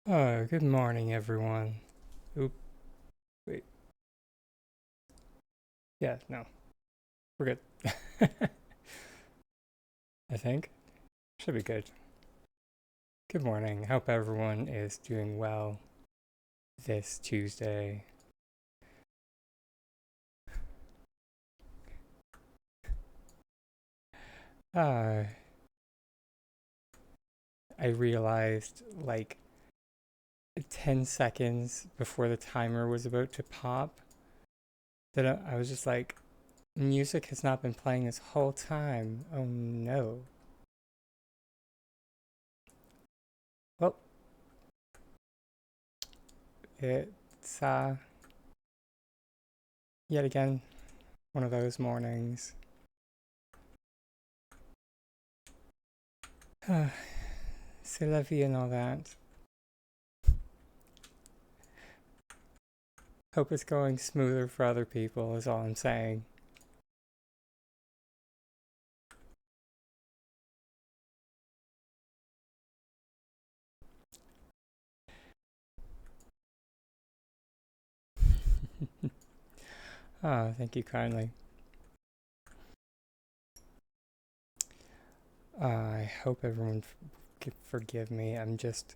Good morning, everyone. Oop, wait. Yeah, no, we're good. I think. Should be good. Good morning. Hope everyone is doing well this Tuesday. Uh, I realized like 10 seconds before the timer was about to pop that I was just like, music has not been playing this whole time. Oh no. Well, it's yet again one of those mornings. C'est la vie and all that. Hope it's going smoother for other people, is all I'm saying. Oh, thank you kindly. I hope everyone forgive me. I'm just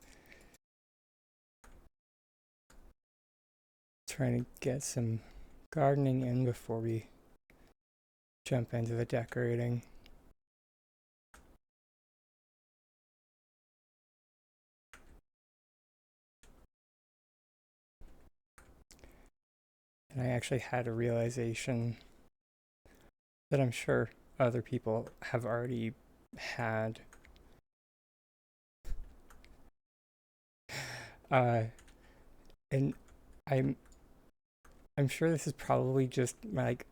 trying to get some gardening in before we jump into the decorating. And I actually had a realization that I'm sure other people have already had. Uh, and I'm I'm sure this is probably just like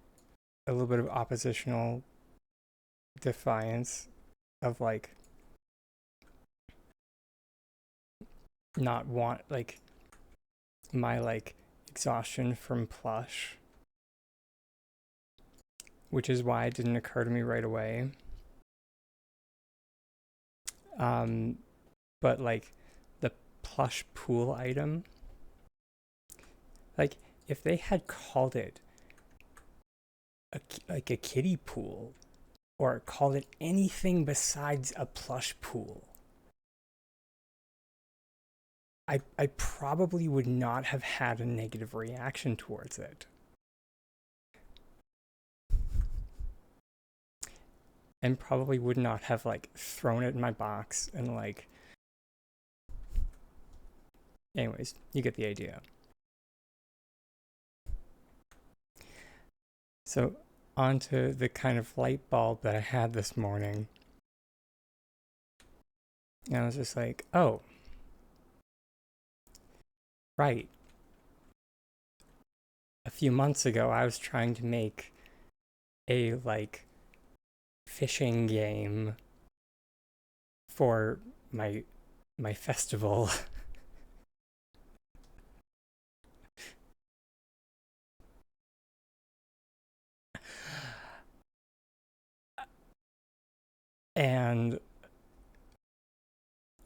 a little bit of oppositional defiance of like not want like my like exhaustion from plush, which is why it didn't occur to me right away. Um, but like the plush pool item, like if they had called it like a kiddie pool or called it anything besides a plush pool, I probably would not have had a negative reaction towards it. And probably would not have like thrown it in my box and like, anyways, you get the idea. So, onto the kind of light bulb that I had this morning. And I was just like, oh, right. A few months ago, I was trying to make a like fishing game for my festival. And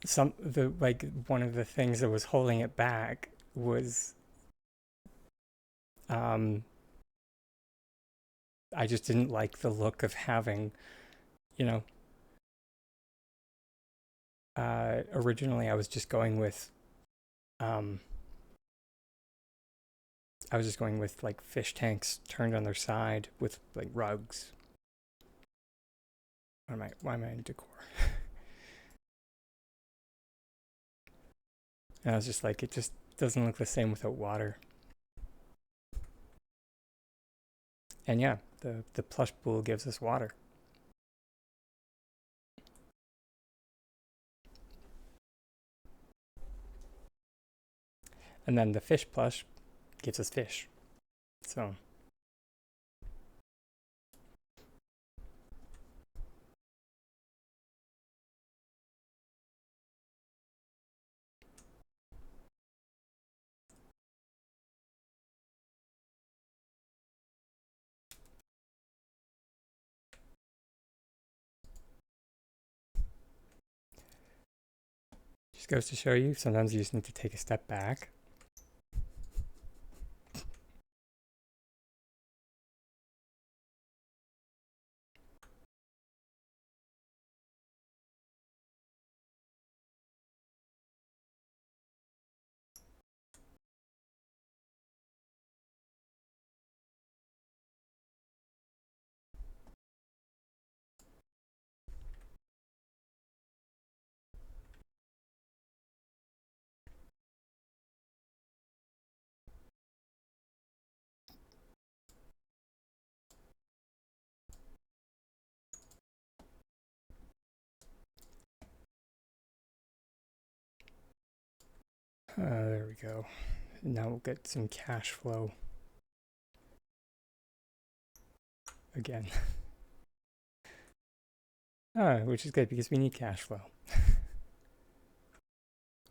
some the like one of the things that was holding it back was um I just didn't like the look of having, you know, originally um I was just going with like fish tanks turned on their side with like rugs. Why am I in decor? And I was just like, it just doesn't look the same without water. And yeah, the plush pool gives us water. And then the fish plush gives us fish. So Just goes to show you, sometimes you just need to take a step back. There we go. Now we'll get some cash flow again. Which is good because we need cash flow.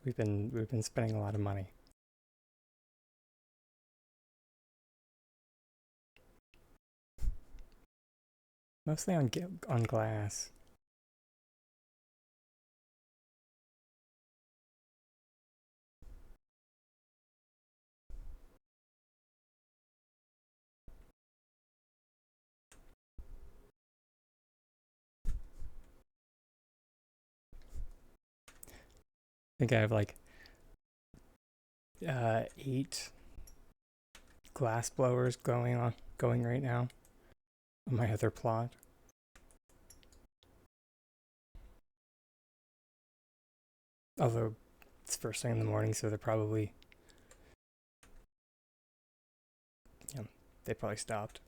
we've been spending a lot of money. Mostly on glass. I think I have like 8 glass blowers going right now on my other plot. Although it's first thing in the morning, so they're probably, yeah, they probably stopped.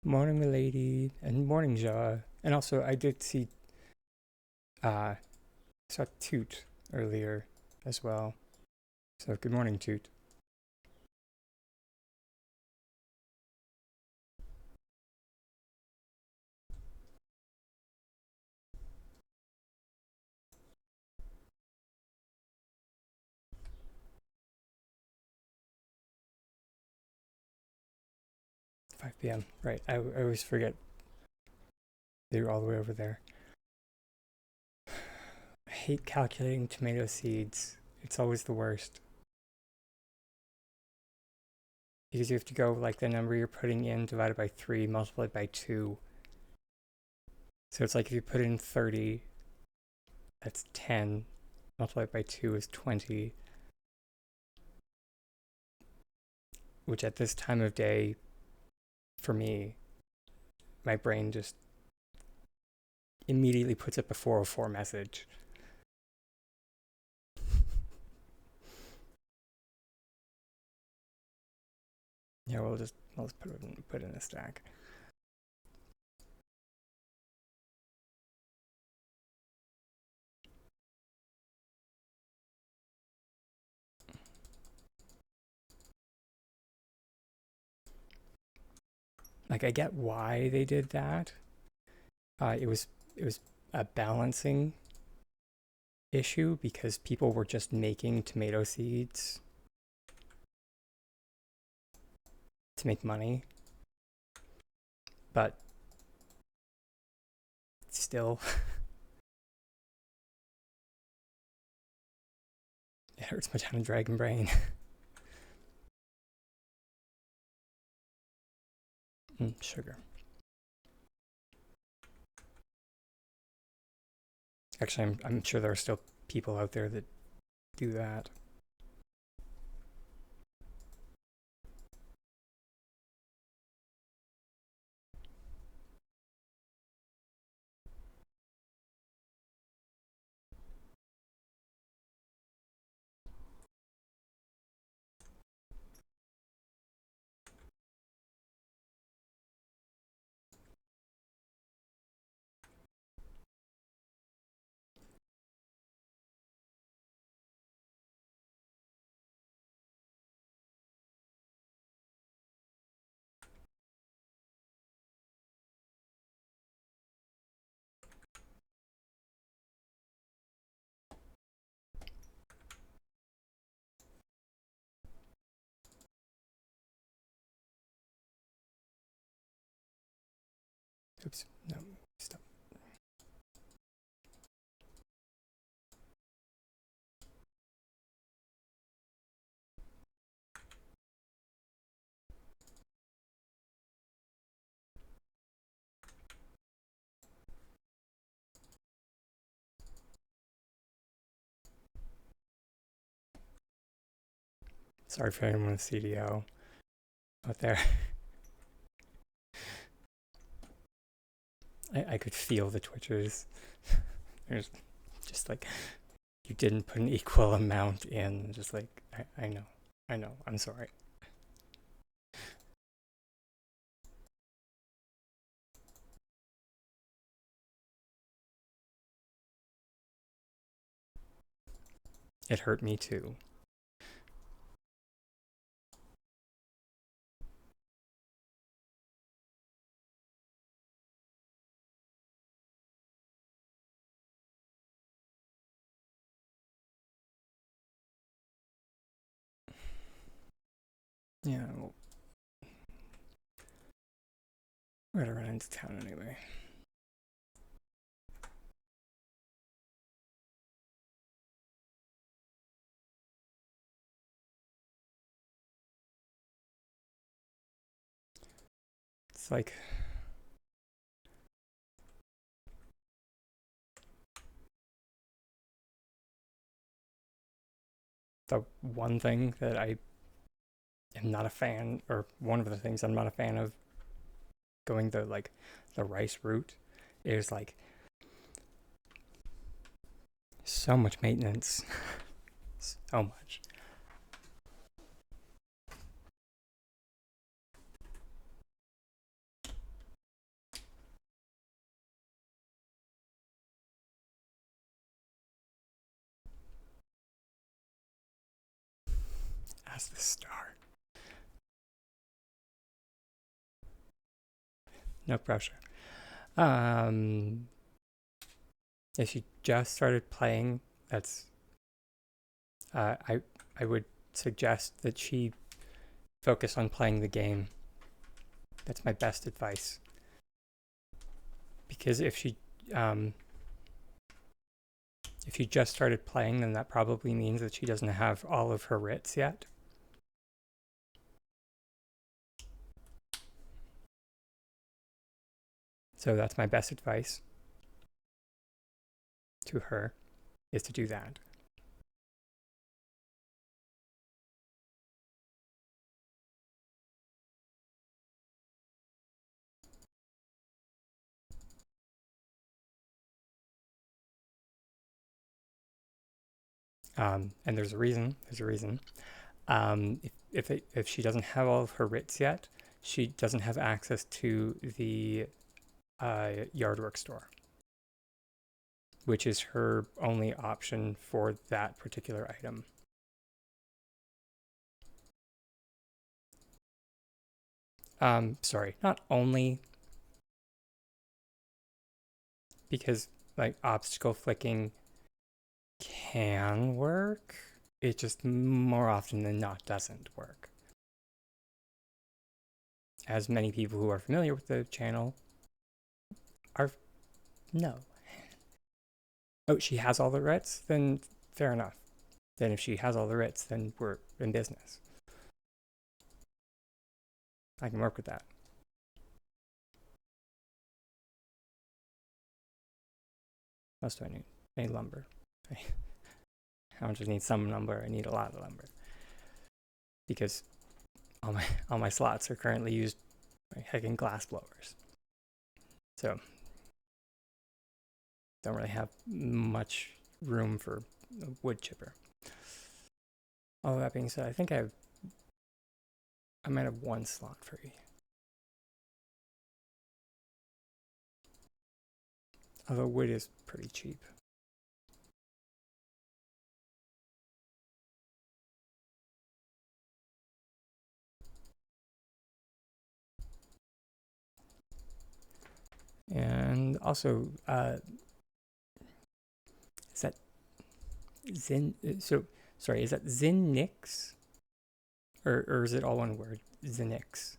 Morning, milady, and morning, Ja. And also, I did see, saw Toot earlier as well. So, good morning, Toot. Five p.m. Right. I always forget they were all the way over there. I hate calculating tomato seeds. It's always the worst. Because you have to go like the number you're putting in divided by 3 multiplied by 2. So it's like if you put in 30, that's 10. Multiplied by 2 is 20. Which at this time of day, for me, my brain just immediately puts up a 404 message. Yeah, I'll just put it in a stack. Like I get why they did that. It was a balancing issue because people were just making tomato seeds to make money. But still, it hurts my tiny dragon brain. Sugar. Actually, I'm sure there are still people out there that do that. Oops. No. Stop. Sorry for anyone with CDO out there. I could feel the twitchers. There's just like, you didn't put an equal amount in. Just like, I know. I'm sorry. It hurt me too. Yeah, well, we're gonna run into town anyway. It's like, the one thing that I am not a fan, or one of the things I'm not a fan of going the rice route, is like so much maintenance. So much. As the star. No pressure. If she just started playing, that's I would suggest that she focus on playing the game. That's my best advice. Because if she just started playing, then that probably means that she doesn't have all of her writs yet. So that's my best advice to her, is to do that. And there's a reason. If she doesn't have all of her writs yet, she doesn't have access to the Yardwork store, which is her only option for that particular item. Sorry, not only, because like obstacle flicking can work, it just more often than not doesn't work. As many people who are familiar with the channel are, no. Oh, she has all the writs? Then fair enough. Then if she has all the writs, then we're in business. I can work with that. What else do I need? I need lumber. I don't just need some lumber, I need a lot of lumber. Because all my slots are currently used by hecking glass blowers. So don't really have much room for a wood chipper. All that being said, I think I might have one slot free. Although wood is pretty cheap. And also, is that Zin? So sorry, is that Zinix, or is it all one word? Zinix.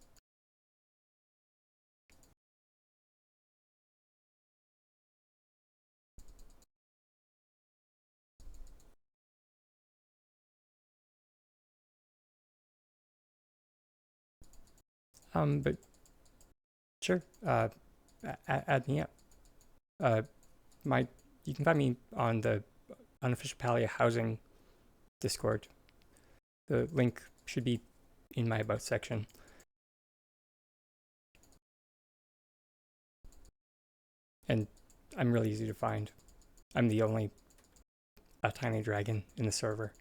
But sure. Add me up. Uh, my you can find me on the unofficial Palia housing Discord. The link should be in my about section. And I'm really easy to find. I'm the only tiny dragon in the server.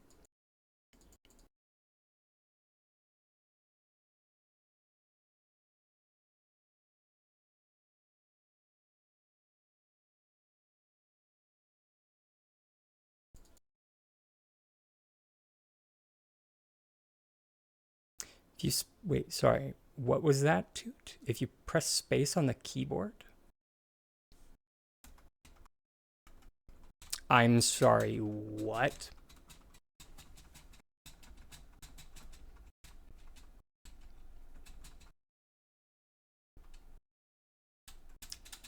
If you wait, sorry, what was that, Toot? If you press space on the keyboard? I'm sorry, what?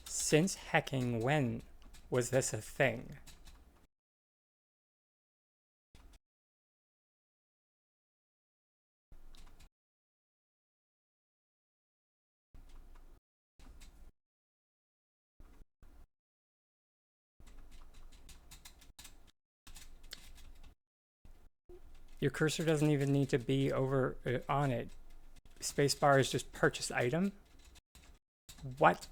Since hecking when was this a thing? Your cursor doesn't even need to be over on it. Spacebar is just purchase item? What?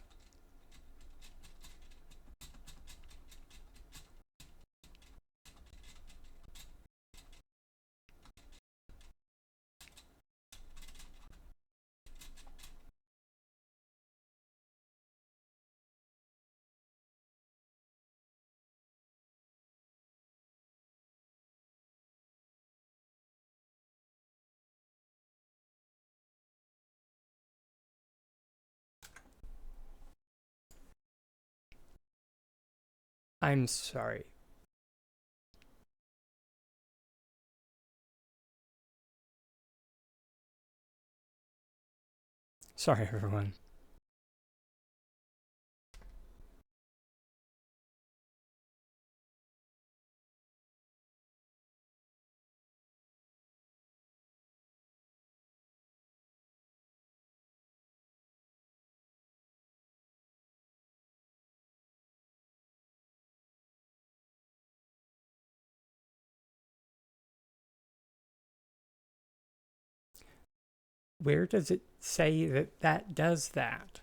I'm sorry. Sorry, everyone. Where does it say that that does that?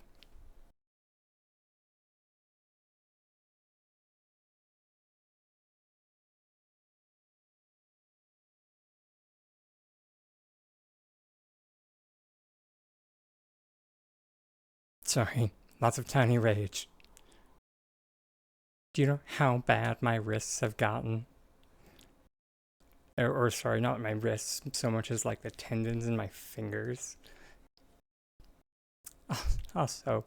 Sorry, lots of tiny rage. Do you know how bad my wrists have gotten? Or sorry, not my wrists so much as like the tendons in my fingers. Also,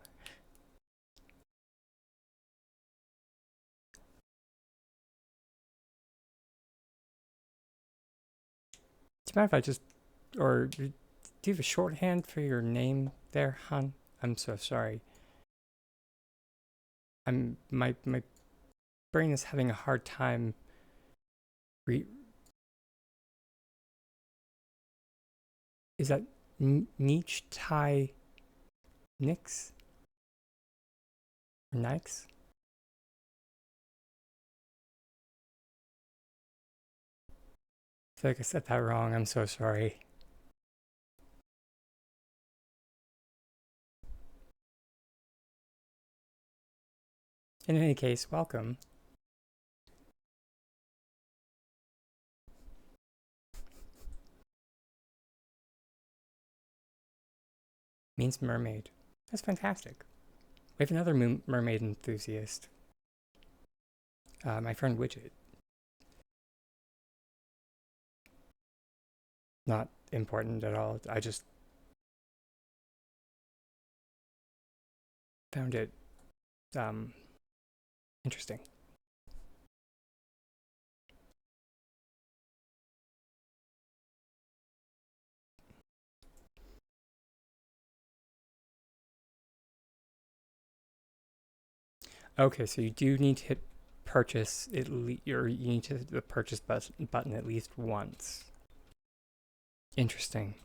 do you mind if I just, or do you have a shorthand for your name there, hon? I'm so sorry. My brain is having a hard time. Is that Nietzsche Tai Nix? Nix? I feel like I said that wrong. I'm so sorry. In any case, welcome. Means mermaid. That's fantastic. We have another mermaid enthusiast. My friend Widget. Not important at all. I just found it interesting. Okay, so you do need to hit purchase or you need to hit the purchase button at least once. Interesting.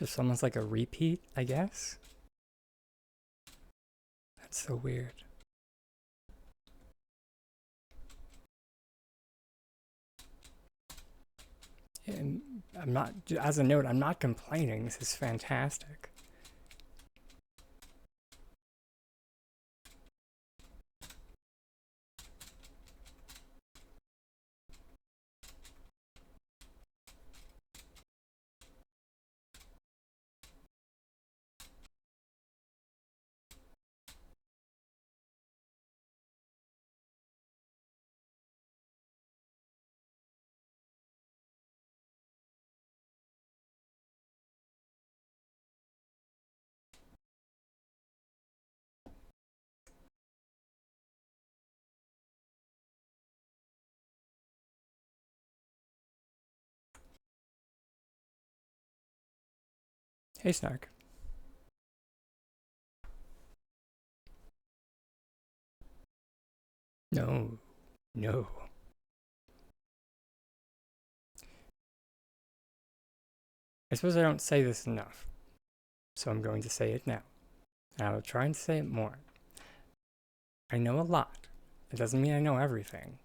So someone's like a repeat, I guess? That's so weird. And I'm not, as a note, I'm not complaining. This is fantastic. Hey, Snark. No, no. I suppose I don't say this enough, so I'm going to say it now. And I will try and say it more. I know a lot. It doesn't mean I know everything.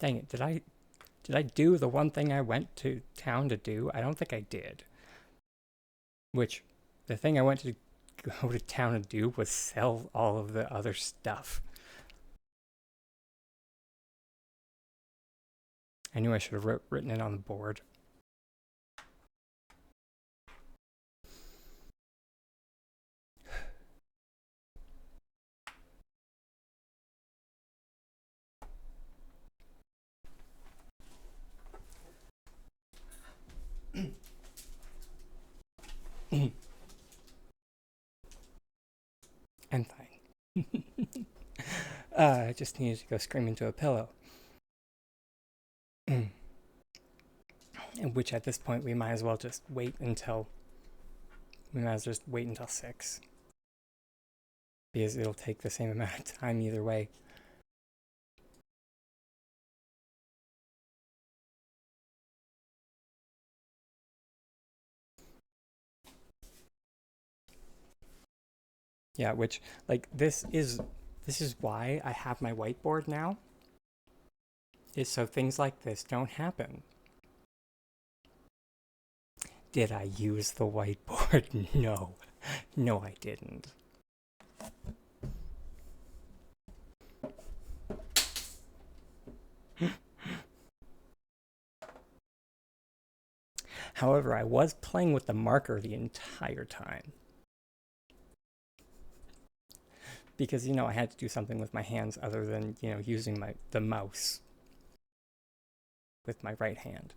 Dang it, did I do the one thing I went to town to do? I don't think I did. Which, the thing I went to go to town to do was sell all of the other stuff. I knew I should have written it on the board. I'm fine. I just needed to go scream into a pillow. Which at this point we might as well just wait until 6. Because it'll take the same amount of time either way. Yeah, which, like, this is why I have my whiteboard now. Is so things like this don't happen. Did I use the whiteboard? No. No, I didn't. However, I was playing with the marker the entire time. Because, I had to do something with my hands other than, using the mouse with my right hand.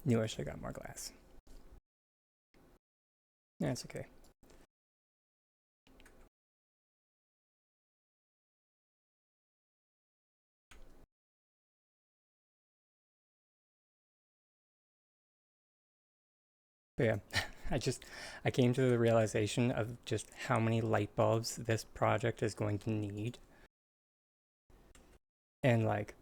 Knew I should have got more glass. Yeah, it's okay. But yeah, I came to the realization of just how many light bulbs this project is going to need. And like,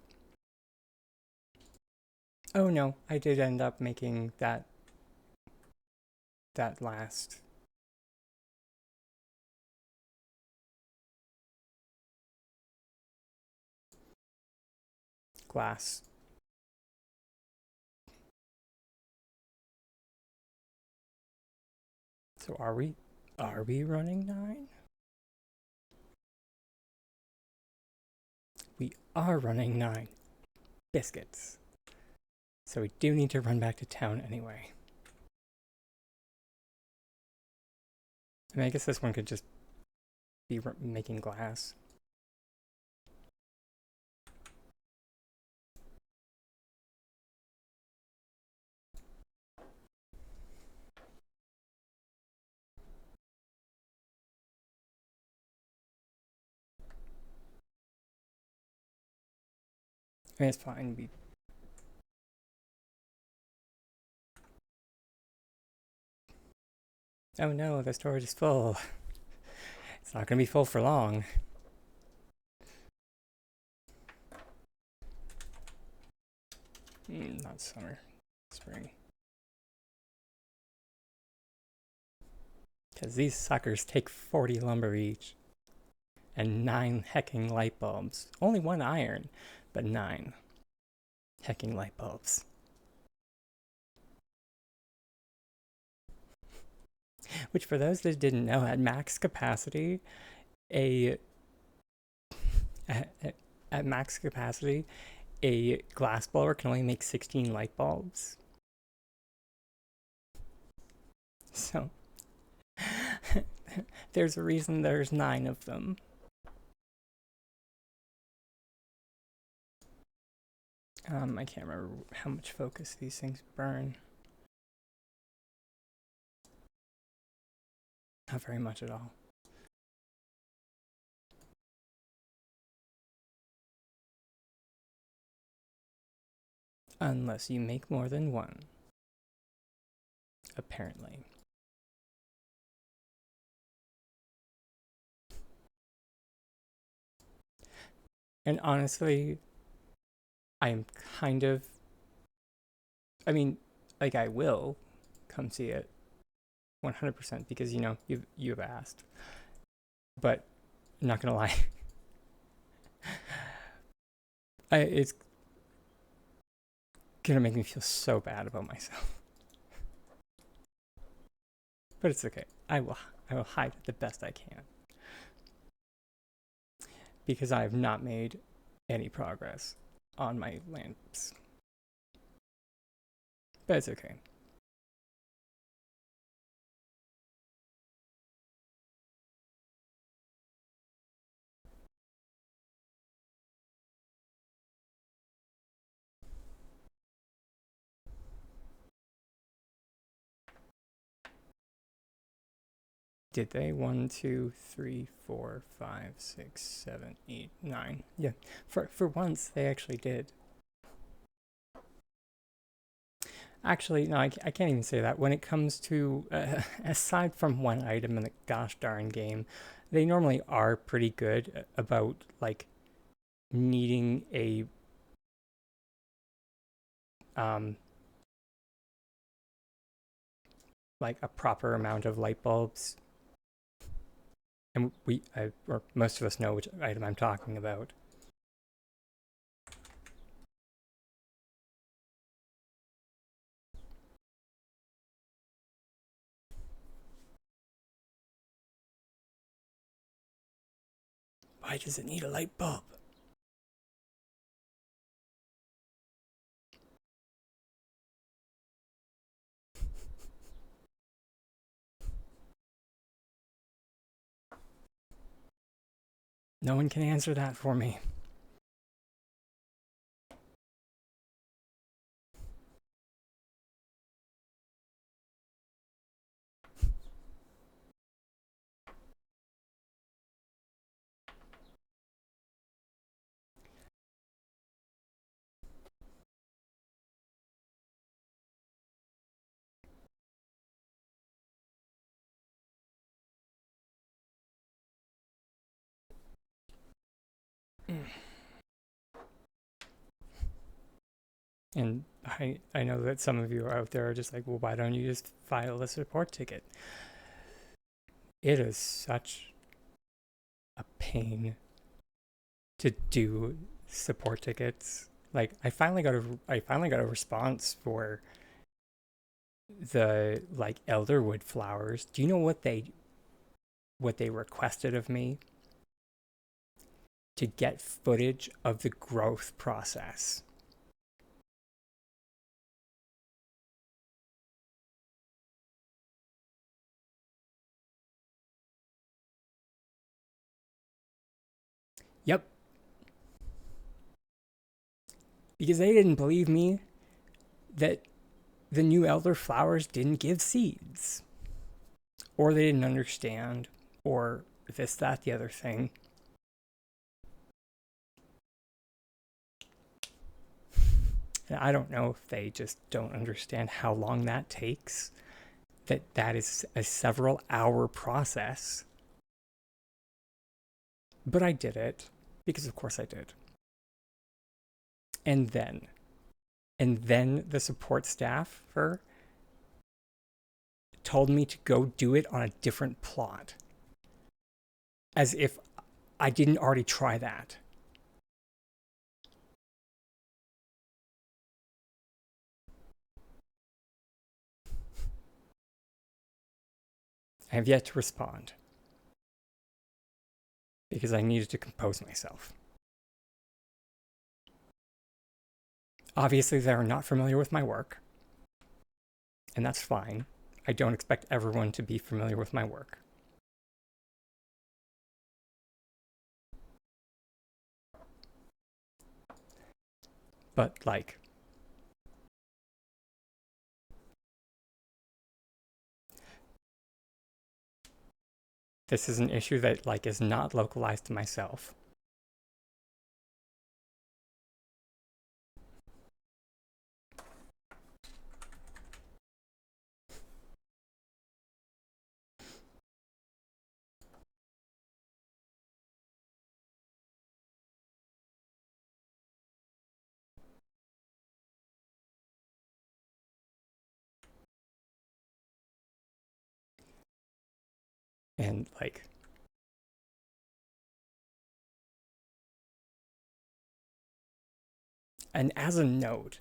oh no, I did end up making that last glass. So are we running 9? We are running 9 biscuits. So we do need to run back to town anyway. I mean, I guess this one could just be making glass. mean, it's fine. Oh no, the storage is full. It's not gonna be full for long. Not summer, spring. Because these suckers take 40 lumber each. And 9 hecking light bulbs. Only 1 iron, but 9 hecking light bulbs. Which, for those that didn't know, at max capacity, at max capacity, a glass blower can only make 16 light bulbs. So, there's a reason there's 9 of them. I can't remember how much focus these things burn. Not very much at all. Unless you make more than 1. Apparently. And honestly, I'm kind of, I mean, like, I will come see it 100% because, you know, you've asked. But I'm not gonna lie. It's gonna make me feel so bad about myself. But it's okay. I will hide it the best I can. Because I have not made any progress on my lamps. But it's okay. Did they? 1, 2, 3, 4, 5, 6, 7, 8, 9. Yeah. For once, they actually did. Actually, no, I can't even say that. When it comes to, aside from 1 item in the gosh darn game, they normally are pretty good about, like, needing a, like, a proper amount of light bulbs. And or most of us know which item I'm talking about. Why does it need a light bulb? No one can answer that for me. And I know that some of you out there are just like, well, why don't you just file a support ticket? It is such a pain to do support tickets. Like, I finally got a response for the, like, elderwood flowers. Do you know what they requested of me? To get footage of the growth process. Yep. Because they didn't believe me that the new elder flowers didn't give seeds. Or they didn't understand. Or this, that, the other thing. And I don't know if they just don't understand how long that takes, that is a several hour process. But I did it, because of course I did. And then the support staffer told me to go do it on a different plot. As if I didn't already try that. I have yet to respond, because I needed to compose myself. Obviously, they are not familiar with my work, and that's fine. I don't expect everyone to be familiar with my work. But, like, this is an issue that, like, is not localized to myself. And, like, and as a note,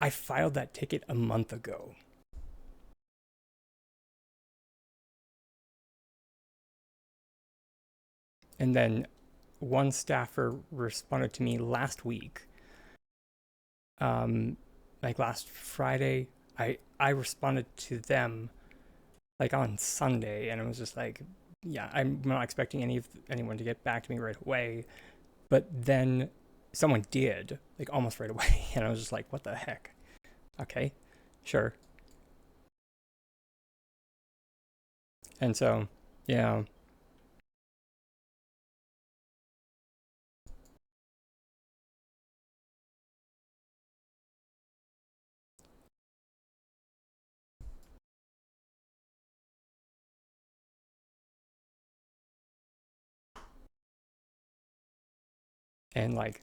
I filed that ticket a month ago. And then one staffer responded to me last week. Like last Friday, I responded to them like on Sunday, and it was just like, yeah, I'm not expecting anyone to get back to me right away. But then someone did, like almost right away, and I was just like, what the heck? Okay, sure. And so, yeah. And like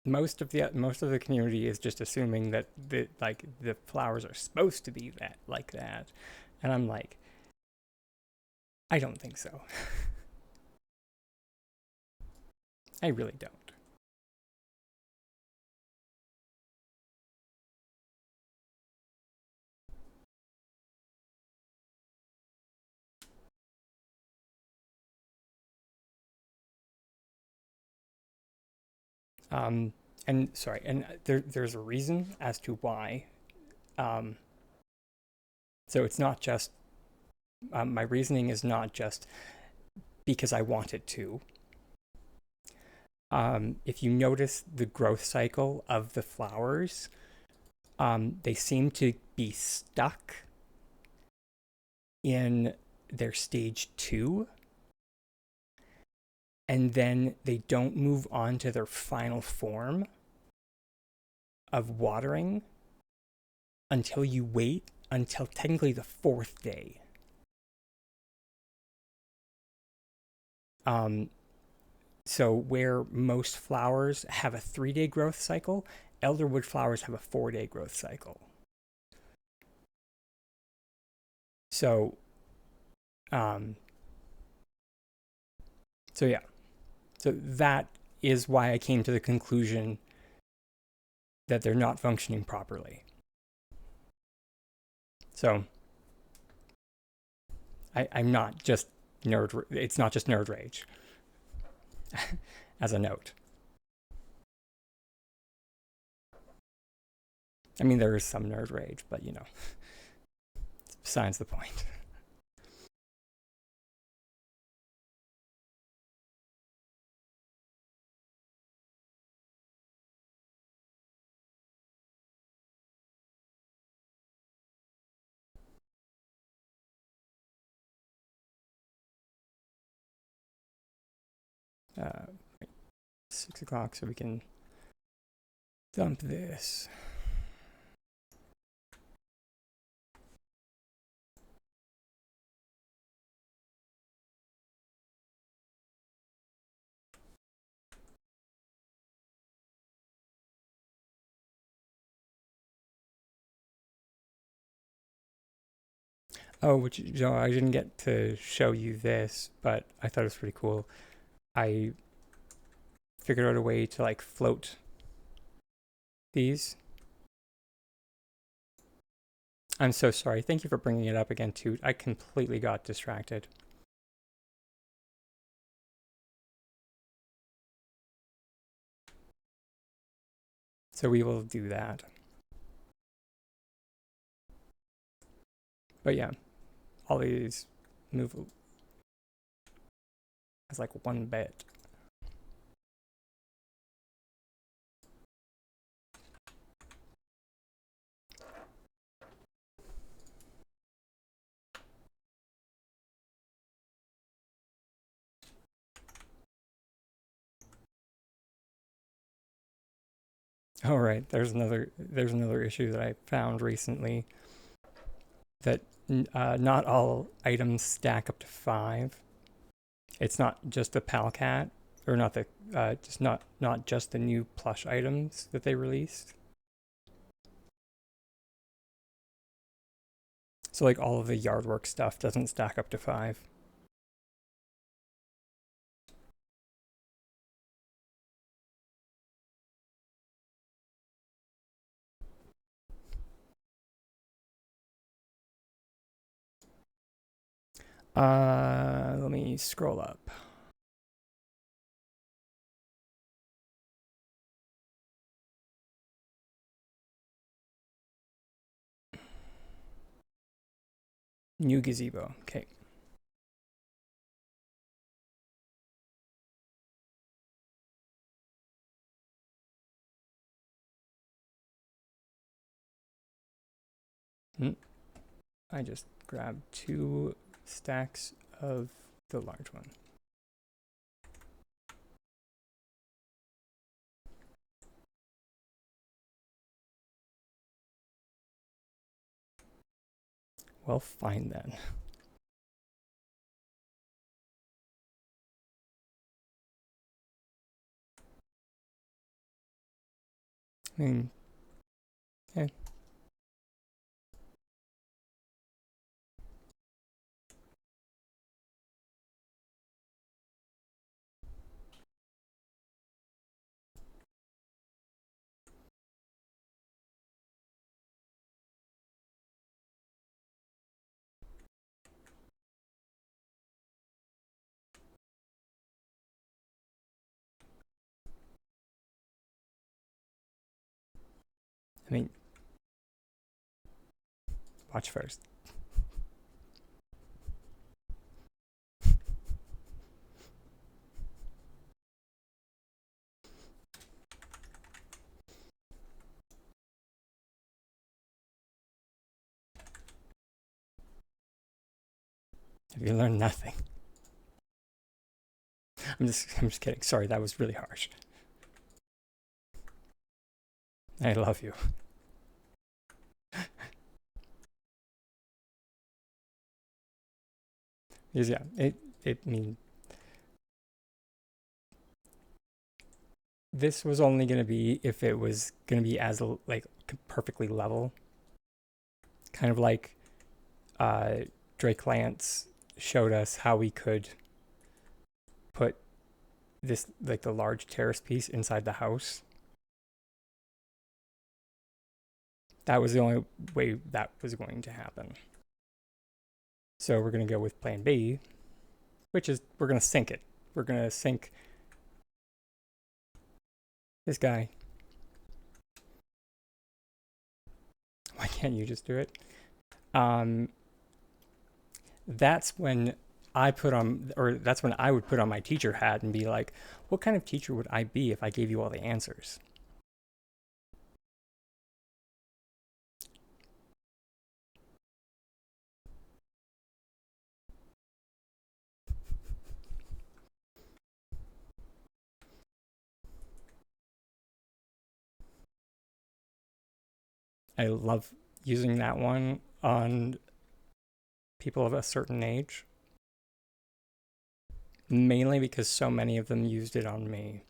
most of the community is just assuming that the flowers are supposed to be that like that, and I'm like, I don't think so. I really don't. Um, and sorry, and there's a reason as to why. Um, so it's not just my reasoning is not just because I wanted to. If you notice the growth cycle of the flowers, they seem to be stuck in their stage 2, and then they don't move on to their final form of watering until you wait until technically the 4th day. So where most flowers have a 3-day growth cycle, elderwood flowers have a 4-day growth cycle. So, um, so yeah, so that is why I came to the conclusion that they're not functioning properly. So, I'm not just nerd. It's not just nerd rage. As a note, I mean there is some nerd rage, but you know, it's besides the point. Uh, 6 o'clock, so we can Dump this. Oh, which you know, I didn't get to show you this, but I thought it was pretty cool. I figured out a way to like float these. I'm so sorry. Thank you for bringing it up again, too. I completely got distracted. So we will do that. But yeah, all these move as like one bit. All right, there's another issue that I found recently, that not all items stack up to 5. It's not just the Palcat, or not the just not just the new plush items that they released. So like all of the Yardwork stuff doesn't stack up to 5. Let me scroll up. New gazebo. Okay. I just grabbed 2 stacks of the large one. Well, fine then. I mean, yeah. I mean, watch first. Have you learned nothing? I'm just kidding. Sorry, that was really harsh. I love you. Because yeah, it mean this was only gonna be if it was gonna be as like perfectly level, kind of like uh, Drake Lance showed us how we could put this like the large terrace piece inside the house. That was the only way that was going to happen. So we're going to go with plan B, which is we're going to sink it. We're going to sink this guy. Why can't you just do it? That's when I put on, or that's when I would put on my teacher hat and be like, what kind of teacher would I be if I gave you all the answers? I love using that one on people of a certain age, mainly because so many of them used it on me.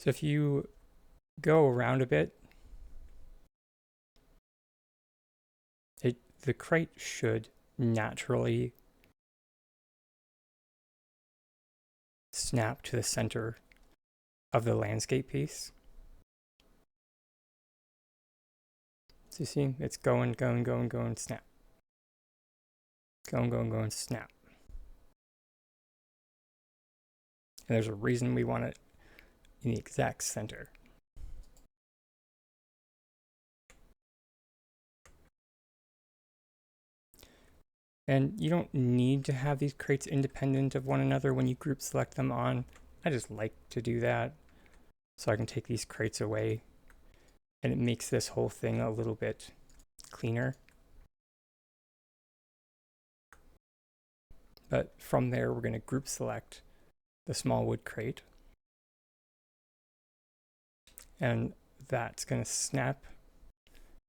So if you go around a bit, the crate should naturally snap to the center of the landscape piece. So you see, it's going, snap. Going, snap. And there's a reason we want it in the exact center. And you don't need to have these crates independent of one another when you group select them on. I just like to do that so I can take these crates away, and it makes this whole thing a little bit cleaner. But from there, we're going to group select the small wood crate, and that's going to snap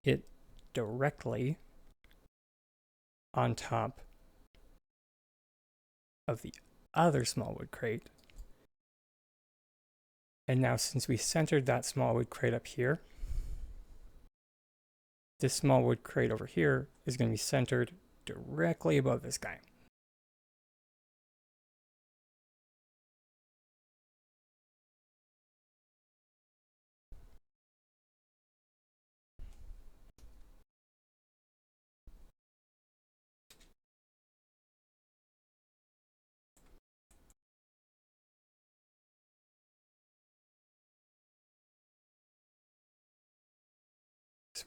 it directly on top of the other small wood crate. And now, since we centered that small wood crate up here, this small wood crate over here is going to be centered directly above this guy.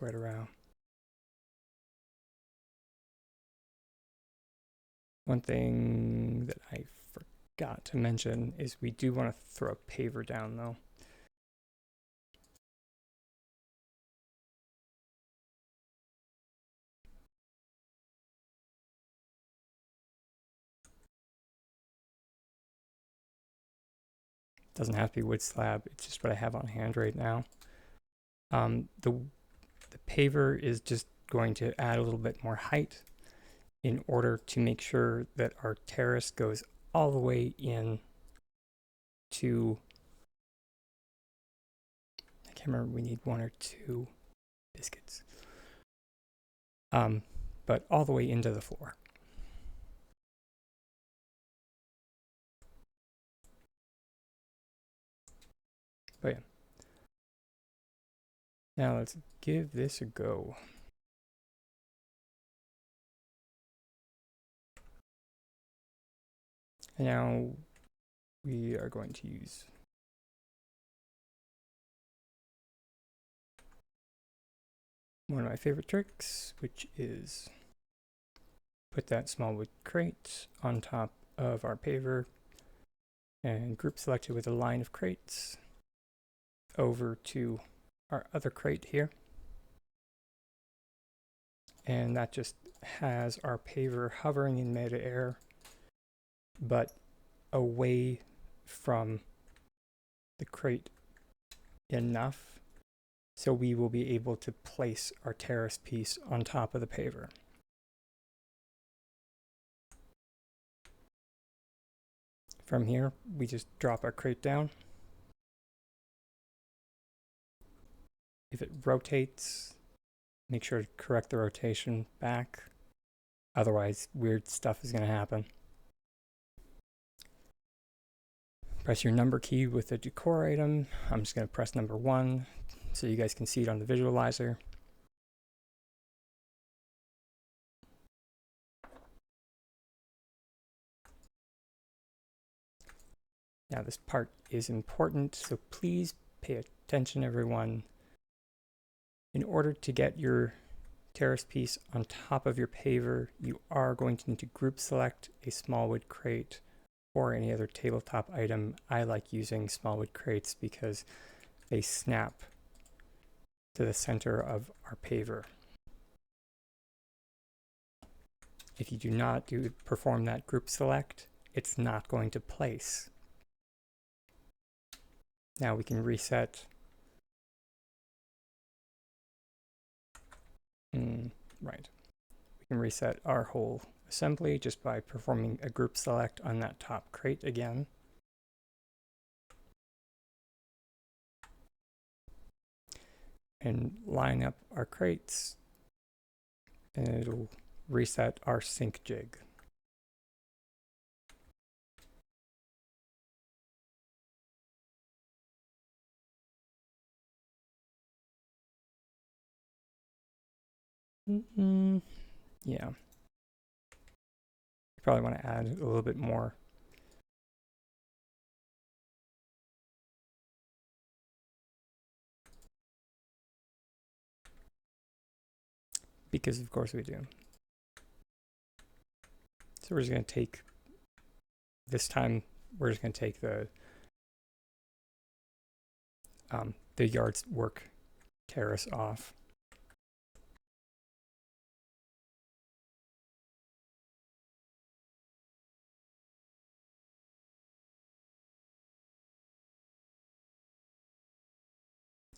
Right around. One thing that I forgot to mention is we do want to throw a paver down though. Doesn't have to be wood slab, it's just what I have on hand right now. The paver is just going to add a little bit more height in order to make sure that our terrace goes all the way in to, I can't remember, we need 1 or 2 biscuits. But all the way into the floor. But yeah. Now let's give this a go. And now we are going to use one of my favorite tricks, which is put that small wood crate on top of our paver and group select it with a line of crates over to our other crate here. And that just has our paver hovering in mid-air, but away from the crate enough so we will be able to place our terrace piece on top of the paver. From here, we just drop our crate down. If it rotates, make sure to correct the rotation back. Otherwise, weird stuff is going to happen. Press your number key with the decor item. I'm just going to press number 1 so you guys can see it on the visualizer. Now this part is important, so please pay attention, everyone. In order to get your terrace piece on top of your paver, you are going to need to group select a small wood crate or any other tabletop item. I like using small wood crates because they snap to the center of our paver. If you do not perform that group select, it's not going to place. Now we can reset. Right. We can reset our whole assembly just by performing a group select on that top crate again. And line up our crates, and it'll reset our sync jig. Yeah. You probably want to add a little bit more. Because of course we do. So we're just going to take, this time we're just going to take the yard's work terrace off.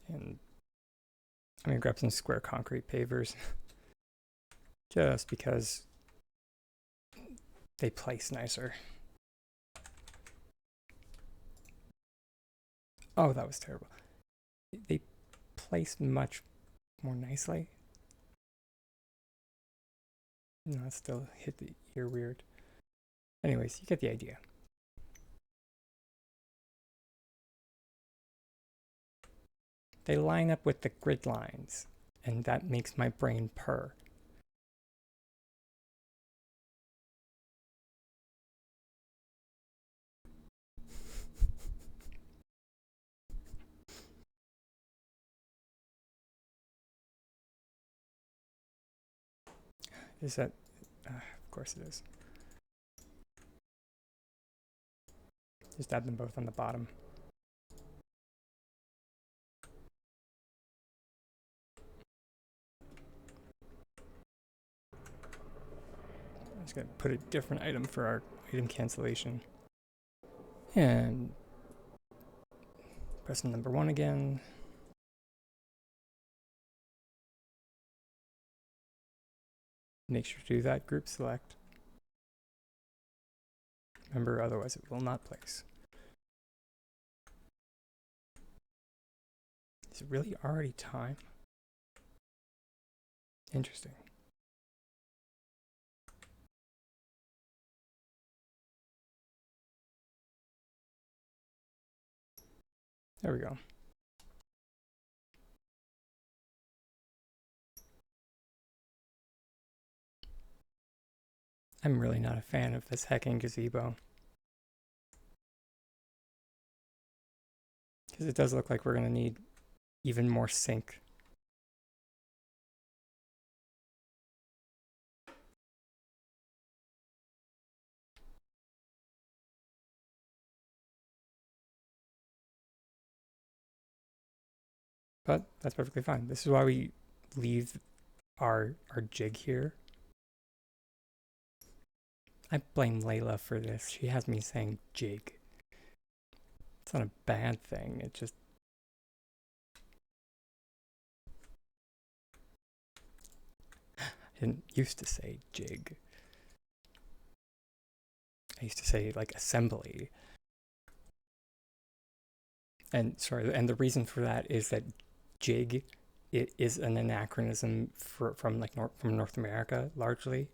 And I'm going to grab some square concrete pavers just because they place nicer. Oh, that was terrible. They place much more nicely. No, it still hit the ear weird. Anyways, you get the idea. They line up with the grid lines, and that makes my brain purr. Is that? Of course it is. Just add them both on the bottom. I'm just going to put a different item for our item cancellation. And press number 1 again. Make sure to do that group select. Remember, otherwise it will not place. Is it really already time? Interesting. There we go. I'm really not a fan of this hecking gazebo. Because it does look like we're going to need even more sync. But that's perfectly fine. This is why we leave our jig here. I blame Layla for this. She has me saying jig. It's not a bad thing. It just... I didn't used to say jig. I used to say like assembly. And sorry, and the reason for that is that jig, it is an anachronism from North America largely.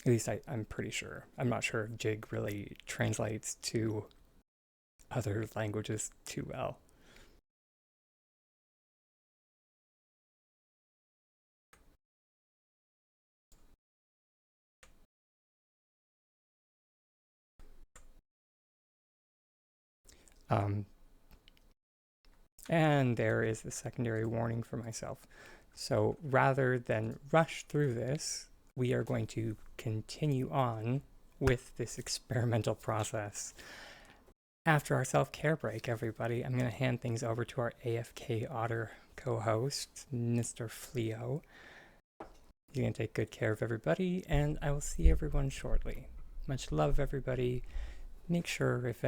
At least I'm pretty sure. I'm not sure if Jig really translates to other languages too well. Um, and there is the secondary warning for myself. So rather than rush through this, we are going to continue on with this experimental process. After our self-care break, everybody, I'm going to hand things over to our AFK Otter co-host, Mr. Fleo. He's going to take good care of everybody, and I will see everyone shortly. Much love, everybody. Make sure if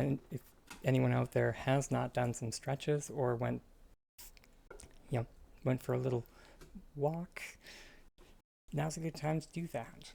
anyone out there has not done some stretches or went for a little walk, now's a good time to do that.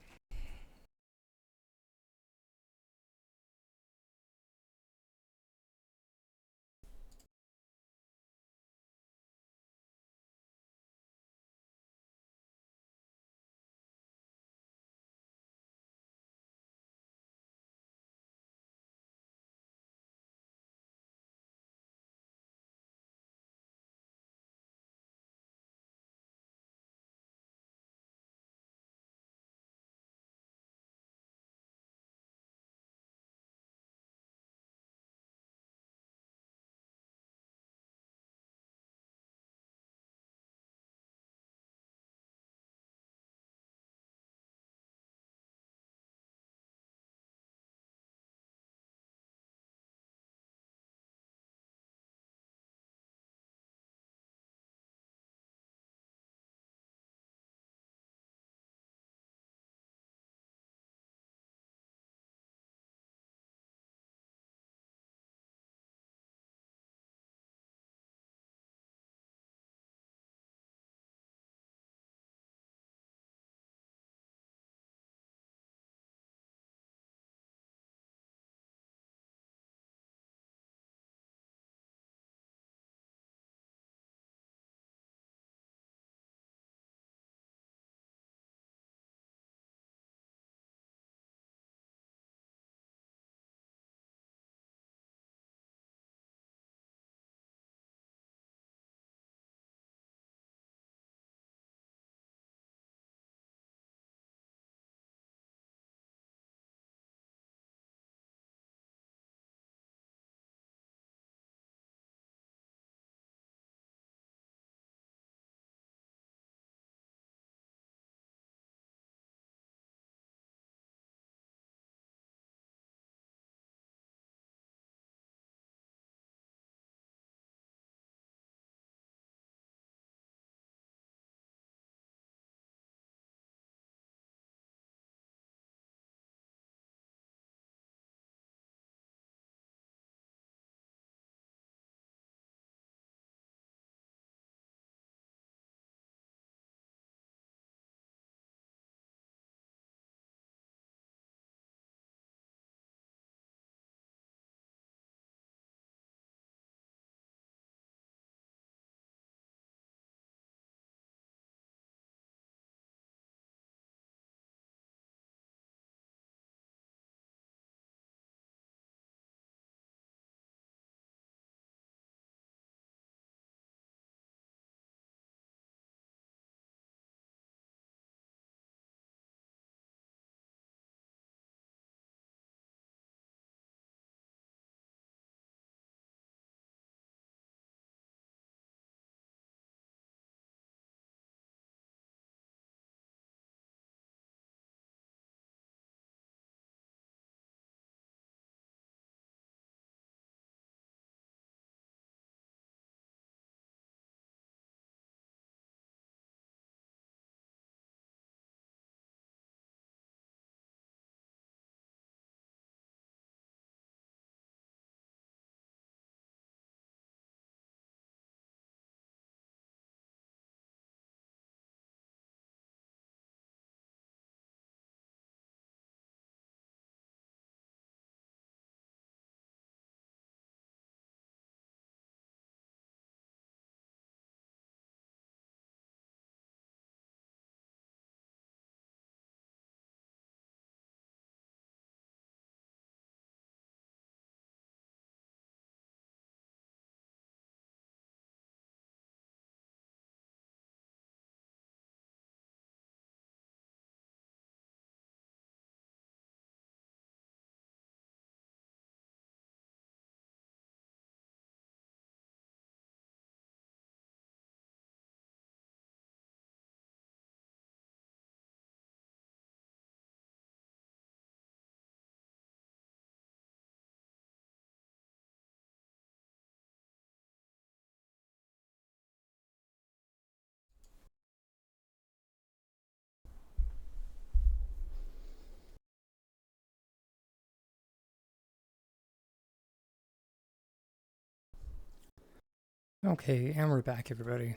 Okay, and we're back, everybody.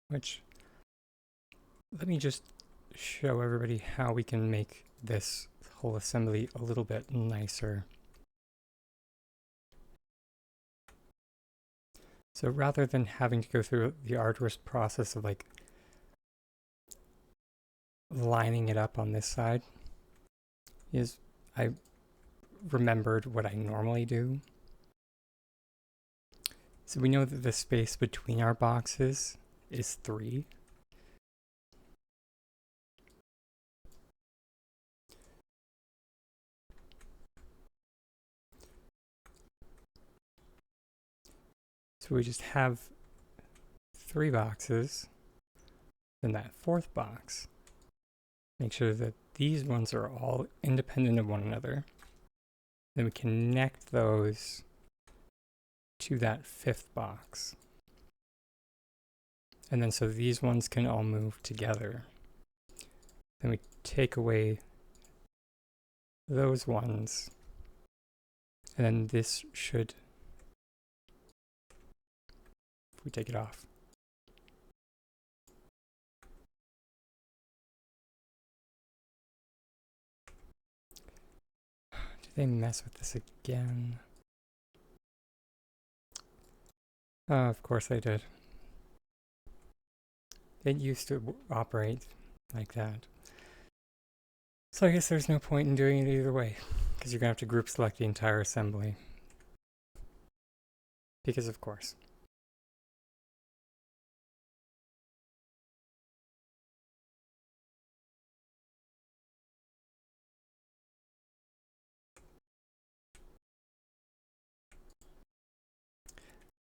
Which, let me just show everybody how we can make this whole assembly a little bit nicer. So rather than having to go through the arduous process of like lining it up on this side, is I remembered what I normally do. So we know that the space between our boxes is 3. So we just have 3 boxes, then that 4th box. Make sure that these ones are all independent of one another. Then we connect those to that 5th box. And then so these ones can all move together. Then we take away those ones. And then this should, if we take it off, did they mess with this again? Oh, of course they did. It used to operate like that. So I guess there's no point in doing it either way, because you're going to have to group select the entire assembly. Because of course.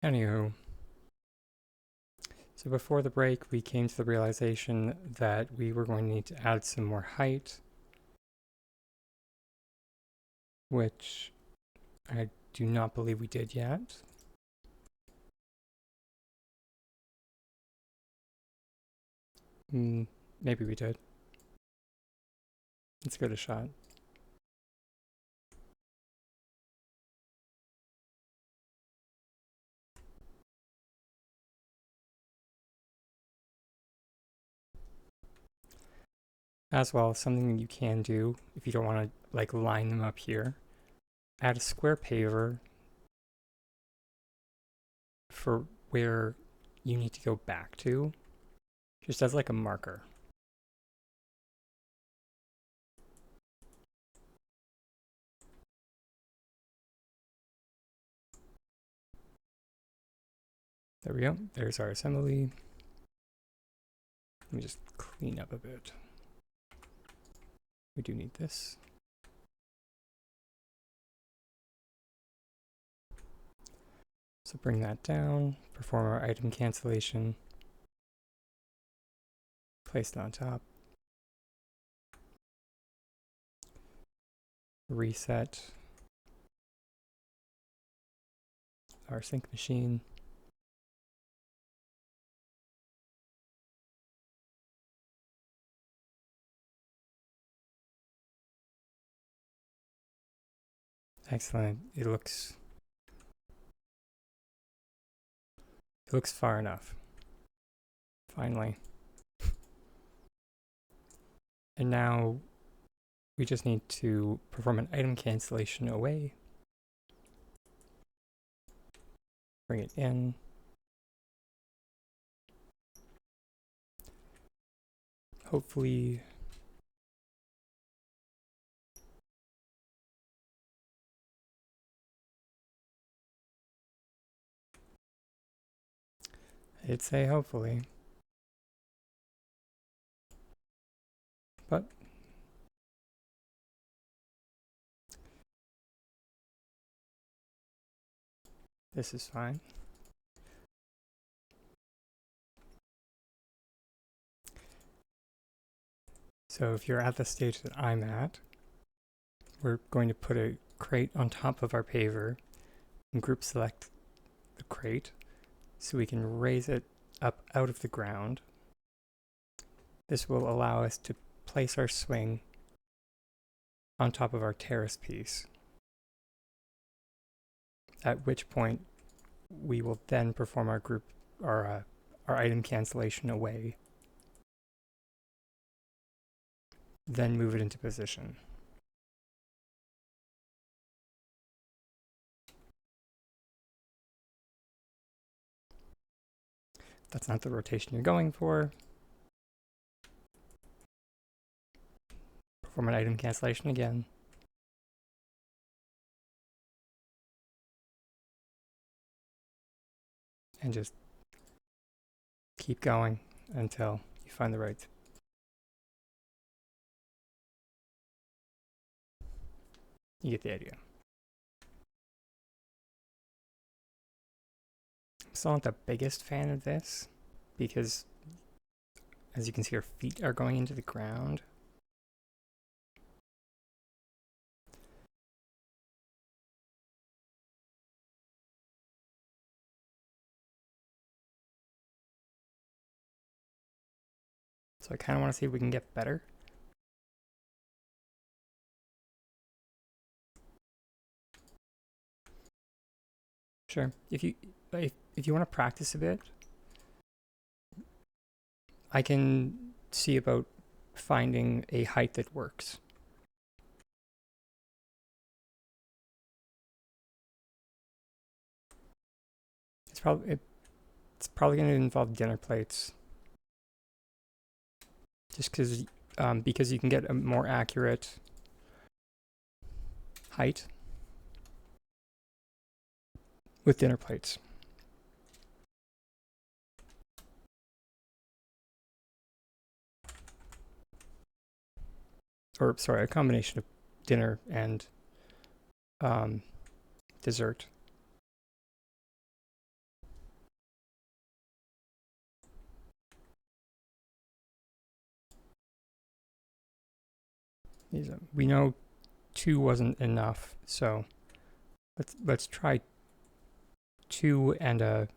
Anywho, so before the break, we came to the realization that we were going to need to add some more height, which I do not believe we did yet. Maybe we did. Let's give it a shot. As well, something you can do if you don't want to like line them up here, add a square paver for where you need to go back to, just as like a marker. There we go. There's our assembly. Let me just clean up a bit. We do need this. So bring that down, perform our item cancellation, place it on top, reset our sync machine. Excellent. It looks far enough. Finally. And now we just need to perform an item cancellation away. Bring it in. Hopefully I'd say hopefully. But this is fine. So if you're at the stage that I'm at, we're going to put a crate on top of our paver, and group select the crate so we can raise it up out of the ground. This will allow us to place our swing on top of our terrace piece, at which point we will then perform our item cancellation away, then move it into position. That's not the rotation you're going for. Perform an item cancellation again. And just keep going until you find the right. You get the idea. I'm still not the biggest fan of this because, as you can see, our feet are going into the ground. So I kind of want to see if we can get better. Sure. If you want to practice a bit, I can see about finding a height that works. It's probably going to involve dinner plates. Just because you can get a more accurate height with dinner plates. Or, sorry, a combination of dinner and dessert. We know 2 wasn't enough, so let's try 2 and a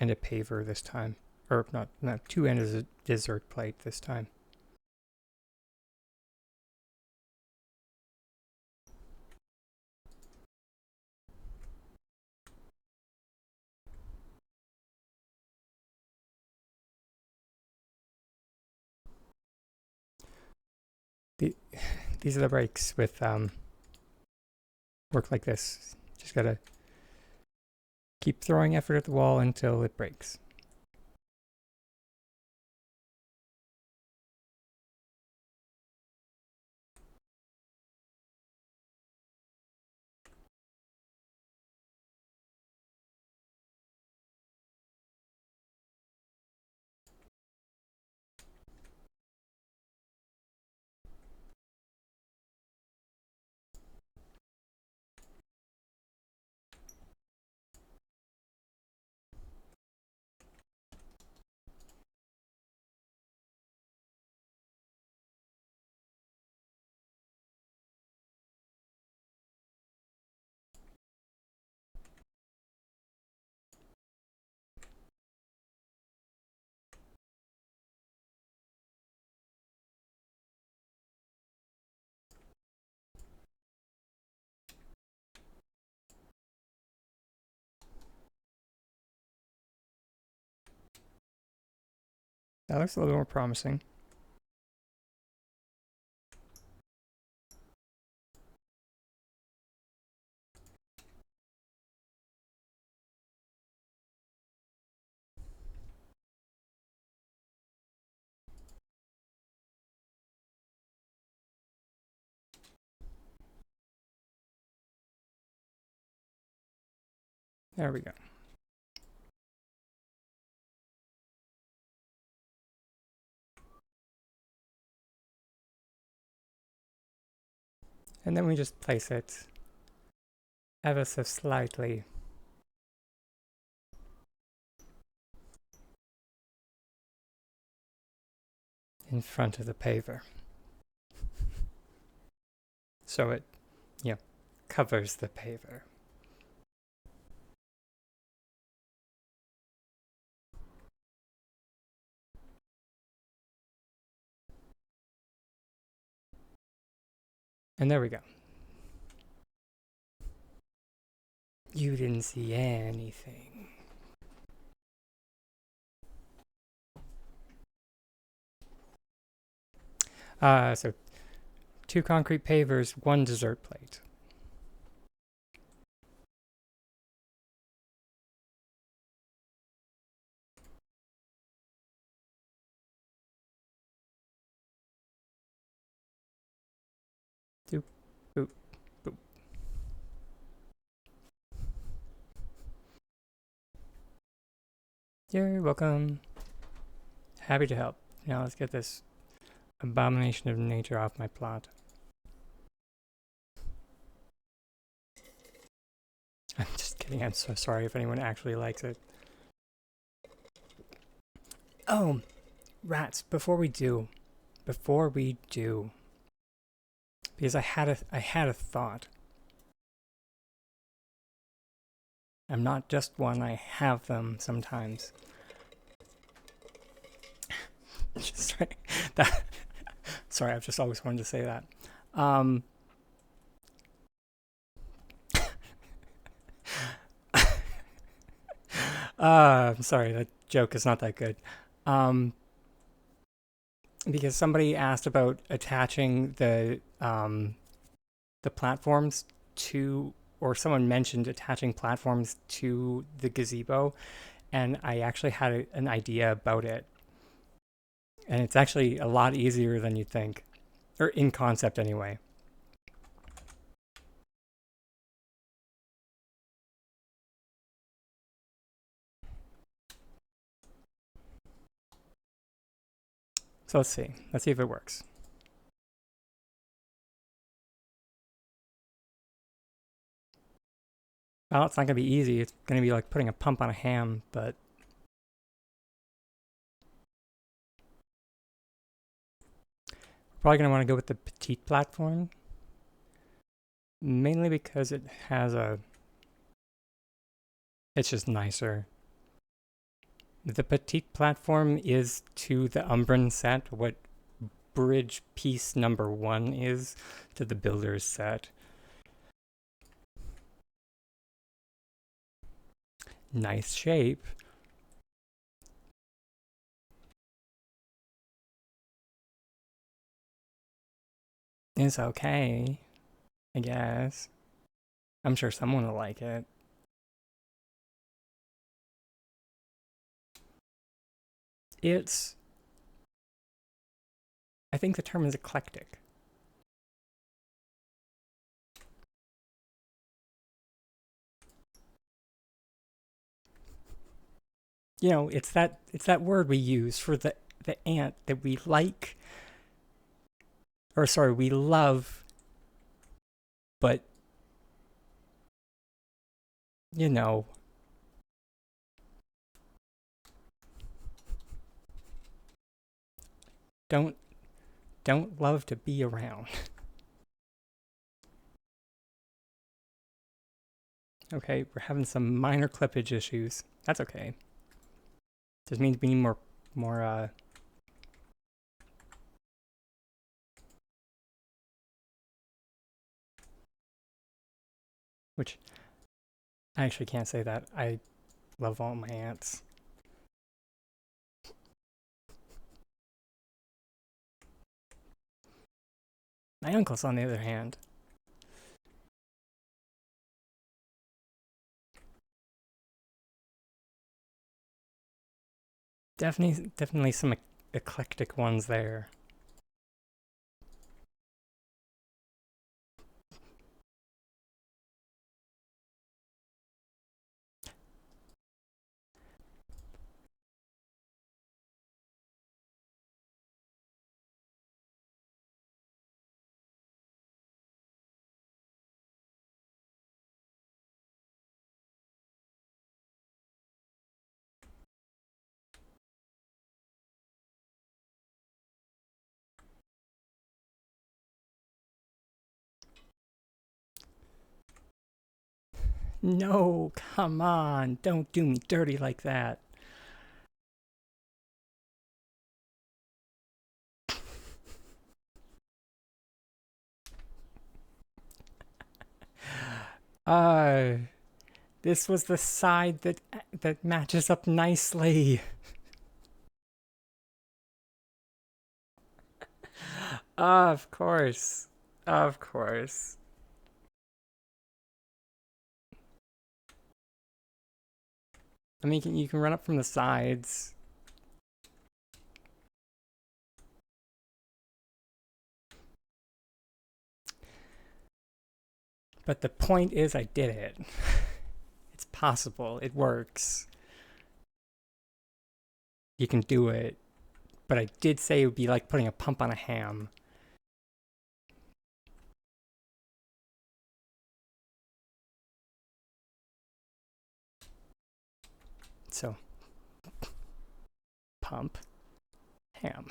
paver this time, or not 2 and a dessert plate this time. These are the breaks with work like this. Just gotta keep throwing effort at the wall until it breaks. That looks a little more promising. There we go. And then we just place it ever so slightly in front of the paver. So it, covers the paver. And there we go. You didn't see anything. So 2 concrete pavers, 1 dessert plate. Doop, boop, boop. You're welcome. Happy to help. Now let's get this abomination of nature off my plot. I'm just kidding. I'm so sorry if anyone actually likes it. Oh, rats, before we do, because I had a thought. I'm not just one, I have them sometimes. Sorry, sorry, I've just always wanted to say that. I'm sorry, that joke is not that good. Because somebody asked about attaching the platforms to, or someone mentioned attaching platforms to the gazebo, and I actually had an idea about it. And it's actually a lot easier than you'd think, or in concept anyway. So let's see if it works. Well, it's not gonna be easy. It's gonna be like putting a pump on a ham, but probably gonna want to go with the petite platform, mainly because it has it's just nicer. The petite platform is to the Umbran set what bridge piece number 1 is to the builder's set. Nice shape. It's okay, I guess. I'm sure someone will like it. It's, I think the term is eclectic. You know, it's that word we use for the ant that we like, or sorry, we love, but you know, don't love to be around. Okay, we're having some minor clippage issues. That's okay. Just means we need more which I actually can't say that. I love all my ants. My uncles, on the other hand, definitely some eclectic ones there. No, come on, don't do me dirty like that. Uh, this was the side that matches up nicely. Of course. Of course. I mean, you can run up from the sides. But the point is I did it. It's possible. It works. You can do it. But I did say it would be like putting a pump on a ham. So, pump, ham.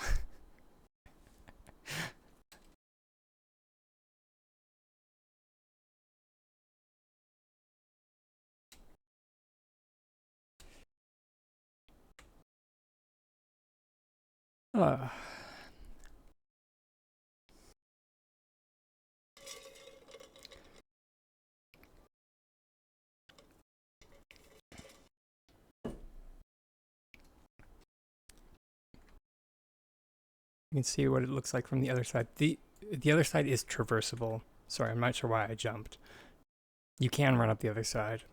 uh. You can see what it looks like from the other side. The other side is traversable. Sorry, I'm not sure why I jumped. You can run up the other side.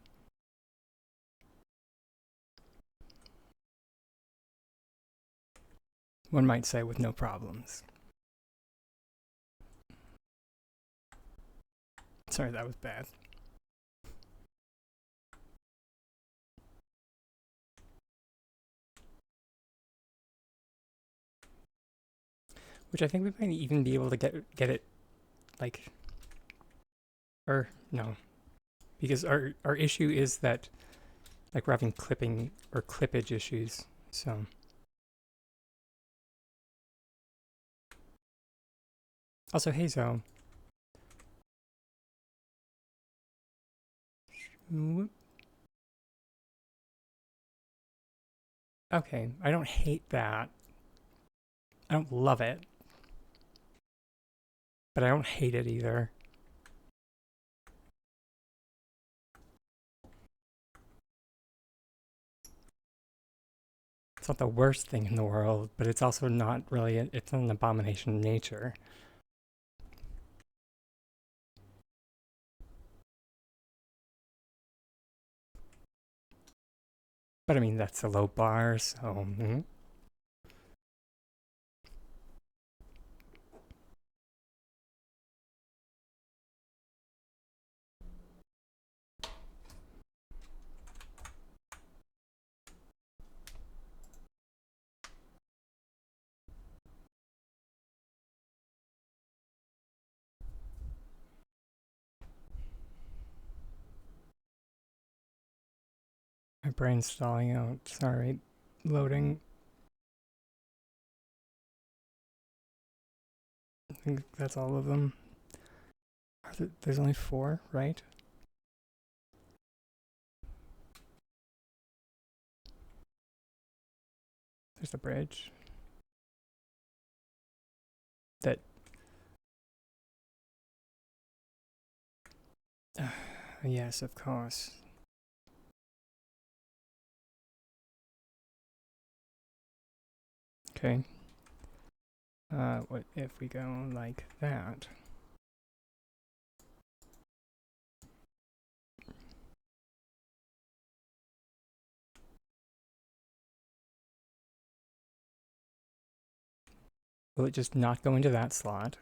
One might say with no problems. Sorry, that was bad. Which I think we might even be able to get it like, or no, because our issue is that like we're having clipping or clippage issues. So also Hazo. Okay, I don't hate that. I don't love it, but I don't hate it either. It's not the worst thing in the world, but it's also not really, it's an abomination of nature. But I mean, that's a low bar, so. My brain's stalling out. Sorry. Loading. I think that's all of them. There's only 4, right? There's the bridge. That. Yes, of course. Okay. What if we go like that? Will it just not go into that slot?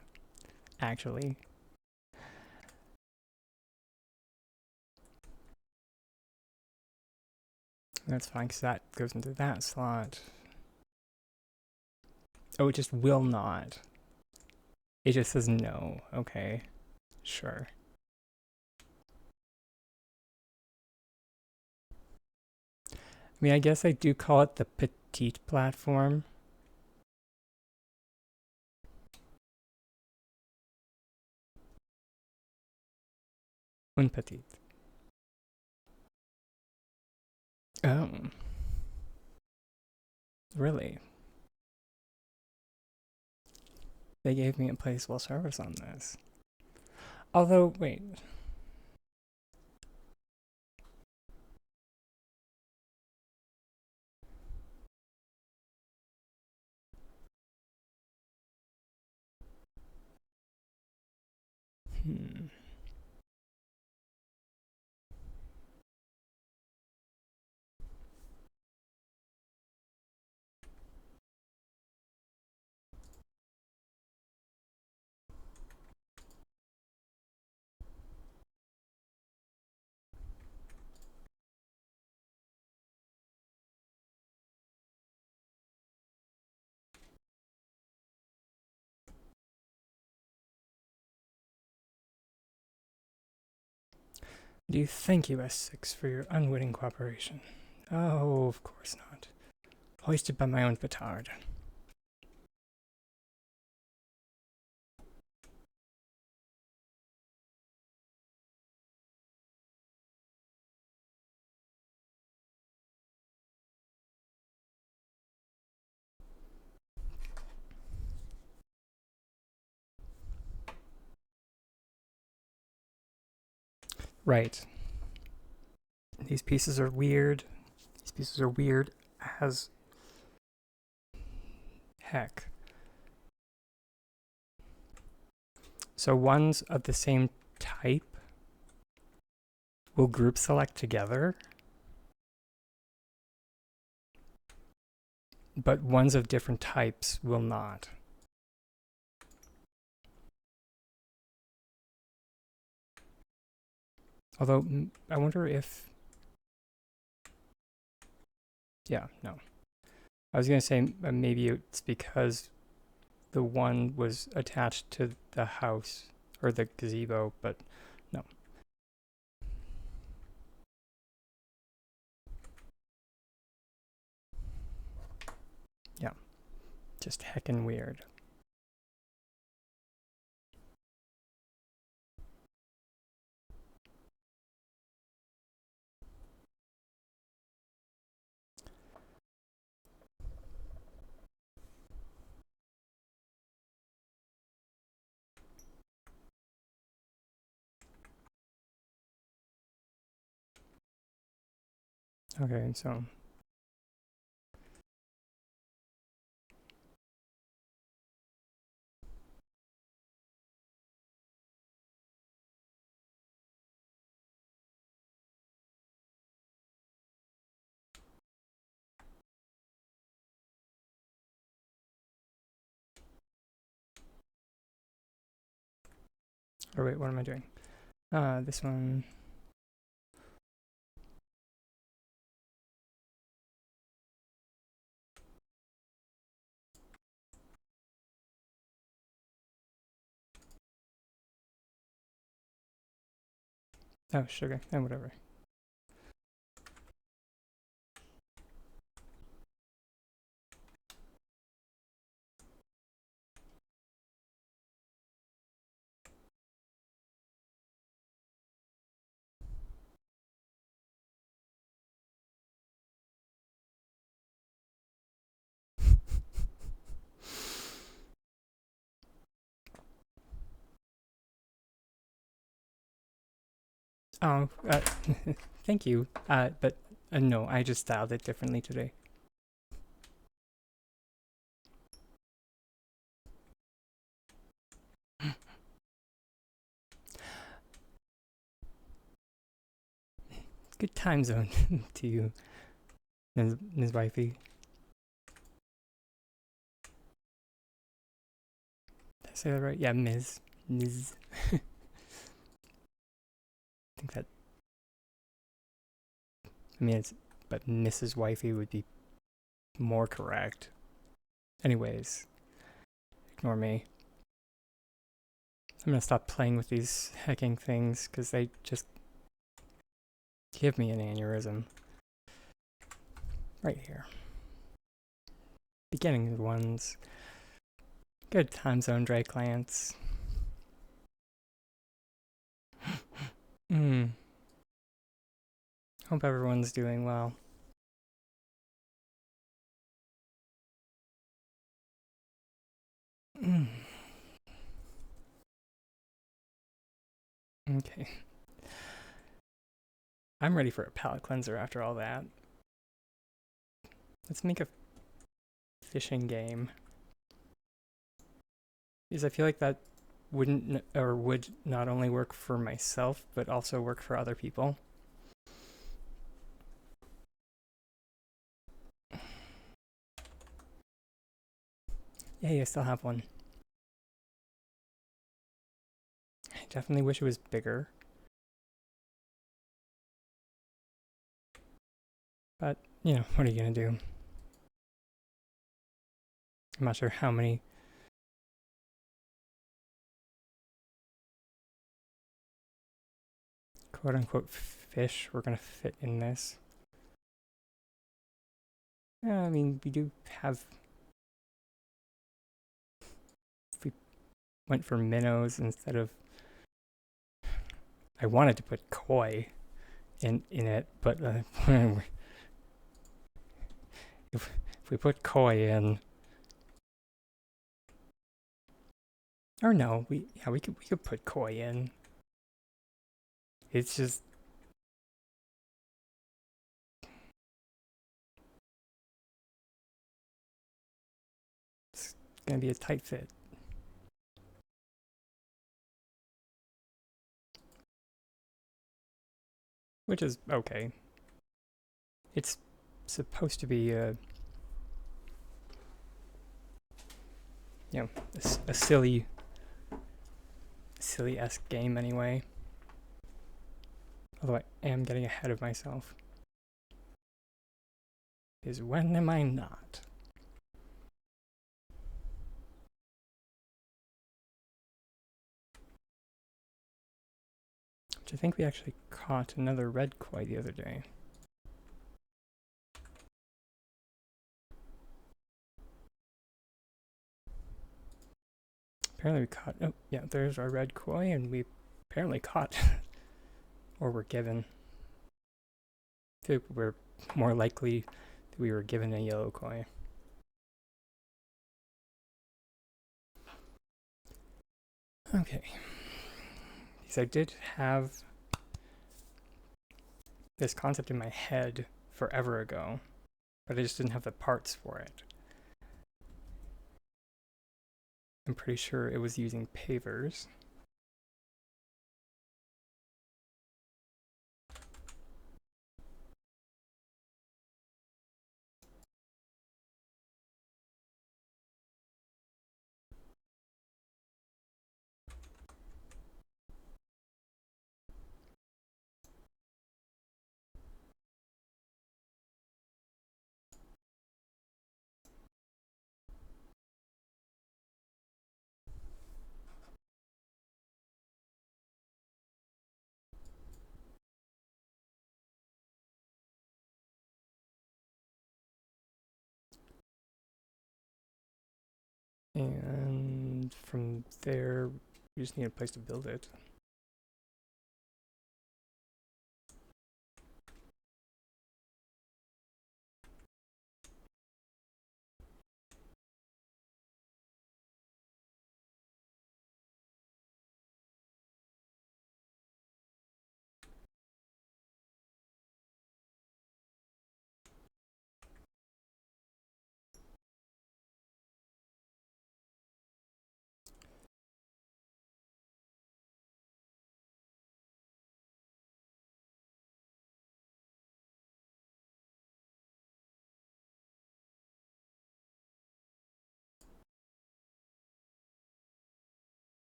Actually. That's fine, because that goes into that slot. Oh, it just will not. It just says no. Okay. Sure. I mean, I guess I do call it the petite platform. Un petite. Oh. Really? They gave me a placeable service on this. Although, wait. Hmm. Do you thank you, S6, for your unwitting cooperation? Oh, of course not. Hoisted by my own petard. Right. These pieces are weird. These pieces are weird as heck. So ones of the same type will group select together, but ones of different types will not. Although, I wonder if... Yeah, no. I was going to say maybe it's because the one was attached to the house or the gazebo, but no. Yeah, just heckin' weird. Okay, so... Or wait, what am I doing? This one... Oh, sugar. And whatever. Oh, thank you. But no, I just styled it differently today. Good time zone to you, Ms. Wifey. Did I say that right? Yeah, Ms. Ms. I think that... I mean, it's... But Mrs. Wifey would be more correct. Anyways, ignore me. I'm gonna stop playing with these hacking things because they just give me an aneurysm. Right here. Beginning ones. Good time zone, Drake Lance. Hope everyone's doing well. Okay. I'm ready for a palate cleanser after all that. Let's make a fishing game. Because I feel like that wouldn't or would not only work for myself, but also work for other people. Yay, I still have one. I definitely wish it was bigger. But, you know, what are you going to do? I'm not sure how many quote unquote fish we're going to fit in this. Yeah, I mean, we do have. If we went for minnows instead of. I wanted to put koi in it, but if we put koi in. Or no, we could put koi in. It's just it's gonna be a tight fit. Which is okay. It's supposed to be a a silly-esque game anyway. Although I am getting ahead of myself. Because when am I not? Which I think we actually caught another red koi the other day. Apparently we caught, oh yeah, there's our red koi, and we apparently caught, or were given. I feel like we're more likely that we were given a yellow koi. Okay. Because I did have this concept in my head forever ago, but I just didn't have the parts for it. I'm pretty sure it was using pavers. And from there, we just need a place to build it.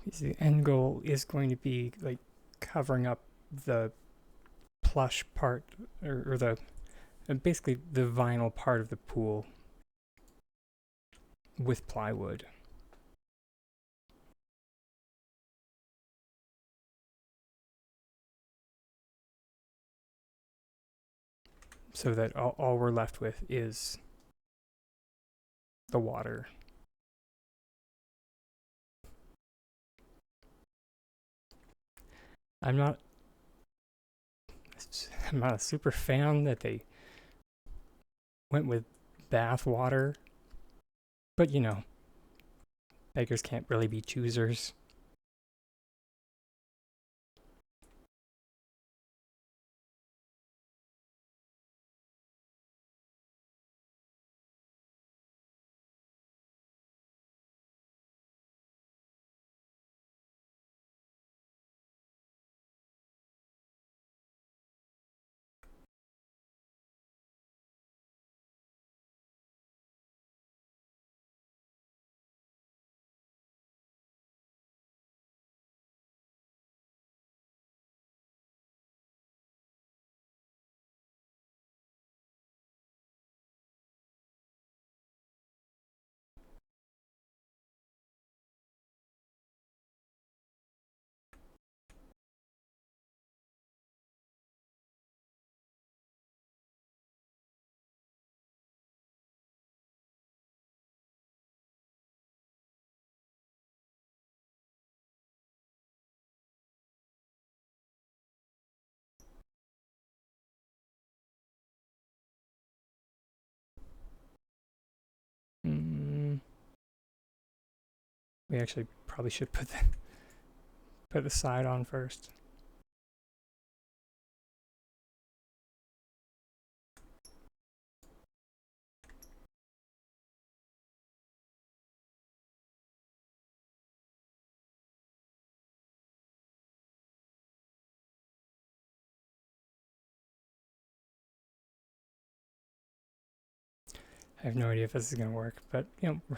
Because the end goal is going to be like covering up the plush part, or the basically the vinyl part of the pool with plywood. So that all we're left with is the water. I'm not a super fan that they went with bath water, but you know, Beggars can't really be choosers. Mm, we actually probably should put the side on first. I have no idea if this is gonna work, but you know,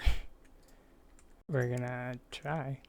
we're gonna try.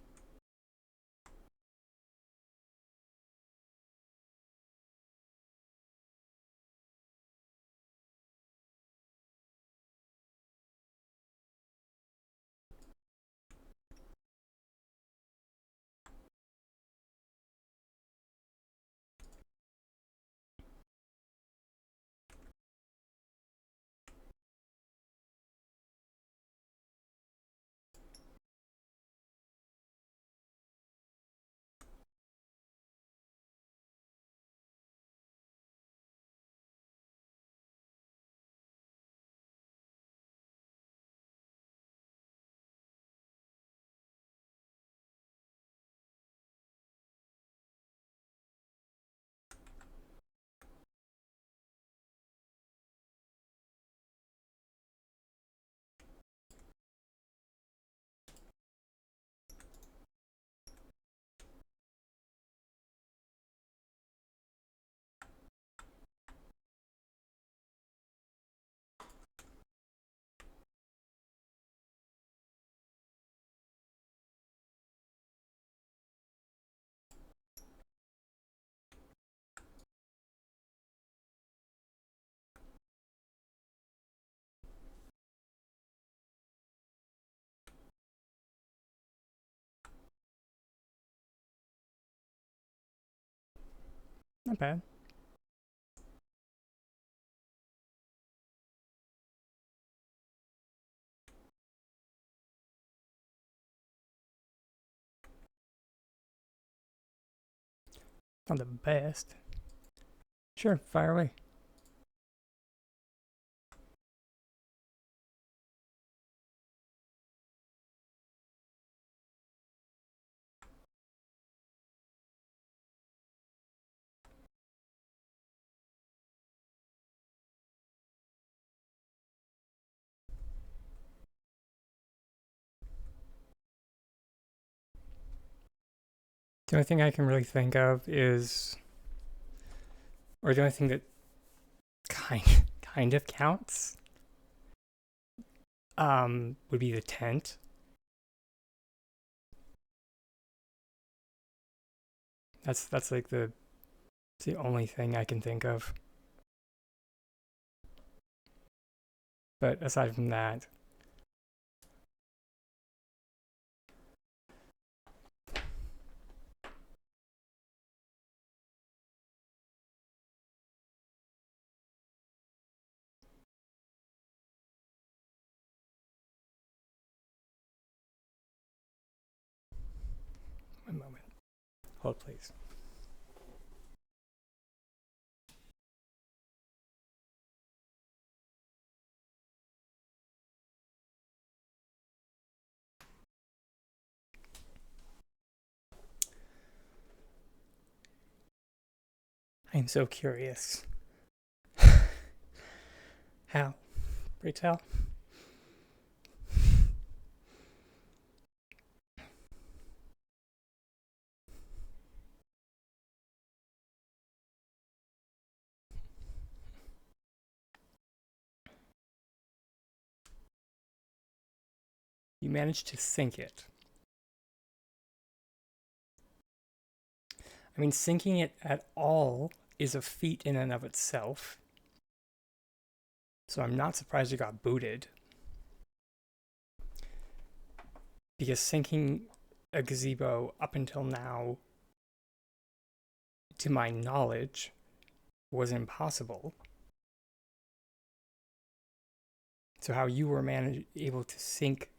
Not bad. Not the best. Sure, fire away. The only thing I can really think of is, or the only thing that kind of counts, would be the tent. That's like the only thing I can think of. But aside from that, one moment. Hold, please. I'm so curious. How? Pray tell. You managed to sync it. I mean, syncing it at all is a feat in and of itself. So I'm not surprised it got booted. Because syncing a gazebo up until now, to my knowledge, was impossible. So how you were able to sync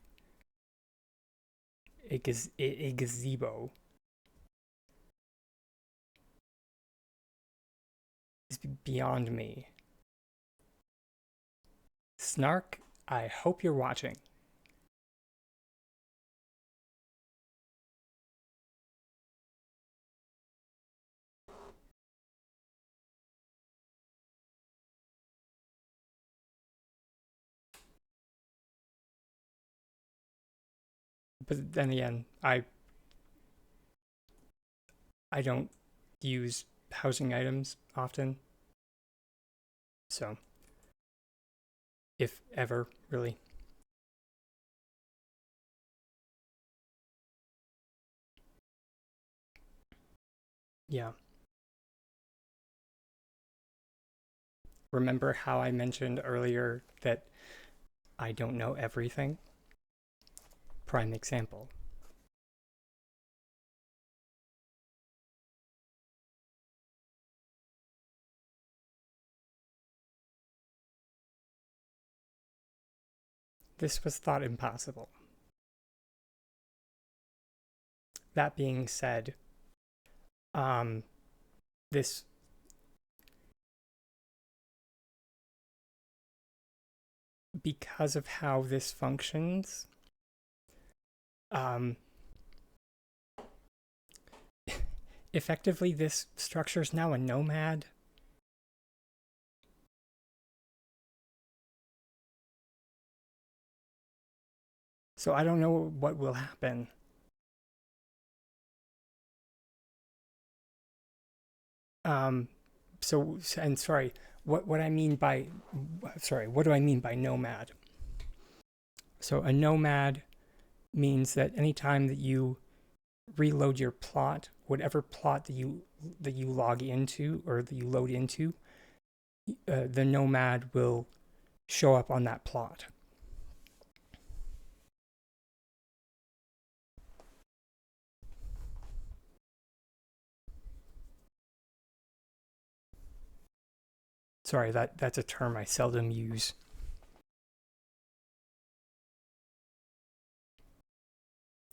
a gazebo is beyond me. Snark, I hope you're watching. But then again, I don't use housing items often. So, if ever, really. Yeah. Remember how I mentioned earlier that I don't know everything? Prime example. This was thought impossible. That being said, this because of how this functions, effectively this structure is now a nomad. So I don't know what will happen. So and sorry, what I mean by what do I mean by nomad? So a nomad means that anytime that you reload your plot, whatever plot that you log into or that you load into, the nomad will show up on that plot. Sorry, that's a term I seldom use.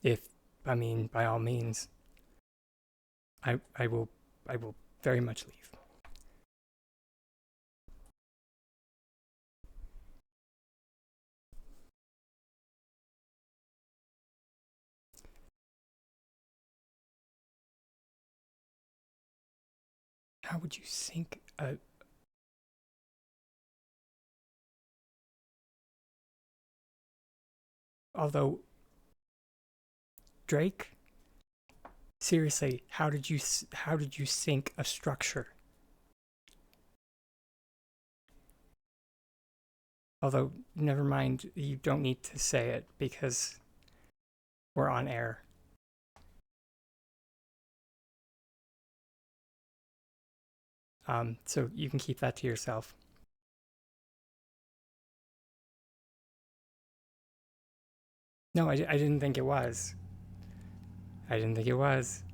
If I mean, by all means, I will very much leave. How would you sync a although Drake, seriously, how did you sync a structure? Although never mind, you don't need to say it because we're on air. So you can keep that to yourself. No, I didn't think it was. I didn't think it was.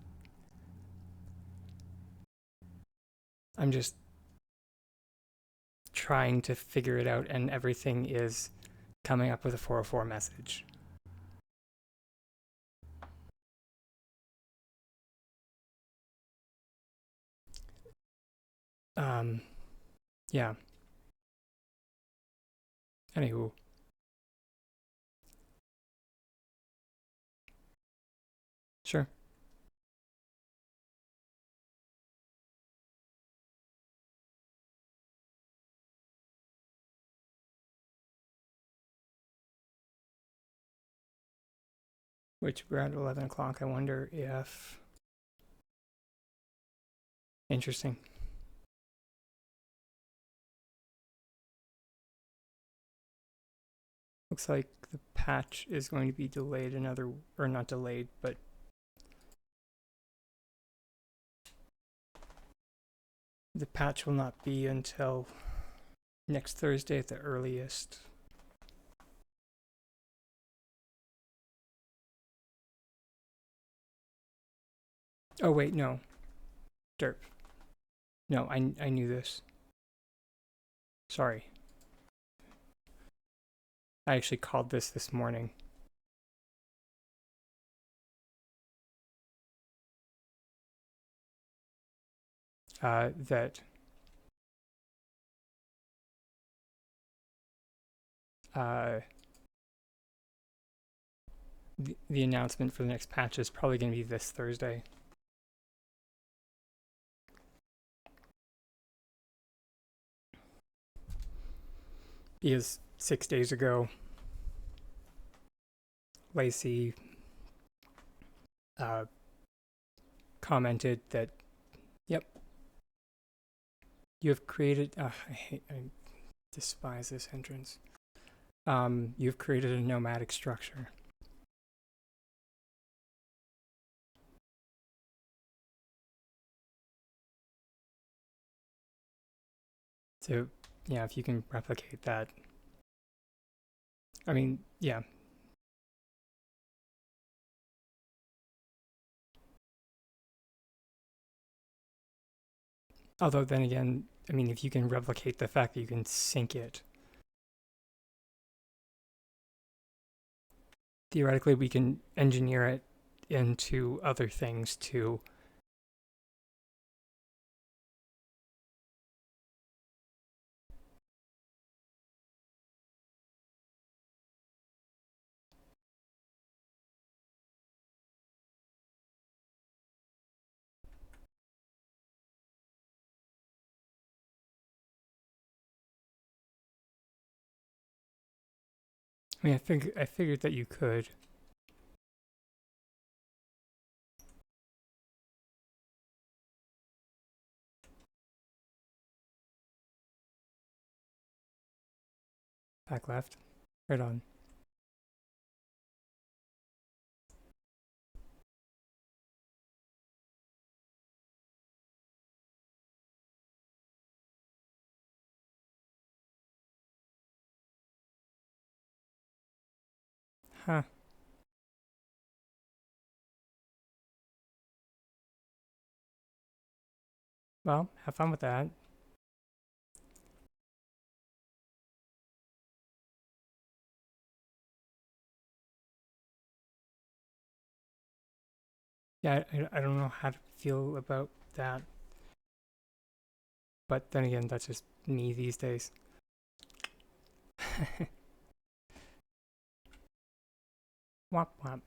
I'm just trying to figure it out, and everything is coming up with a 404 message. Yeah. Anywho. Sure. which we're at 11 o'clock. I wonder if. Interesting. Looks like the patch is going to be delayed another, or not delayed, but the patch will not be until next Thursday at the earliest. Oh wait, no. Derp. No, I knew this. Sorry. I actually called this morning. That the announcement for the next patch is probably going to be this Thursday. Because 6 days ago, Lacey commented that, yep, you have created. I despise this entrance. You've created a nomadic structure. So, yeah, if you can replicate that. I mean, yeah. Although then again, I mean, if you can replicate the fact that you can sync it, theoretically we can engineer it into other things too. I mean, I figured that you could. Back left. Right on. Huh. Well, have fun with that. Yeah, I don't know how to feel about that. But then again, that's just me these days. Womp womp.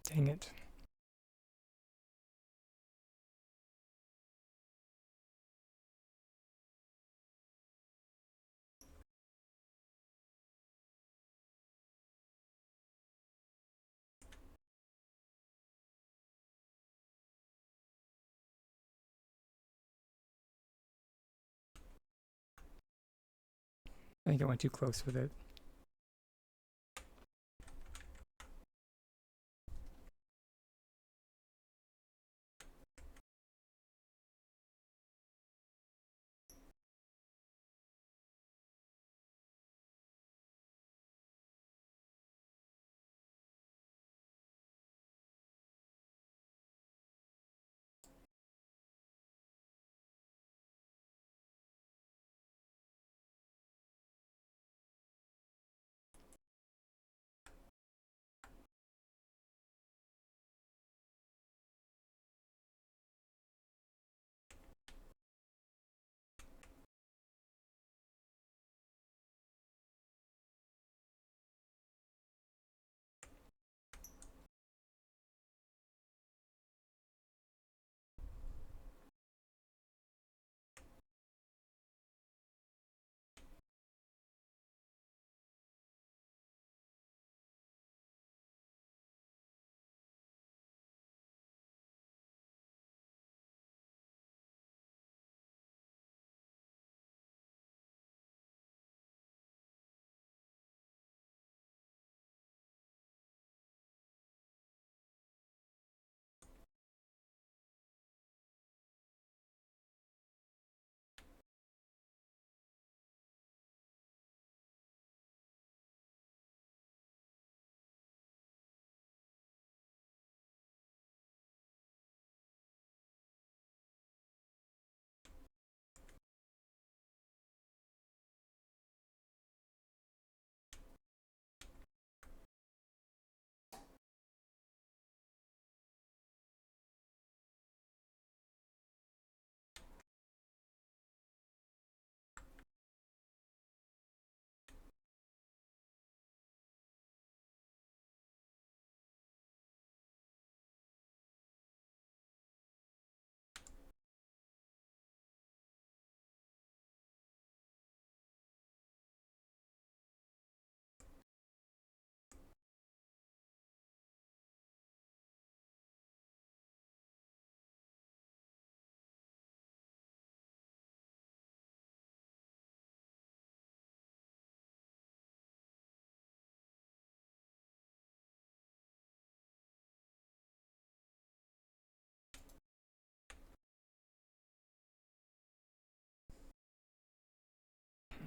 Dang it. I think I went too close with it.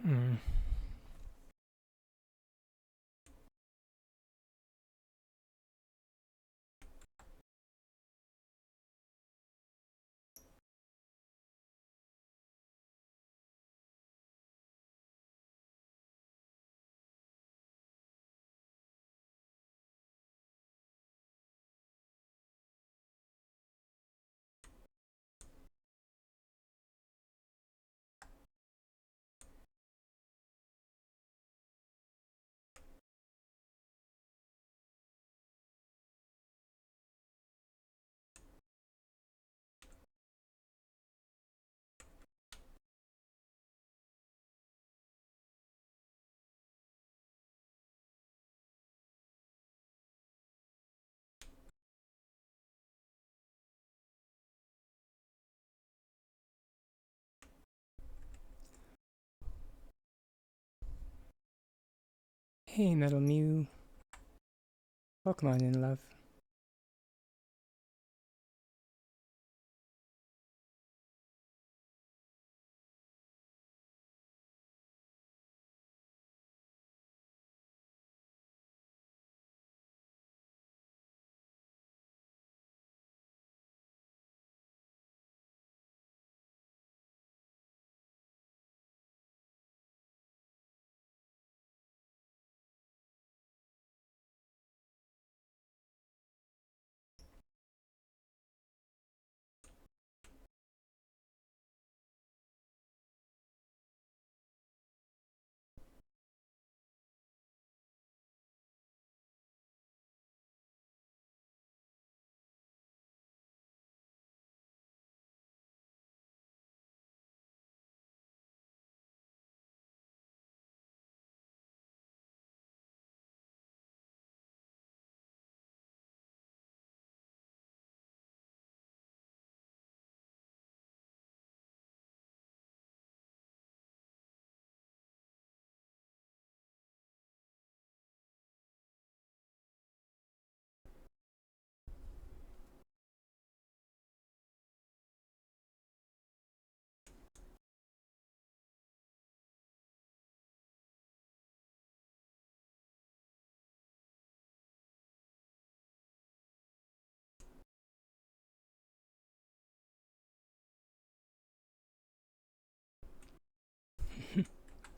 Mm. Hey, Metal Mew. Welcome on in, love.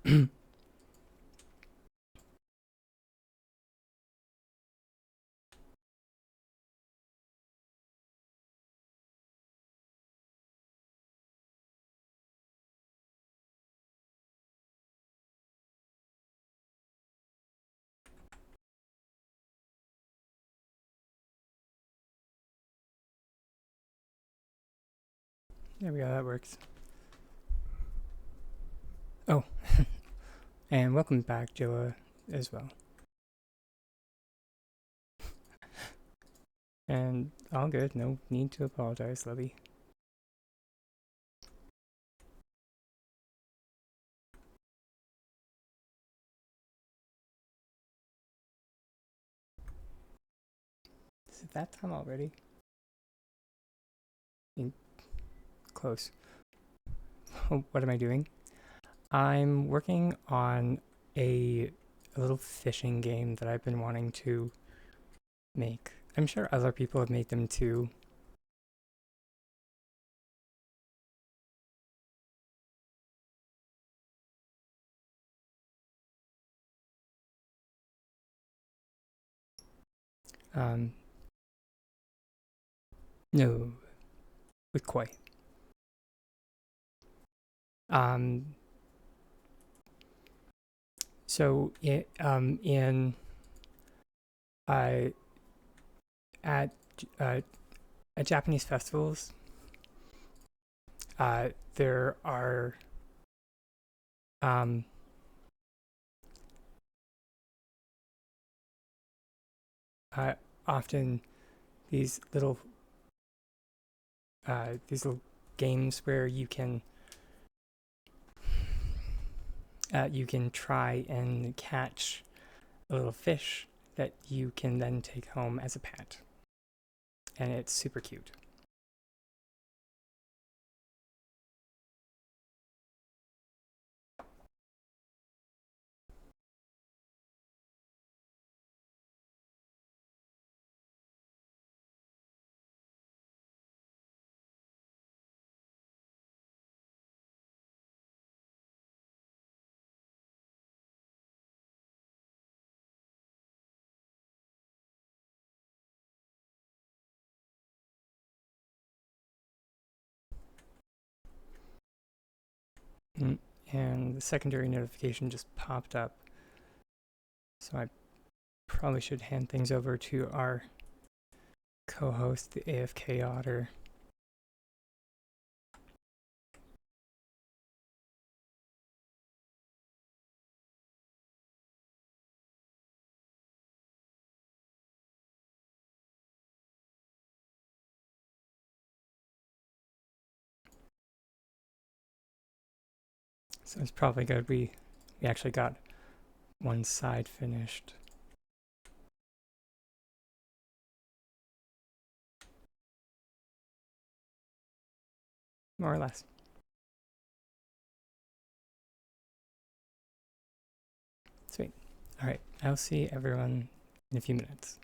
There we go, that works. Oh, and welcome back, Joa, as well. And all good, no need to apologize, Libby. Is it that time already? Close. Oh, what am I doing? I'm working on a little fishing game that I've been wanting to make. I'm sure other people have made them too. Um, no, with koi. Um, so in uh, at uh, at Japanese festivals, there are um, uh, often these little games where you can try and catch a little fish that you can then take home as a pet, and it's super cute. Mm, And the secondary notification just popped up, so I probably should hand things over to our co-host, the AFK Otter. So it's probably good we actually got one side finished. More or less. Sweet. All right, I'll see everyone in a few minutes.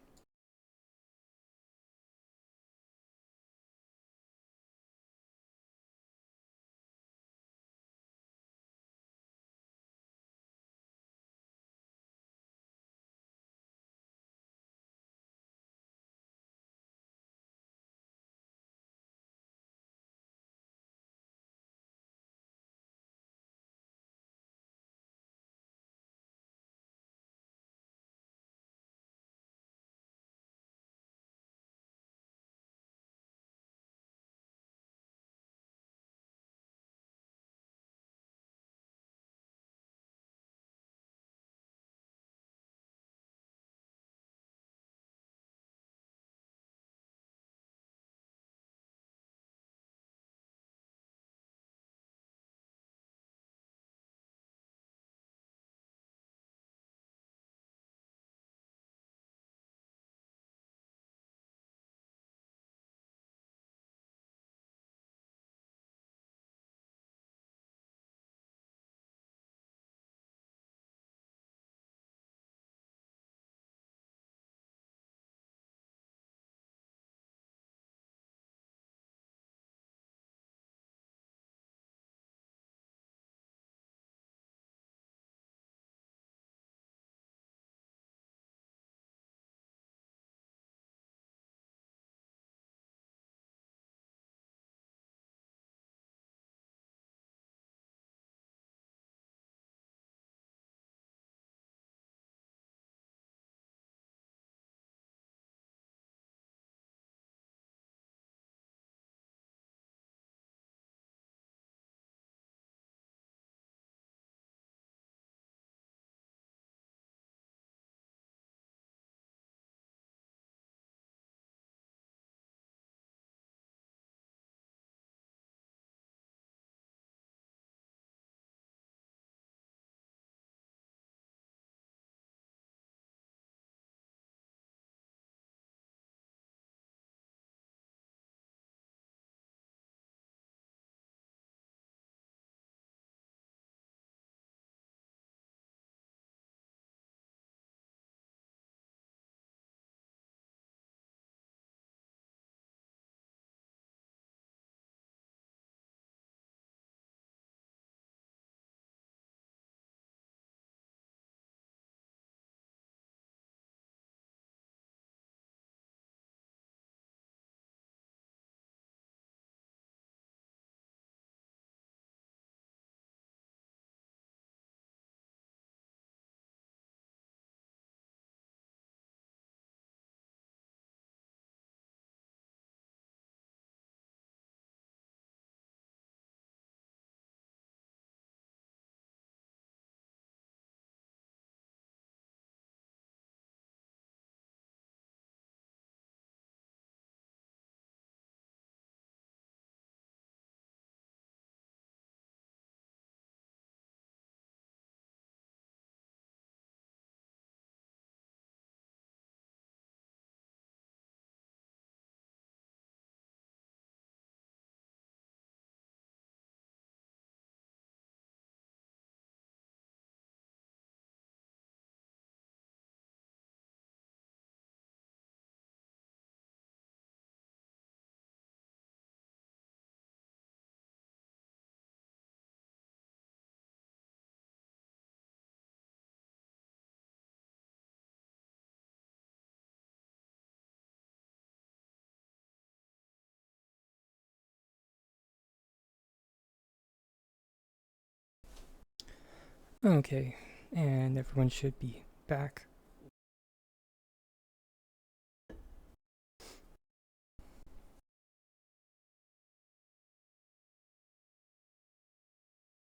Okay, and everyone should be back.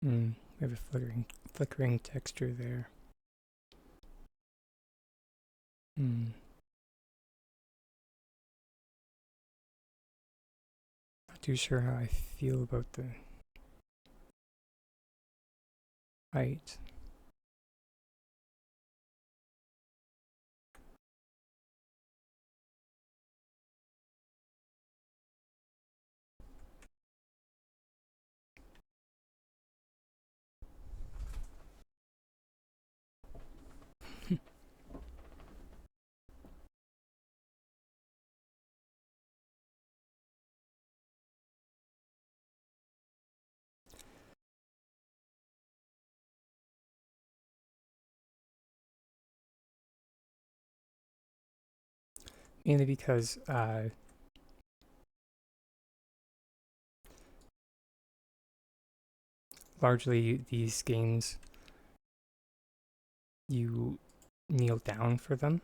We have a flickering texture there. Not too sure how I feel about the height. Mainly because largely these games you kneel down for them.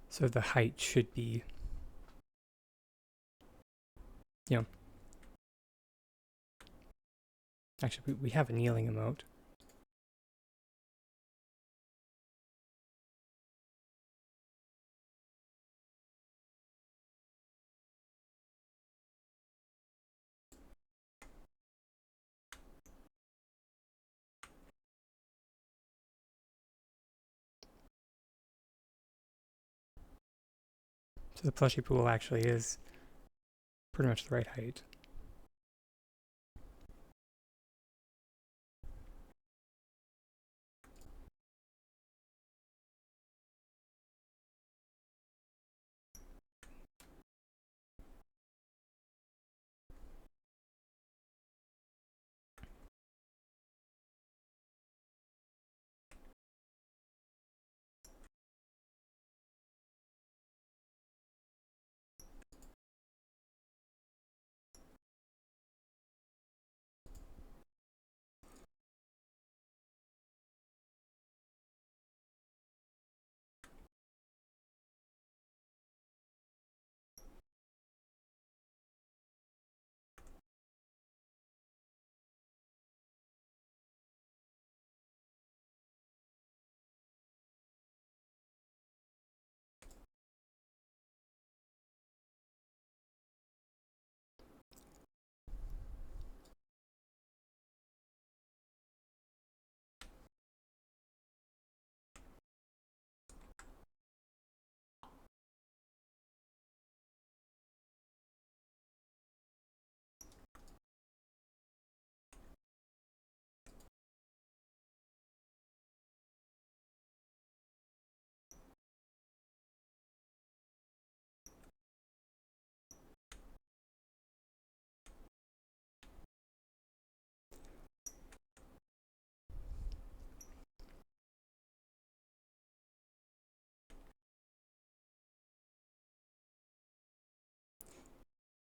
So the height should be, you know, actually we have a kneeling emote. So the plushie pool actually is pretty much the right height.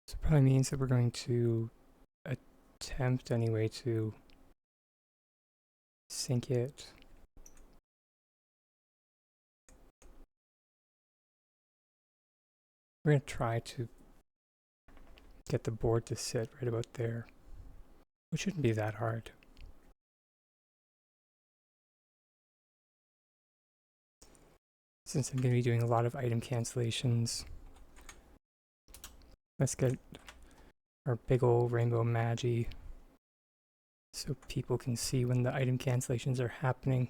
So it probably means that we're going to attempt anyway to sync it. We're going to try to get the board to sit right about there, which shouldn't be that hard. Since I'm going to be doing a lot of item cancellations, let's get our big old rainbow magi so people can see when the item cancellations are happening.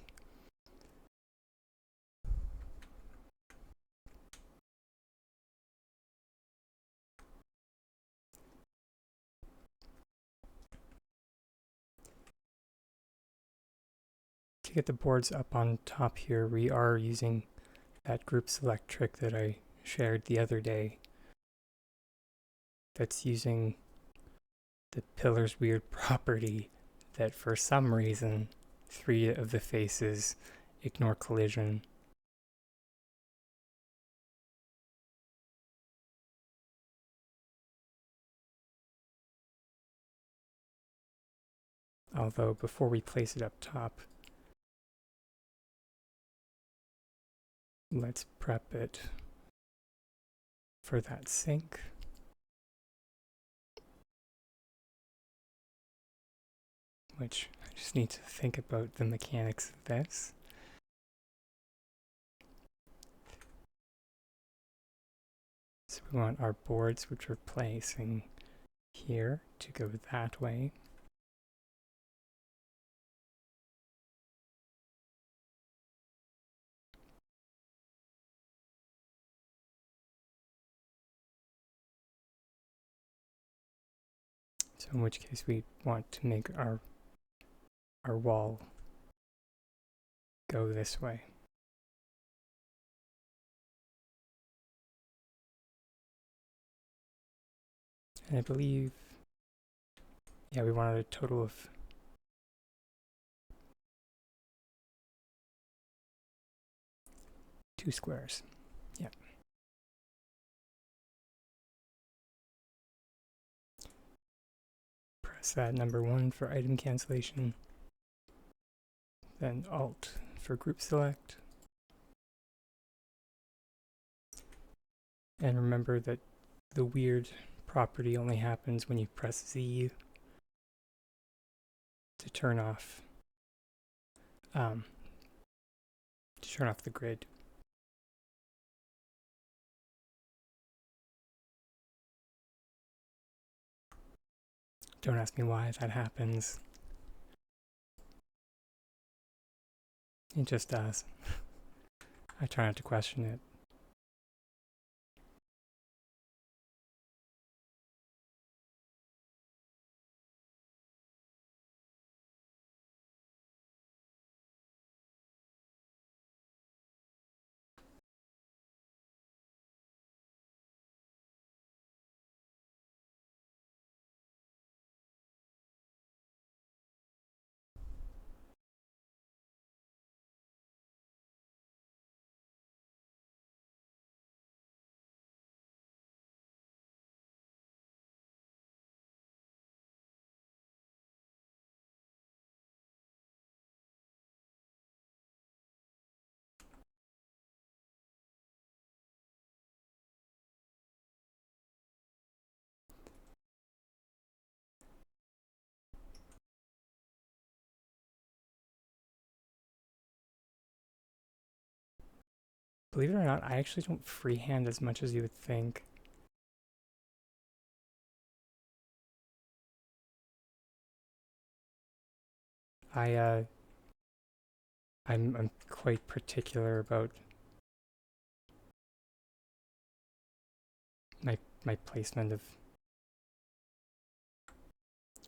To get the boards up on top here, we are using that group select trick that I shared the other day. That's using the pillar's weird property that for some reason 3 of the faces ignore collision. Although before we place it up top, let's prep it for that sink. Which I just need to think about the mechanics of this. So we want our boards, which we're placing here, to go that way. So in which case we want to make our wall go this way. And I believe, yeah, we wanted a total of 2 squares. Yeah. Press that number 1 for item cancellation. Then Alt for group select. And remember that the weird property only happens when you press Z to turn off the grid. Don't ask me why that happens. It just does. I try not to question it. Believe it or not, I actually don't freehand as much as you would think. I'm quite particular about my placement of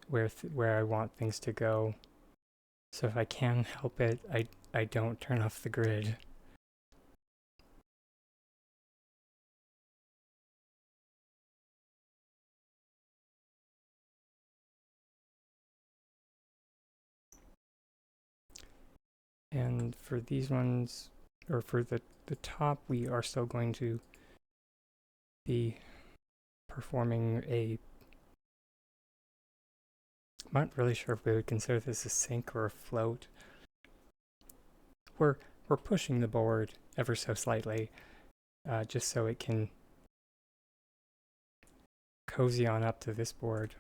where I want things to go. So if I can help it, I don't turn off the grid. And for these ones, or for the top, we are still going to be performing a... I'm not really sure if we would consider this a sink or a float. We're pushing the board ever so slightly, just so it can cozy on up to this board.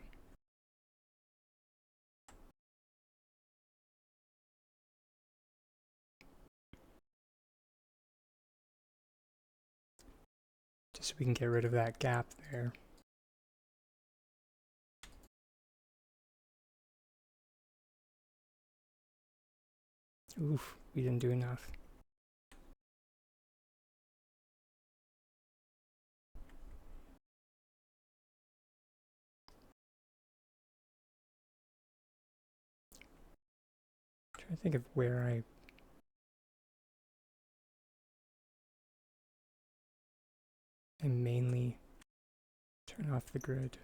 Just so we can get rid of that gap there. Oof, we didn't do enough. I'm trying to think of where I... mainly turn off the grid.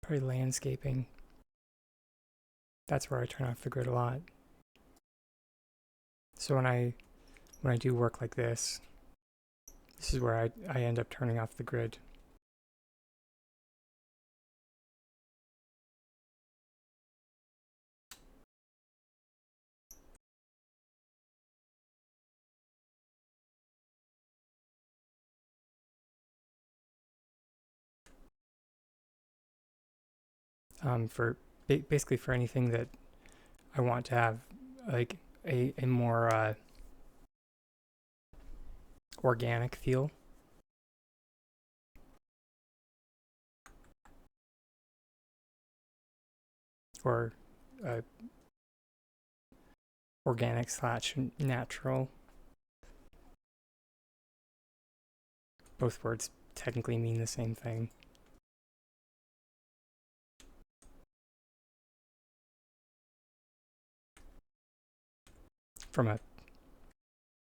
Probably landscaping. That's where I turn off the grid a lot. So when I do work like this is where I end up turning off the grid. For basically for anything that I want to have like a more organic feel. Or organic / natural. Both words technically mean the same thing. From a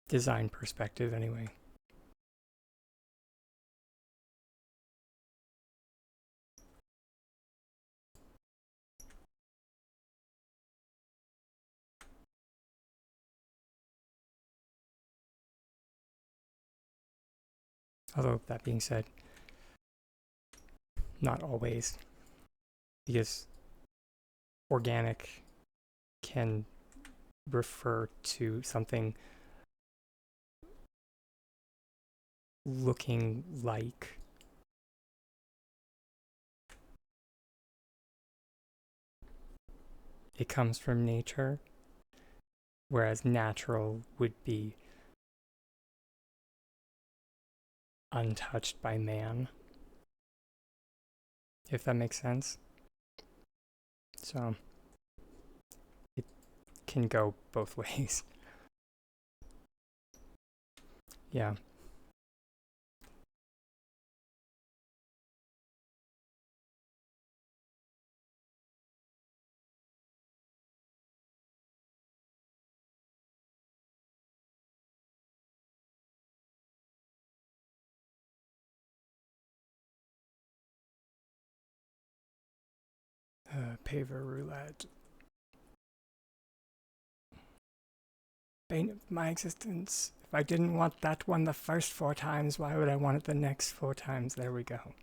design perspective, anyway. Although, that being said, not always. Because organic can refer to something looking like it comes from nature, whereas natural would be untouched by man, if that makes sense. So it can go both ways. Yeah. Paver roulette. Bane of my existence. If I didn't want that one the first 4 times, why would I want it the next 4 times? There we go.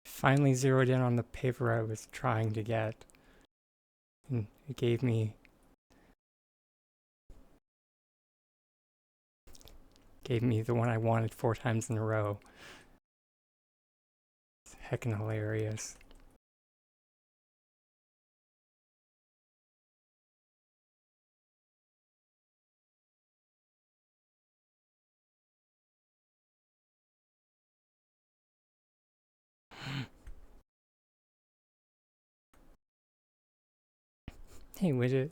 Finally zeroed in on the paver I was trying to get. And it gave me the one I wanted 4 times in a row. It's heckin' hilarious. Hey, widget.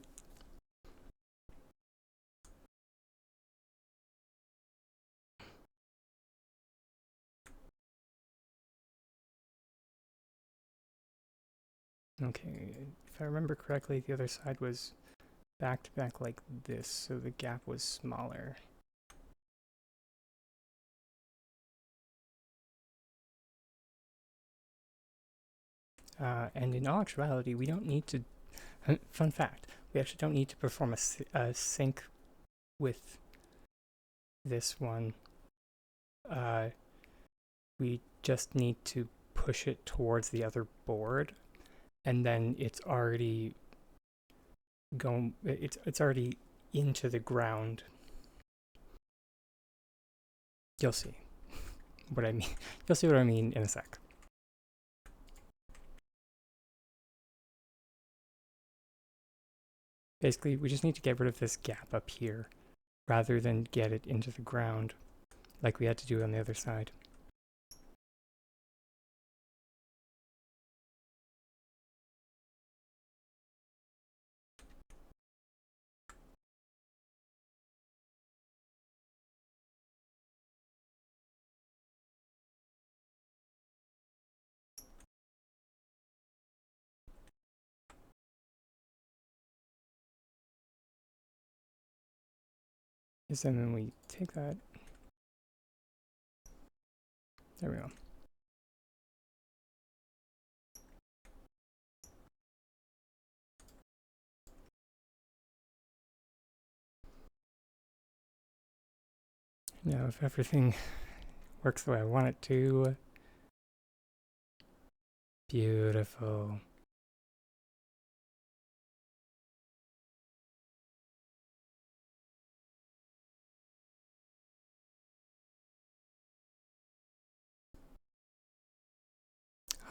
Okay, if I remember correctly, the other side was back to back like this, so the gap was smaller. And in all actuality, we don't need to. Fun fact: we actually don't need to perform a sync with this one. We just need to push it towards the other board, and then it's already going. It's already into the ground. You'll see what I mean. You'll see what I mean in a sec. Basically, we just need to get rid of this gap up here rather than get it into the ground like we had to do on the other side. And then we take that. There we go. Now, if everything works the way I want it to. Beautiful.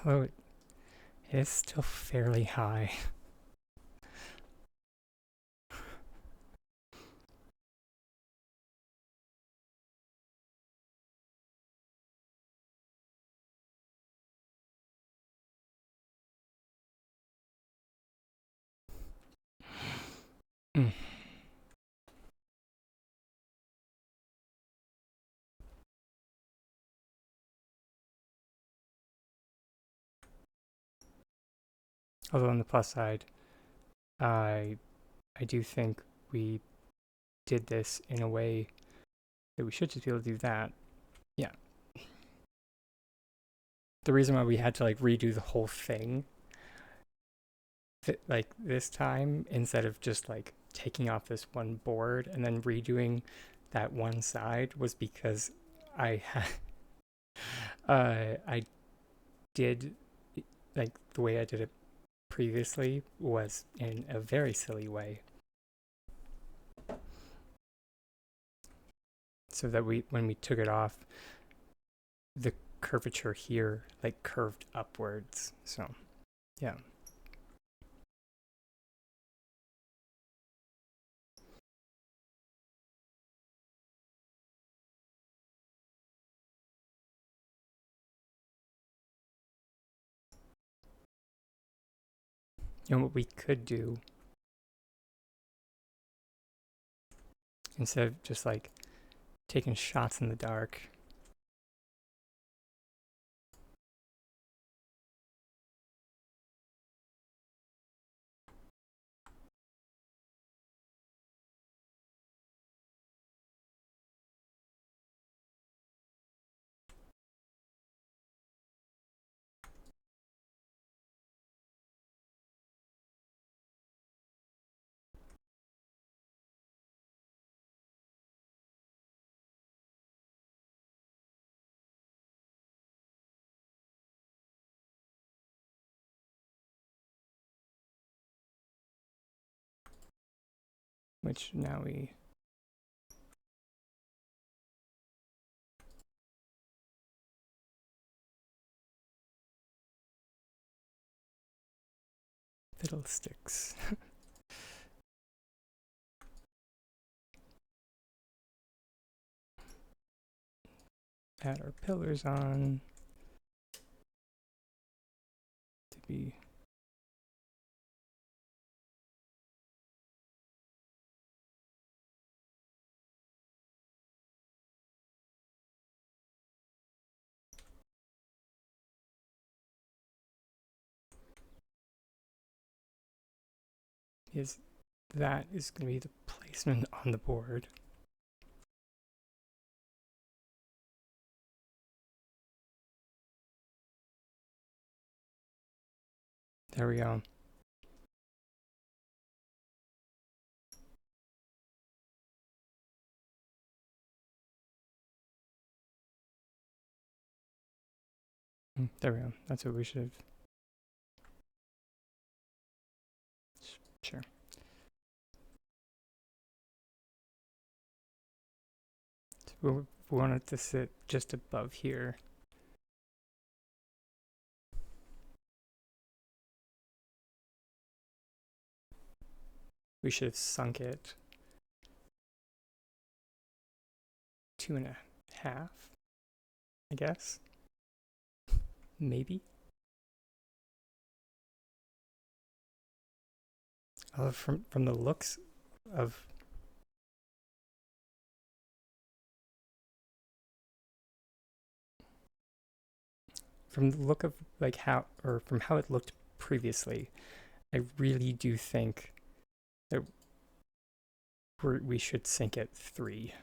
Although it is still fairly high. Mm. Although on the plus side, I do think we did this in a way that we should just be able to do that. Yeah. The reason why we had to like redo the whole thing like this time instead of just like taking off this one board and then redoing that one side was because I had I did like the way I did it previously was in a very silly way. So that when we took it off, the curvature here like curved upwards. So yeah. And what we could do instead of just like taking shots in the dark. Which now we fiddlesticks. Add our pillars on to be is that is going to be the placement on the board. There we go. There we go. That's what we should have. Sure. So we want it to sit just above here. We should have sunk it 2.5, I guess. Maybe. From the looks of from the look of like how or from how it looked previously, I really do think that we should sink at 3.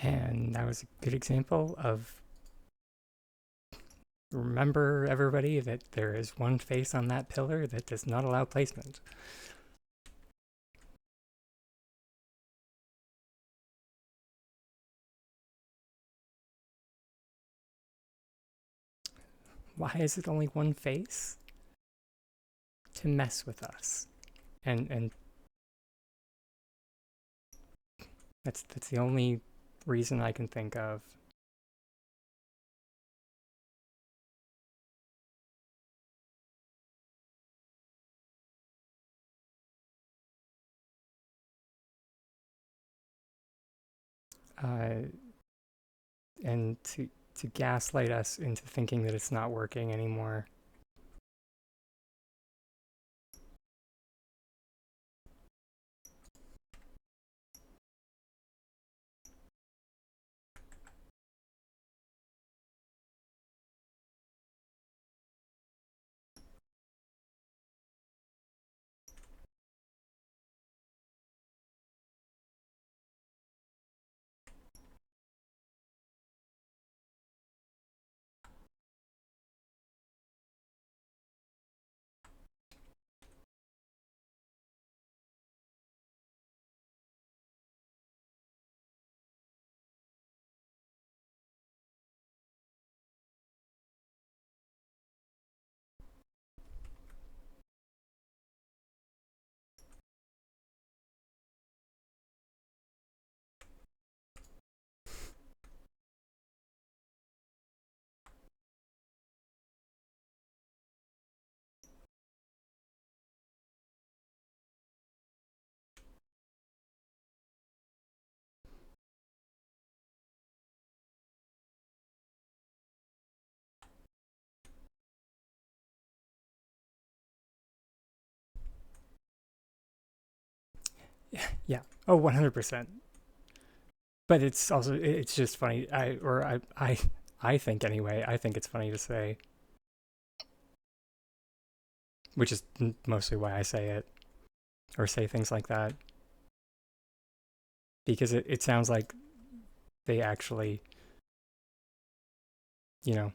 And that was a good example of, remember everybody that there is one face on that pillar that does not allow placement. Why is it only one face? To mess with us. And that's the only reason I can think of. Uh, and to gaslight us into thinking that it's not working anymore. Yeah. Oh, 100%. But it's also, it's just funny. I think anyway, I think it's funny to say, which is mostly why I say it or say things like that, because it sounds like they actually, you know,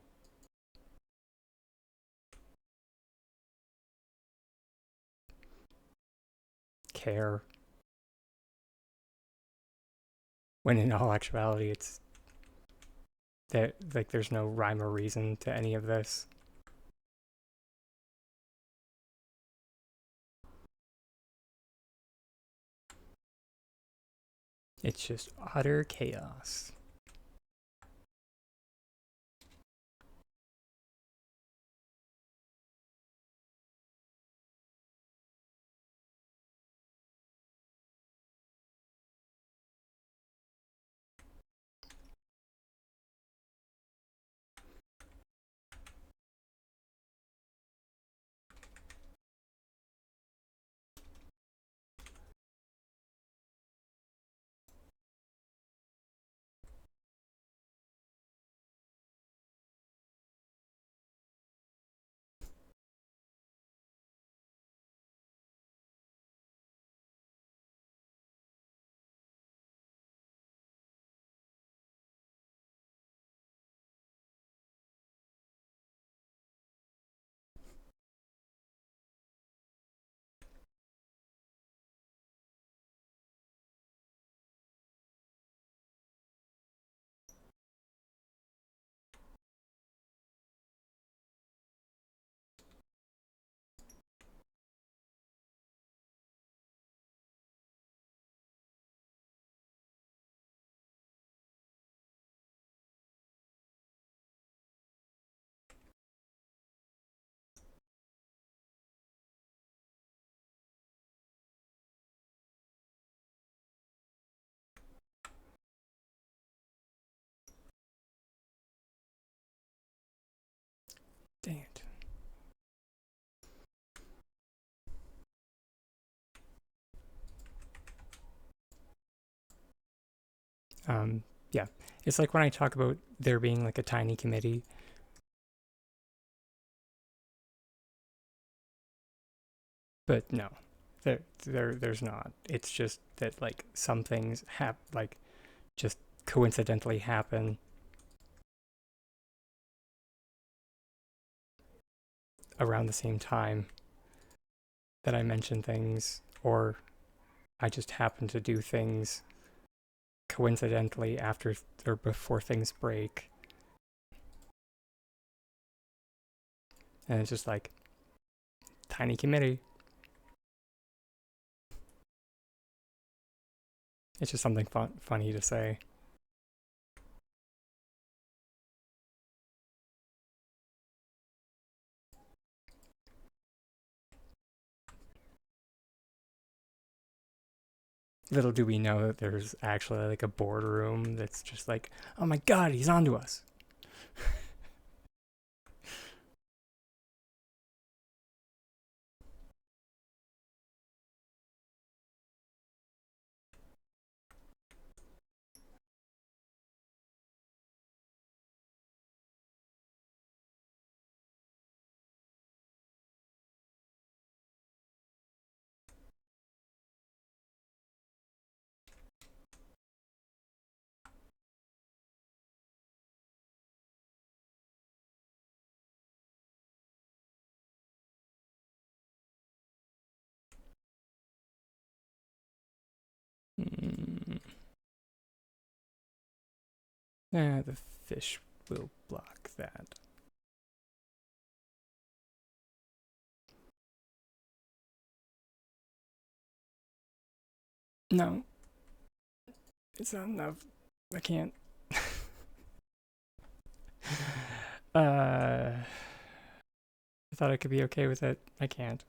care, when in all actuality it's that, like, there's no rhyme or reason to any of this. It's just utter chaos. Dang it. Yeah, it's like when I talk about there being like a tiny committee, but no, there's not. It's just that like some things have like just coincidentally happen around the same time that I mention things, or I just happen to do things coincidentally after or before things break. And it's just like, tiny committee. It's just something funny to say. Little do we know that there's actually like a boardroom that's just like, oh my god, he's onto us. The fish will block that. No, it's not enough. I can't. I thought I could be okay with it. I can't.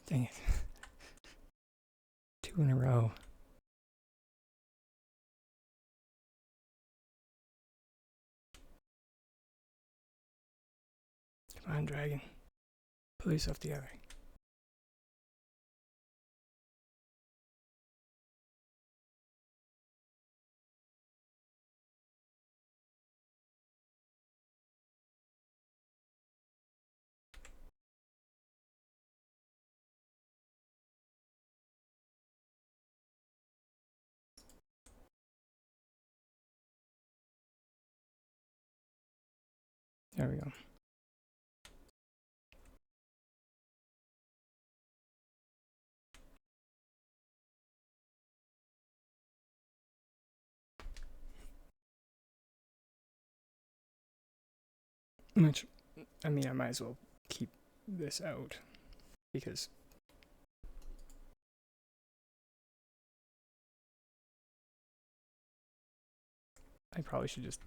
Dang it. 2 in a row. Come on, dragon. Pull yourself together. There we go. Which, I mean, I might as well keep this out because I probably should just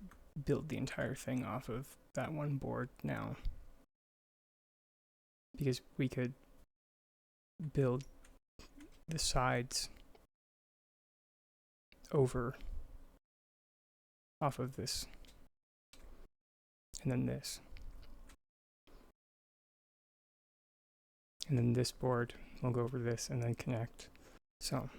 build the entire thing off of that one board now. Because we could build the sides over off of this and then this. And then this board will go over this and then connect. So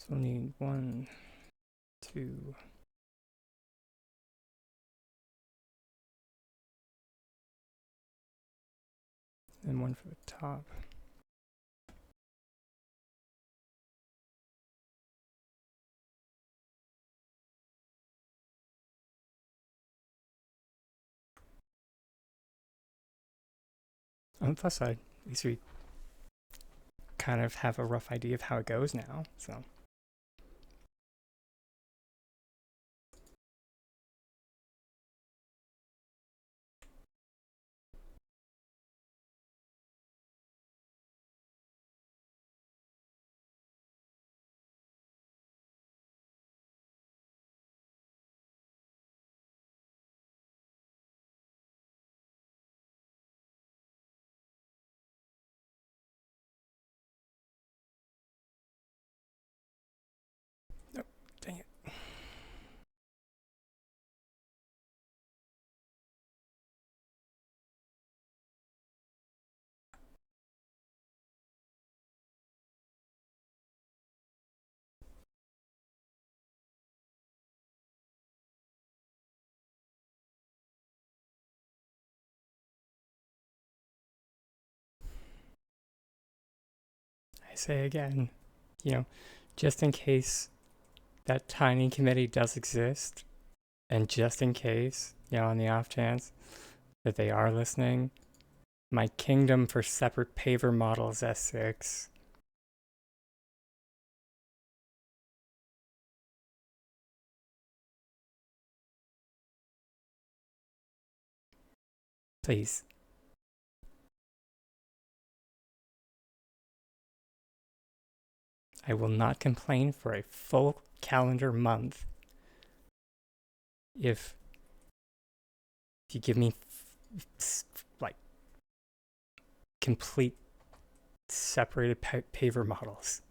we'll need 1, 2, and 1 for the top. On the plus side, at least we kind of have a rough idea of how it goes now. So dang it. I say again, you know, just in case that tiny committee does exist, and just in case, on the off chance that they are listening, my kingdom for separate paver models S6. Please. I will not complain for a full calendar month if you give me like complete separated paver models.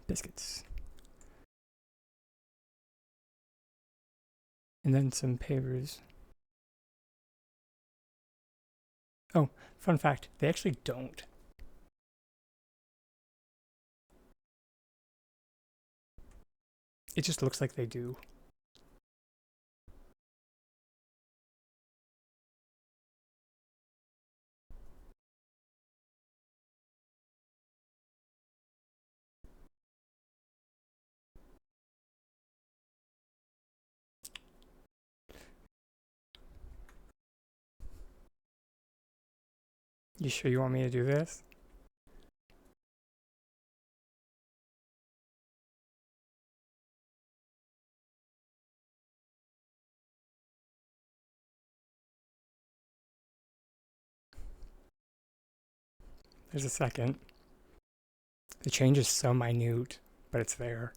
Biscuits. And then some pavers. Oh, fun fact, they actually don't. It just looks like they do. You sure you want me to do this? there's a second. The change is so minute, but it's there.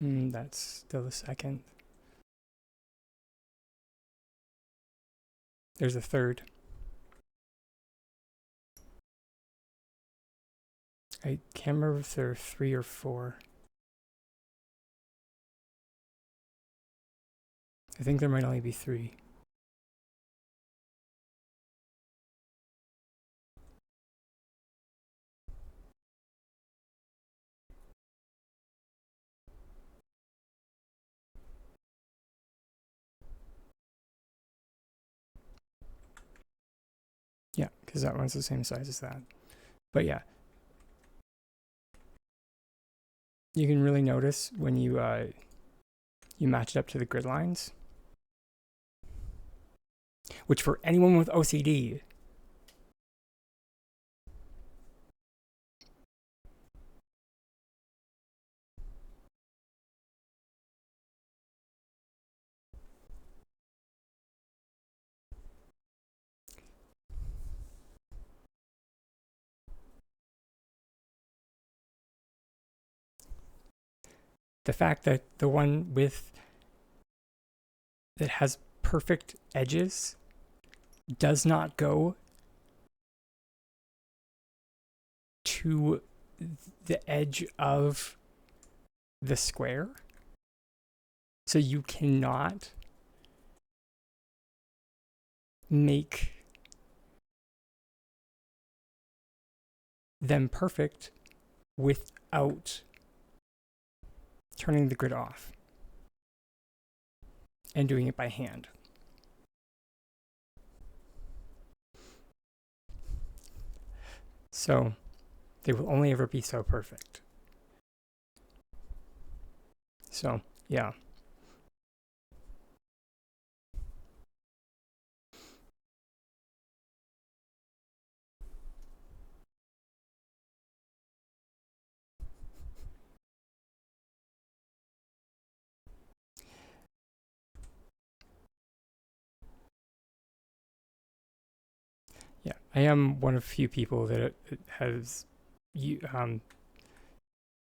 That's still a second. There's a third. I can't remember if there are 3 or 4. I think there might only be 3. Yeah, because that one's the same size as that. But yeah, you can really notice when you match it up to the grid lines, which for anyone with OCD, the fact that the one with that has perfect edges does not go to the edge of the square. So you cannot make them perfect without turning the grid off and doing it by hand. So they will only ever be so perfect. So, yeah. Yeah, I am one of few people that has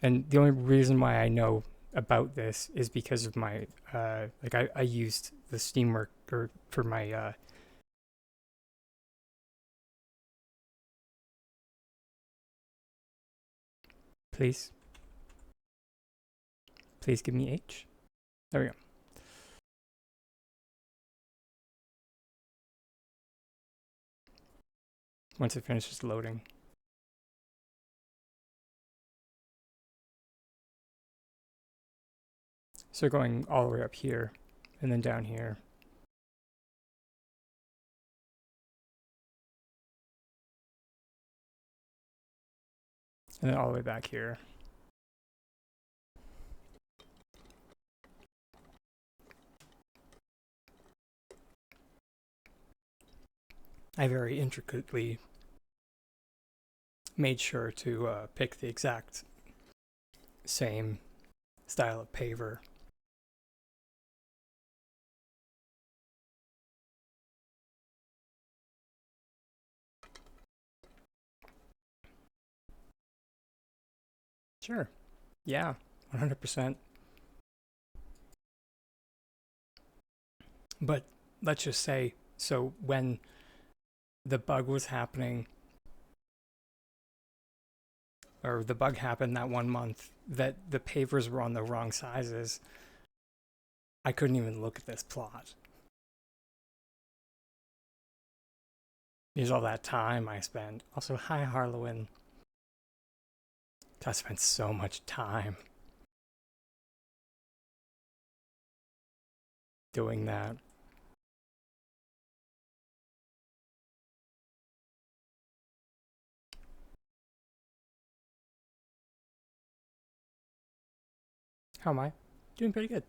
and the only reason why I know about this is because of my I used the Steamworks for my please give me H. There we go. Once it finishes loading. So going all the way up here and then down here. And then all the way back here. I very intricately made sure to pick the exact same style of paver. Sure. Yeah, 100%. But let's just say, so when the bug was happening, or the bug happened that 1 month, that the pavers were on the wrong sizes, I couldn't even look at this plot. Because all that time I spent. Also, hi, Harlowin. I spent so much time doing that. How am I? Doing pretty good.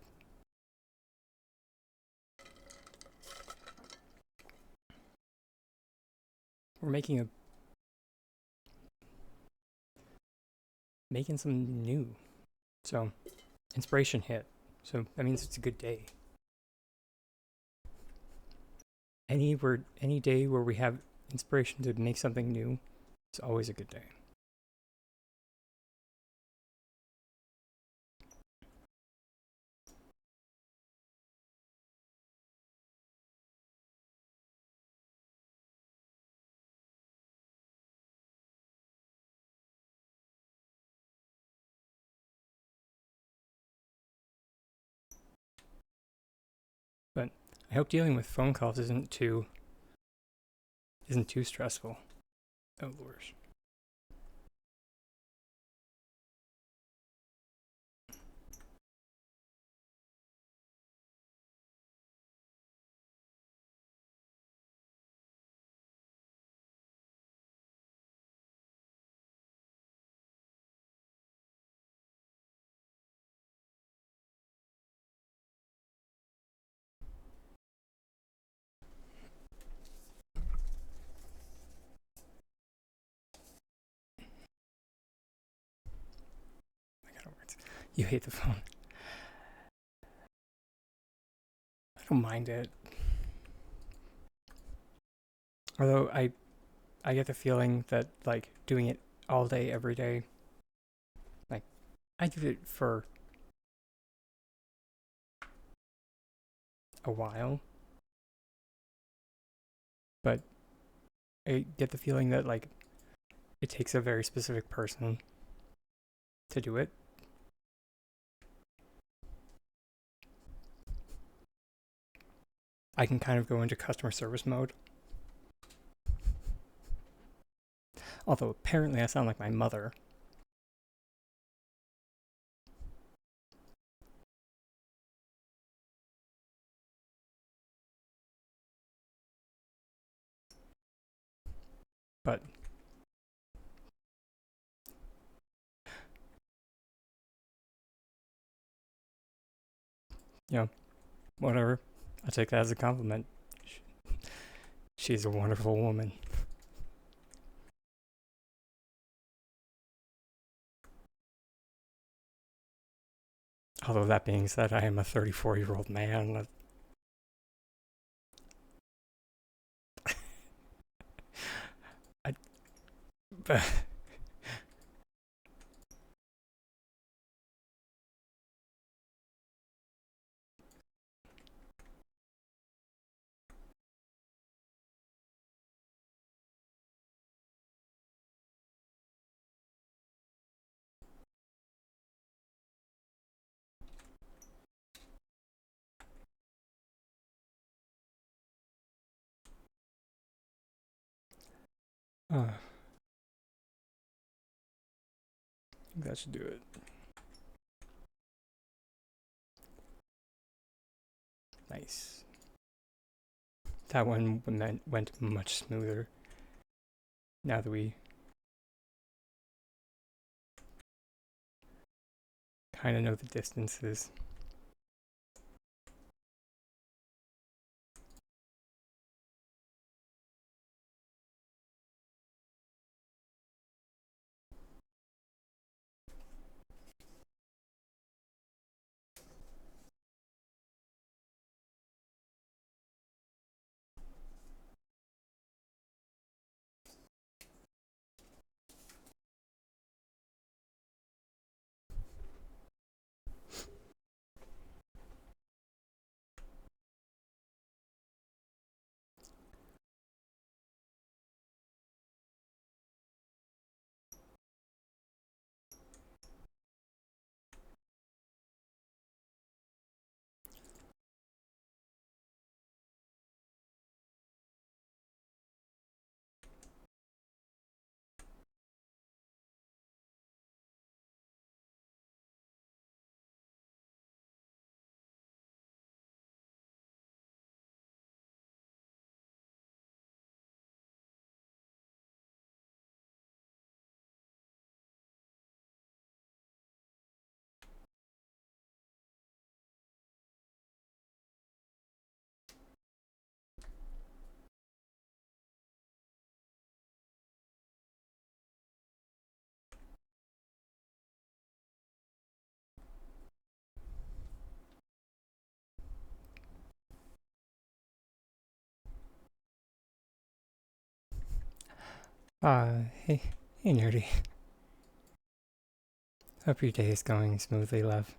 We're making some new. So, inspiration hit. So that means it's a good day. any day where we have inspiration to make something new, it's always a good day. But I hope dealing with phone calls isn't too stressful. Oh Lord. I got words. You hate the phone. I don't mind it. Although I get the feeling that like doing it all day every day, like I did it for a while, but I get the feeling that like it takes a very specific person to do it. I can kind of go into customer service mode. Although apparently I sound like my mother. But you know, whatever. I take that as a compliment. She's a wonderful woman. Although that being said, I am a 34-year-old man. I, I think that should do it. Nice. That one went much smoother. Now that we kind of know the distances. Hey, nerdy. Hope your day is going smoothly, love.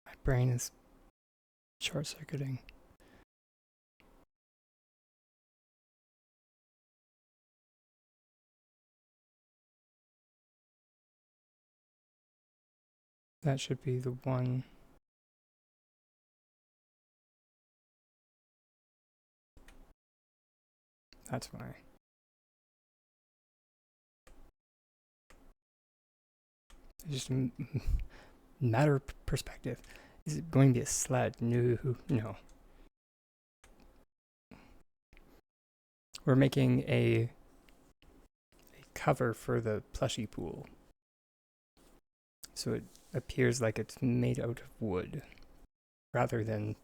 My brain is short circuiting. That should be the one. That's why. It's just a matter of perspective. Is it going to be a sled? No, no. We're making a cover for the plushie pool. So it appears like it's made out of wood rather than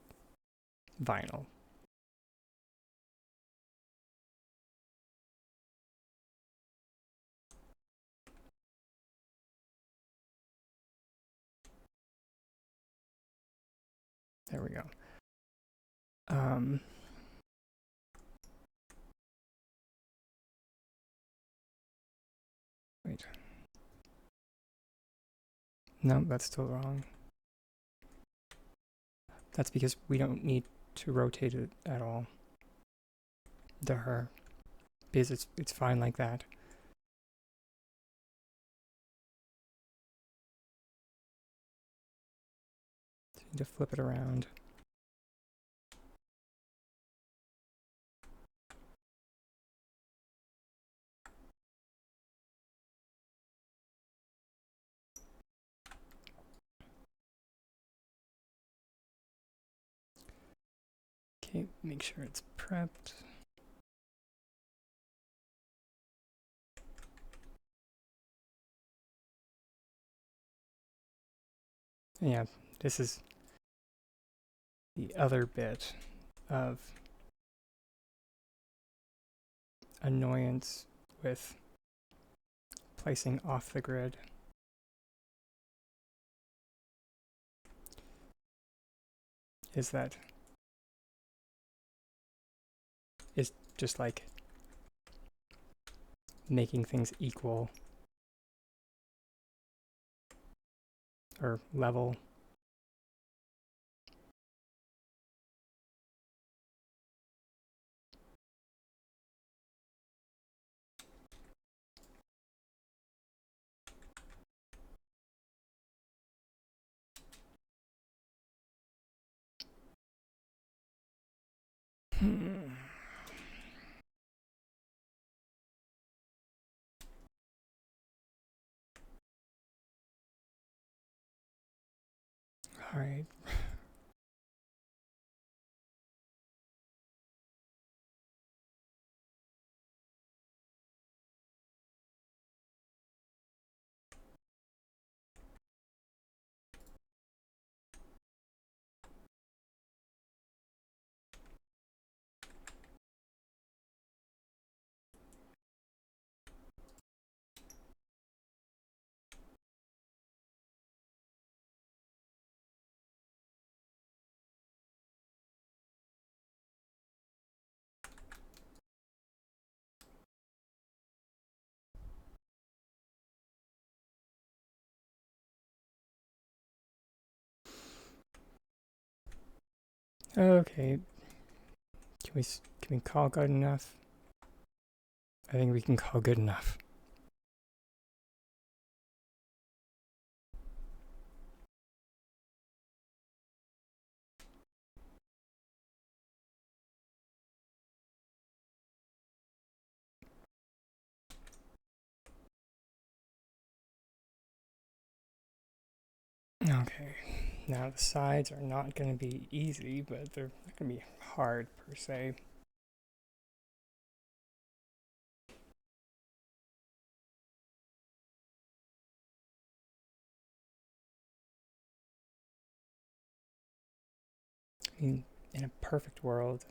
vinyl. There we go. Wait. No, that's still wrong. That's because we don't need to rotate it at all. Because it's fine like that. So you need to flip it around. Okay, make sure it's prepped. Yeah, this is the other bit of annoyance with placing off the grid. Is that is just like making things equal or level. All right. Okay. Can we call good enough? I think we can call good enough. Okay. Now the sides are not going to be easy, but they're not going to be hard per se. I mean, in a perfect world.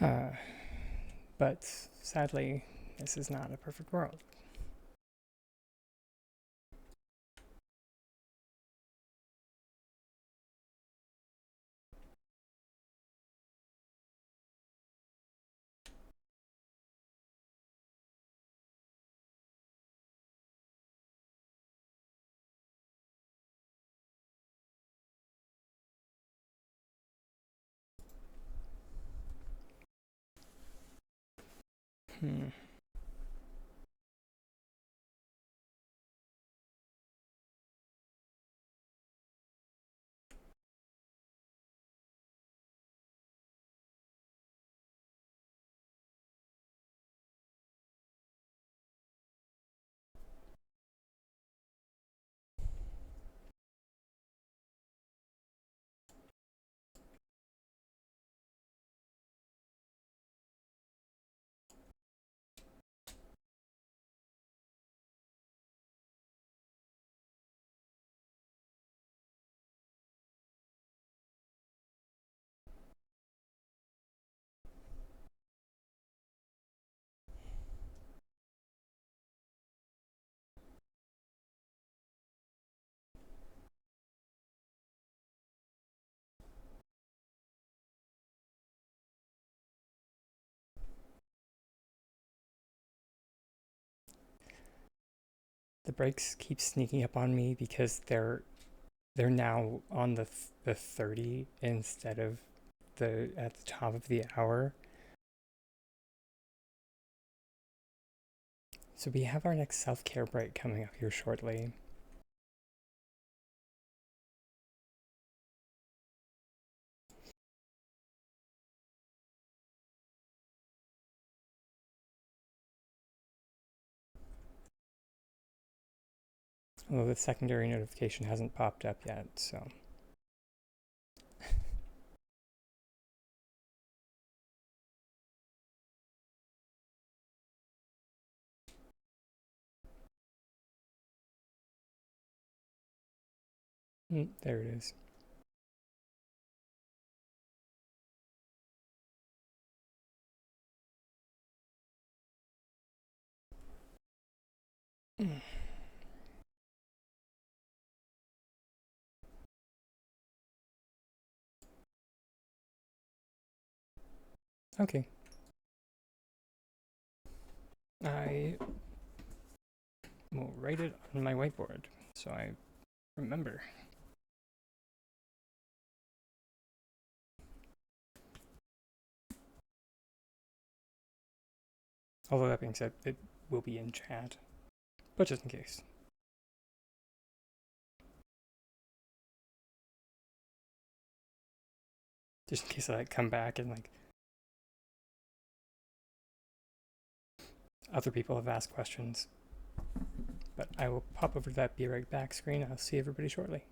Uh, but sadly, this is not a perfect world. Hmm. The brakes keep sneaking up on me because they're now on the 30 instead of the at the top of the hour. So we have our next self-care break coming up here shortly. Although the secondary notification hasn't popped up yet, so. There it is. Okay. I will write it on my whiteboard so I remember. Although that being said, it will be in chat, but just in case. Just in case I come back and other people have asked questions. But I will pop over to that be right back screen. I'll see everybody shortly.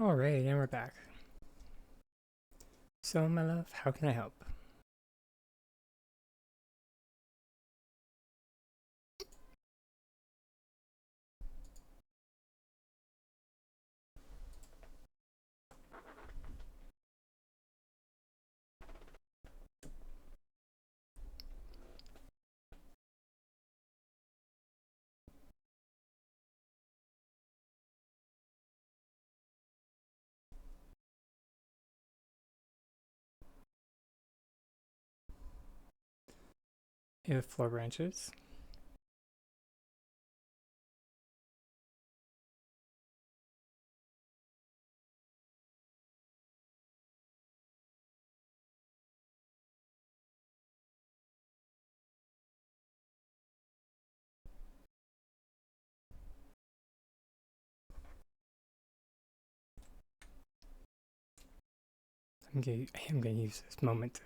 Alright, and we're back. So, my love, how can I help? You have floor branches. I am going to use this moment to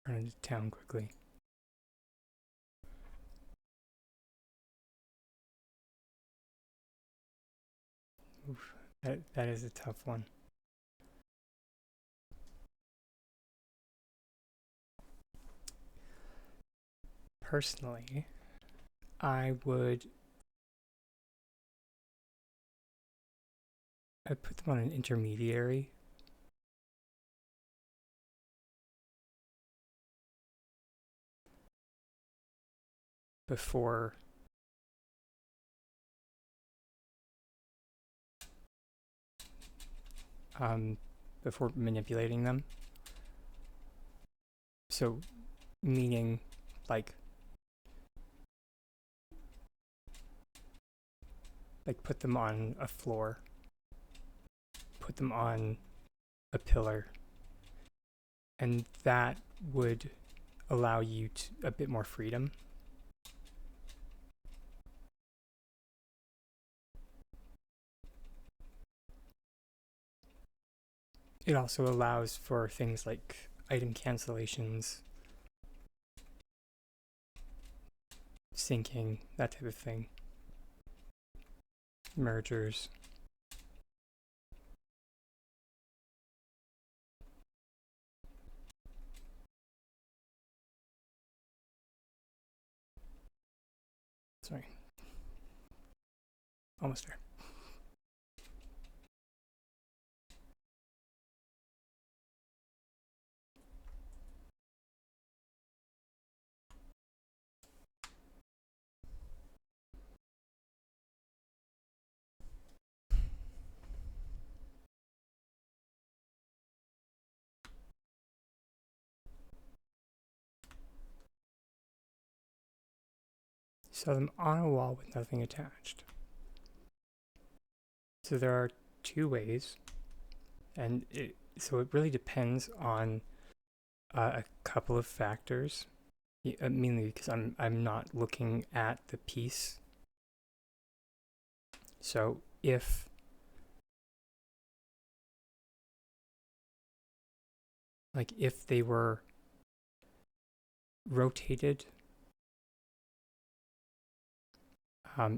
run into town quickly. Oof, that is a tough one. Personally, I'd put them on an intermediary. Before before manipulating them. So, meaning, like put them on a floor, put them on a pillar, and that would allow you a bit more freedom. It also allows for things like item cancellations, syncing, that type of thing, mergers. Sorry. Almost there. So them on a wall with nothing attached. So there are two ways, and so it really depends on a couple of factors. Mainly because I'm not looking at the piece. So if they were rotated,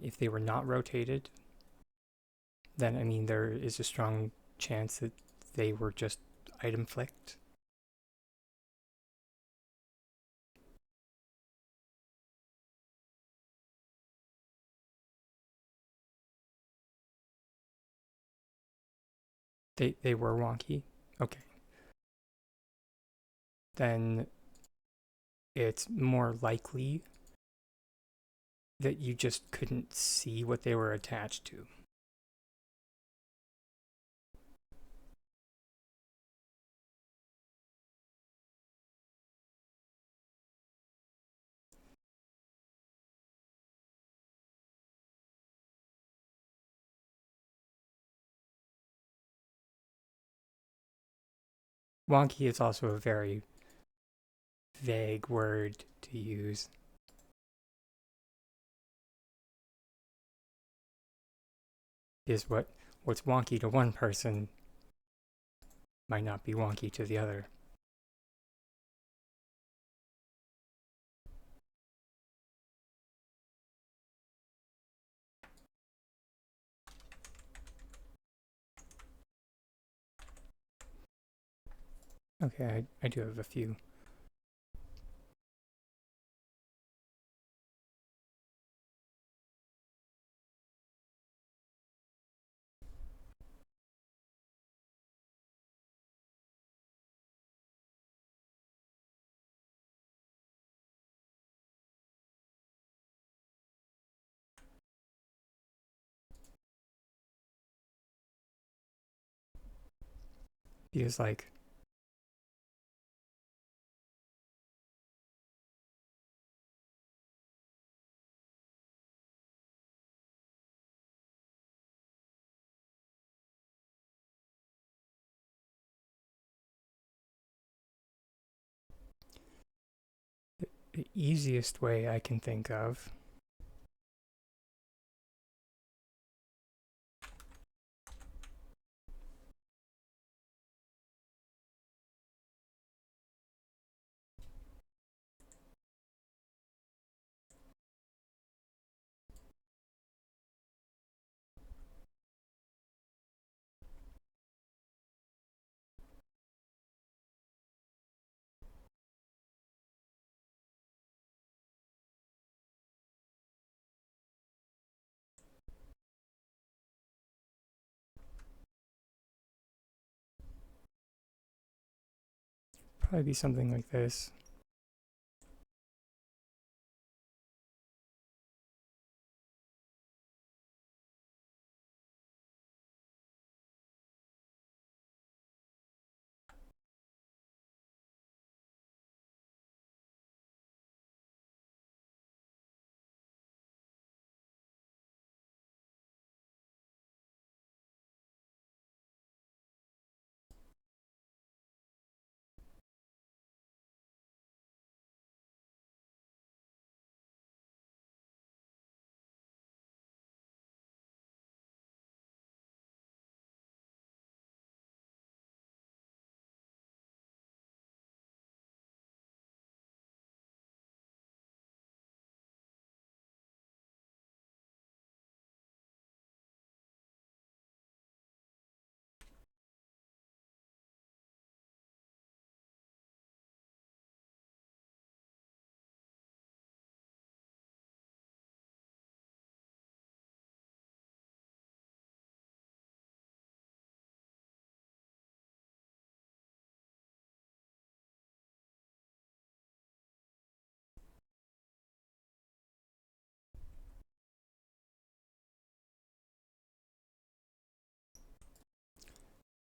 if they were not rotated, then I mean there is a strong chance that they were just item flicked. They were wonky. Okay. Then it's more likely that you just couldn't see what they were attached to. Wonky is also a very vague word to use. Is what's wonky to one person might not be wonky to the other. Okay, I do have a few. Because like the easiest way I can think of probably be something like this.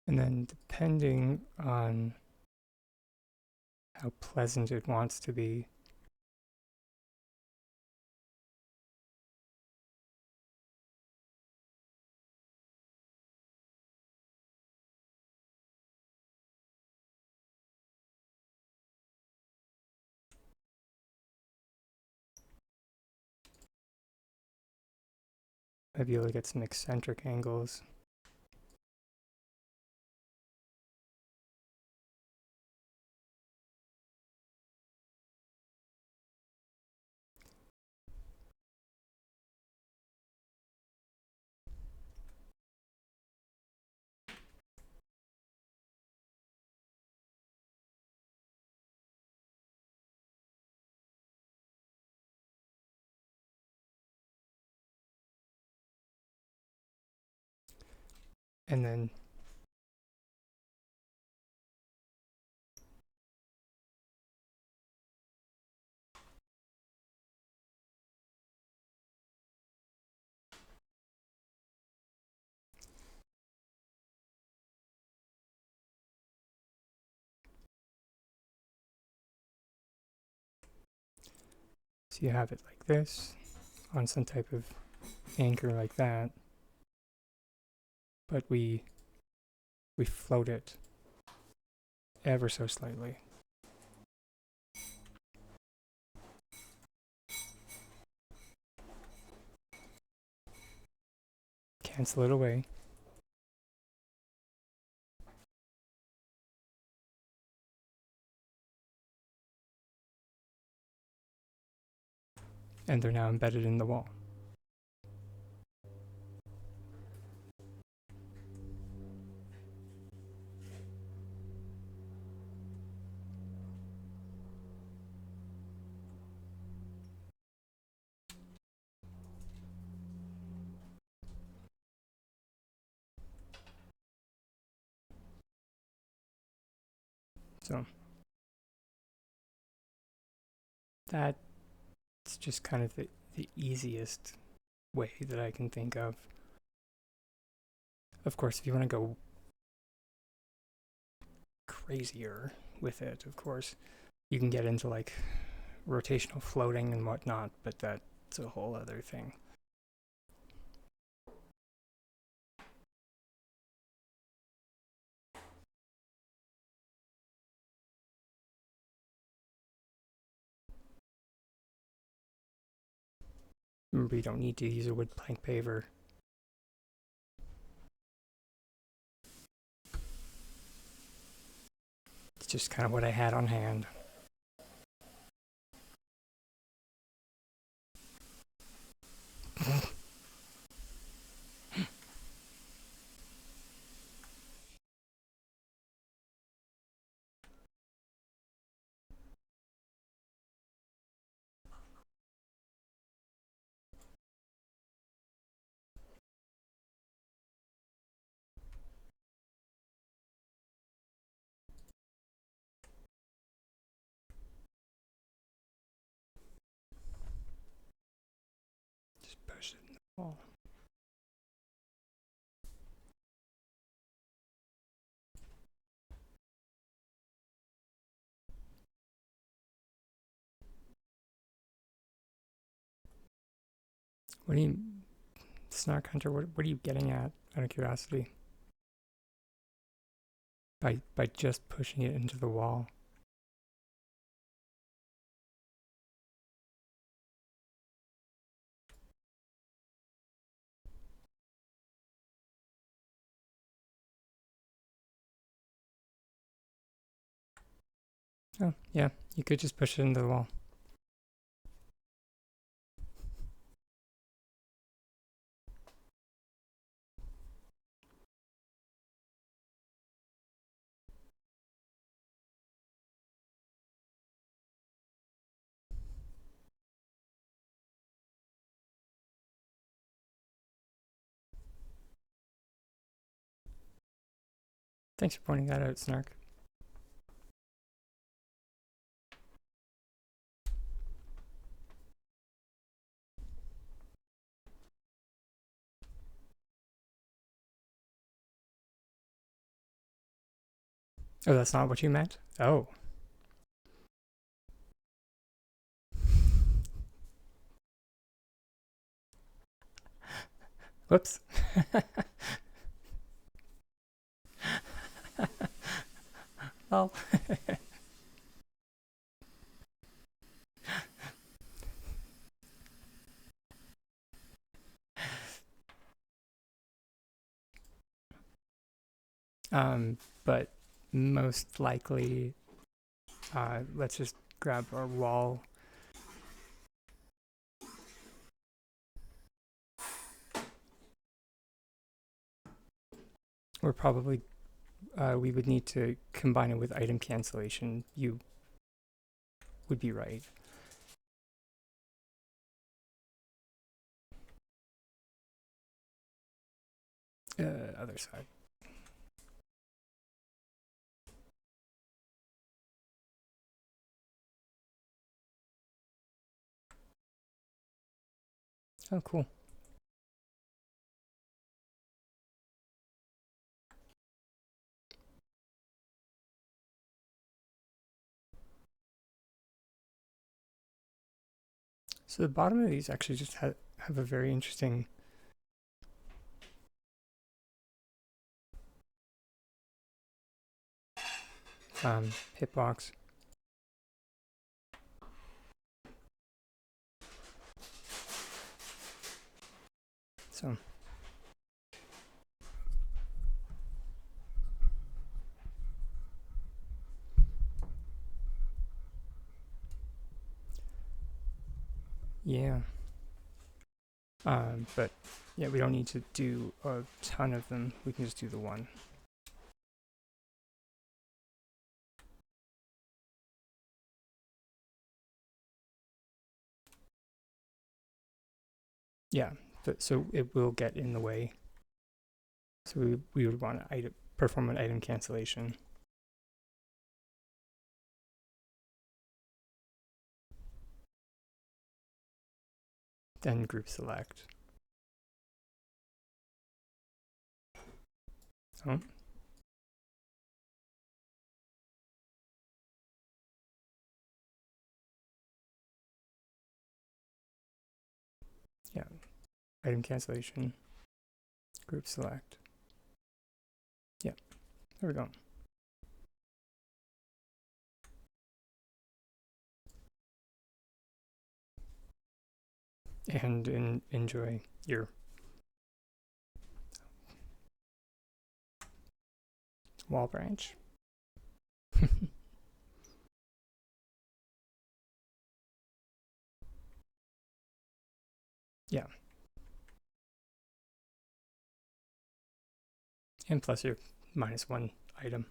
And then depending on how pleasant it wants to be, I'd be able to get some eccentric angles. And then so you have it like this on some type of anchor like that, but we float it ever so slightly. Cancel it away. And they're now embedded in the wall. So that's just kind of the easiest way that I can think of. Of course, if you want to go crazier with it, of course, you can get into like rotational floating and whatnot, but that's a whole other thing. Remember, you don't need to use a wood plank paver. It's just kind of what I had on hand. Just push it in the wall. What do you, Snark Hunter? What are you getting at? Out of curiosity. By just pushing it into the wall. Oh, yeah, you could just push it into the wall. Thanks for pointing that out, Snark. Oh, that's not what you meant? Oh. Whoops. Well. But most likely, let's just grab our wall. We're probably, we would need to combine it with item cancellation. You would be right. Other side. Oh, cool. So the bottom of these actually just have a very interesting hitbox. So yeah. But yeah, we don't need to do a ton of them. We can just do the one. Yeah, but so it will get in the way. So we would want to perform an item cancellation. Then group select. Oh. Yeah. Item cancellation. Group select. Yeah. There we go. And enjoy your wall branch. Yeah. And plus your -1 item.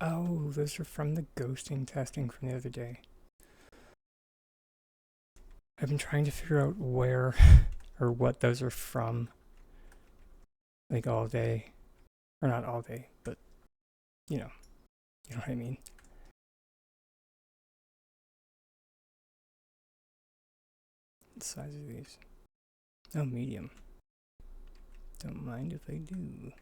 Oh, those are from the ghosting testing from the other day. I've been trying to figure out where or what those are from, like all day. Or not all day, but you know what I mean. The size of these. Oh, medium. Don't mind if I do.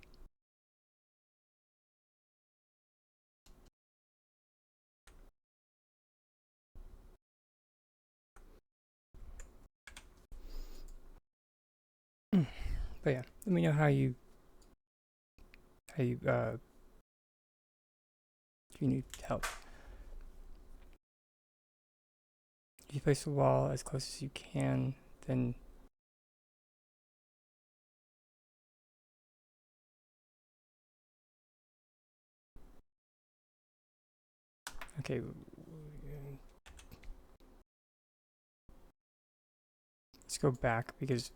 But yeah, let me know how you if you need help. If you place the wall as close as you can, then okay. Let's go back because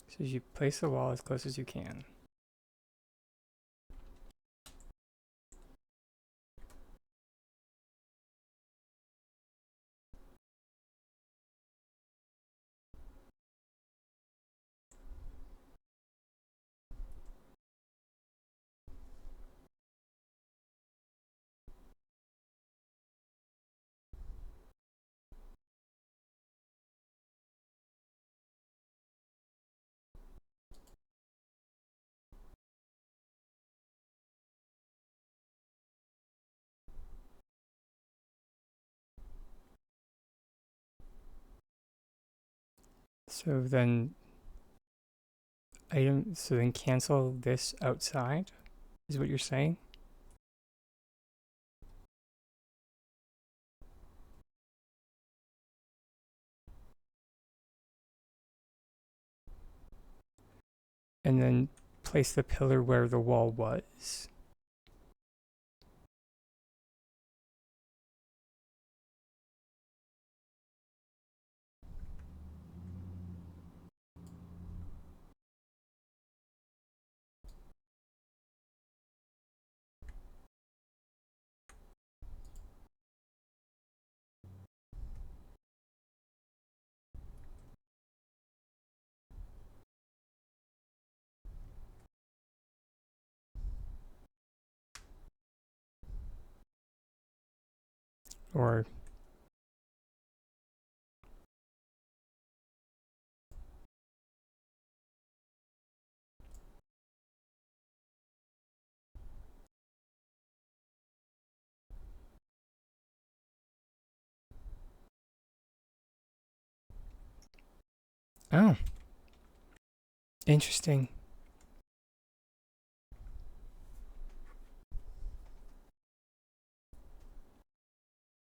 so you place the wall as close as you can. So then so then cancel this outside is what you're saying? And then place the pillar where the wall was. Or oh, interesting.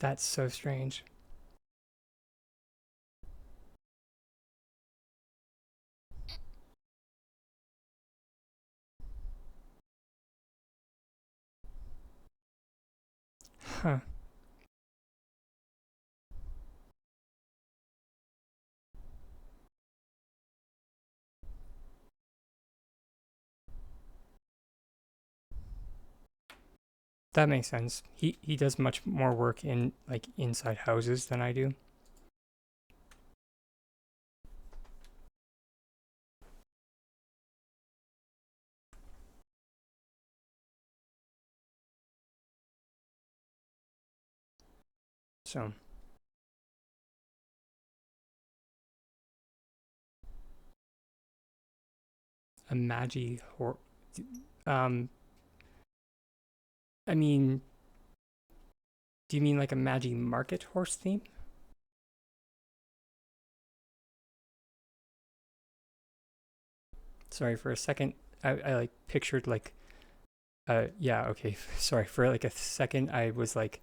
That's so strange. Huh. That makes sense. He does much more work in like inside houses than I do. So a magi hor um I mean, do you mean like a magi market horse theme? Sorry, for a second I like pictured like yeah, okay. Sorry, for like a second I was like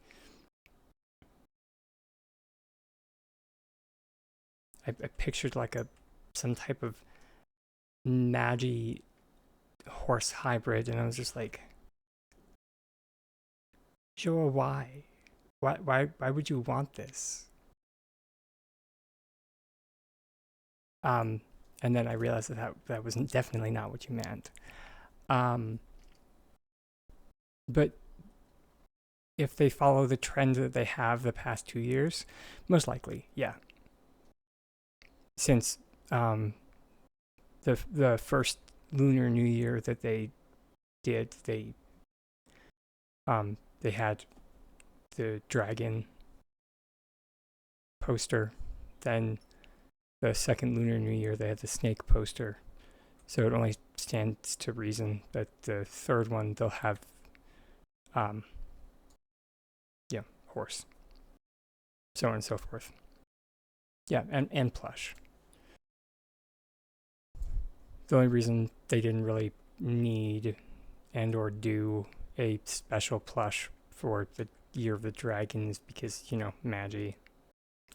I pictured like a some type of magi horse hybrid and I was just like, sure, why? Why would you want this? Um, and then I realized that was definitely not what you meant. Um, but if they follow the trend that they have the past 2 years, most likely, yeah. Since um, the first Lunar New Year that they did, they had the dragon poster. Then the second Lunar New Year, they had the snake poster. So it only stands to reason that the third one they'll have, um, yeah, horse, so on and so forth. Yeah, and plush. The only reason they didn't really need and or do a special plush for the Year of the Dragon is because Magi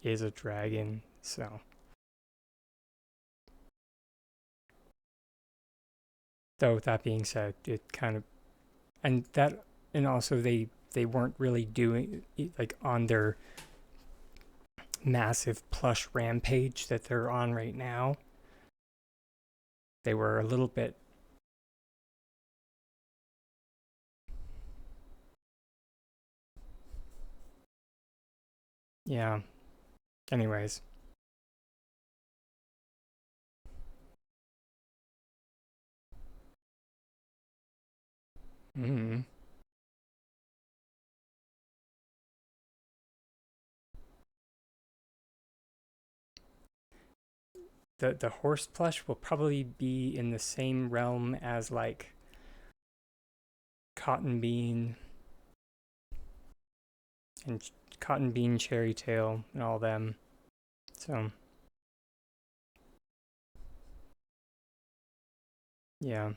is a dragon. So, though that being said, it kind of and that and also they weren't really doing like on their massive plush rampage that they're on right now. They were a little bit, yeah. Anyways, mm, the horse plush will probably be in the same realm as like cotton bean and cotton bean cherry tail and all them. So yeah,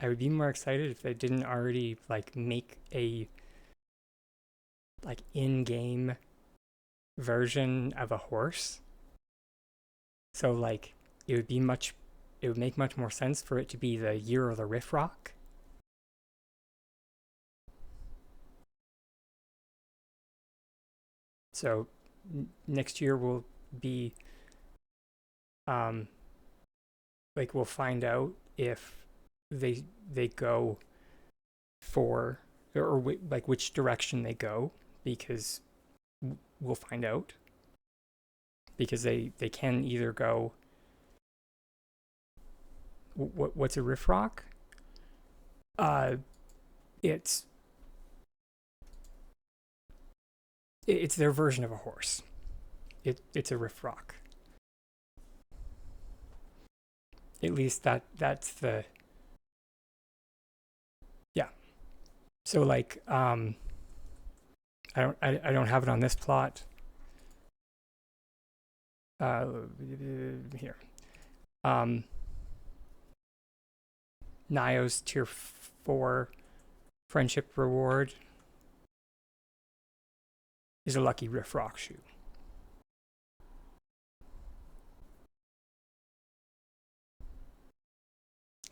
I would be more excited if they didn't already like make a like in-game version of a horse. So like it would be much it would make much more sense for it to be the Year of the Riff Rock. So next year will be um like we'll find out if they go for or like which direction they go because we'll find out because they can either go what's a riff rock uh it's it's their version of a horse. It's a riff rock, at least that's the yeah. So like I don't have it on this plot uh here. um Nio's tier 4 friendship reward is a lucky Riff Rock shoe.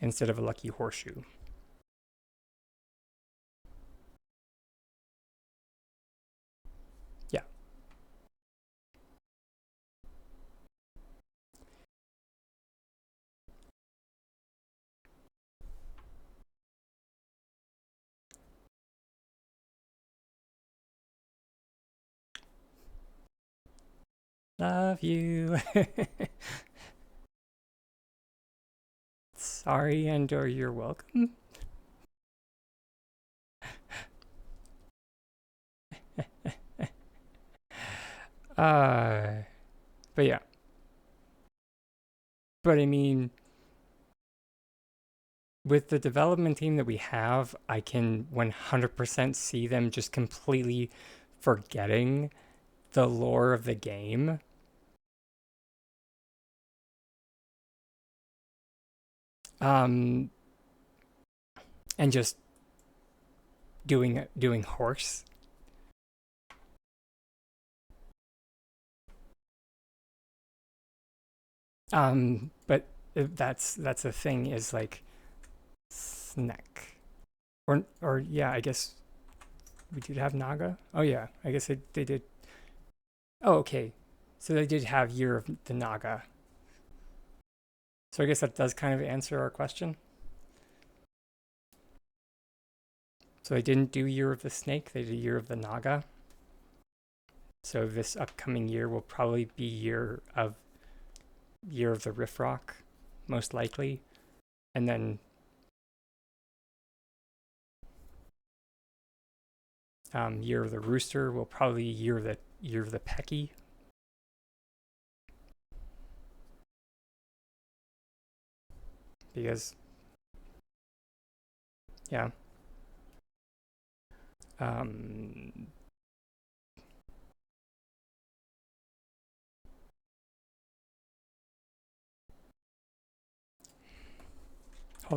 Instead of a lucky horseshoe. Yeah. Love you. Sorry and or you're welcome. But yeah. But I mean, with the development team that we have, I can 100% see them just completely forgetting the lore of the game. And just doing horse. But that's the thing is like snack, or yeah, I guess we did have Naga. Oh yeah, I guess they did. Oh okay, so they did have Year of the Naga. So I guess that does kind of answer our question. So they didn't do Year of the Snake, they did Year of the Naga. So this upcoming year will probably be Year of the Riff Rock, most likely. And then Year of the Rooster will probably Year of the Pecky. Because yeah. Hold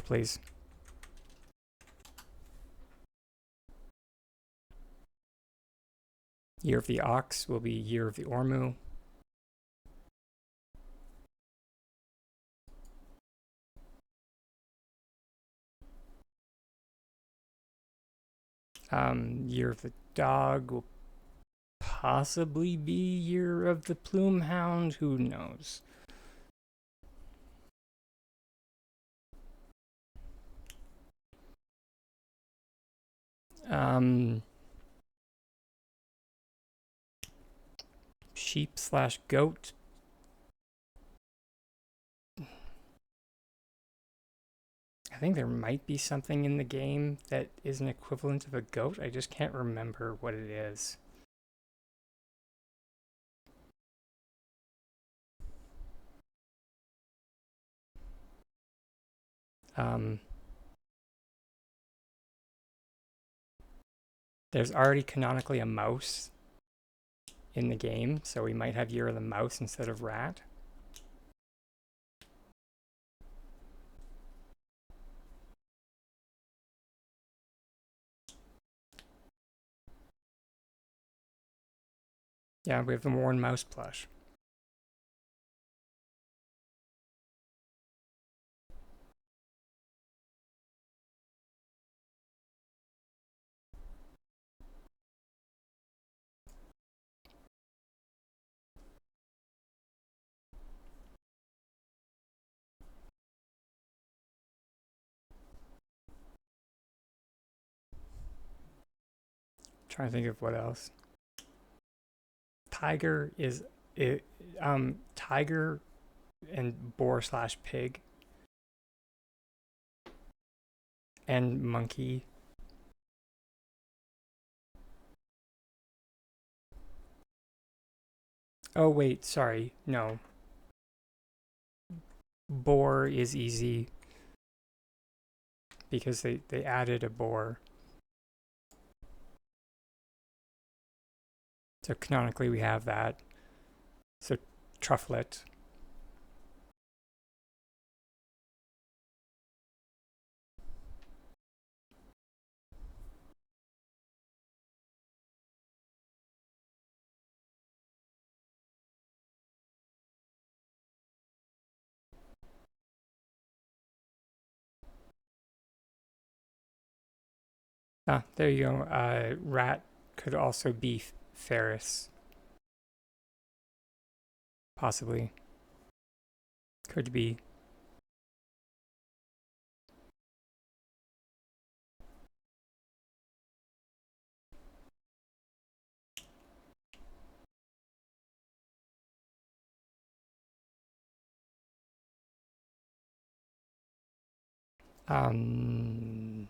please. Year of the Ox will be Year of the Ormu. Year of the Dog will possibly be Year of the Plume Hound. Who knows? Sheep/goat. I think there might be something in the game that is an equivalent of a goat. I just can't remember what it is. There's already canonically a mouse in the game, so we might have Year of the Mouse instead of rat. Yeah, we have the worn mouse plush. Trying to think of what else. Tiger is it. Tiger and boar/pig and monkey. Oh wait, sorry, no. Boar is easy because they added a boar. So canonically we have that. So trufflet. Ah, there you go. Rat could also be Ferris, possibly. Could be. Um,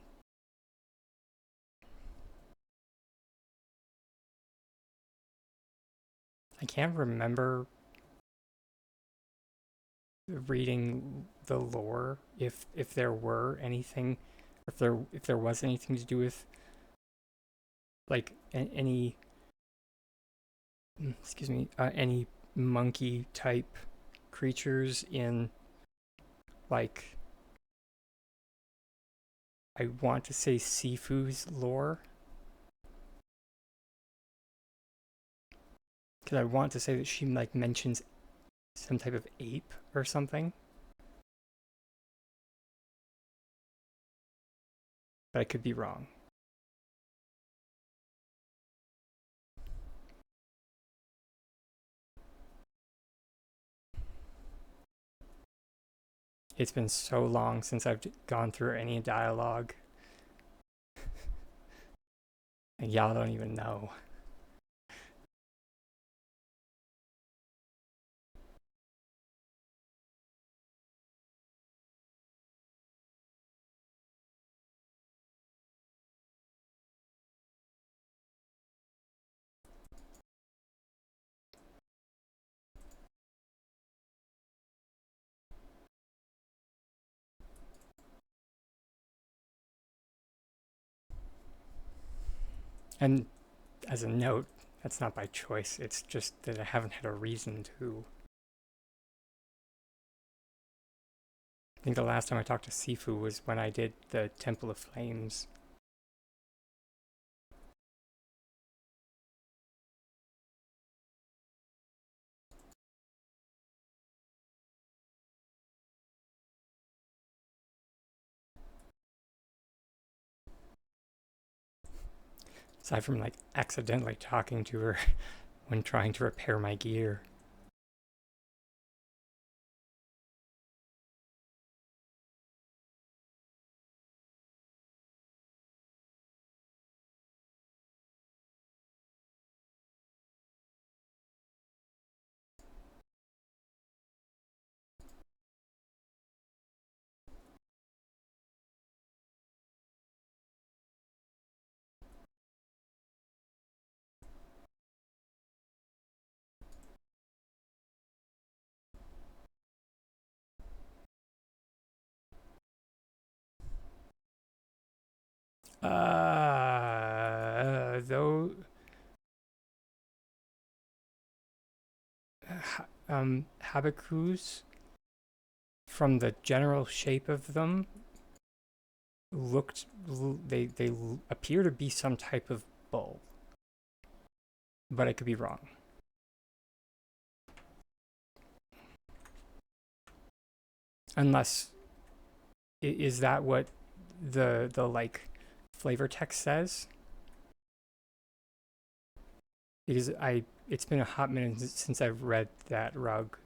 I can't remember reading the lore if there were anything, if there was anything to do with like any excuse me any monkey type creatures in like I want to say Sifu's lore because I want to say that she like mentions some type of ape or something, but I could be wrong. It's been so long since I've gone through any dialogue, and y'all don't even know. And as a note, that's not by choice. It's just that I haven't had a reason to. I think the last time I talked to Sifu was when I did the Temple of Flames. Aside from like accidentally talking to her when trying to repair my gear. Though, habakus, from the general shape of them, looked they appear to be some type of bull, but I could be wrong. Unless is that what the like flavor text says? Because I it's been a hot minute since I've read that rug.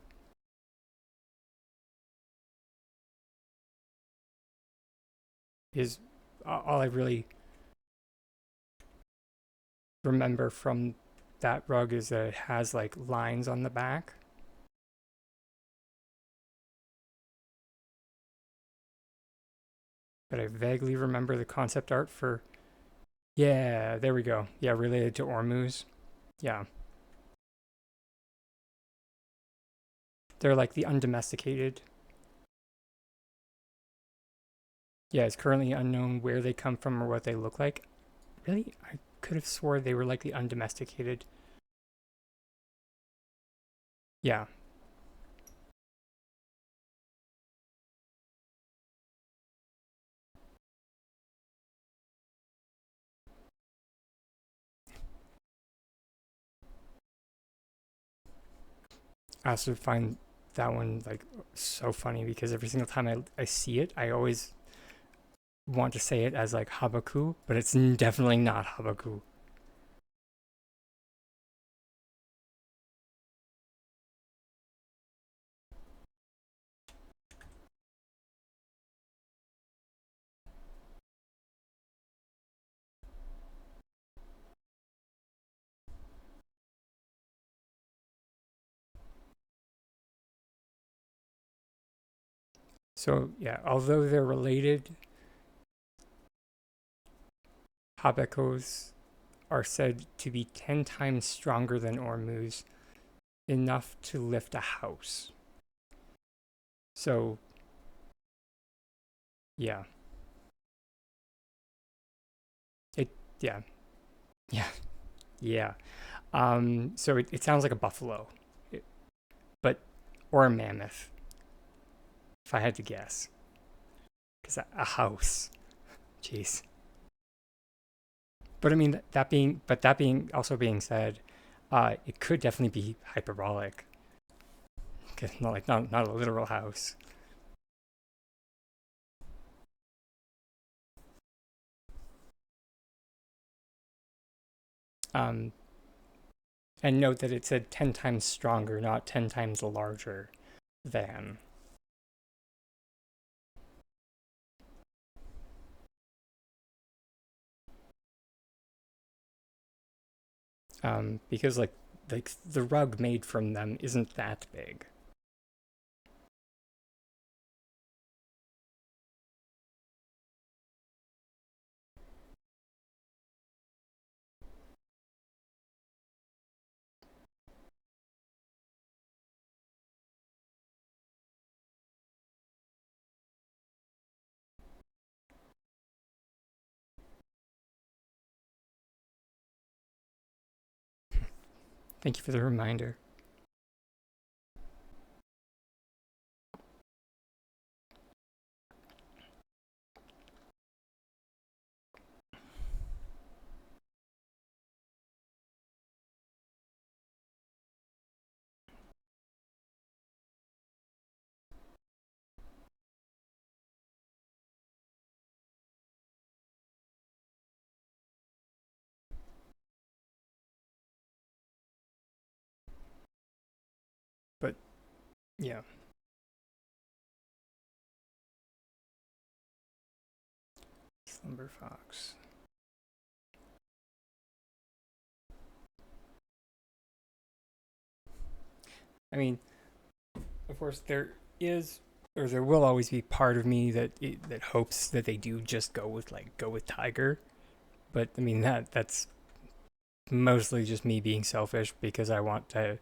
Is all I really remember from that rug is that it has like lines on the back. But I vaguely remember the concept art for. Yeah, there we go. Yeah, related to Ormuz. Yeah. They're like the undomesticated. Yeah, it's currently unknown where they come from or what they look like. Really? I could have swore they were like the undomesticated. Yeah. I also find that one like so funny because every single time I see it, I always want to say it as like Habaku, but it's definitely not Habaku. So yeah, although they're related, Habakos are said to be 10 times stronger than Ormus, enough to lift a house. So yeah, it yeah yeah yeah. So it sounds like a buffalo, it, but or a mammoth, if I had to guess, because a house. Jeez. But I mean that being also being said, it could definitely be hyperbolic. 'Cause not like not a literal house. Um, and note that it said 10 times stronger, not 10 times larger than. Because like the rug made from them isn't that big. Thank you for the reminder. But yeah, Slumber Fox. I mean, of course, there is, or there will always be part of me that hopes that they do just go with Tiger. But I mean that's mostly just me being selfish because I want to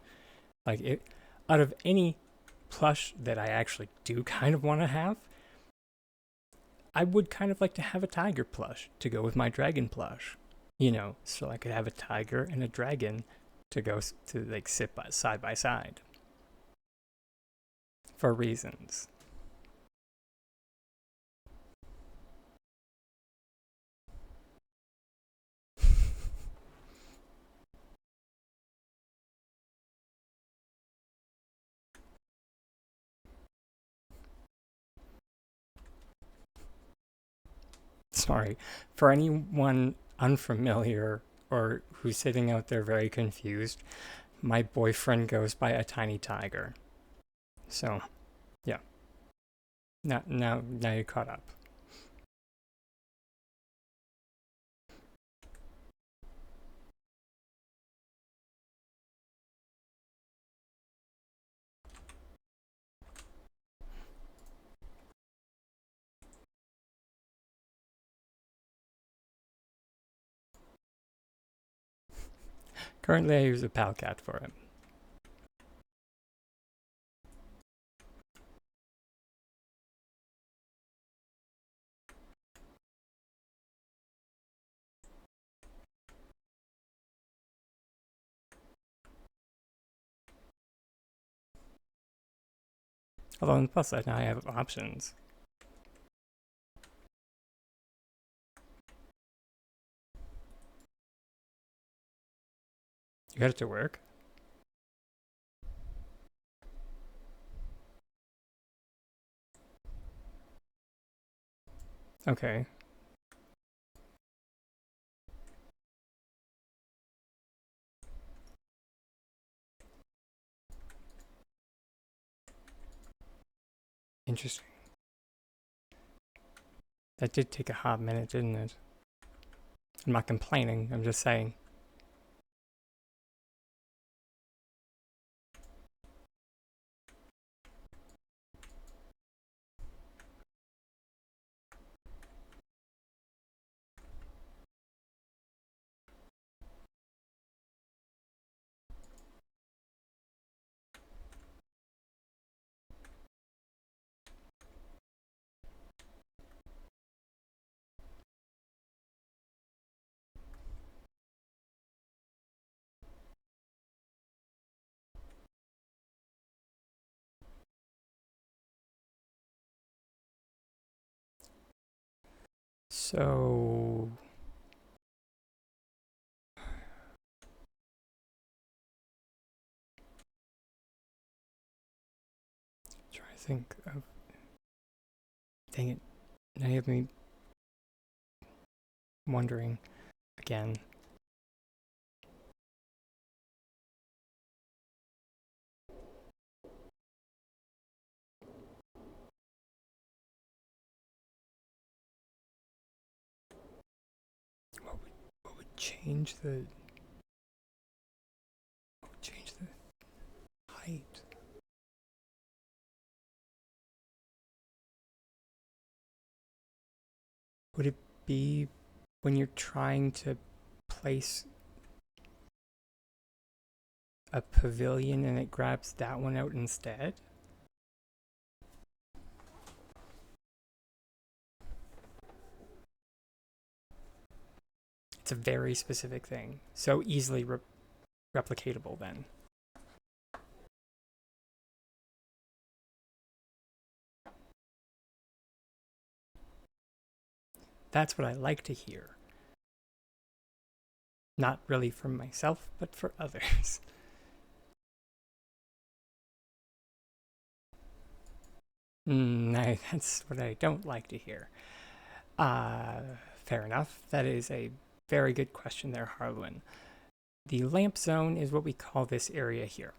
like it. Out of any plush that I actually do kind of want to have, I would kind of like to have a tiger plush to go with my dragon plush. So I could have a tiger and a dragon to go to like sit by side for reasons. Sorry. For anyone unfamiliar or who's sitting out there very confused, my boyfriend goes by a tiny tiger. So, yeah. Now you're caught up. Currently, I use a Palcat for him. Although on the plus side, now I have options. You got it to work? Okay. Interesting. That did take a hot minute, didn't it? I'm not complaining, I'm just saying. So try to think of, dang it, now you have me wondering again. What would change the height? Would it be when you're trying to place a pavilion and it grabs that one out instead? It's a very specific thing, so easily replicatable then. That's what I like to hear. Not really for myself, but for others. That's what I don't like to hear. Fair enough. That is a very good question there, Harlan. The lamp zone is what we call this area here.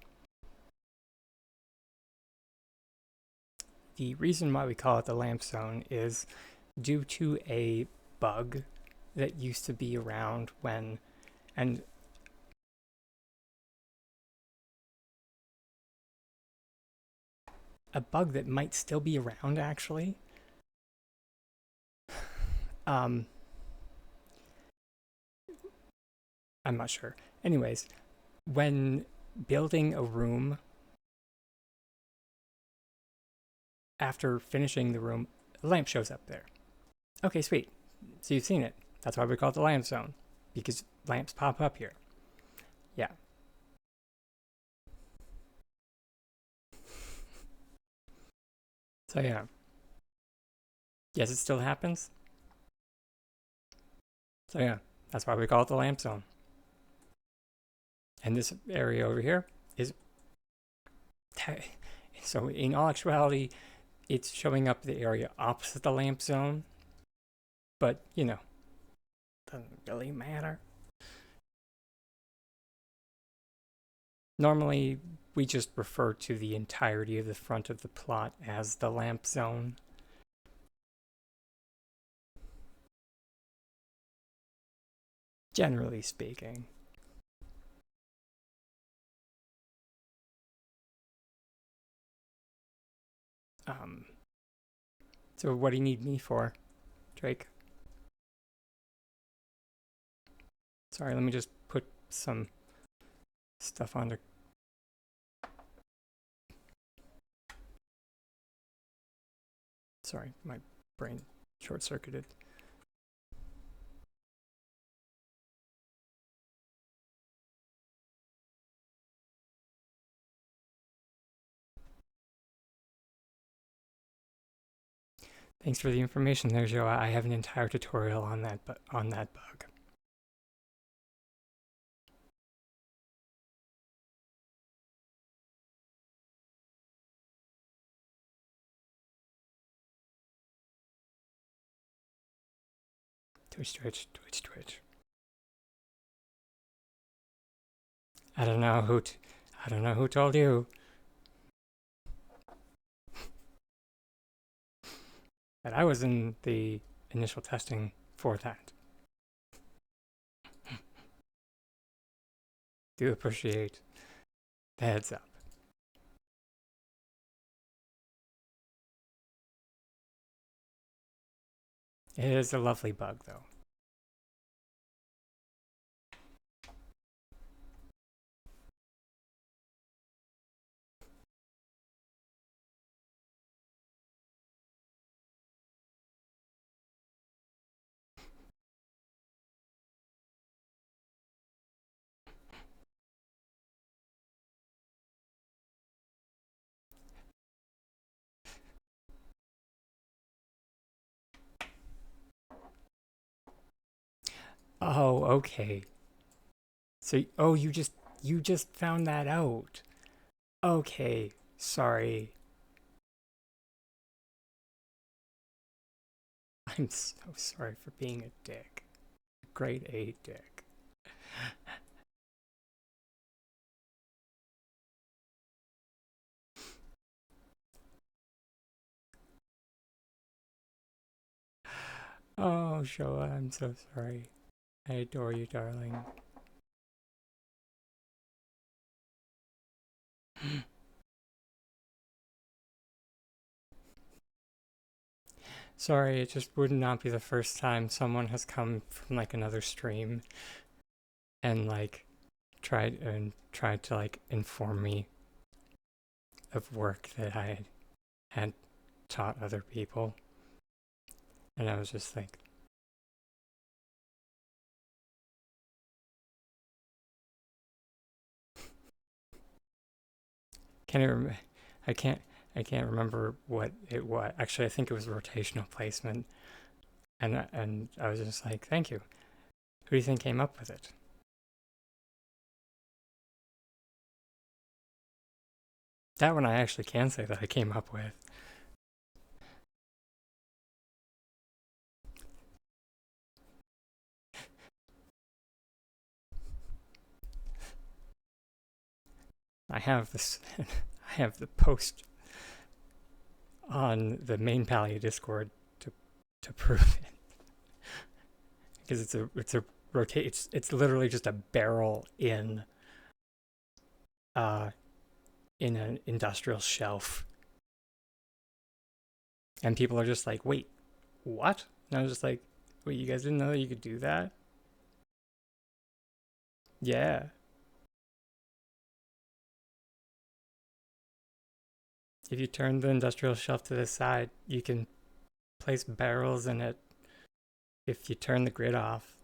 The reason why we call it the lamp zone is due to a bug that used to be around when, and a bug that might still be around actually. I'm not sure. Anyways, when building a room, after finishing the room, a lamp shows up there. Okay, sweet. So you've seen it. That's why we call it the lamp zone, because lamps pop up here. Yeah. So yeah. Yes, it still happens. So yeah, that's why we call it the lamp zone. And this area over here is, so in all actuality, it's showing up the area opposite the lamp zone, but you know, doesn't really matter. Normally, we just refer to the entirety of the front of the plot as the lamp zone. Generally speaking. So what do you need me for, Drake? Sorry, let me just put some stuff on the... Sorry, my brain short-circuited. Thanks for the information there, Joe. I have an entire tutorial on that bug. Twitch. I don't know who told you. that I was in the initial testing for that. Do appreciate the heads up. It is a lovely bug, though. Oh, okay. So, oh, you just found that out. Okay, sorry. I'm so sorry for being a dick. Grade A dick. Oh, Showa, I'm so sorry. I adore you, darling. Sorry, it just would not be the first time someone has come from like another stream and like tried to like inform me of work that I had taught other people. And I was just like, can I rem- I can't I can't remember what it was. Actually, I think it was rotational placement. And I was just like, thank you. Who do you think came up with it? That one I actually can say that I came up with. I have this. I have the post on the main Palia Discord to prove it because it's a rotate. It's literally just a barrel uh in an industrial shelf, and people are just like, wait, what? And I was just like, wait, you guys didn't know that you could do that? Yeah. If you turn the industrial shelf to the side, you can place barrels in it if you turn the grid off.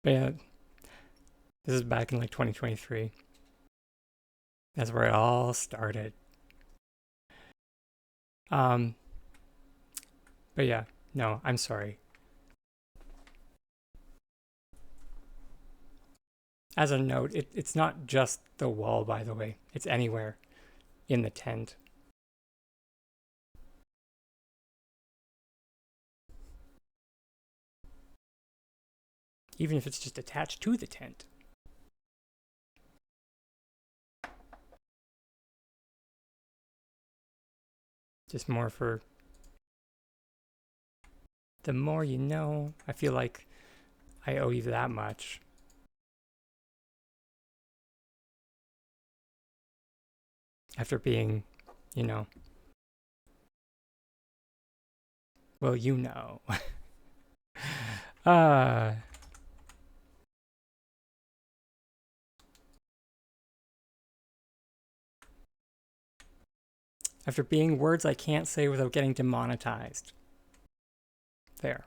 But yeah, this is back in like 2023. That's where it all started. Um, but yeah, no, I'm sorry. As a note, it's not just the wall, by the way. It's anywhere in the tent. Even if it's just attached to the tent. Just more for the more you know. I feel like I owe you that much. After being, you know, well, you know. uh, After being words I can't say without getting demonetized. There.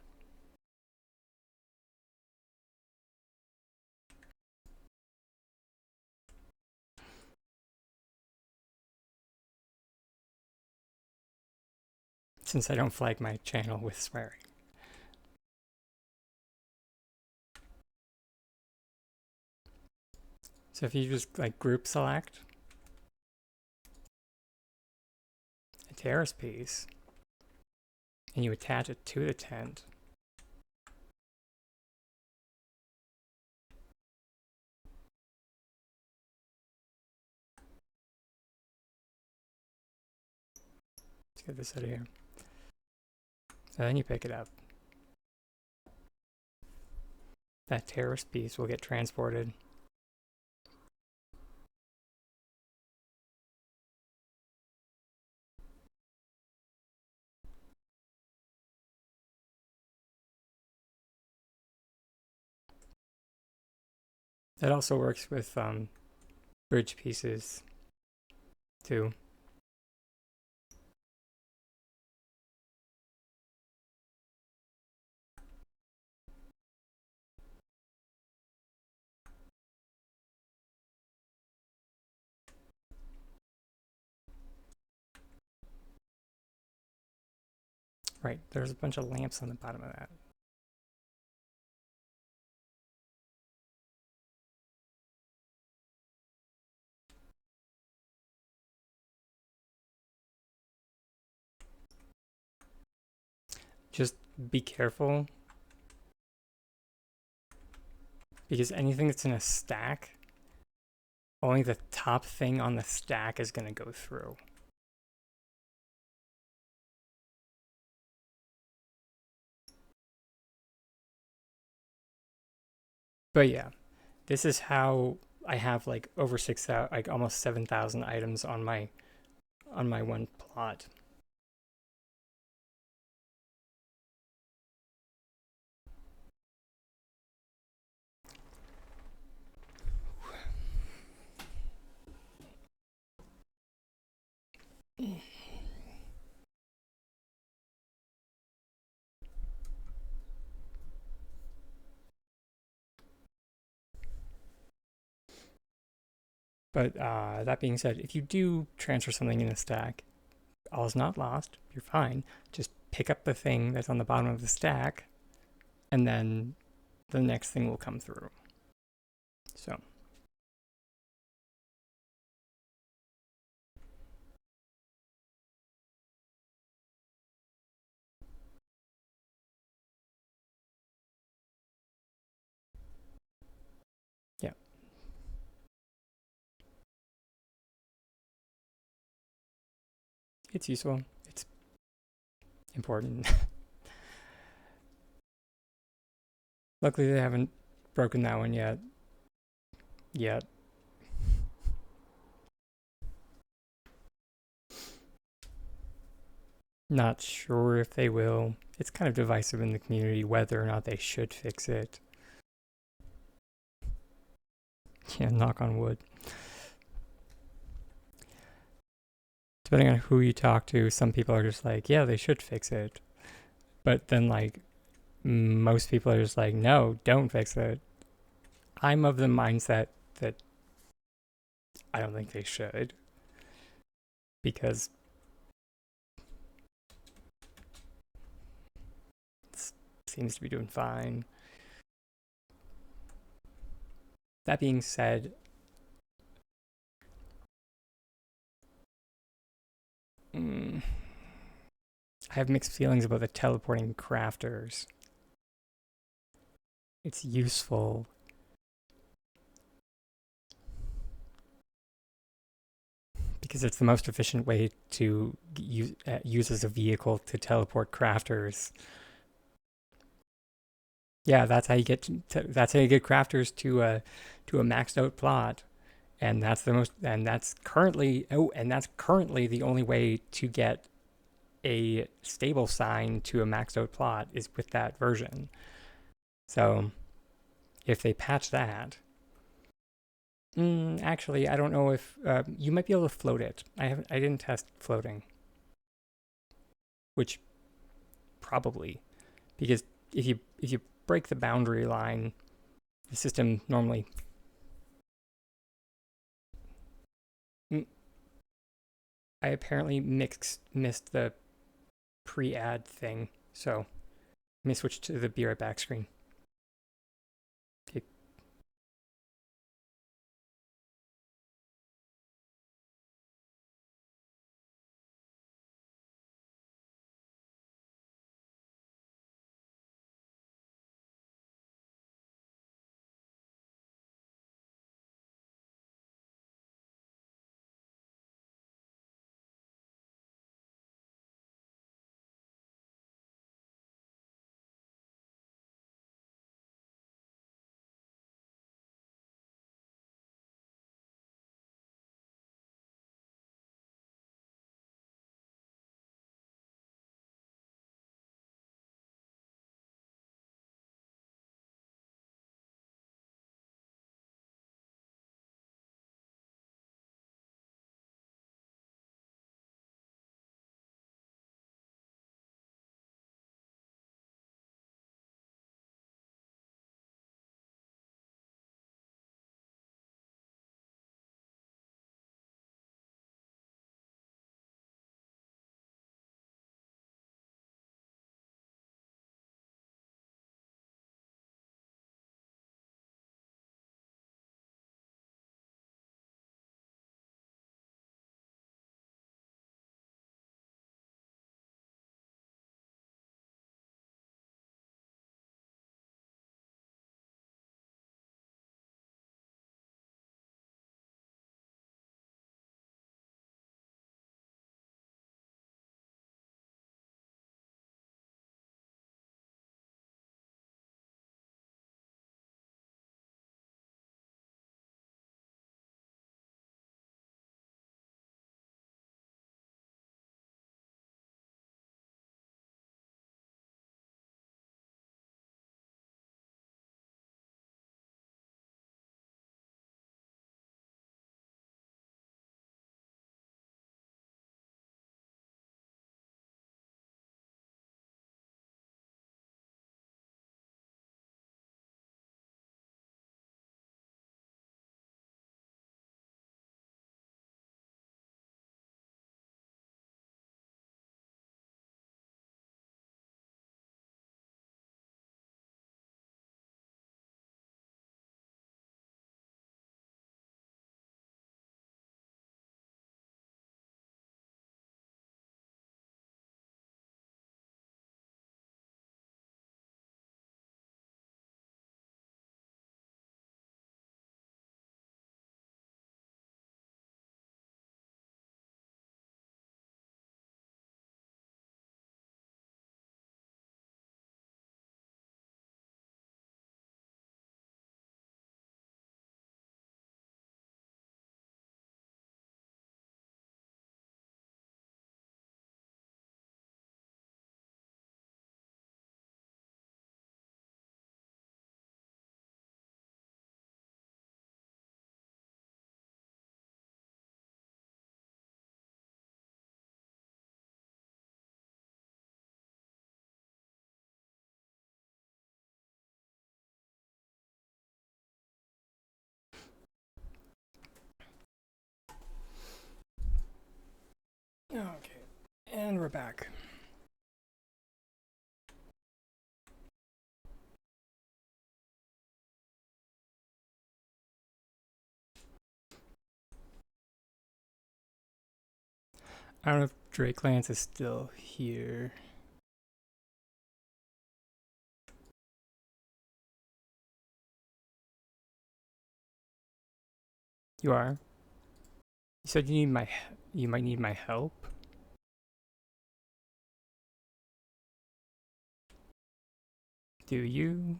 Since I don't flag my channel with swearing. So if you just like group select a terrace piece, and you attach it to the tent. Let's get this out of here. And then you pick it up. That terrace piece will get transported. That also works with bridge pieces too. Right, there's a bunch of lamps on the bottom of that. Just be careful, because anything that's in a stack, only the top thing on the stack is going to go through. But yeah, this is how I have like over 6,000, like almost 7,000 items on my one plot. But that being said, if you do transfer something in a stack, all is not lost. You're fine. Just pick up the thing that's on the bottom of the stack, and then the next thing will come through. So. Yeah. It's useful. It's important. Luckily, they haven't broken that one yet. Not sure if they will. It's kind of divisive in the community whether or not they should fix it. Yeah, knock on wood. Depending on who you talk to, some people are just like, yeah, they should fix it. But then, like, most people are just like, no, don't fix it. I'm of the mindset that I don't think they should. Because it seems to be doing fine. That being said, I have mixed feelings about the teleporting crafters. It's useful. Because it's the most efficient way to use as a vehicle to teleport crafters. Yeah, that's how you get crafters to a maxed out plot, and that's currently the only way to get a stable sign to a maxed out plot is with that version. So if they patch that, actually, I don't know if you might be able to float it. I didn't test floating, which probably, because if you break the boundary line, the system normally. I apparently missed the pre-add thing, so let me switch to the be right back screen. we're back. I don't know if Drake Lance is still here. You are? You said you might need my help? Do you?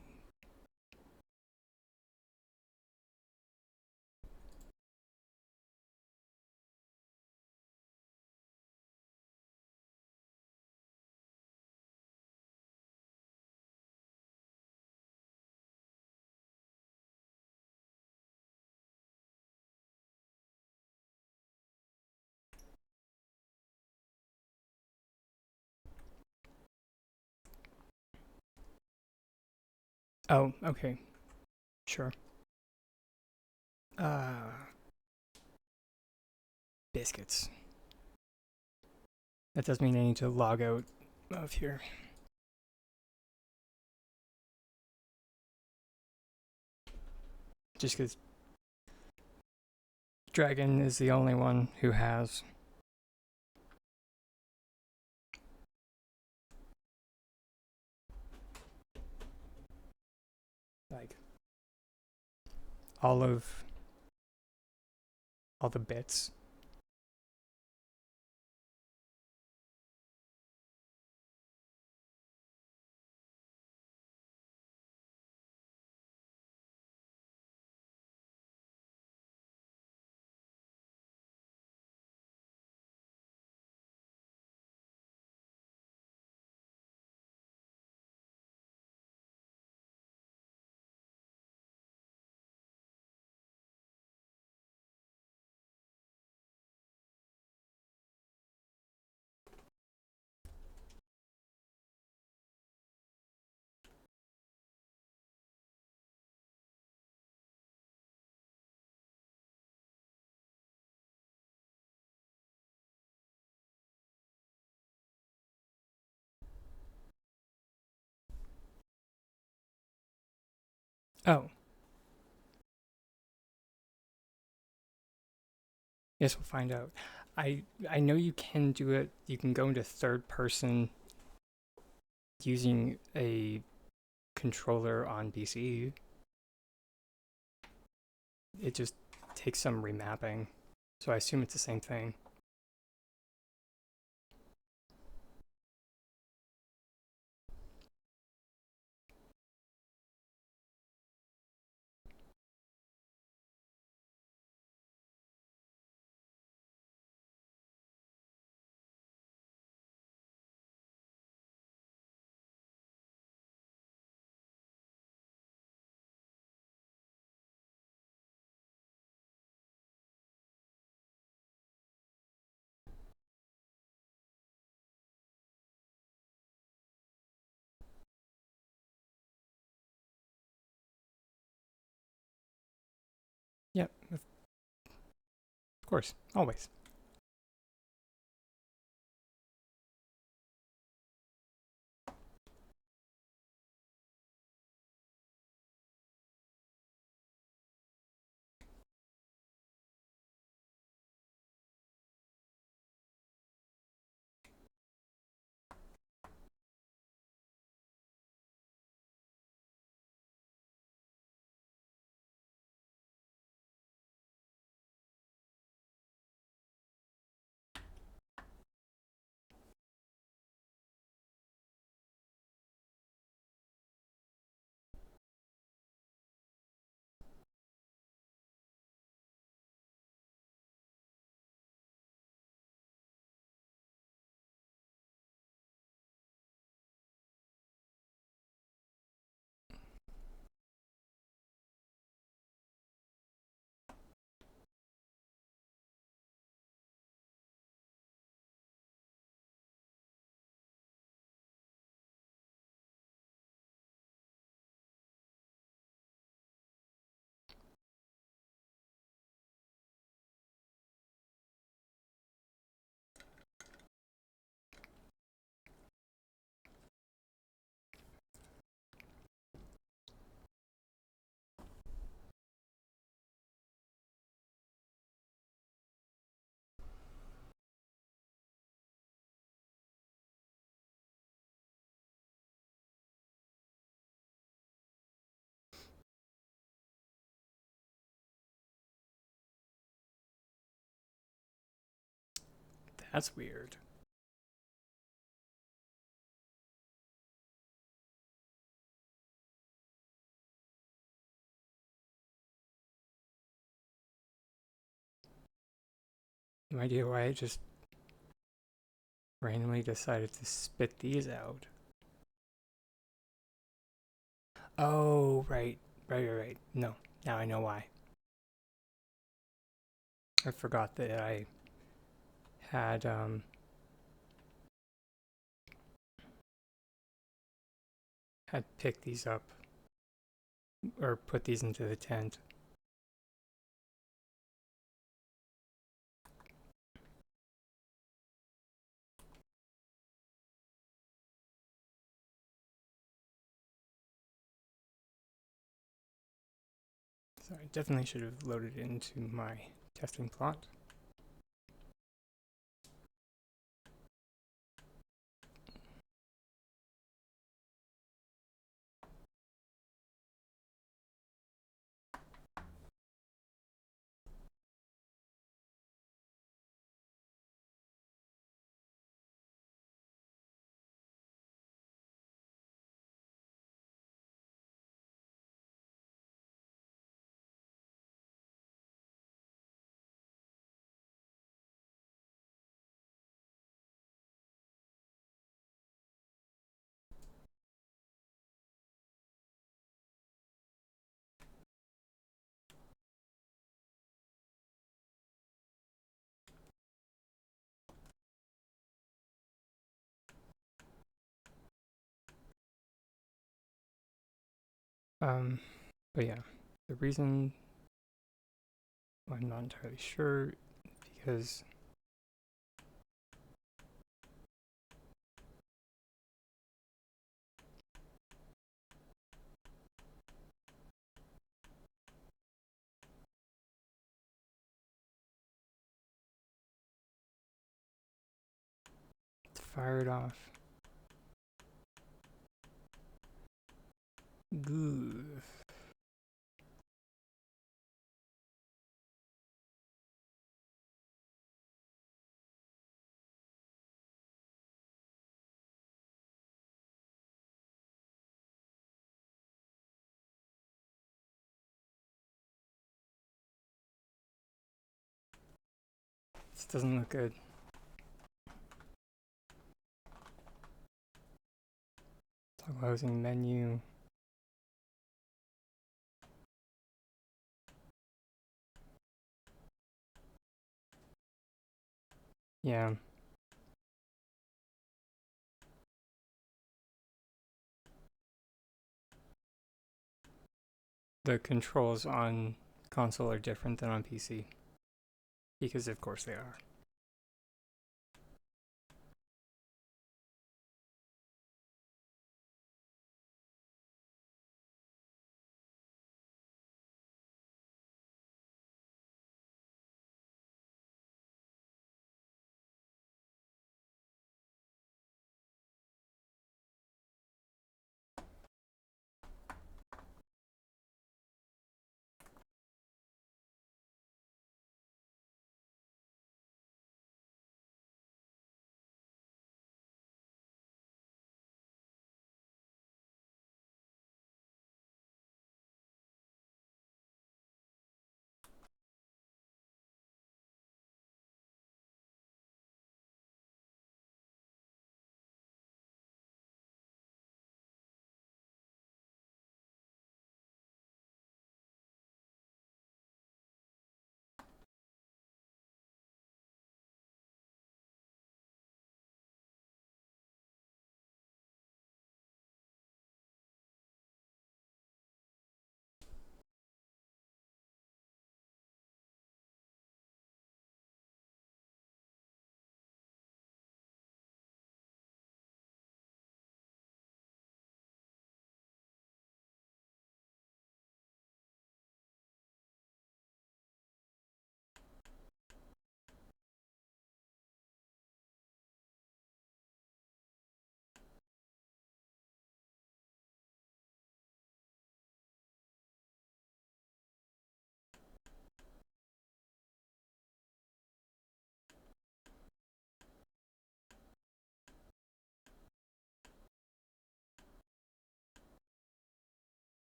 Oh, okay. Sure. Biscuits. That does mean I need to log out of here. Just because Dragon is the only one who has. Like, all the bits. Oh, yes, we'll find out. I know you can do it. You can go into third person using a controller on PC. It just takes some remapping. So I assume it's the same thing. Yep, of course, always. That's weird. No idea why I just randomly decided to spit these out. Oh, right. No, now I know why. I forgot that I had had picked these up or put these into the tent. So I definitely should have loaded it into my testing plot. But yeah, the reason I'm not entirely sure because it's fired off. Good. This doesn't look good. Toggle housing menu. Yeah. The controls on console are different than on PC. Because of course they are.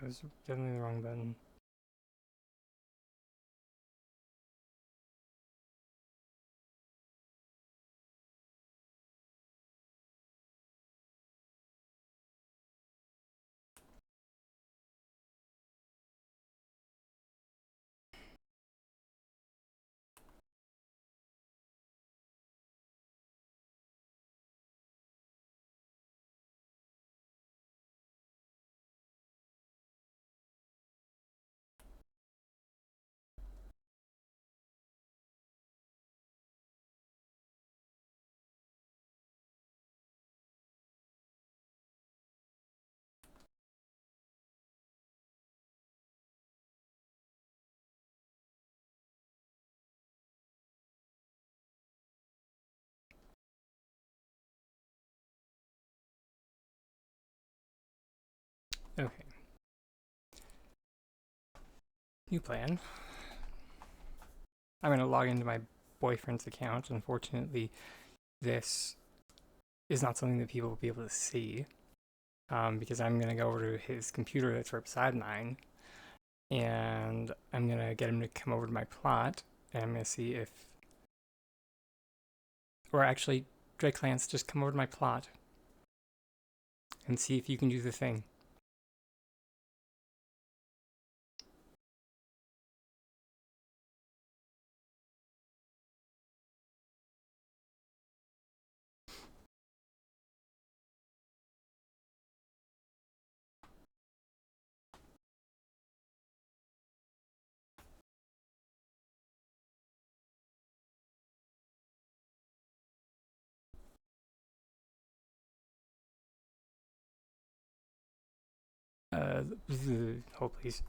That was definitely the wrong button. Okay. New plan. I'm gonna log into my boyfriend's account. Unfortunately, this is not something that people will be able to see because I'm gonna go over to his computer that's right beside mine, and I'm gonna get him to come over to my plot, and I'm gonna see if, or actually, Drake Lance, just come over to my plot and see if you can do the thing. Uh, hold please.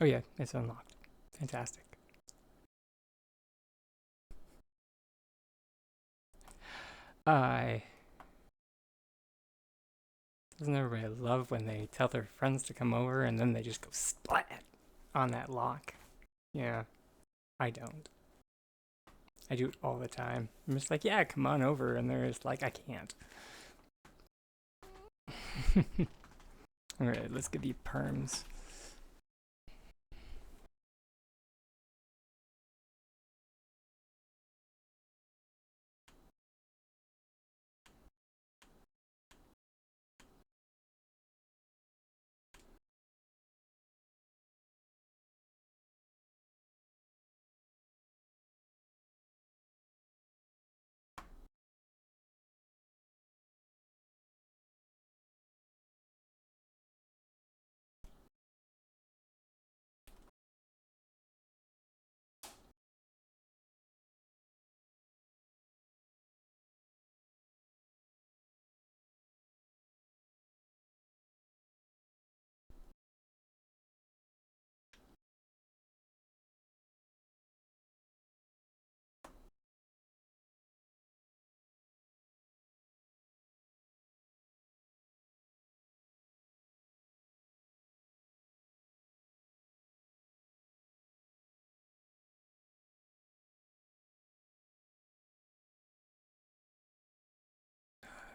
Oh yeah, it's unlocked. Fantastic. I Doesn't everybody love when they tell their friends to come over and then they just go splat on that lock? Yeah, I don't. I do it all the time. I'm just like, yeah, come on over, and they're just like, I can't. Alright, let's get the perms.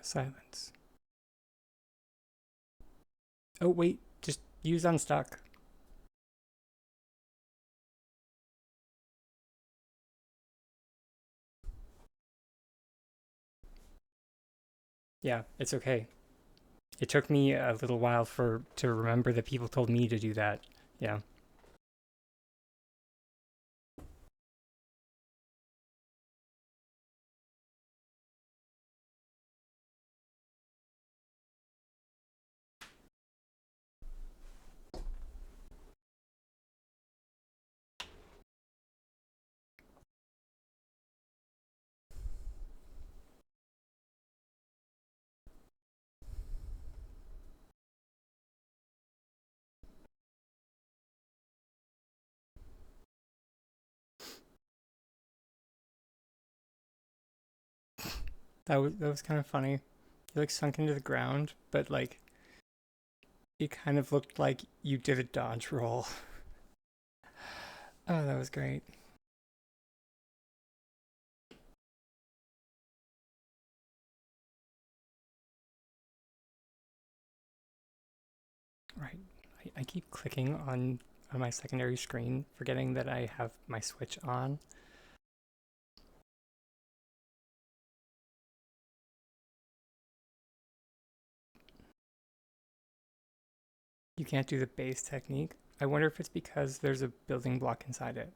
Silence. Oh, wait, just use unstuck. Yeah, it's okay. It took me a little while to remember that people told me to do that. Yeah. That was kind of funny. You like sunk into the ground, but like it kind of looked like you did a dodge roll. Oh, that was great. Right. I keep clicking on my secondary screen, forgetting that I have my switch on. You can't do the base technique. I wonder if it's because there's a building block inside it.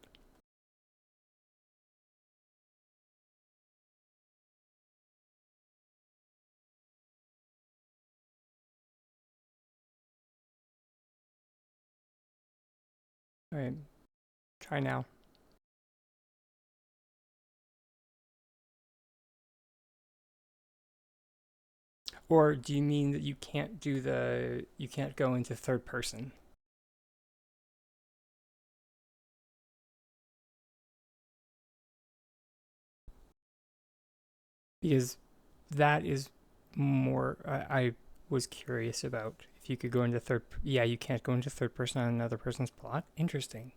All right, try now. Or do you mean that you can't go into third person? Because that is more, I was curious about if you could go into yeah, you can't go into third person on another person's plot. Interesting.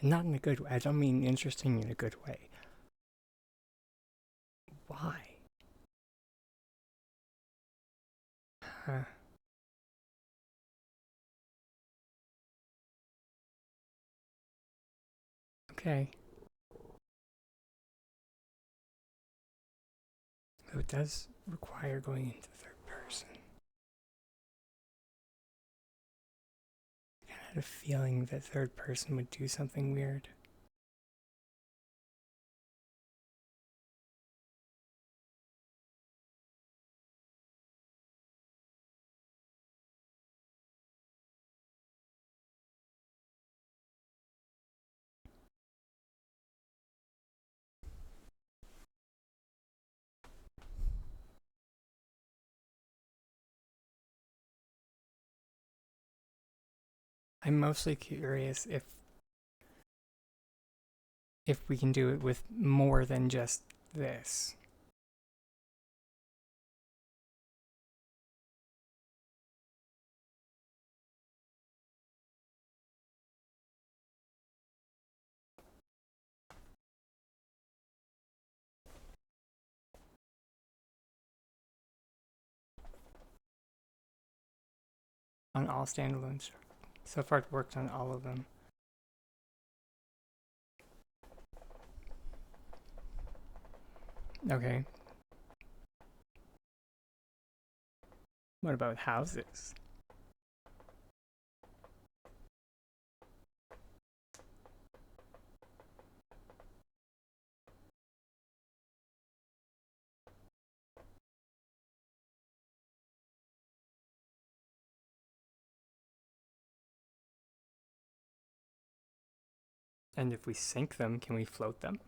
Not in a good way. I don't mean interesting in a good way. Why? Huh. Okay. So it does require going into third person. I had a feeling that third person would do something weird. I'm mostly curious if we can do it with more than just this. On all standalones. So far, it worked on all of them. Okay. What about houses? And if we sink them, can we float them?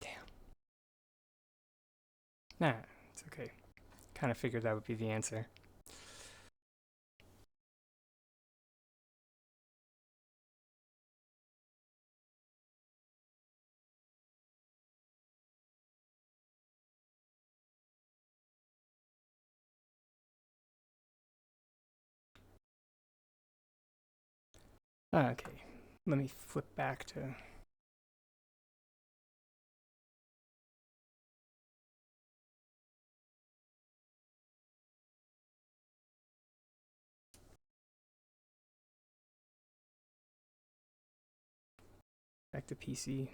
Damn. Nah, it's okay. Kind of figured that would be the answer. Okay. Let me flip back to PC.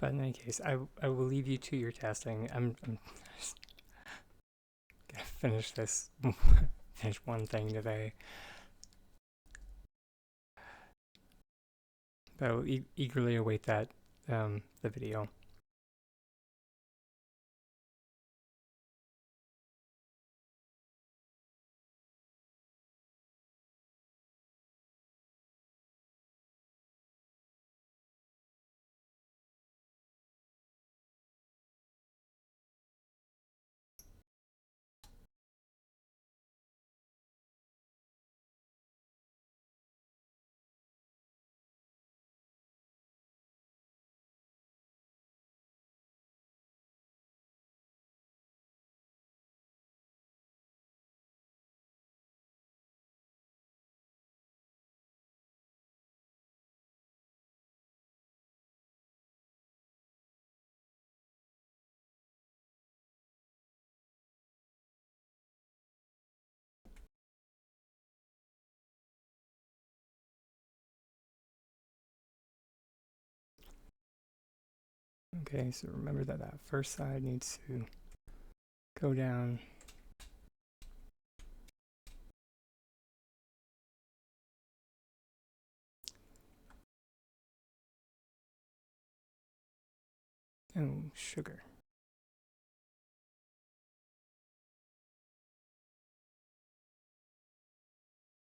But in any case, I will leave you to your testing. I'm just gonna finish this, finish one thing today. But I will eagerly await that, the video. Okay, so remember that that first side needs to go down. Oh, sugar.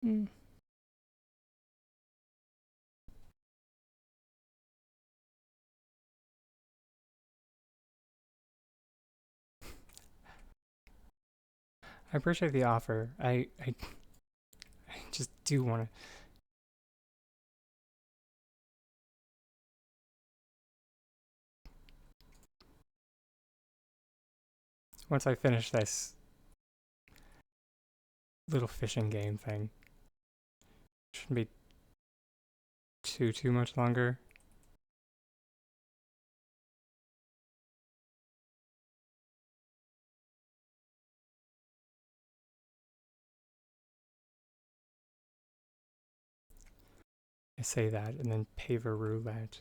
Mm. I appreciate the offer. I just do want to. Once I finish this little fishing game thing, shouldn't be too much longer. I say that and then paver roulette.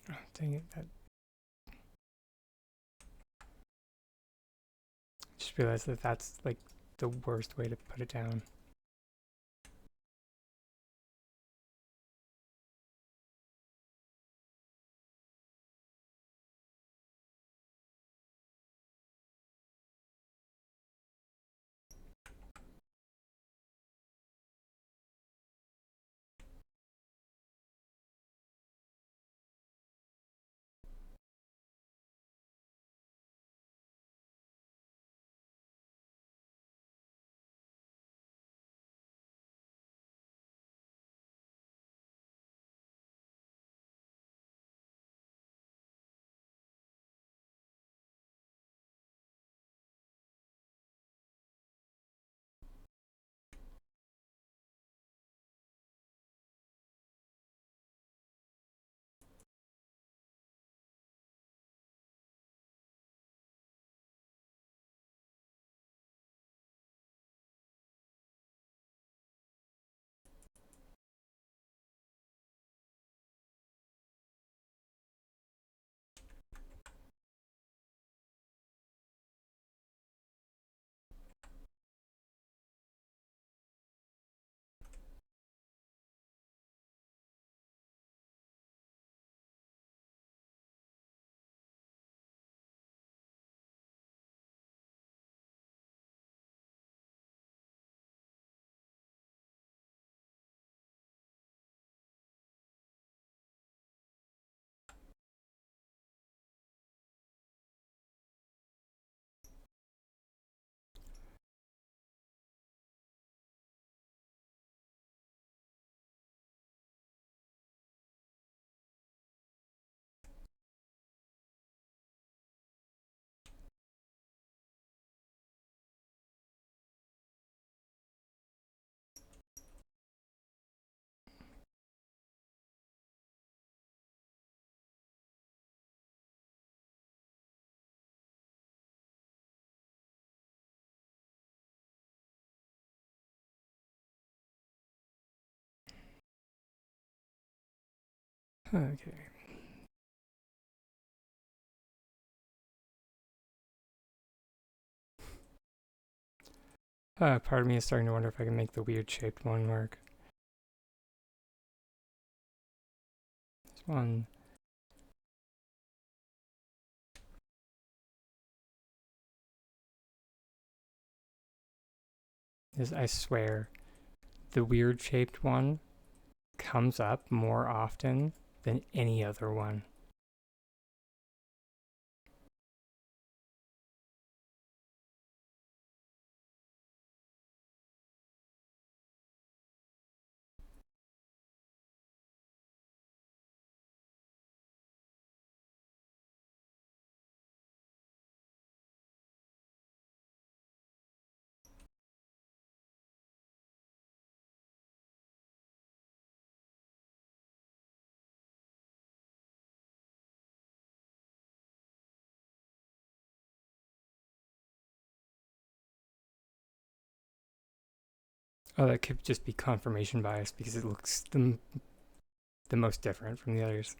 Oh, dang it! That just realized that that's like the worst way to put it down. Okay. Part of me is starting to wonder if I can make the weird shaped one work. This one. Is, I swear, the weird shaped one comes up more often than any other one. Oh, that could just be confirmation bias because it looks the most different from the others.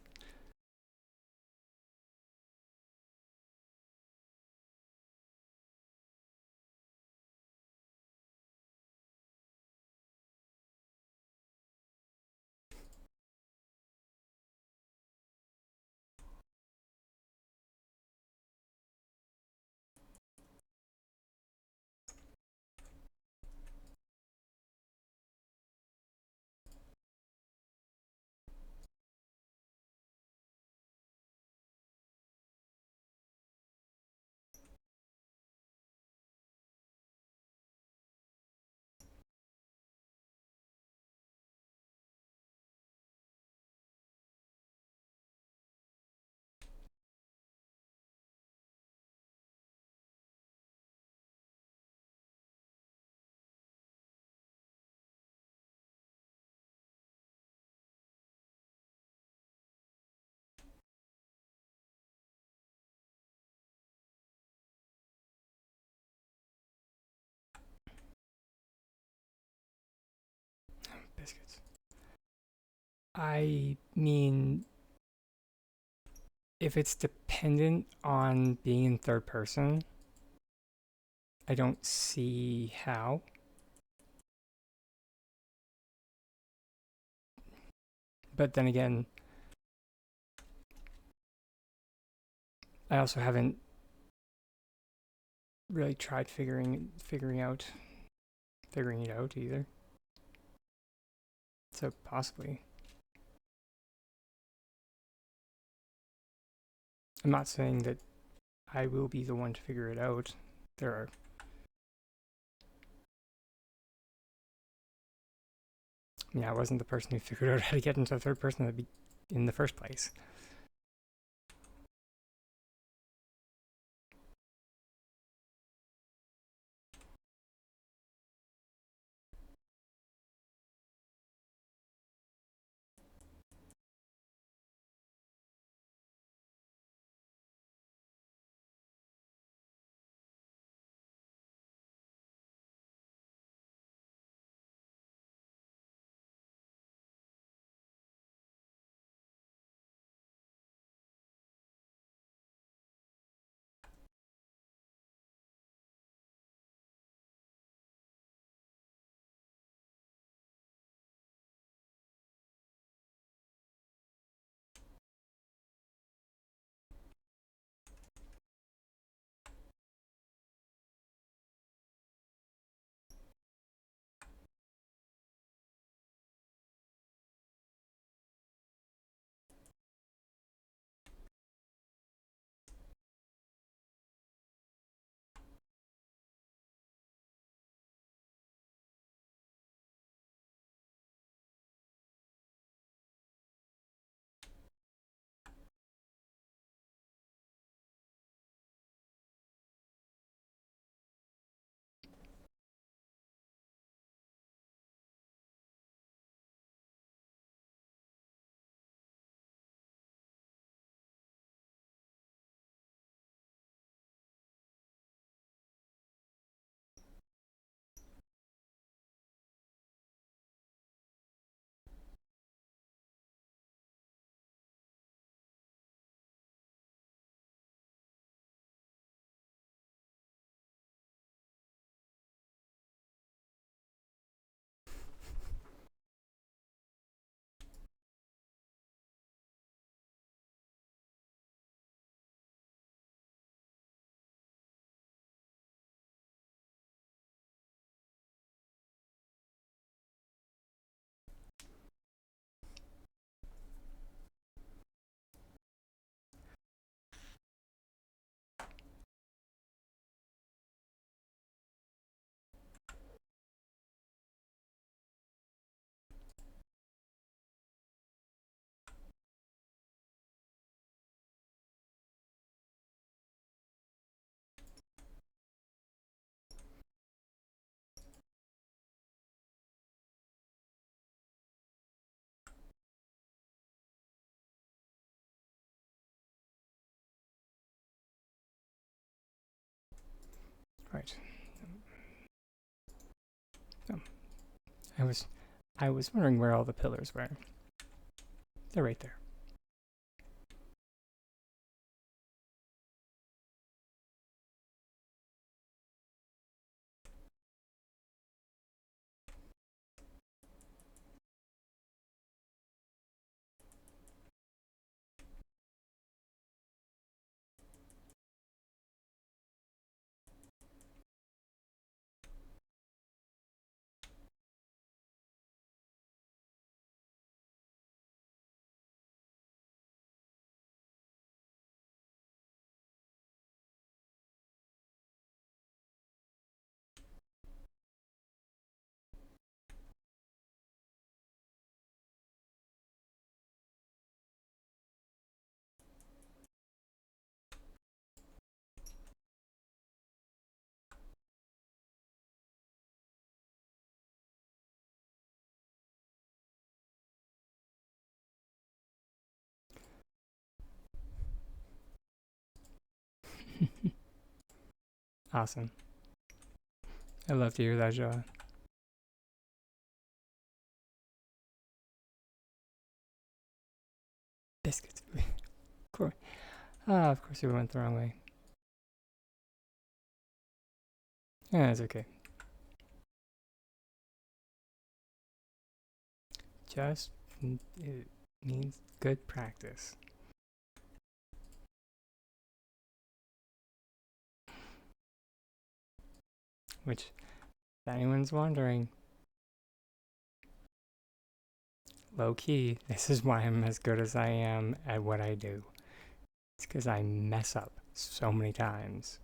Biscuits. I mean, if it's dependent on being in third person, I don't see how. But then again, I also haven't really tried figuring it out either. So possibly. I'm not saying that I will be the one to figure it out. There are I mean, I wasn't the person who figured out how to get into third person in the first place. right. Oh, I was I was wondering where all the pillars were. They're right there. Awesome. I love to hear that, Joa. Biscuits. Of course we went the wrong way. Yeah, it's okay. Just it needs good practice. Which, if anyone's wondering, low key, this is why I'm as good as I am at what I do. It's because I mess up so many times.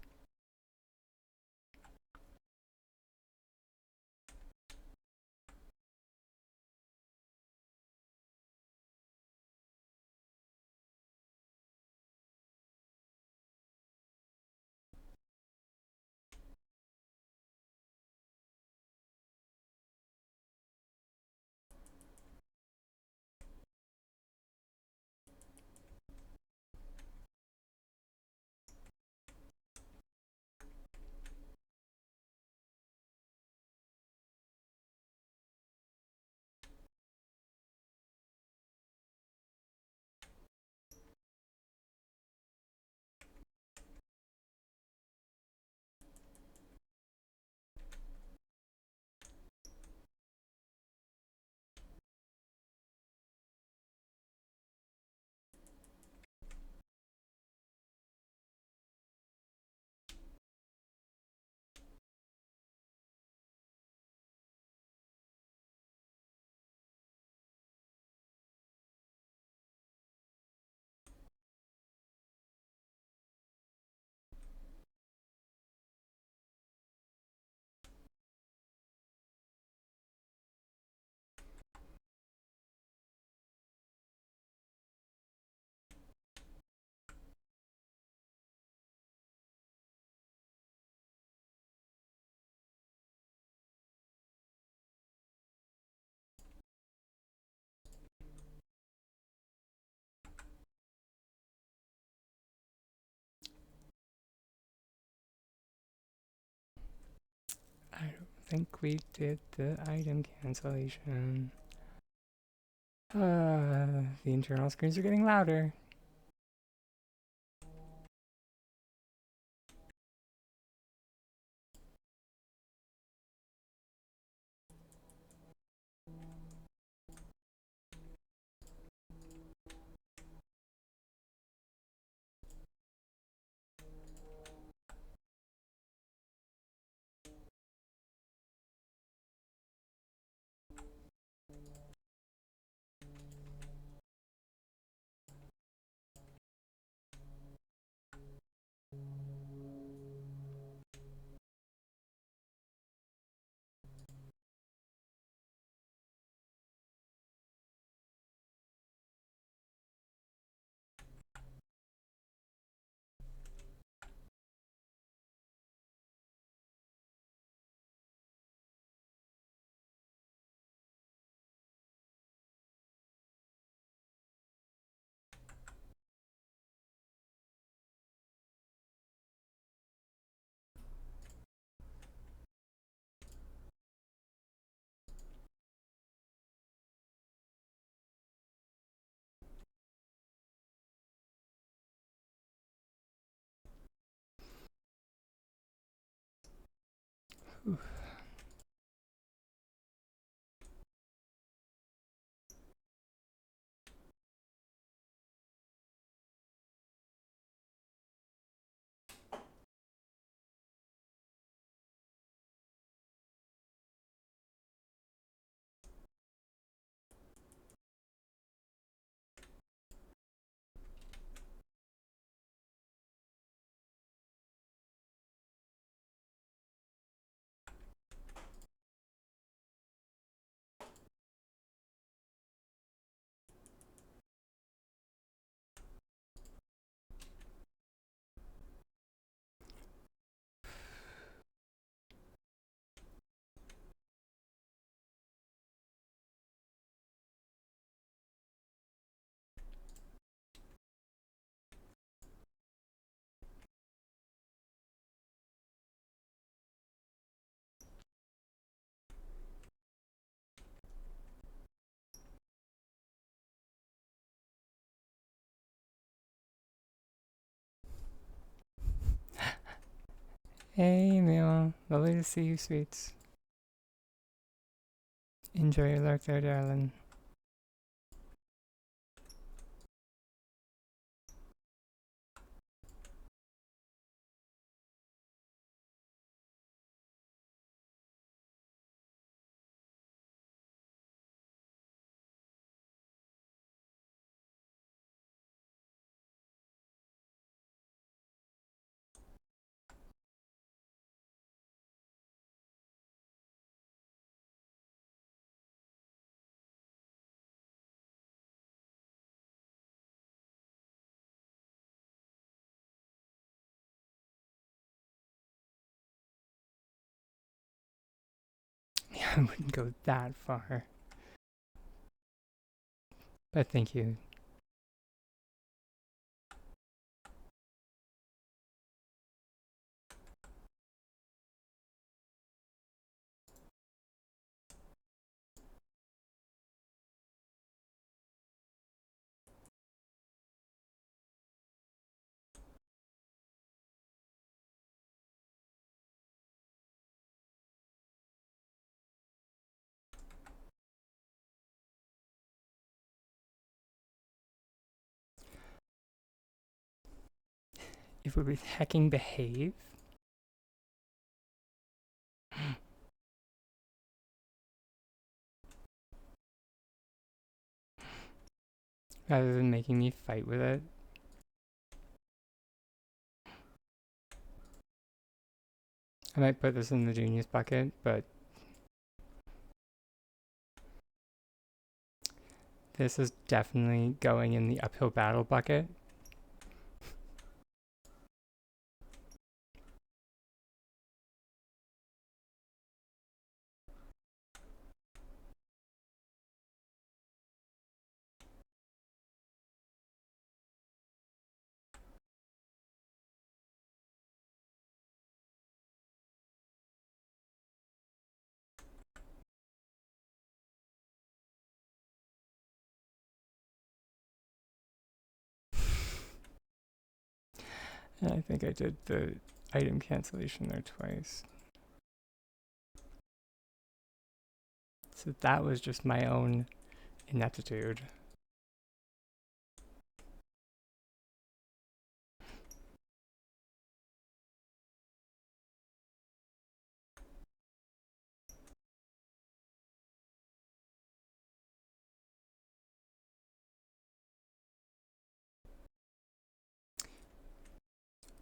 I don't think we did the item cancellation. The internal screens are getting louder. Hey, Mila. Lovely to see you, sweets. Enjoy your lurk there, darling. Yeah, I wouldn't go that far. But thank you. If we would hecking behave. Rather than making me fight with it. I might put this in the genius bucket, but this is definitely going in the uphill battle bucket. And I think I did the item cancellation there twice. So that was just my own ineptitude.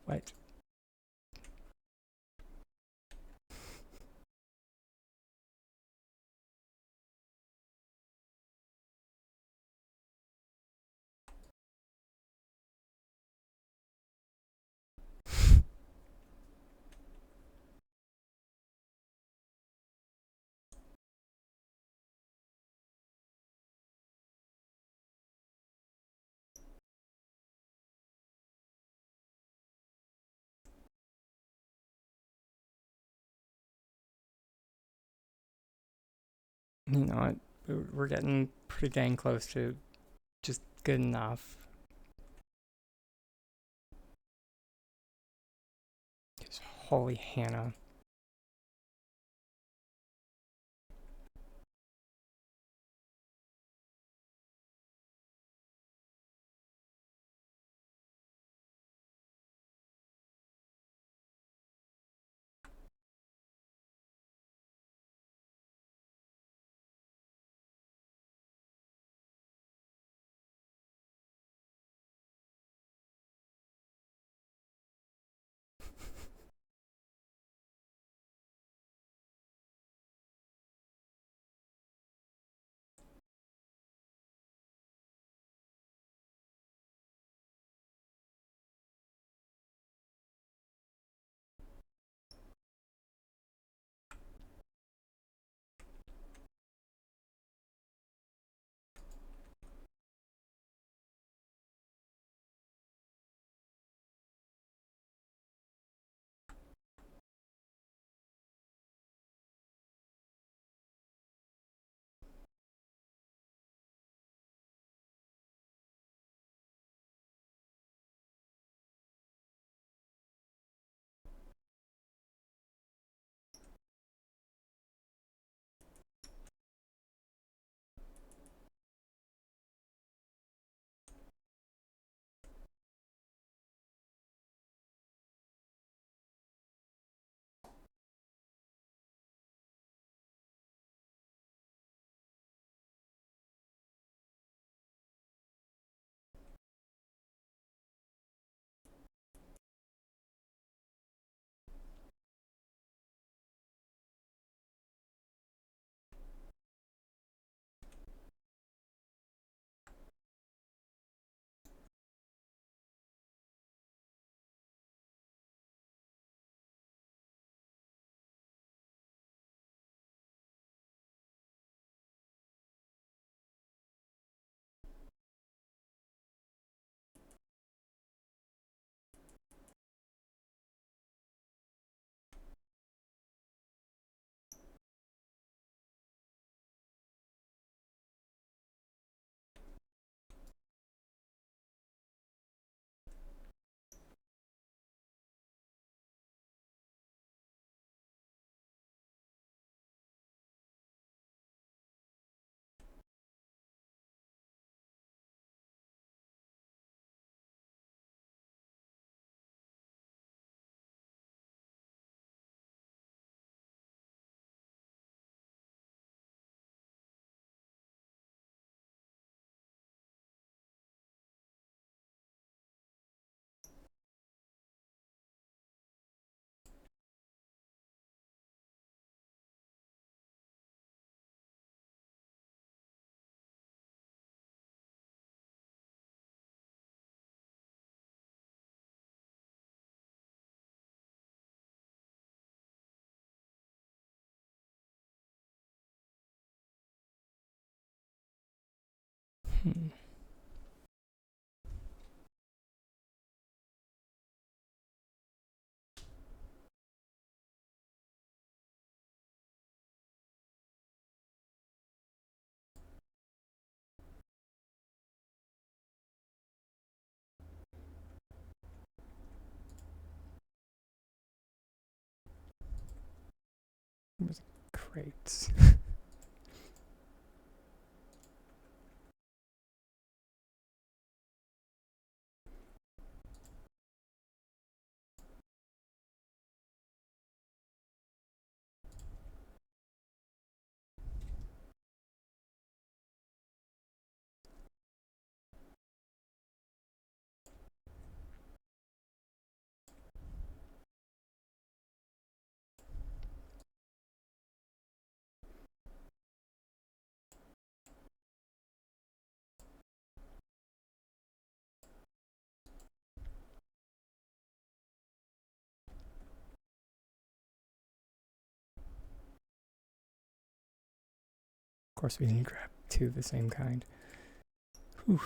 What? You know what? We're getting pretty dang close to just good enough. Holy Hannah. Hmm. Crates. Of course, we didn't grab two of the same kind. Whew.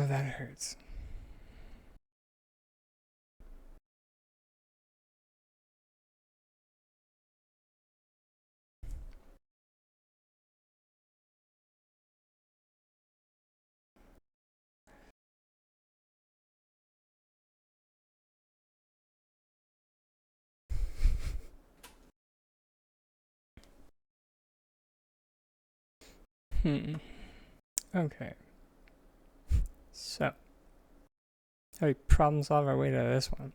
Oh, that hurts. Hmm. Okay. So, how do we problem solve our way to this one?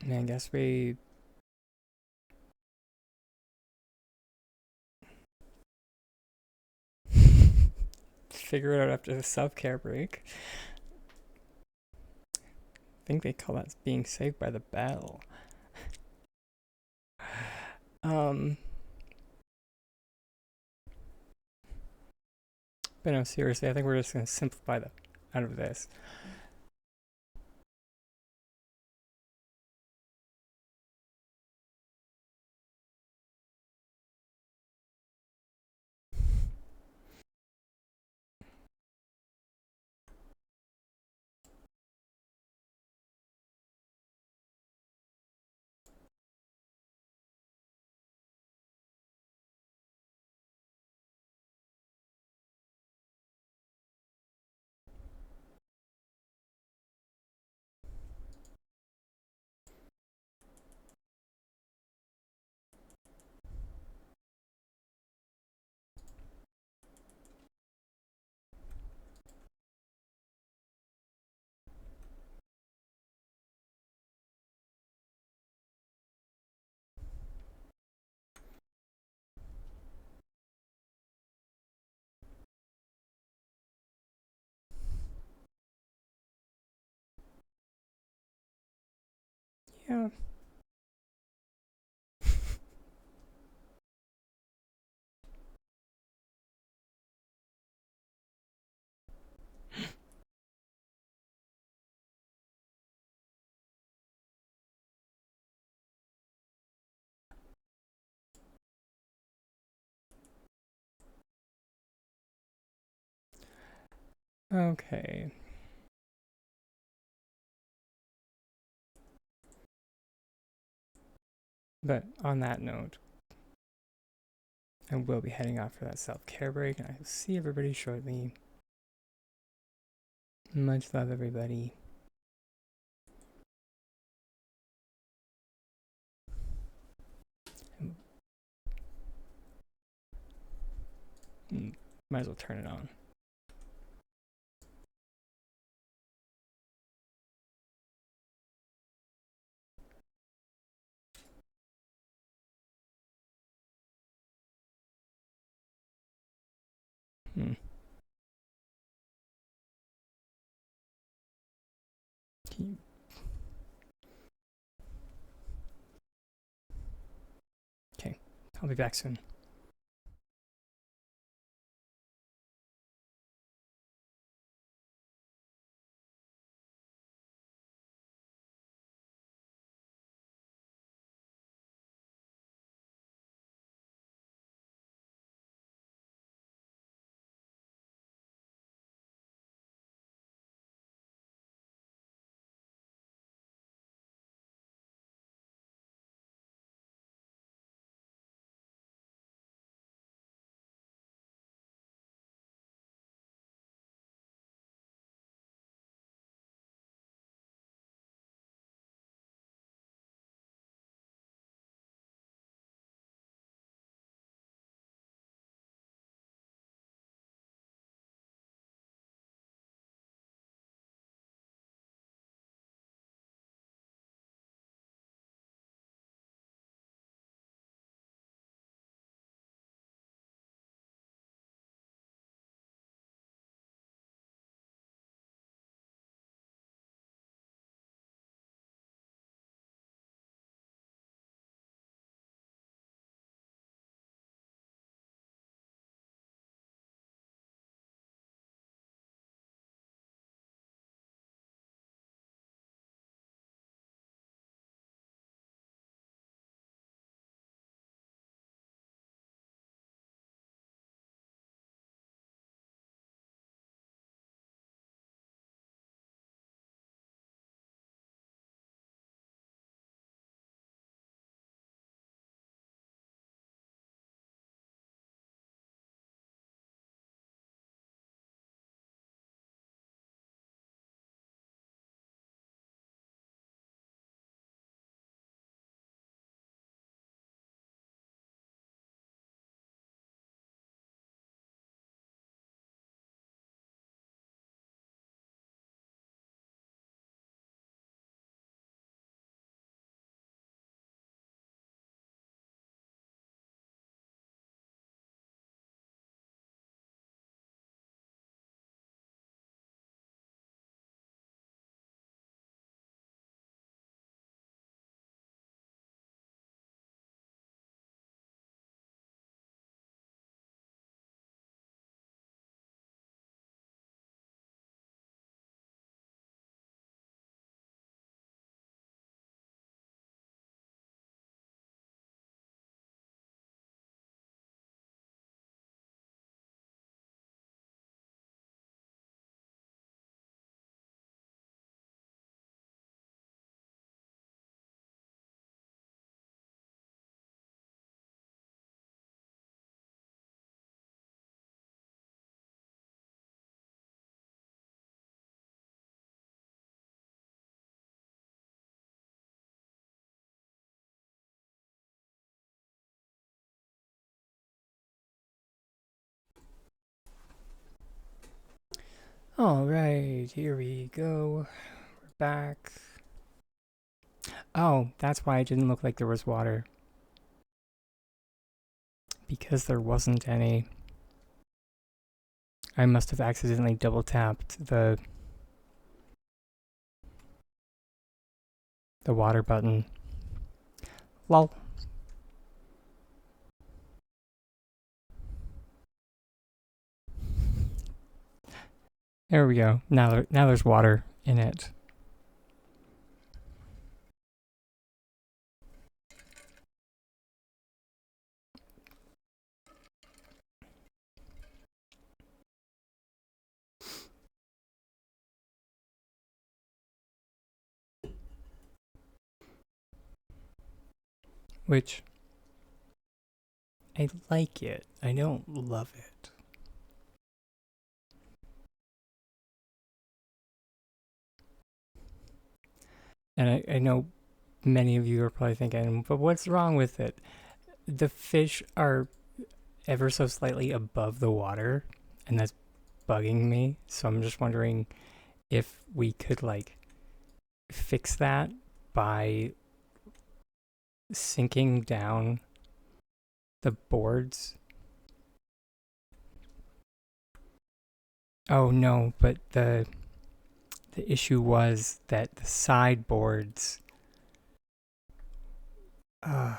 And I guess we figure it out after the self-care break. I think they call that being saved by the bell. Um, but no, seriously, I think we're just gonna simplify the out of this. Yeah. Okay. But on that note, I will be heading off for that self-care break, and I will see everybody shortly. Much love, everybody. Might as well turn it on. Hmm. Okay, I'll be back soon. All right, here we go. We're back. Oh, that's why it didn't look like there was water. Because there wasn't any. I must have accidentally double tapped the water button. Lol. There we go. Now there's water in it. Which, I like it. I don't love it. And I know many of you are probably thinking, but what's wrong with it? The fish are ever so slightly above the water, and that's bugging me. So I'm just wondering if we could like fix that by sinking down the boards. Oh no, but the issue was that the sideboards. Uh,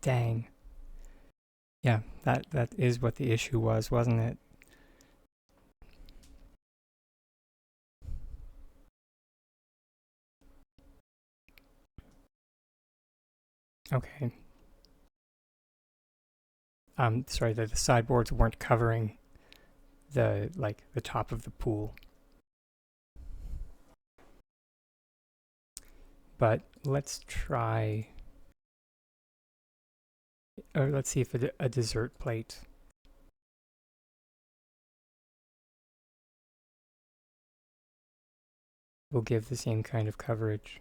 dang. Yeah, that is what the issue was, wasn't it? Okay. Sorry that the sideboards weren't covering the top of the pool. But let's try. Or let's see if a dessert plate will give the same kind of coverage.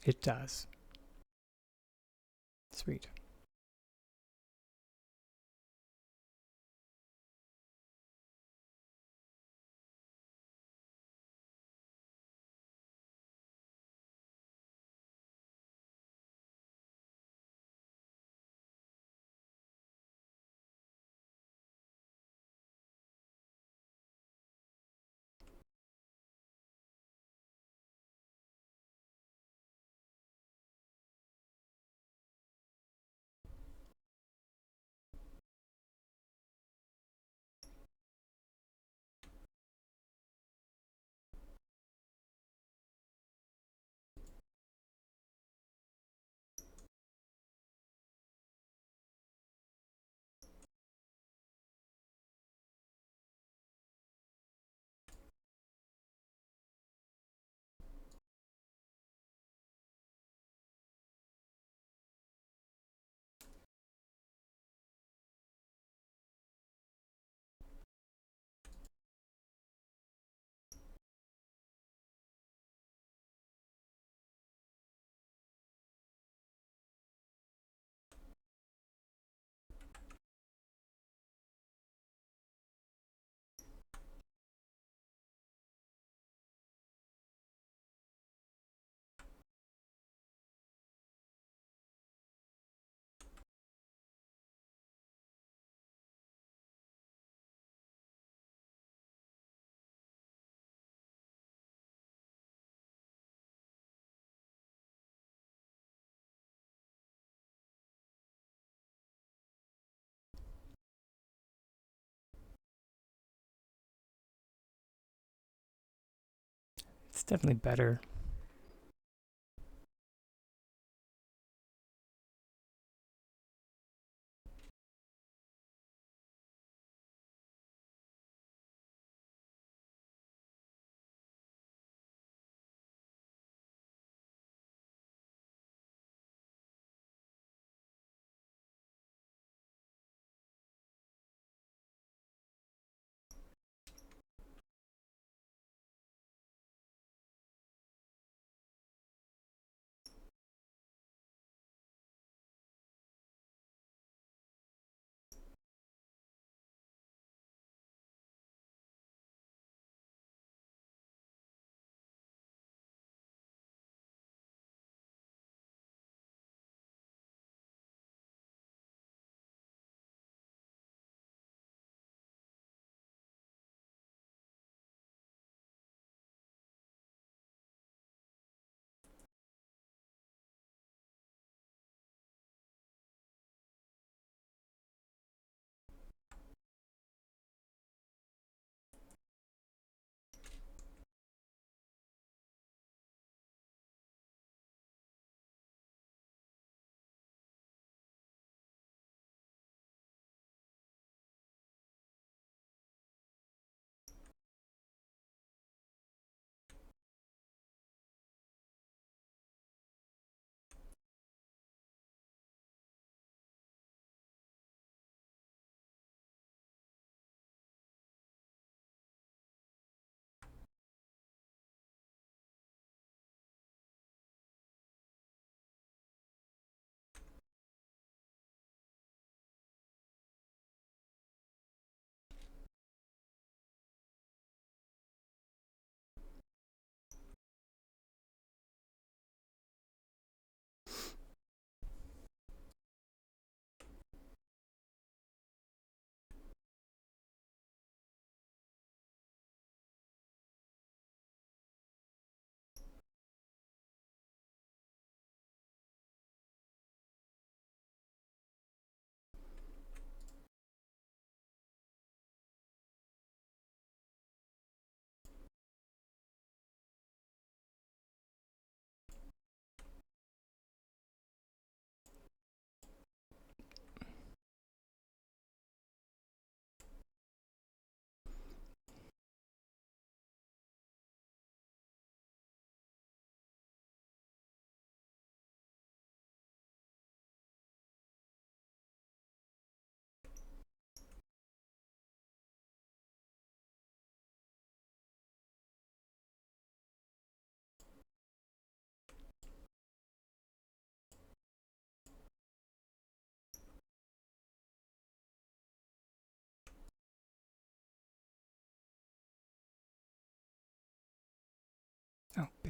It does. Sweet. It's definitely better.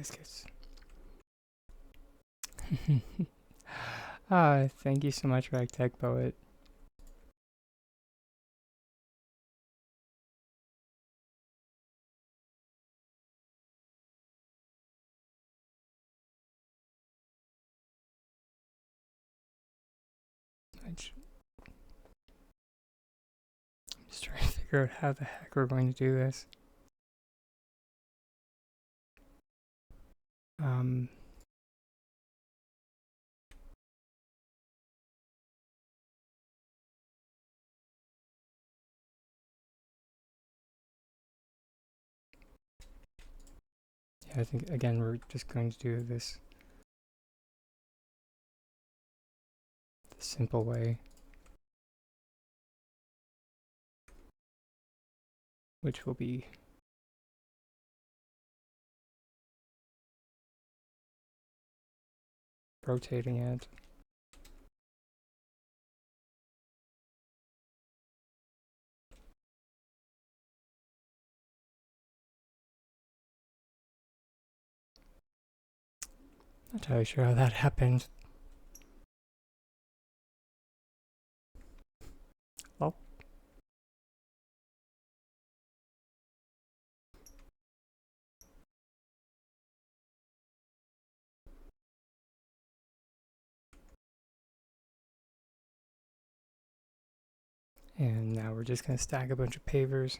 biscuits. Thank you so much, Ragtag Poet. I'm just trying to figure out how the heck we're going to do this. Yeah, I think again we're just going to do this the simple way, which will be rotating it. Not entirely sure how that happened. Well. And now we're just going to stack a bunch of pavers.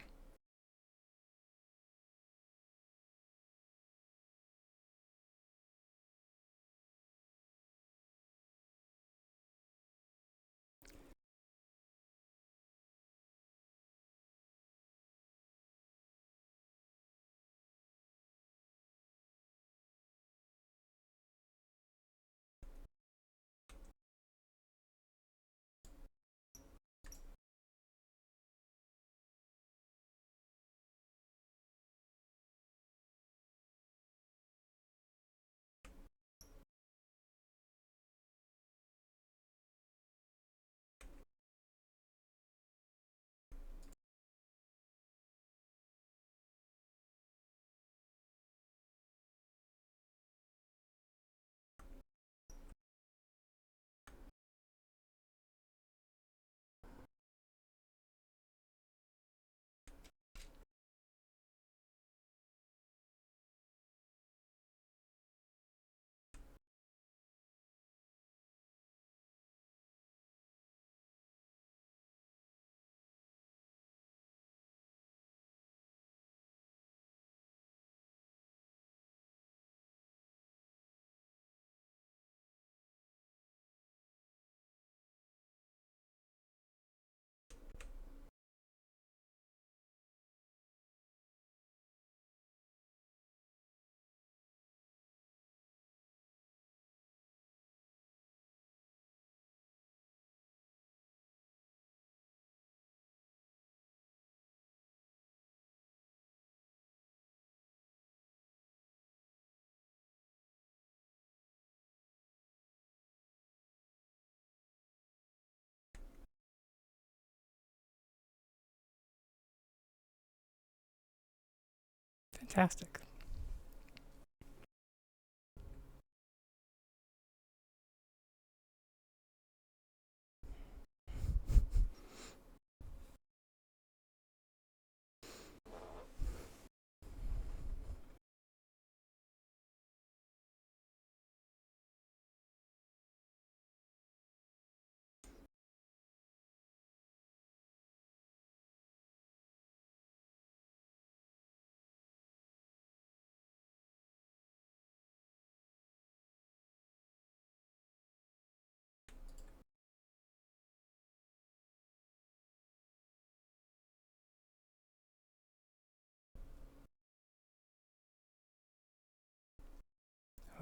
Fantastic.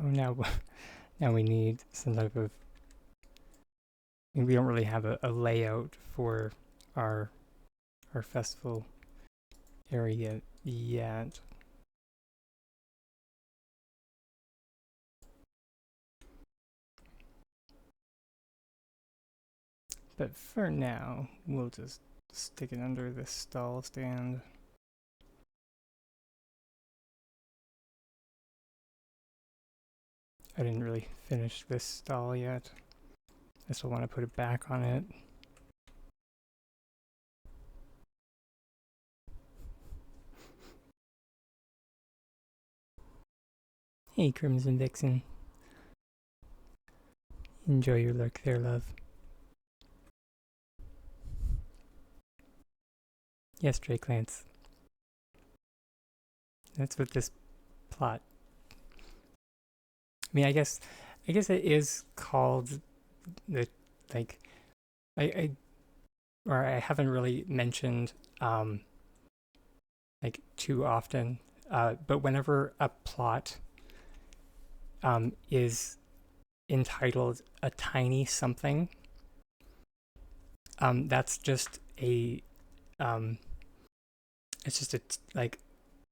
Oh, now we need some type of. I mean, we don't really have a layout for our festival area yet. But for now, we'll just stick it under this stall stand. I didn't really finish this stall yet. I still want to put it back on it. Hey, Crimson Vixen. Enjoy your lurk there, love. Yes, Drake Lance. That's what this plot. I mean, I guess it is called the, like, I haven't really mentioned like too often, but whenever a plot is entitled a tiny something, that's just a it's just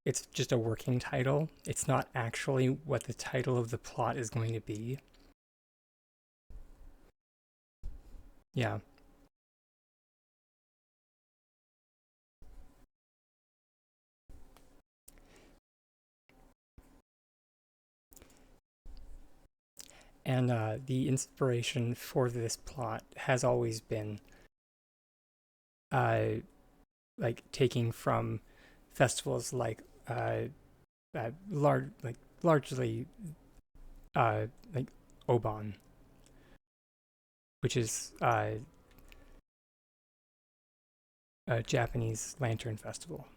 it's just a working title. It's not actually what the title of the plot is going to be. Yeah. And the inspiration for this plot has always been like taking from festivals like largely like Oban, which is a Japanese lantern festival.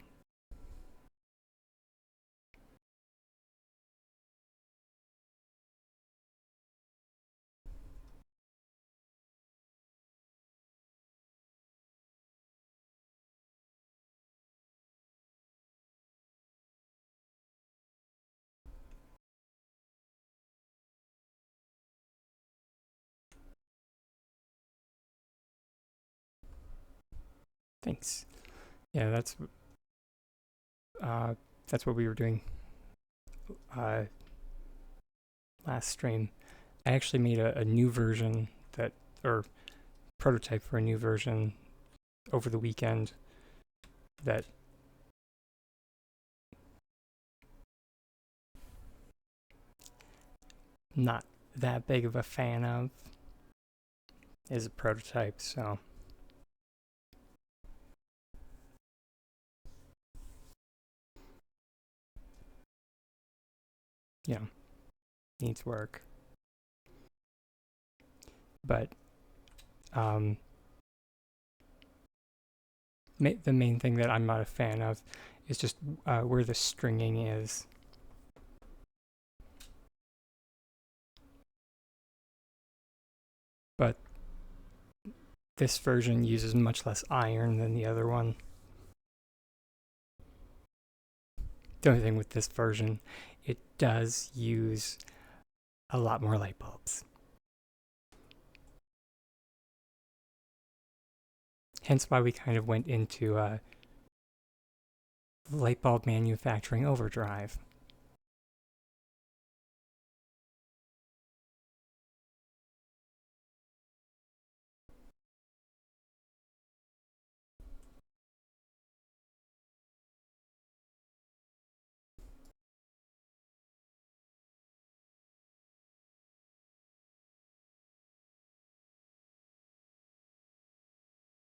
Thanks. Yeah, that's what we were doing uh, last stream. I actually made a new version or prototype for a new version over the weekend that I'm not that big of a fan of. Is a prototype, so you know, needs work. But the main thing that I'm not a fan of is just where the stringing is. But this version uses much less iron than the other one. The only thing with this version, it does use a lot more light bulbs. Hence why we kind of went into light bulb manufacturing overdrive.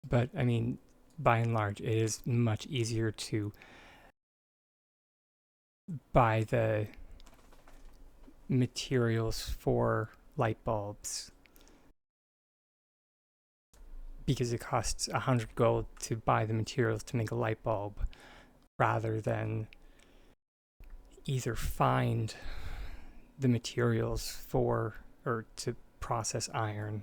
But I mean, by and large, it is much easier to buy the materials for light bulbs because it costs 100 gold to buy the materials to make a light bulb rather than either find the materials for or to process iron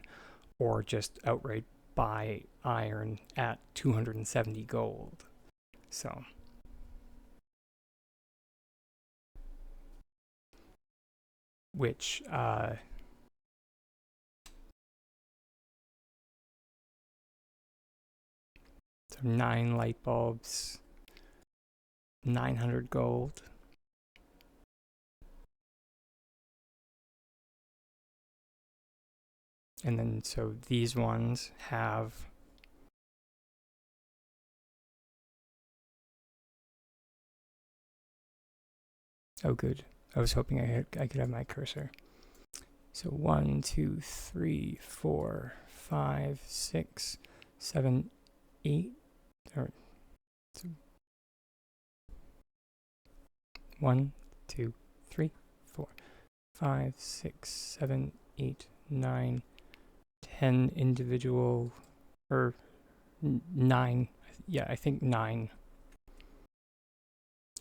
or just outright buy iron at 270 gold. So which so 9 light bulbs, 900 gold. And then so these ones have oh good. I was hoping I could have my cursor. So 1, 2, 3, 4, 5, 6, 7, 8, or 1, 2, 3, 4, 5, 6, 7, 8, 9, 10 individual, or 9, yeah, I think 9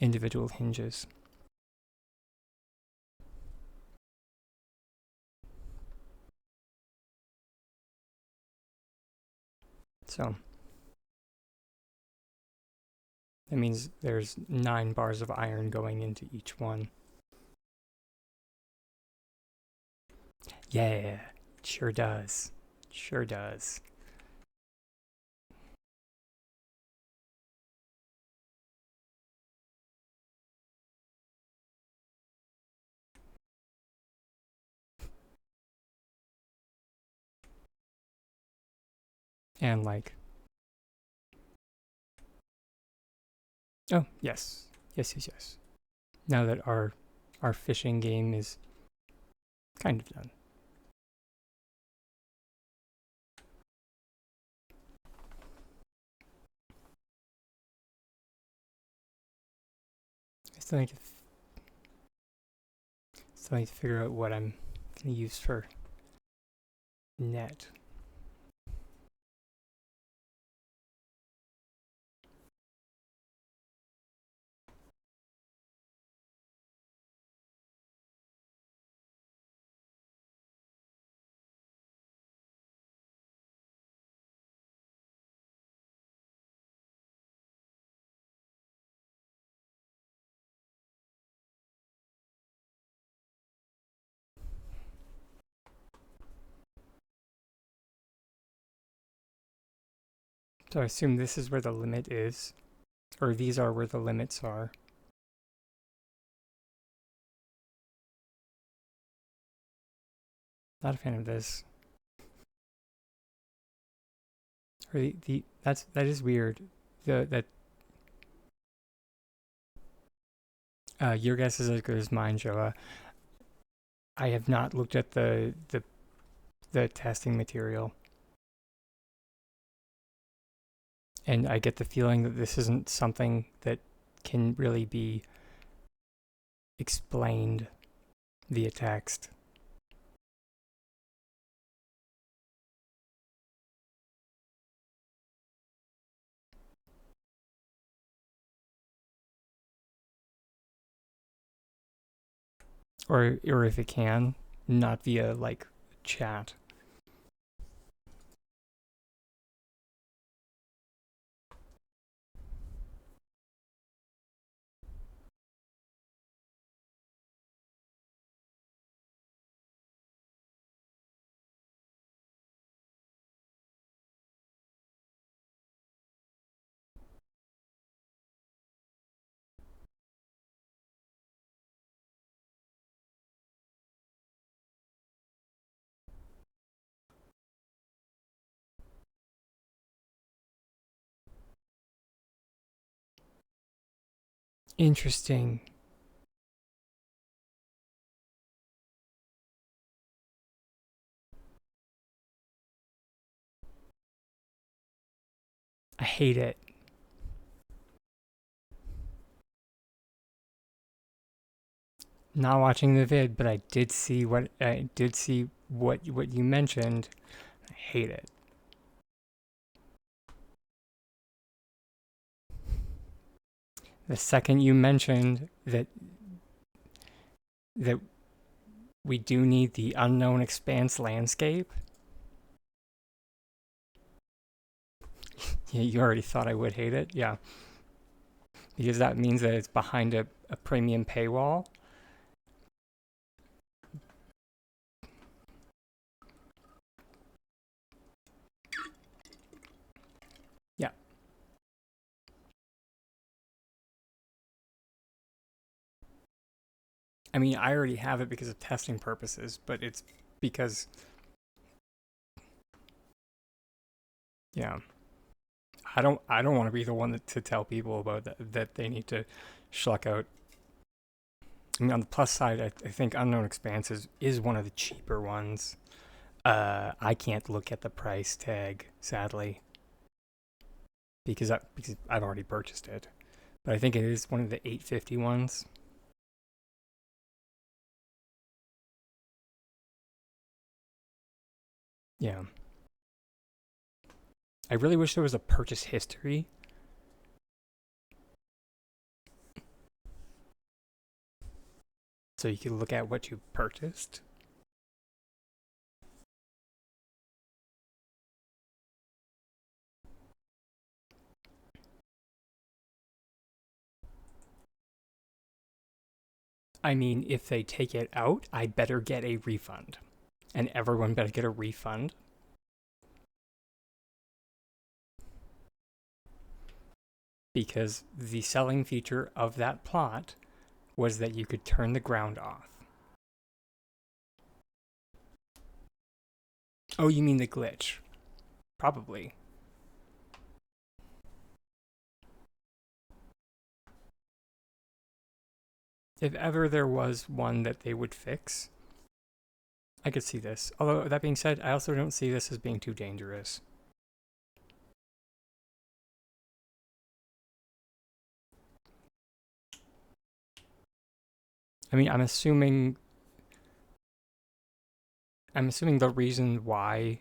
individual hinges. So that means there's 9 bars of iron going into each one. Yeah, sure does. Sure does. And like, oh, yes. Yes, yes, yes. Now that our fishing game is kind of done. I still need to figure out what I'm going to use for net. So I assume this is where the limit is, or these are where the limits are. Not a fan of this. Or that is weird. Your guess is as good as mine, Joa. I have not looked at the testing material, and I get the feeling that this isn't something that can really be explained via text. Or if it can, not via like chat. Interesting. I hate it. Not watching the vid, but I did see what you mentioned. I hate it. The second you mentioned that we do need the unknown expanse landscape, yeah, you already thought I would hate it, yeah, because that means that it's behind a premium paywall. Yeah. I mean, I already have it because of testing purposes, but it's because, yeah, I don't want to be the one to tell people about that they need to schluck out I mean, on the plus side, I think Unknown Expanses is one of the cheaper ones. I can't look at the price tag, sadly, because I've already purchased it. But I think it is one of the 850 ones. Yeah. I really wish there was a purchase history. So you could look at what you purchased. I mean, if they take it out, I better get a refund. And everyone better get a refund. Because the selling feature of that plot was that you could turn the ground off. Oh, you mean the glitch? Probably. If ever there was one that they would fix, I could see this. Although, that being said, I also don't see this as being too dangerous. I mean, I'm assuming the reason why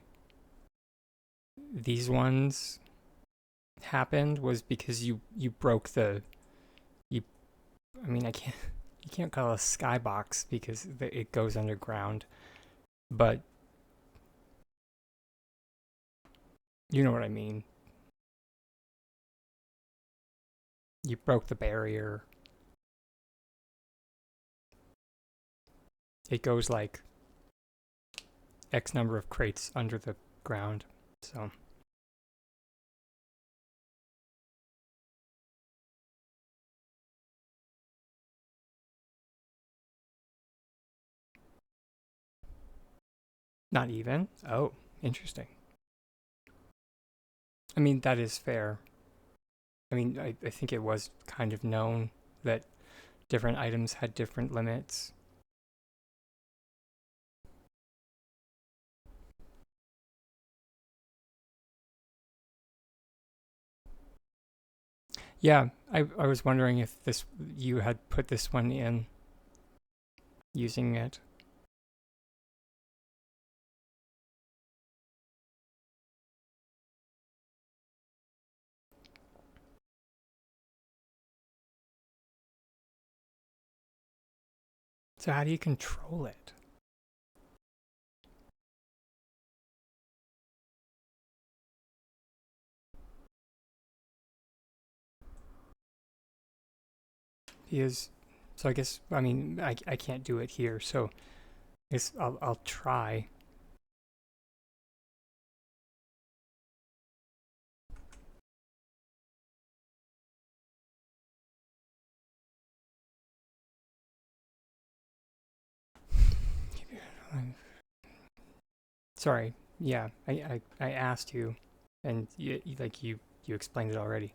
these ones happened was because you broke the you I mean, I can't you can't call it a skybox because it goes underground, but you know what I mean. You broke the barrier. It goes like X number of crates under the ground. So not even. Oh, interesting. I mean, that is fair. I mean, I think it was kind of known that different items had different limits. Yeah, I was wondering if this you had put this one in using it. So how do you control it? Because so I guess I mean I can't do it here, so I guess I'll try. Sorry. Yeah, I asked you, and you explained it already.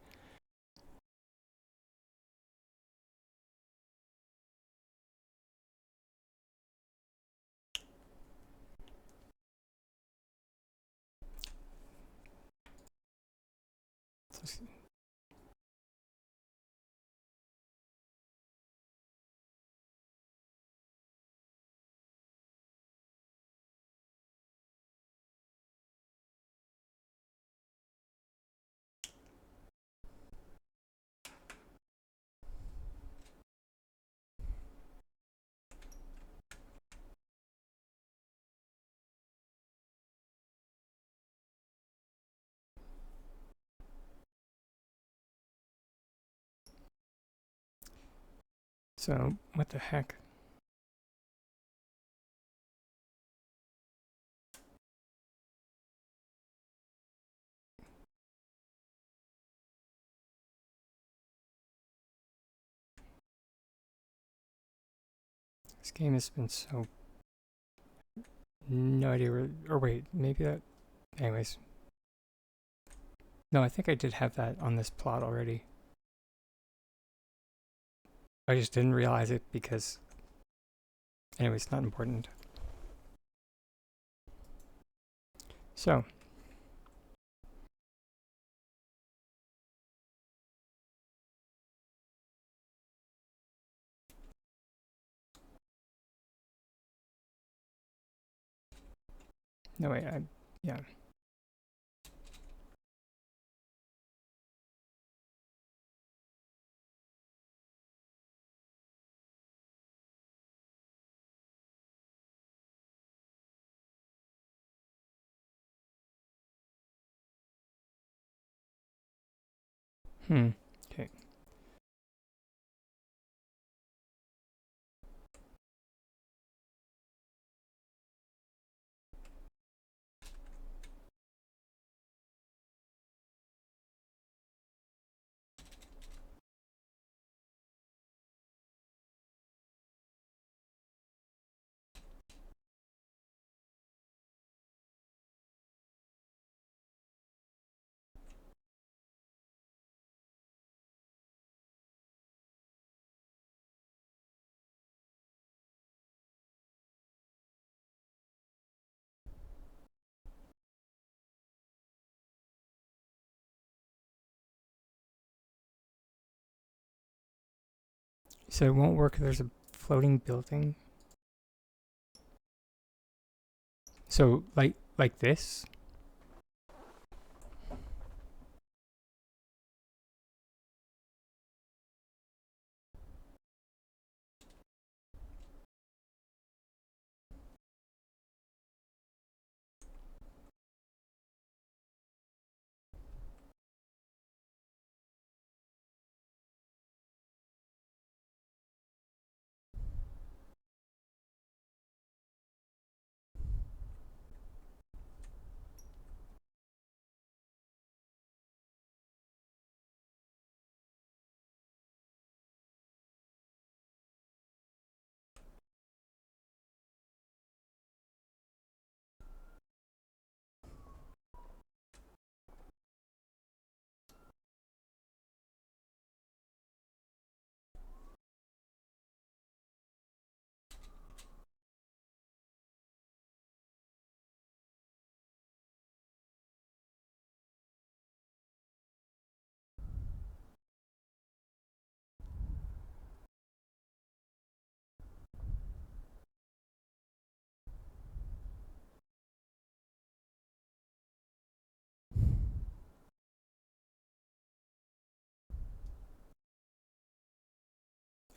So what the heck? This game has been so no idea where. Or wait, maybe that. Anyways, no, I think I did have that on this plot already. I just didn't realize it because Anyways, not important. So, no wait, yeah. Okay. So it won't work if there's a floating building. So like this.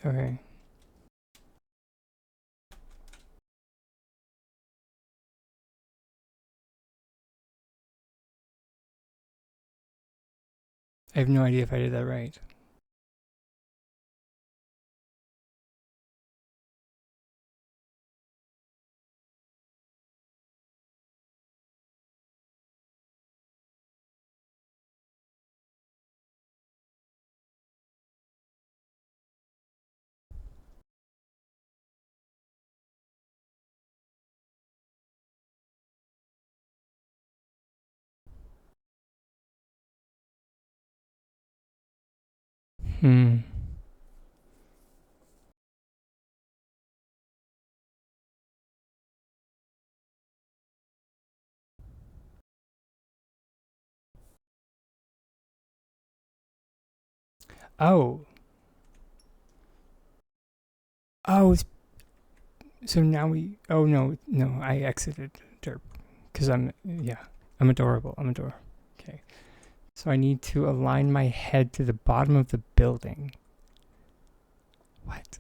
Okay. I have no idea if I did that right. Hmm. Oh. Oh, so now we. Oh no! I exited derp because I'm adorable. I'm adorable. Okay. So I need to align my head to the bottom of the building. What?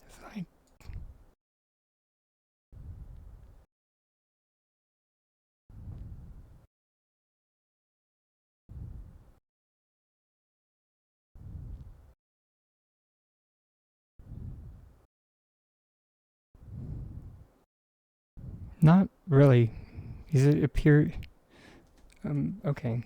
Fine. Not really. Does it appear? Okay.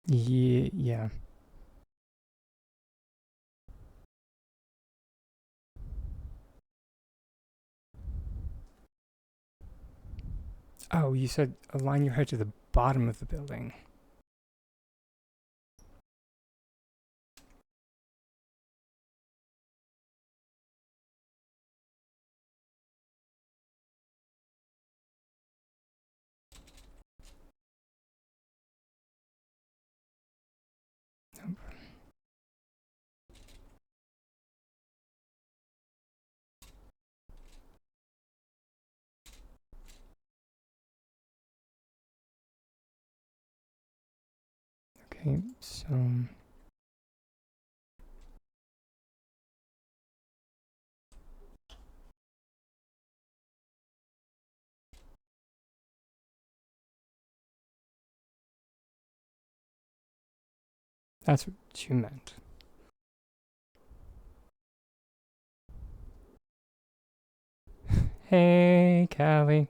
Yeah, yeah. Oh, you said align your head to the bottom of the building. Okay, so that's what you meant. Hey, Callie.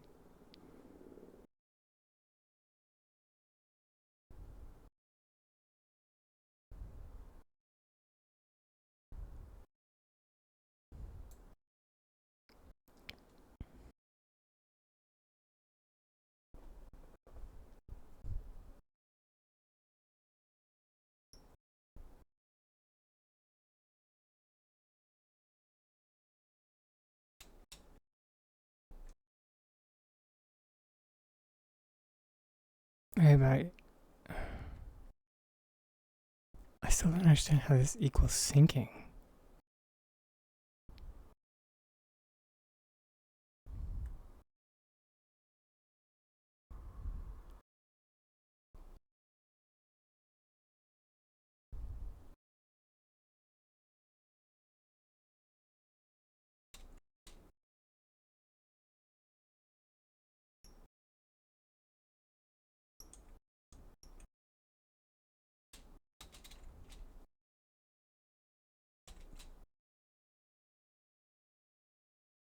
Hey, but I still don't understand how this equals sinking.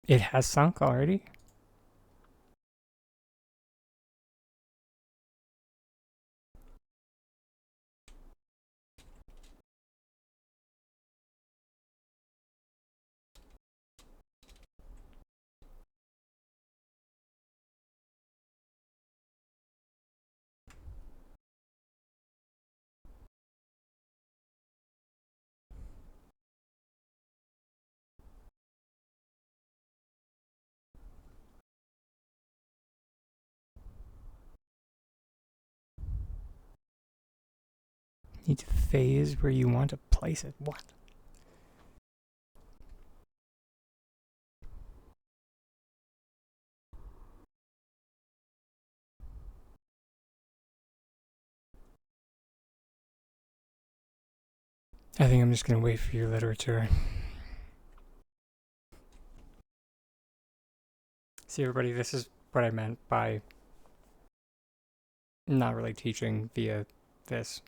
It has sunk already? Need to phase where you want to place it. What? I think I'm just gonna wait for your literature. See, everybody, this is what I meant by not really teaching via this.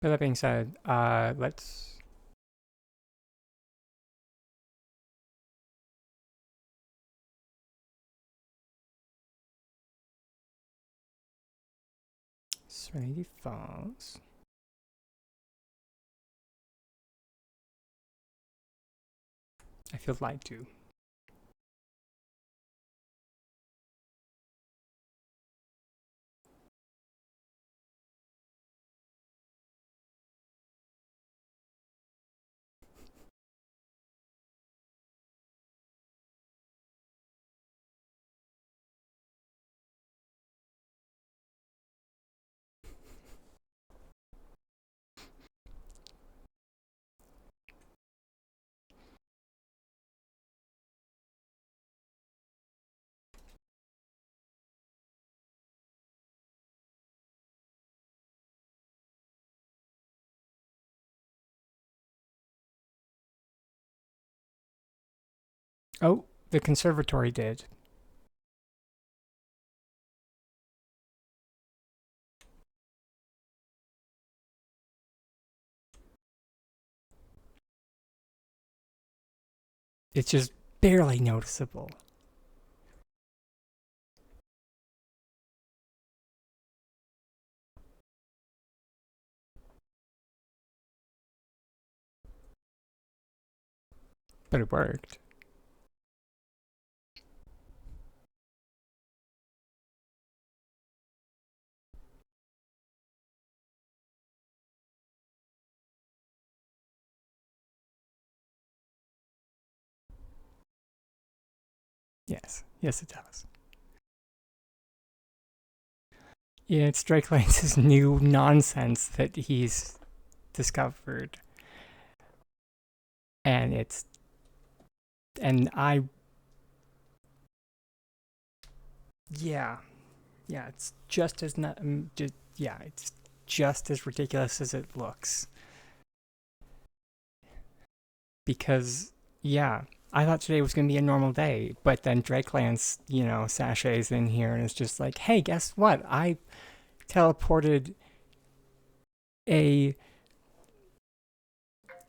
With that being said, let's. Serenity Falls. I feel lied to. Oh, the conservatory did. It's just barely noticeable. But it worked. Yes. Yes, it does. Yeah, it's Drake Lance's new nonsense that he's discovered. And it's. And I. Yeah. Yeah, it's just as not. Yeah, it's just as ridiculous as it looks. Because, yeah, I thought today was going to be a normal day, but then Drake Lance, sachets in here and is just like, hey, guess what? I teleported a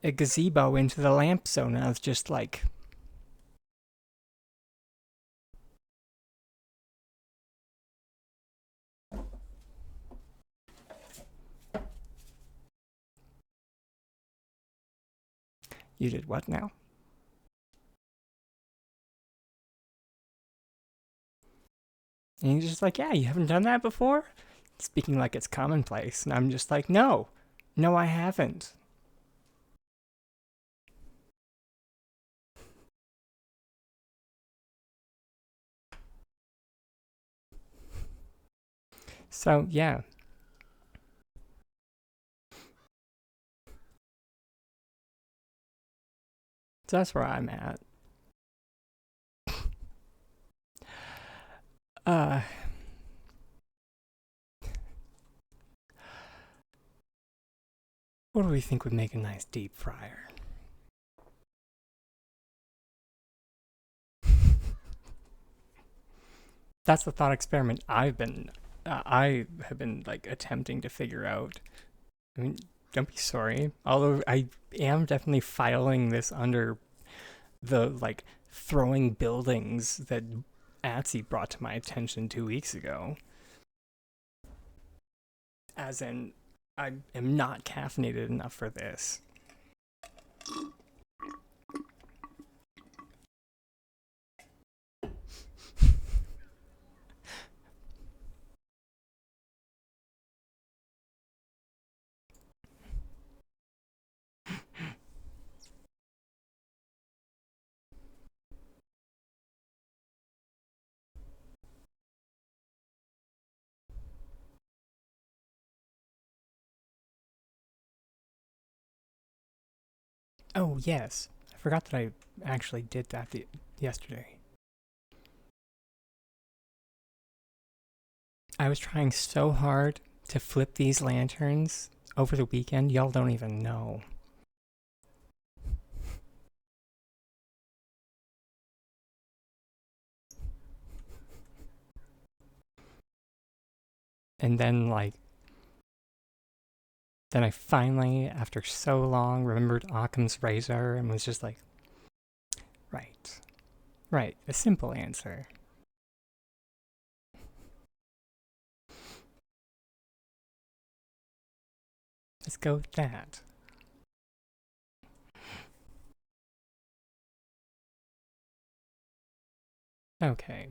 gazebo into the lamp zone. And I was just like, you did what now? And he's just like, yeah, you haven't done that before? Speaking like it's commonplace. And I'm just like, no, I haven't. So, yeah. So that's where I'm at. Uh, what do we think would make a nice deep fryer? That's the thought experiment I have been like attempting to figure out. I mean, don't be sorry. Although I am definitely filing this under the like throwing buildings that Atsy brought to my attention 2 weeks ago. As in, I am not caffeinated enough for this. Oh, yes. I forgot that I actually did that yesterday. I was trying so hard to flip these lanterns over the weekend. Y'all don't even know. And then, then I finally, after so long, remembered Occam's razor and was just like, right. Right. A simple answer. Let's go with that. Okay.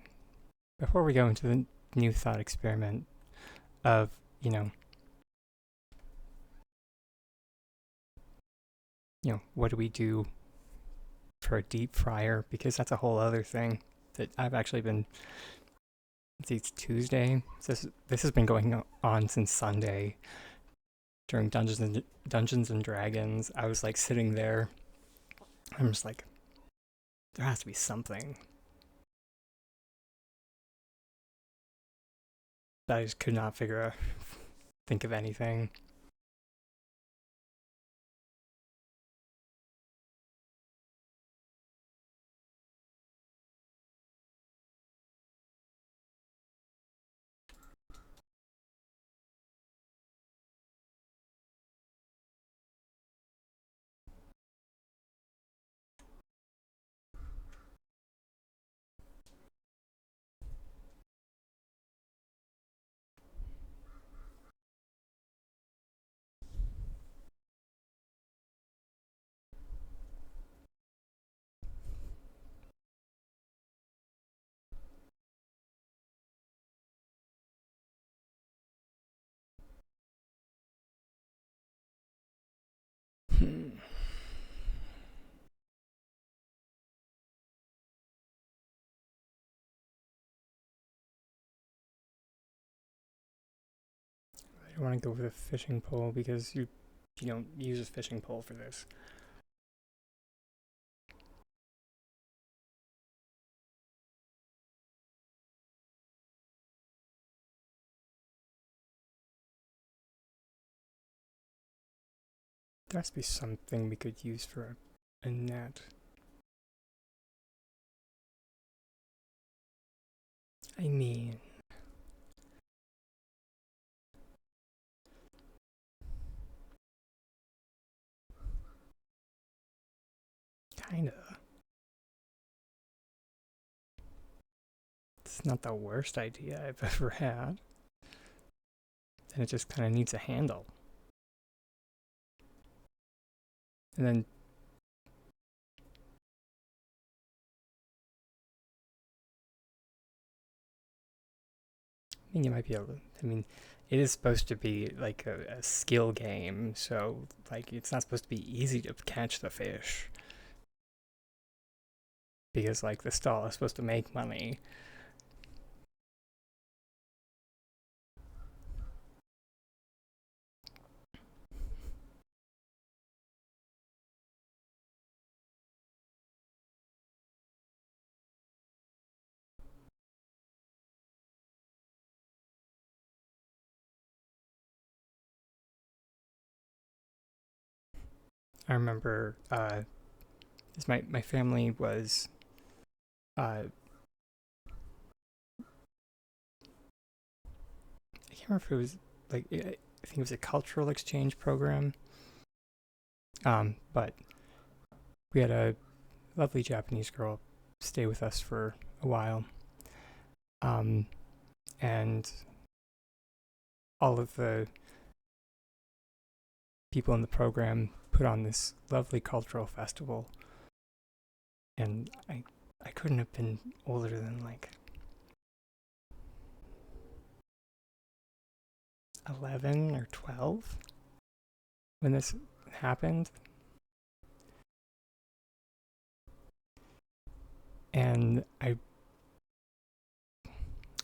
Before we go into the new thought experiment of, what do we do for a deep fryer? Because that's a whole other thing that I've actually been. It's Tuesday. So this has been going on since Sunday during Dungeons and Dragons. I was like sitting there. I'm just like, there has to be something. But I just could not think of anything. I don't want to go with a fishing pole because you don't use a fishing pole for this. There has to be something we could use for a net. I mean, kinda. It's not the worst idea I've ever had. And it just kind of needs a handle. And then I mean, you might be able to. I mean, it is supposed to be like a skill game, so like it's not supposed to be easy to catch the fish because like the stall is supposed to make money. I remember, my family was, I can't remember if it was like I think it was a cultural exchange program. But we had a lovely Japanese girl stay with us for a while. Um, and all of the people in the program put on this lovely cultural festival. And I couldn't have been older than like 11 or 12 when this happened. And I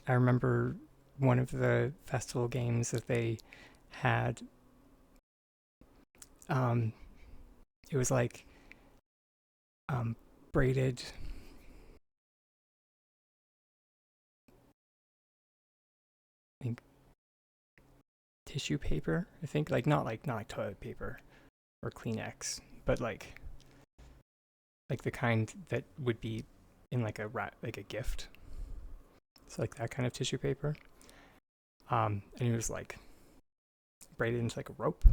remember one of the festival games that they had. Um, it was like braided. I think tissue paper. I think like not like toilet paper or Kleenex, but like the kind that would be in like like a gift. It's like that kind of tissue paper. And it was like braided into like a rope,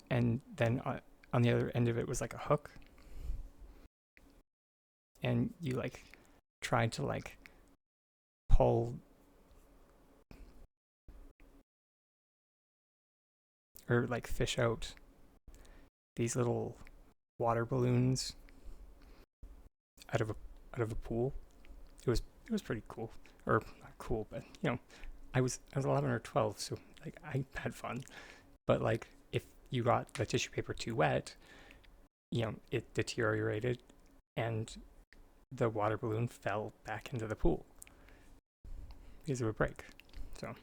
and then on the other end of it was like a hook, and you like tried to like pull or like fish out these little water balloons out of a pool. It was pretty cool, or not cool, but I was 11 or 12, so like I had fun. But like if you got the tissue paper too wet, it deteriorated, and the water balloon fell back into the pool because it would break. So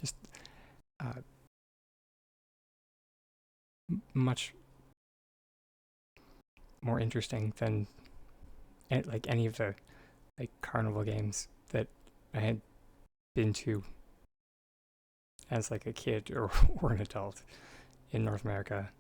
just uh, much more interesting than like any of the like carnival games that I had been to as like a kid or or an adult in North America.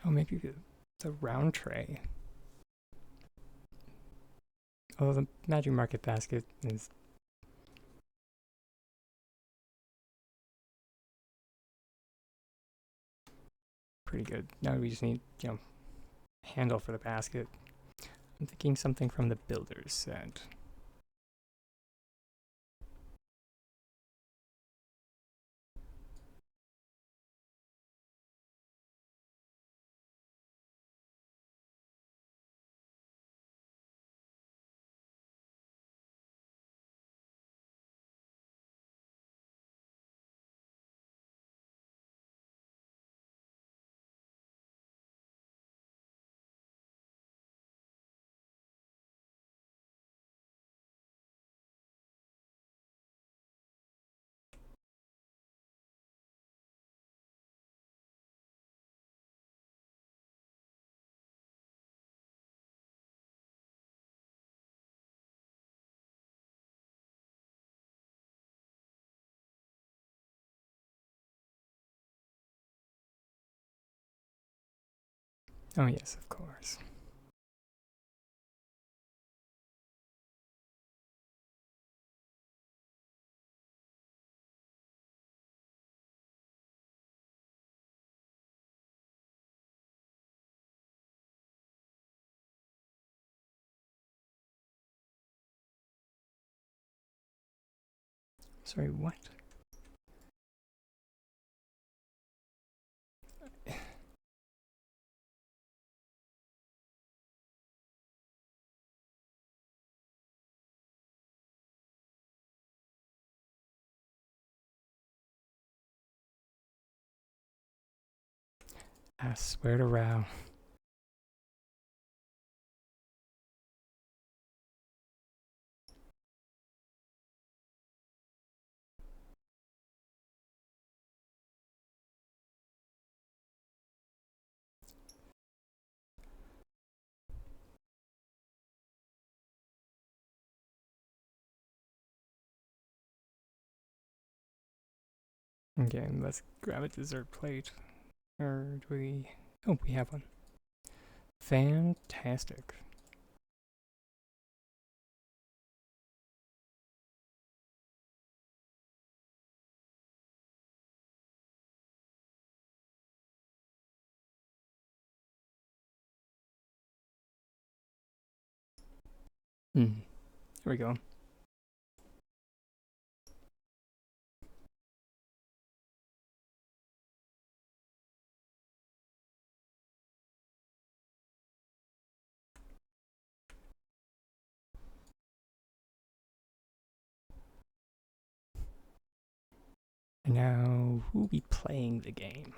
Oh, maybe the round tray. Oh, the Magic Market basket is pretty good. Now we just need handle for the basket. I'm thinking something from the builder's set. Oh yes, of course. Sorry, what? I swear to Rao. Okay, let's grab a dessert plate. Or do we? Oh, we have one. Fantastic. Here we go. And now, who will be playing the game?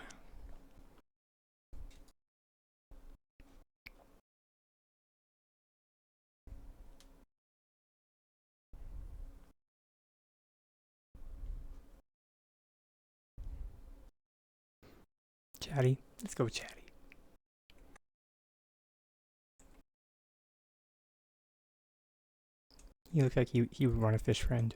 Chatty? Let's go Chatty. He looks like he would want a fish friend.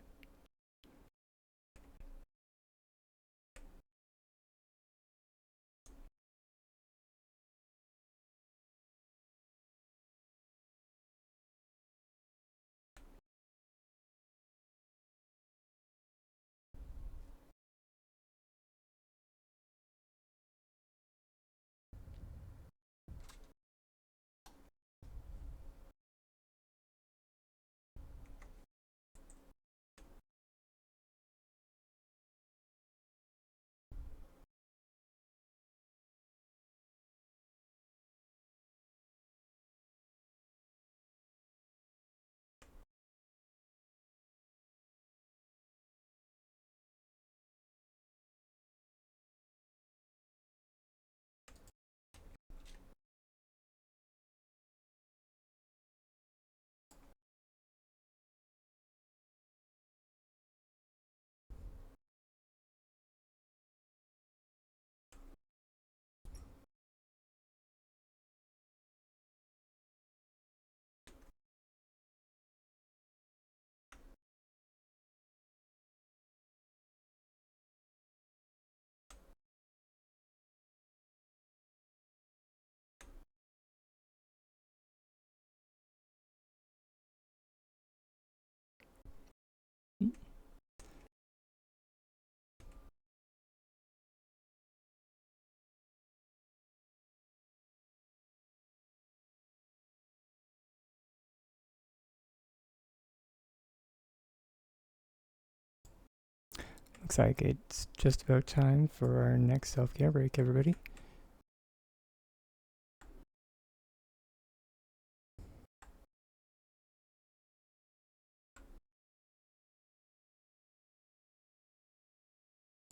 Looks like it's just about time for our next self-care break, everybody.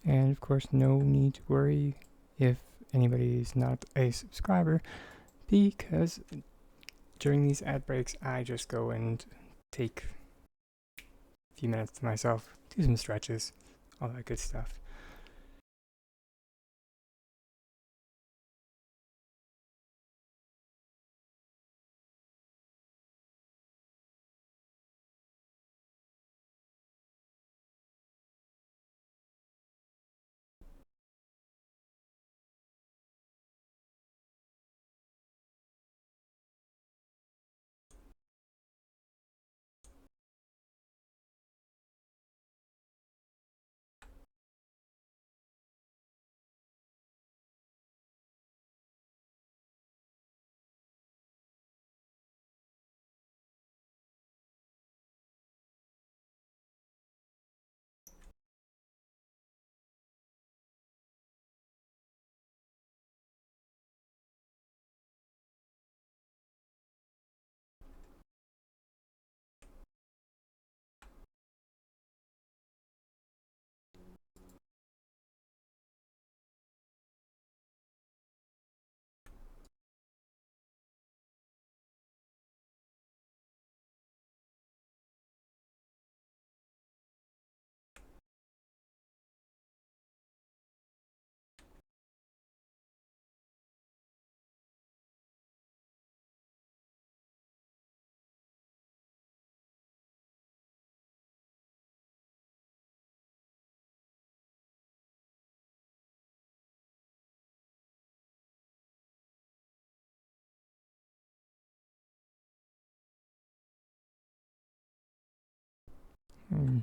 And of course, no need to worry if anybody's not a subscriber, because during these ad breaks, I just go and take a few minutes to myself, do some stretches, all that good stuff. Hmm.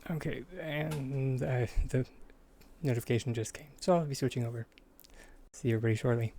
Okay, and the notification just came, so I'll be switching over. See everybody shortly.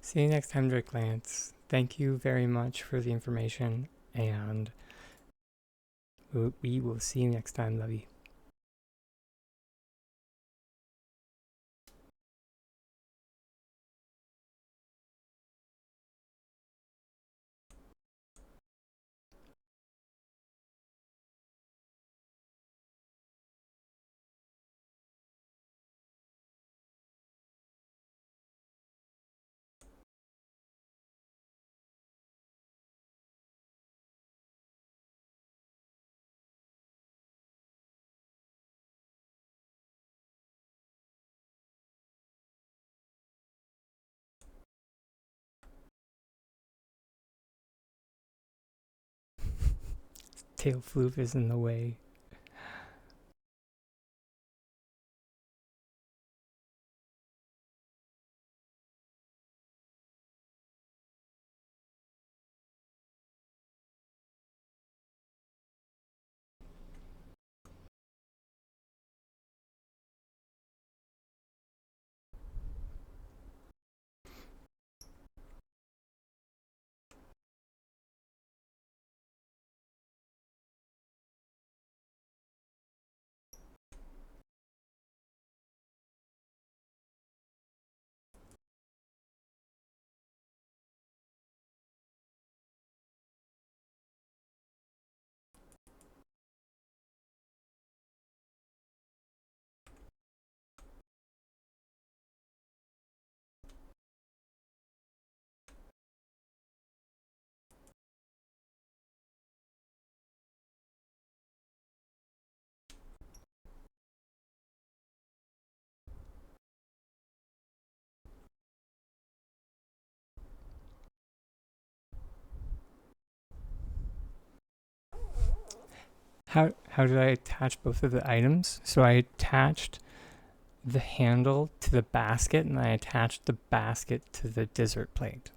See you next time, Drake Lance. Thank you very much for the information, and we will see you next time. Love you. Tail floof is in the way. How did I attach both of the items? So I attached the handle to the basket, and I attached the basket to the dessert plate.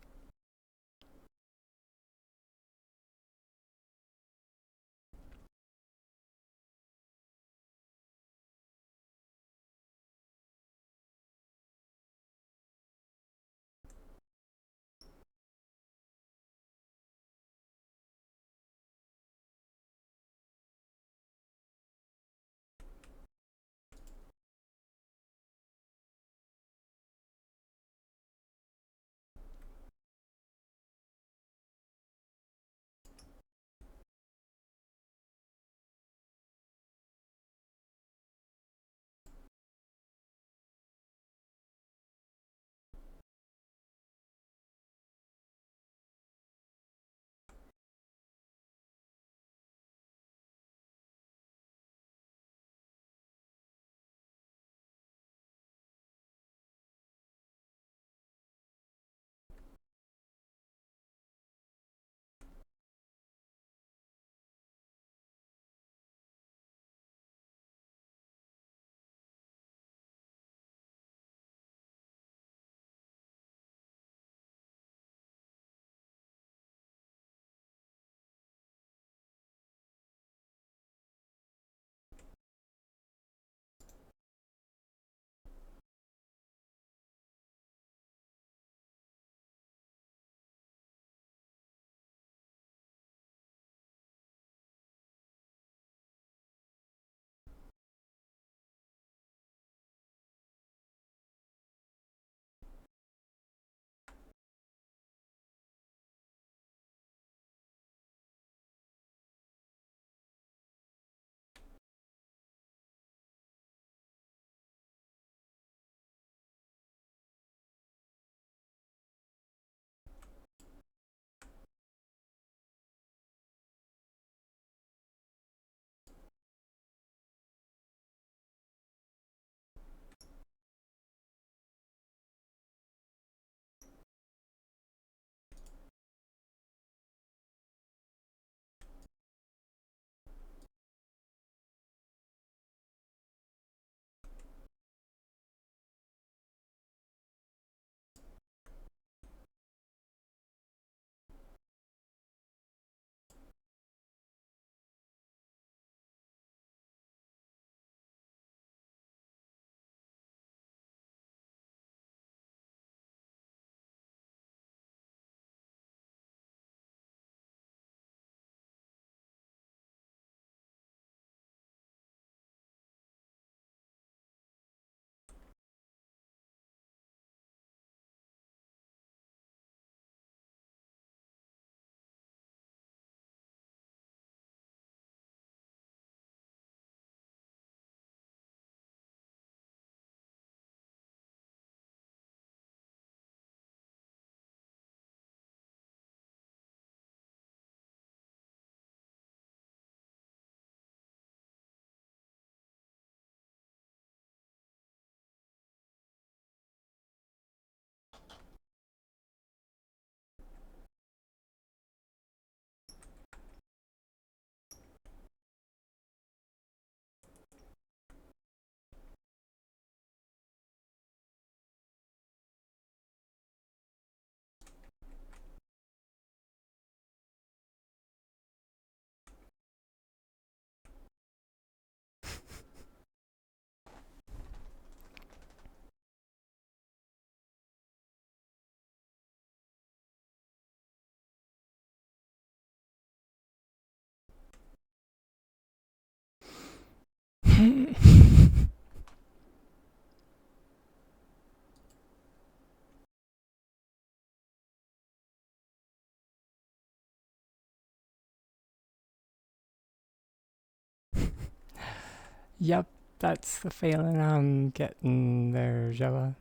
Yep, that's the feeling I'm getting there, Jella.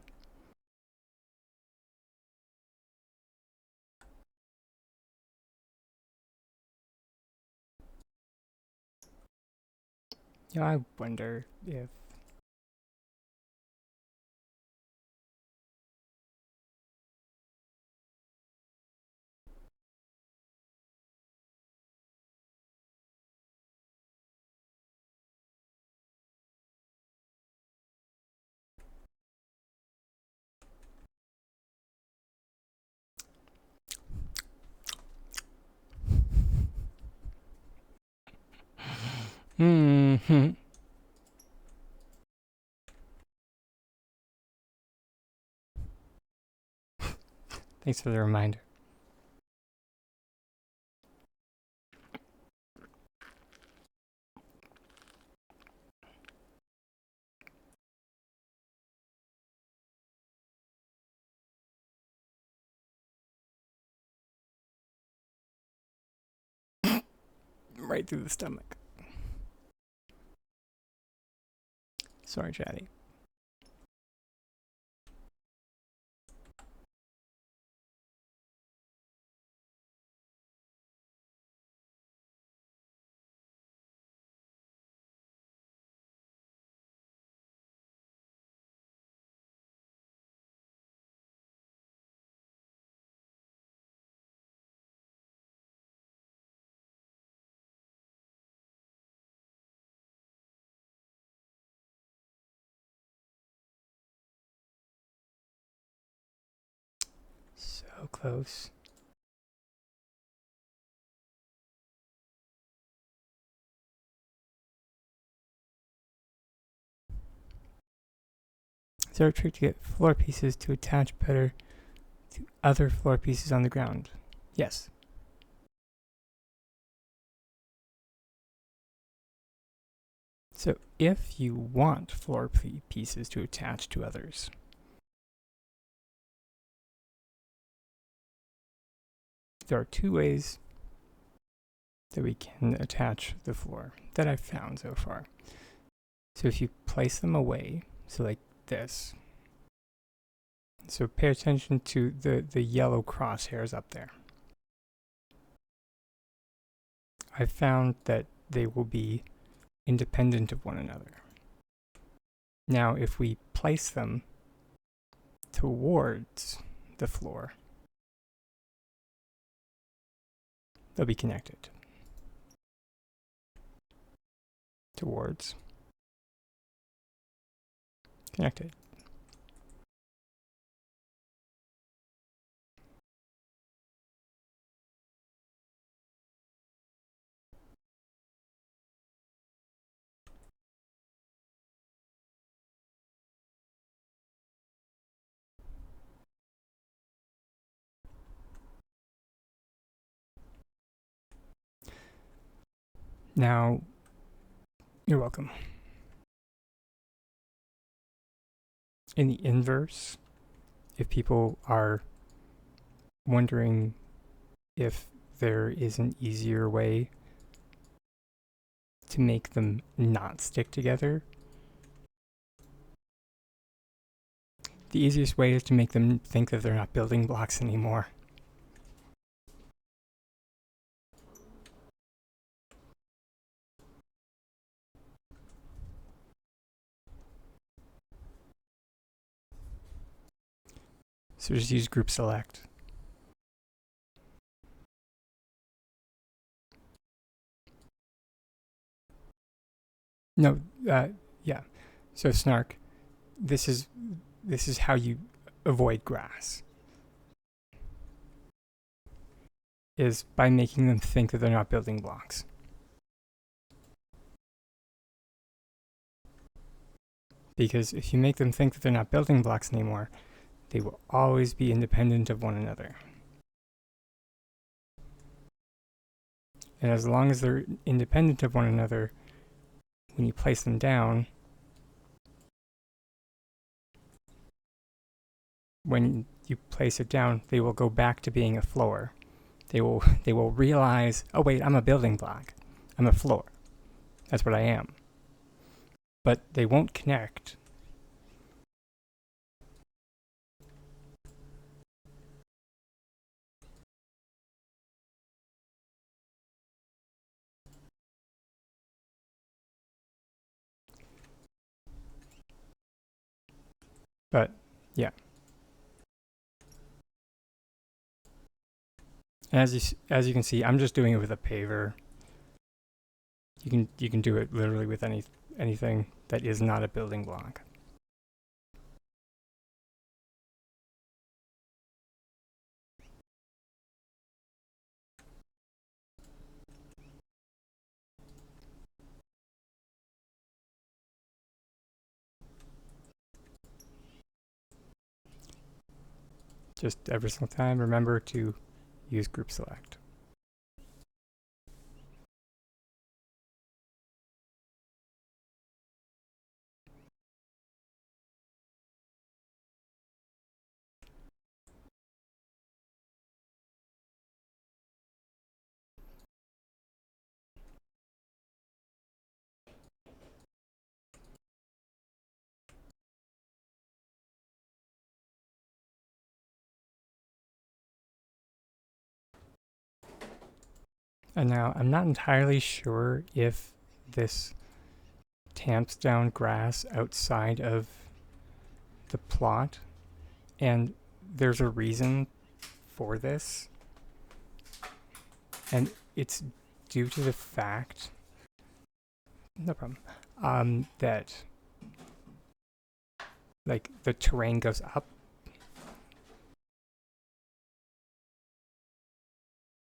I wonder if. Hmm. Thanks for the reminder. Right through the stomach. Sorry, Chatty. So close. Is there a trick to get floor pieces to attach better to other floor pieces on the ground? Yes. So if you want floor pieces to attach to others, there are two ways that we can attach the floor that I've found so far. So if you place them away, so like this. So pay attention to the yellow crosshairs up there. I've found that they will be independent of one another. Now, if we place them towards the floor, they'll be connected. Towards. Connected. Now, you're welcome. In the inverse, if people are wondering if there is an easier way to make them not stick together, the easiest way is to make them think that they're not building blocks anymore. So just use group select. No, yeah. So Snark, this is how you avoid grass. Is by making them think that they're not building blocks. Because if you make them think that they're not building blocks anymore, they will always be independent of one another. And as long as they're independent of one another, when you place them down, when you place it down, they will go back to being a floor. They will realize, oh wait, I'm a building block. I'm a floor. That's what I am. But they won't connect. But yeah. As you can see, I'm just doing it with a paver. You can do it literally with anything that is not a building block. Just every single time, remember to use group select. And now I'm not entirely sure if this tamps down grass outside of the plot, and there's a reason for this, and it's due to the fact, no problem, that like the terrain goes up.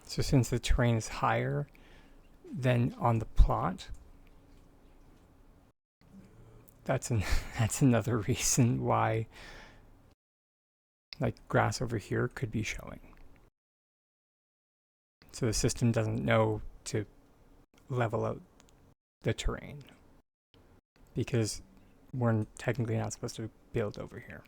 So since the terrain is higher than on the plot, that's another reason why like grass over here could be showing. So the system doesn't know to level out the terrain because we're technically not supposed to build over here.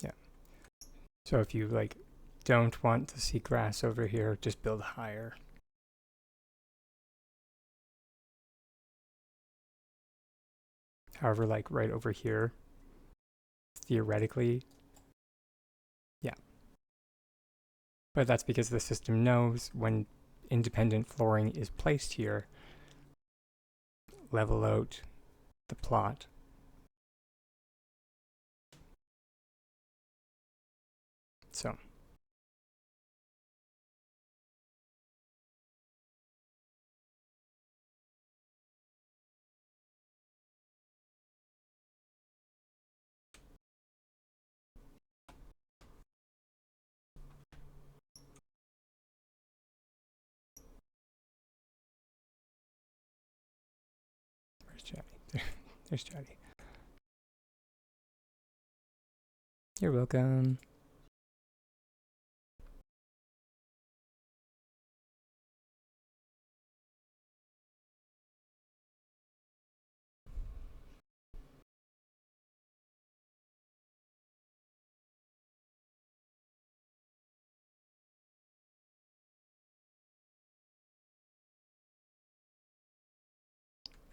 Yeah. So if you like don't want to see grass over here, just build higher. However, like right over here, theoretically, yeah. But that's because the system knows when independent flooring is placed here, level out the plot. So where's Chatty? There's Chatty. You're welcome.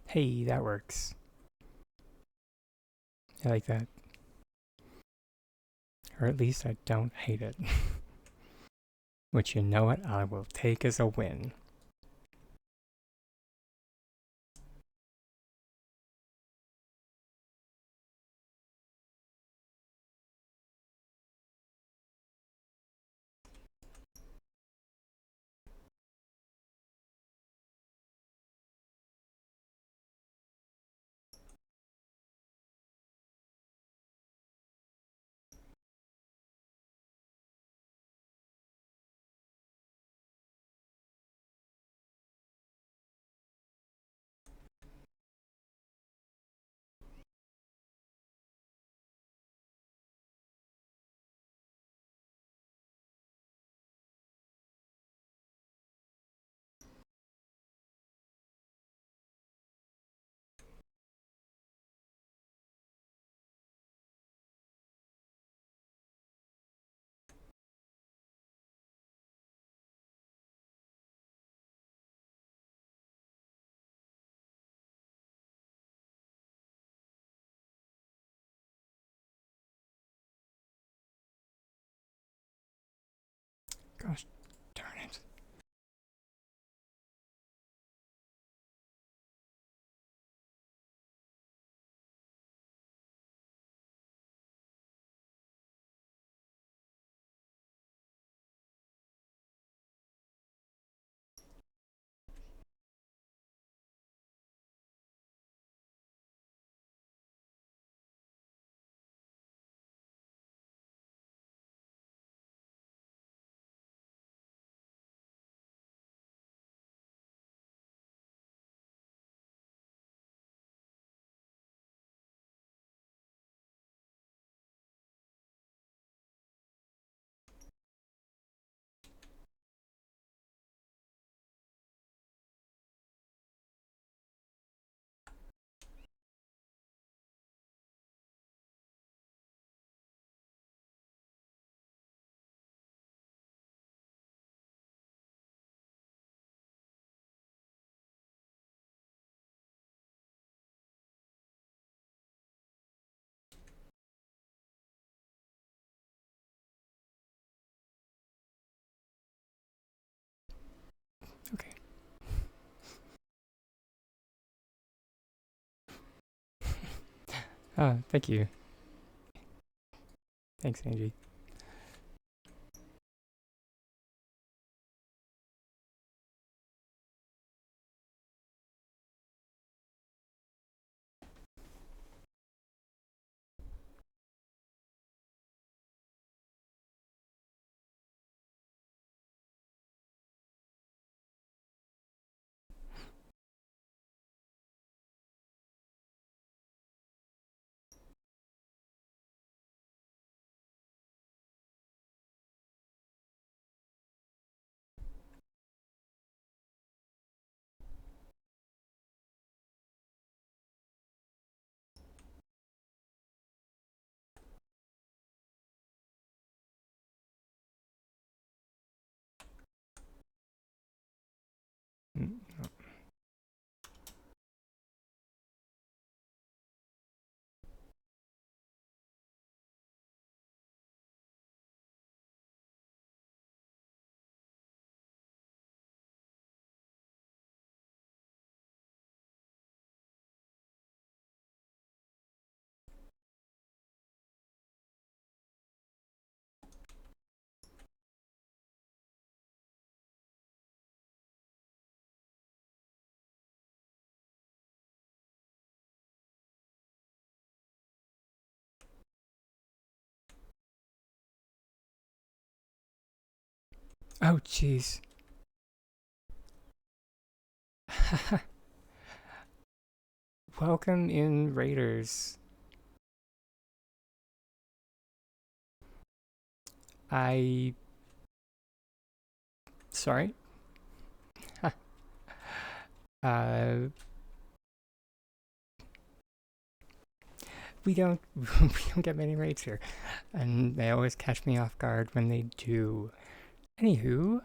Hey, that works. I like that. Or at least I don't hate it. Which, you know what, I will take as a win. Okay. Thank you. Thanks, Angie. Mm. Oh, jeez. Welcome in, Raiders. I. Sorry? uh, we don't we don't get many raids here, and they always catch me off guard when they do. Anywho,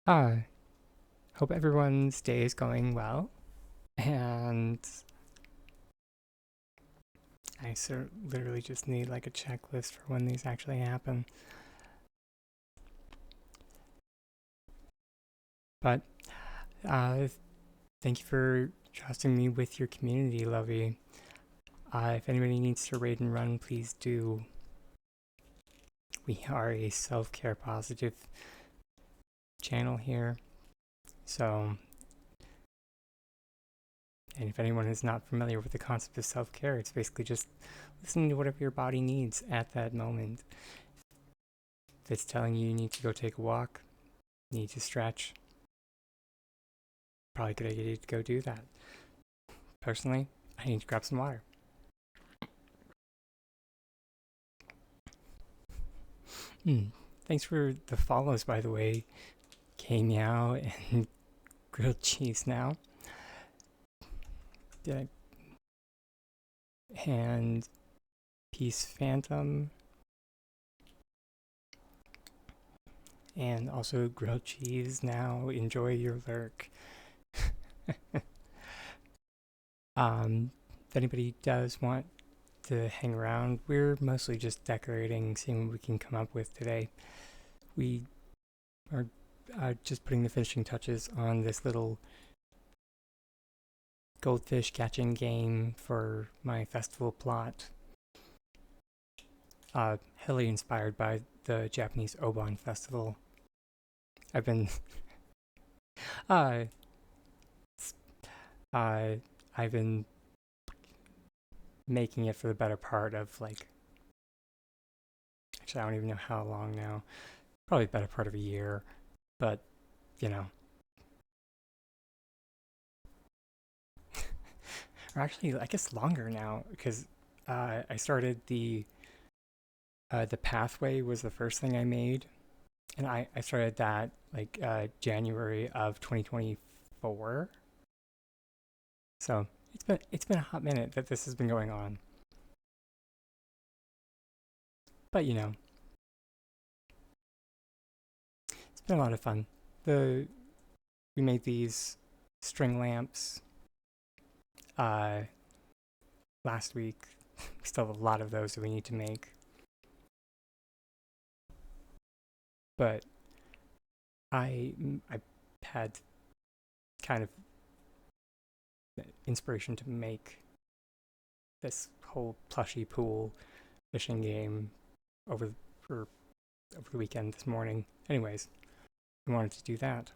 uh, hope everyone's day is going well, and literally just need like a checklist for when these actually happen. But uh, thank you for trusting me with your community, Lovey. If anybody needs to raid and run, please do. We are a self-care positive channel here, so. And if anyone is not familiar with the concept of self-care, it's basically just listening to whatever your body needs at that moment. If it's telling you need to go take a walk, need to stretch, probably a good idea to go do that. Personally, I need to grab some water. Thanks for the follows, by the way, K-Meow and Grilled Cheese Now. And Peace Phantom. And also Grilled Cheese Now. Enjoy your lurk. If anybody does want to hang around, we're mostly just decorating, seeing what we can come up with today. We are just putting the finishing touches on this little goldfish catching game for my festival plot. Heavily inspired by the Japanese Obon Festival. I've been I've been making it for the better part of like, actually I don't even know how long now, probably the better part of a year, but you know, or actually I guess longer now, because I started the pathway was the first thing I made, and I started that like January of 2024. So it's been a hot minute that this has been going on. But you know, it's been a lot of fun. The We made these string lamps uh last week. We still have a lot of those that we need to make. But I had kind of inspiration to make this whole plushy pool fishing game over over the weekend this morning. Anyways, I wanted to do that.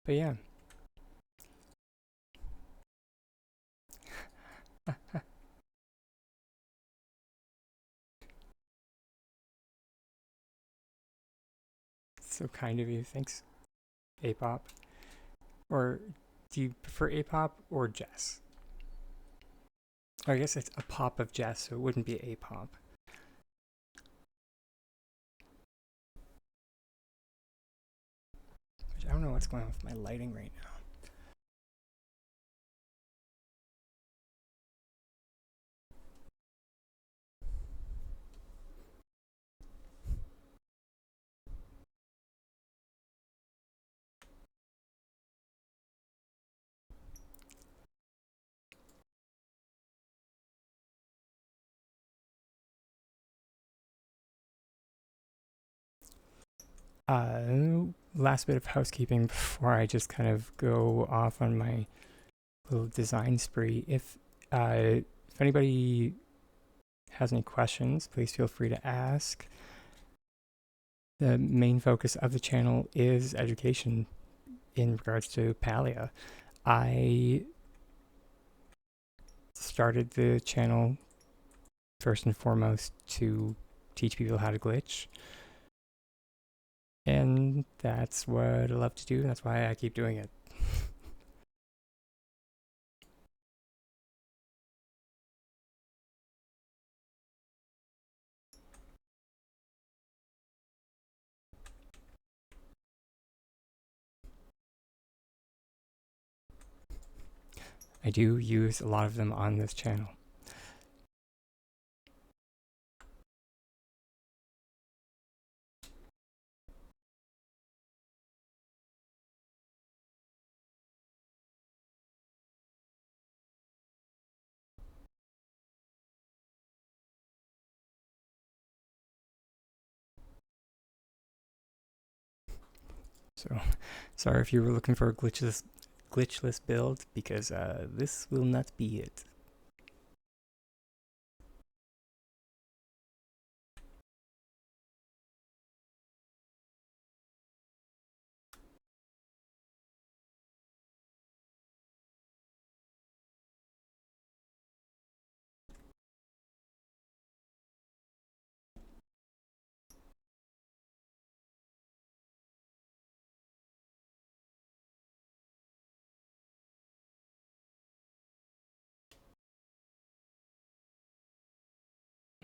But yeah. So kind of you. Thanks, Apop. Or do you prefer Apop or Jess? I guess it's a pop of Jess, so it wouldn't be Apop. I don't know what's going on with my lighting right now. Last bit of housekeeping before I just kind of go off on my little design spree. If anybody has any questions, please feel free to ask. The main focus of the channel is education in regards to Palia. I started the channel first and foremost to teach people how to glitch. And that's what I love to do. That's why I keep doing it. I do use a lot of them on this channel. So, sorry if you were looking for a glitchless build, because this will not be it.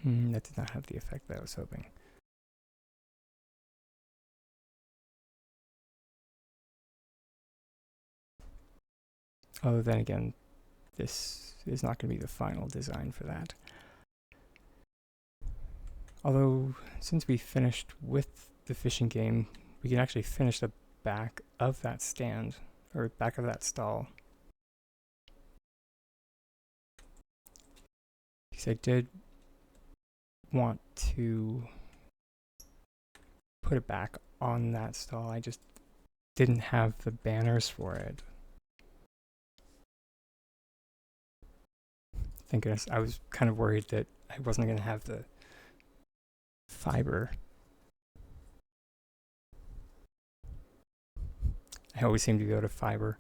That did not have the effect that I was hoping. Although then again, this is not going to be the final design for that. Although, since we finished with the fishing game, we can actually finish the back of that stand, or back of that stall. Because I did want to put it back on that stall. I just didn't have the banners for it. Thank goodness. I was kind of worried that I wasn't going to have the fiber. I always seem to go to fiber.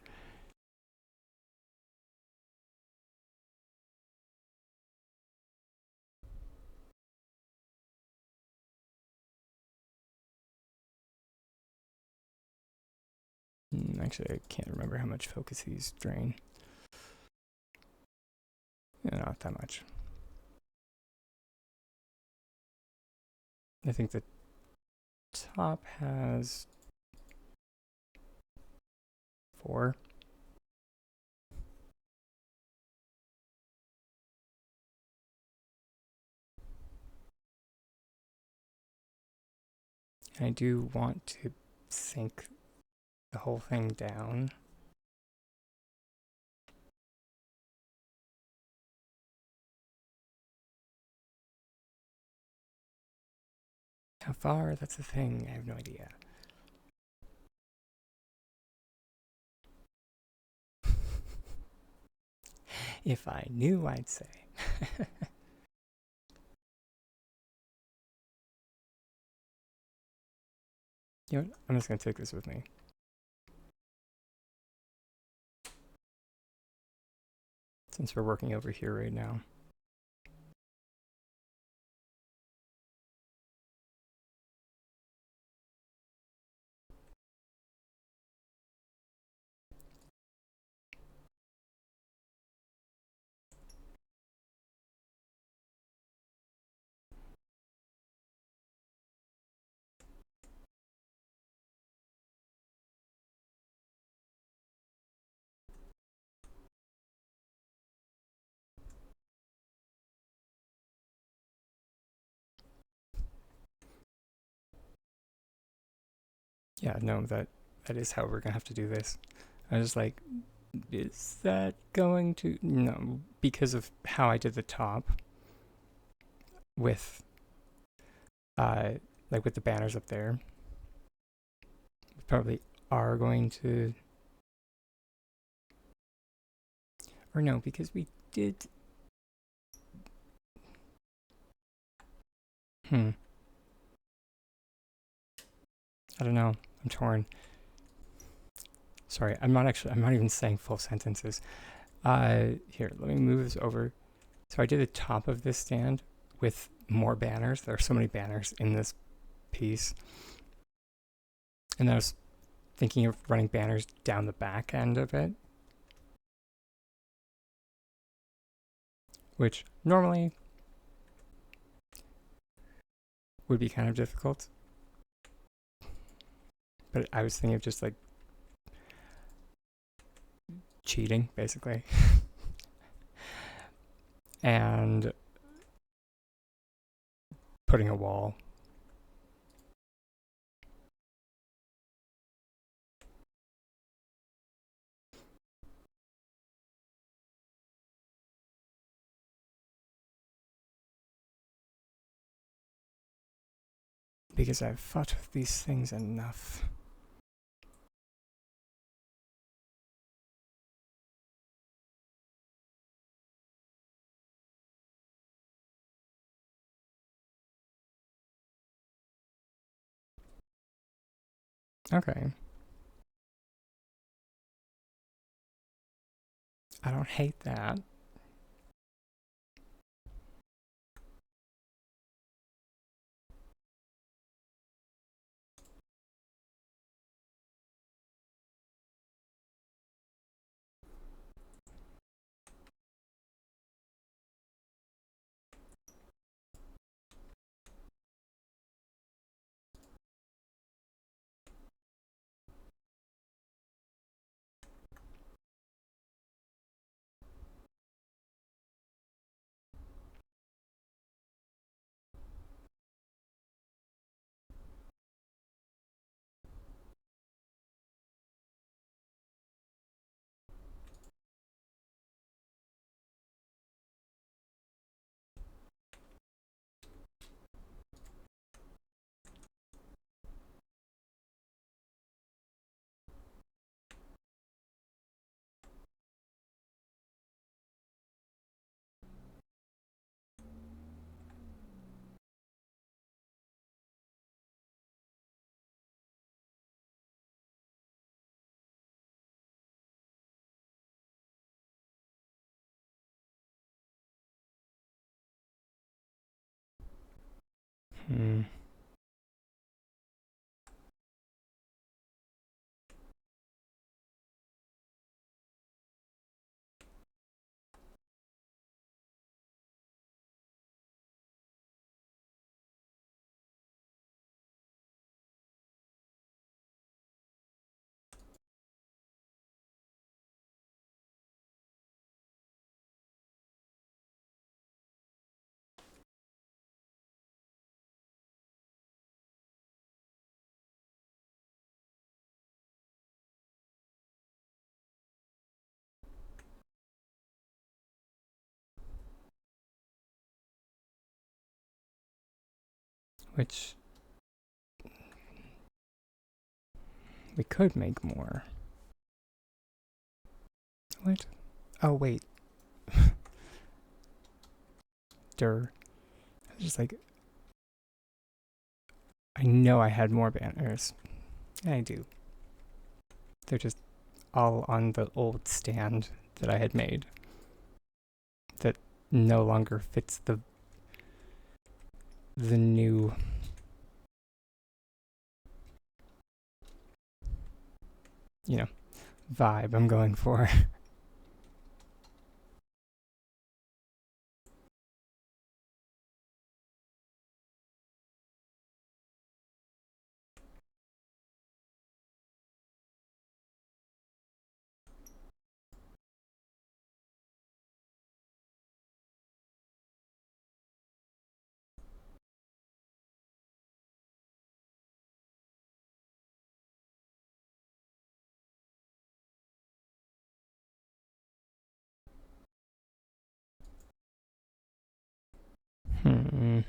Actually, I can't remember how much focus these drain. Yeah, not that much. I think the top has 4. And I do want to sink the whole thing down. How far? That's the thing. I have no idea. If I knew, I'd say. You know what? I'm just gonna take this with me. Since we're working over here right now. Yeah, no, that is how we're gonna have to do this. I was like, is that going to no, because of how I did the top with like with the banners up there. We probably are going to, or no, because we did I don't know. I'm torn. Sorry, I'm not even saying full sentences. Here, let me move this over. So I did the top of this stand with more banners. There are so many banners in this piece. And then I was thinking of running banners down the back end of it, which normally would be kind of difficult. But I was thinking of just like cheating, basically. And putting a wall. Because I've fought with these things enough. Okay. I don't hate that. Hmm. Which We could make more. What? Oh, wait. I was just like, I know I had more banners. I do. They're just all on the old stand that I had made that no longer fits the new vibe I'm going for. Hmm.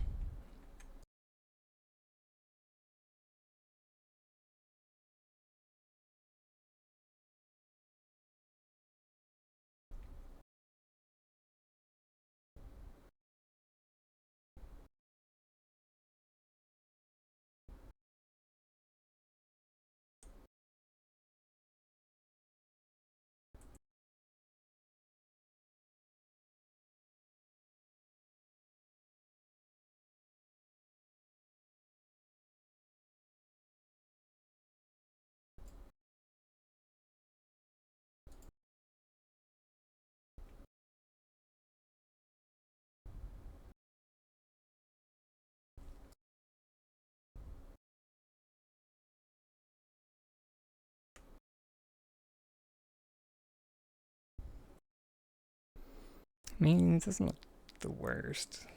I mean, it doesn't look the worst.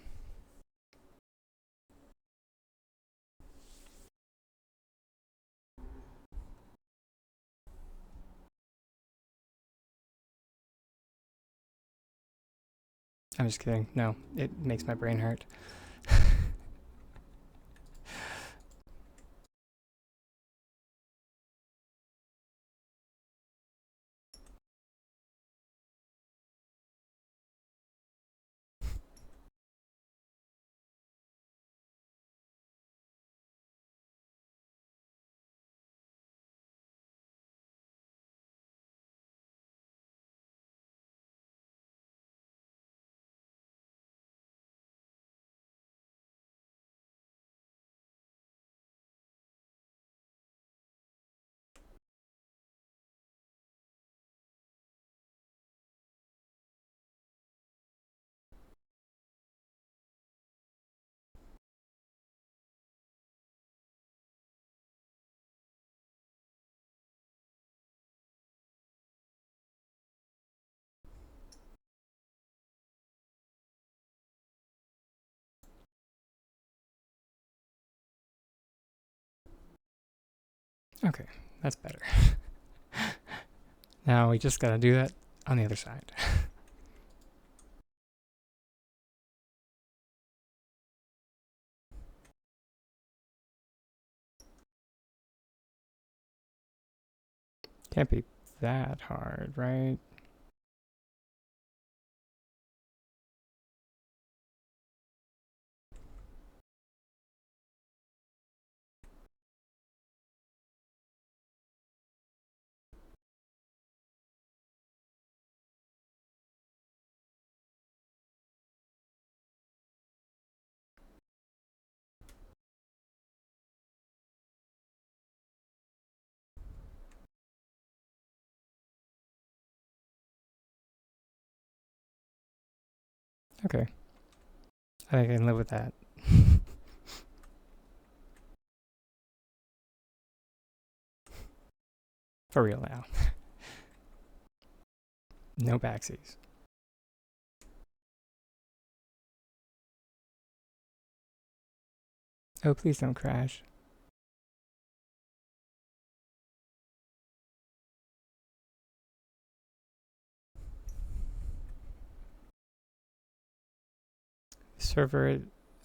I'm just kidding. No, it makes my brain hurt. Okay, that's better. Now we just gotta do that on the other side. Can't be that hard, right? Okay. I think I can live with that. For real now. No backsies. Oh, please don't crash. Server.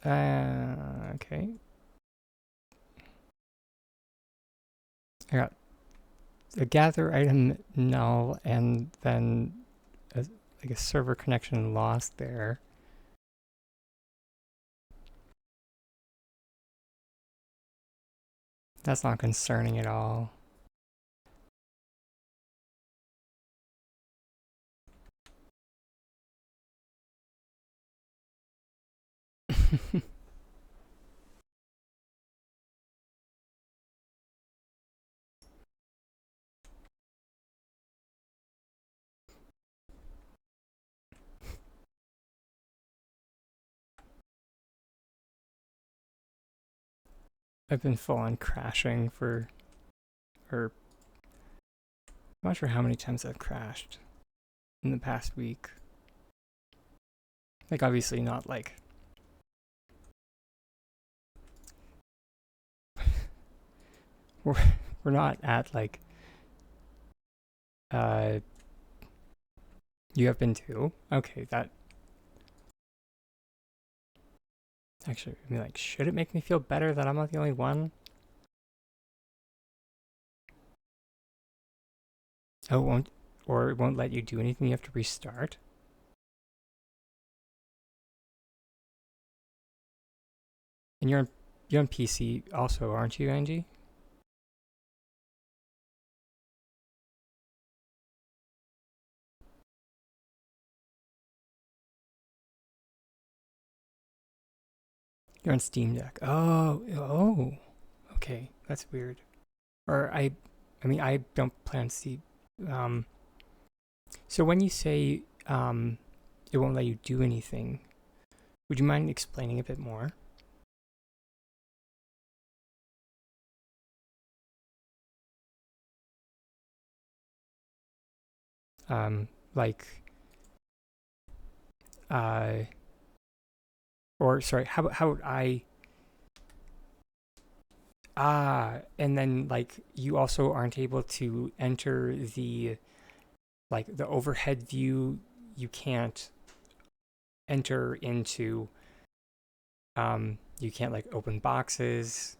Okay. I got a gather item null and then like a server connection lost there. That's not concerning at all. I've been full on crashing or I'm not sure how many times I've crashed in the past week. Like, obviously not like we're not at like uh you have been too? Okay, that actually, I mean, like, should it make me feel better that I'm not the only one? Oh, it won't, or it won't let you do anything. You have to restart. And you're on PC also, aren't you, Angie? You're on Steam Deck. Oh, okay, that's weird. Or I mean, I don't plan to see. Um, so when you say it won't let you do anything, would you mind explaining a bit more? Like, uh, or sorry, how would I? And then like you also aren't able to enter the like the overhead view. You can't enter into you can't like open boxes,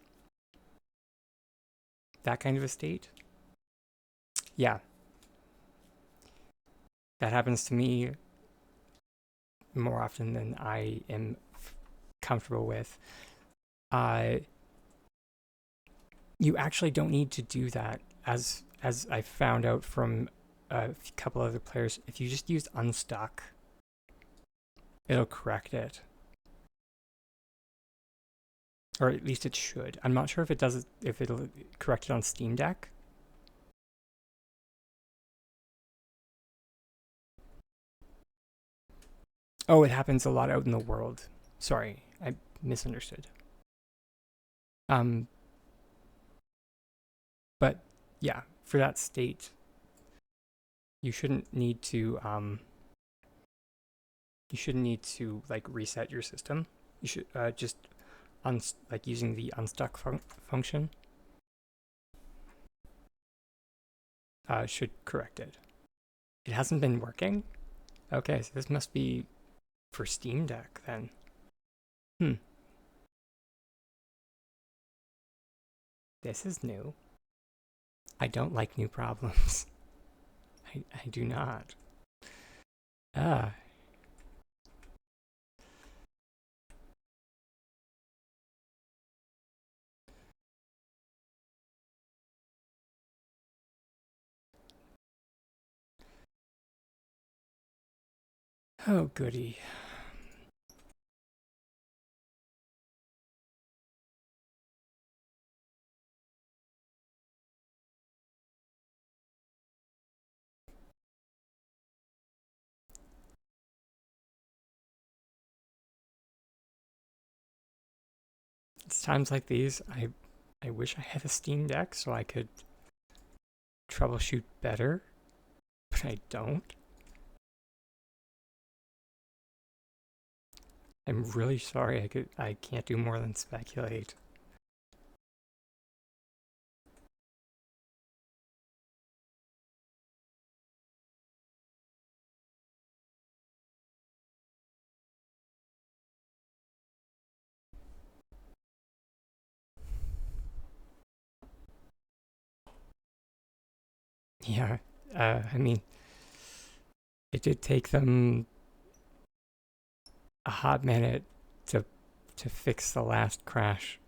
that kind of a state. Yeah, that happens to me more often than I am comfortable with. Uh, you actually don't need to do that, as I found out from a couple other players. If you just use unstuck, it'll correct it, or at least it should. I'm not sure if it does, if it'll correct it on Steam Deck. Oh, it happens a lot out in the world. Sorry, I misunderstood. Um, but yeah, for that state, you shouldn't need to like reset your system. You should just like using the unstuck function should correct it. It hasn't been working. Okay, so this must be for Steam Deck then. Hmm, this is new. I don't like new problems. I do not. Ah, oh goody. It's times like these I wish I had a Steam Deck so I could troubleshoot better, but I don't. I'm really sorry. I can't do more than speculate. Yeah, I mean, it did take them a hot minute to fix the last crash.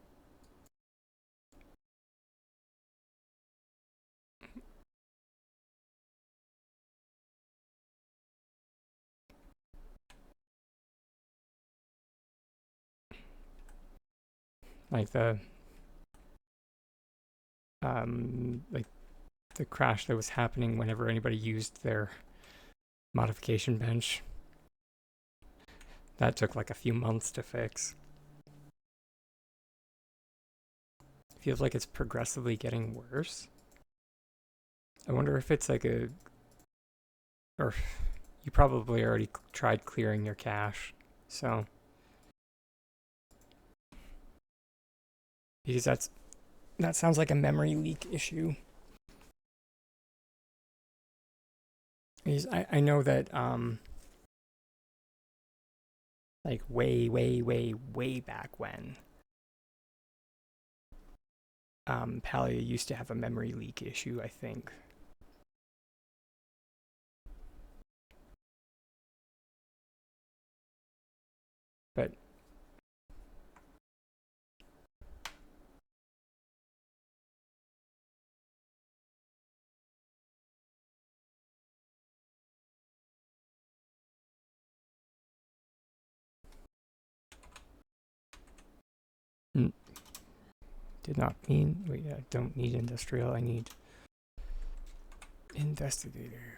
Like like the crash that was happening whenever anybody used their modification bench. That took like a few months to fix. Feels like it's progressively getting worse. I wonder if it's like or you probably already tried clearing your cache, so because that sounds like a memory leak issue. Because I know that like way back when Palia used to have a memory leak issue, I think. But did not mean. Wait, I don't need industrial. I need investigator.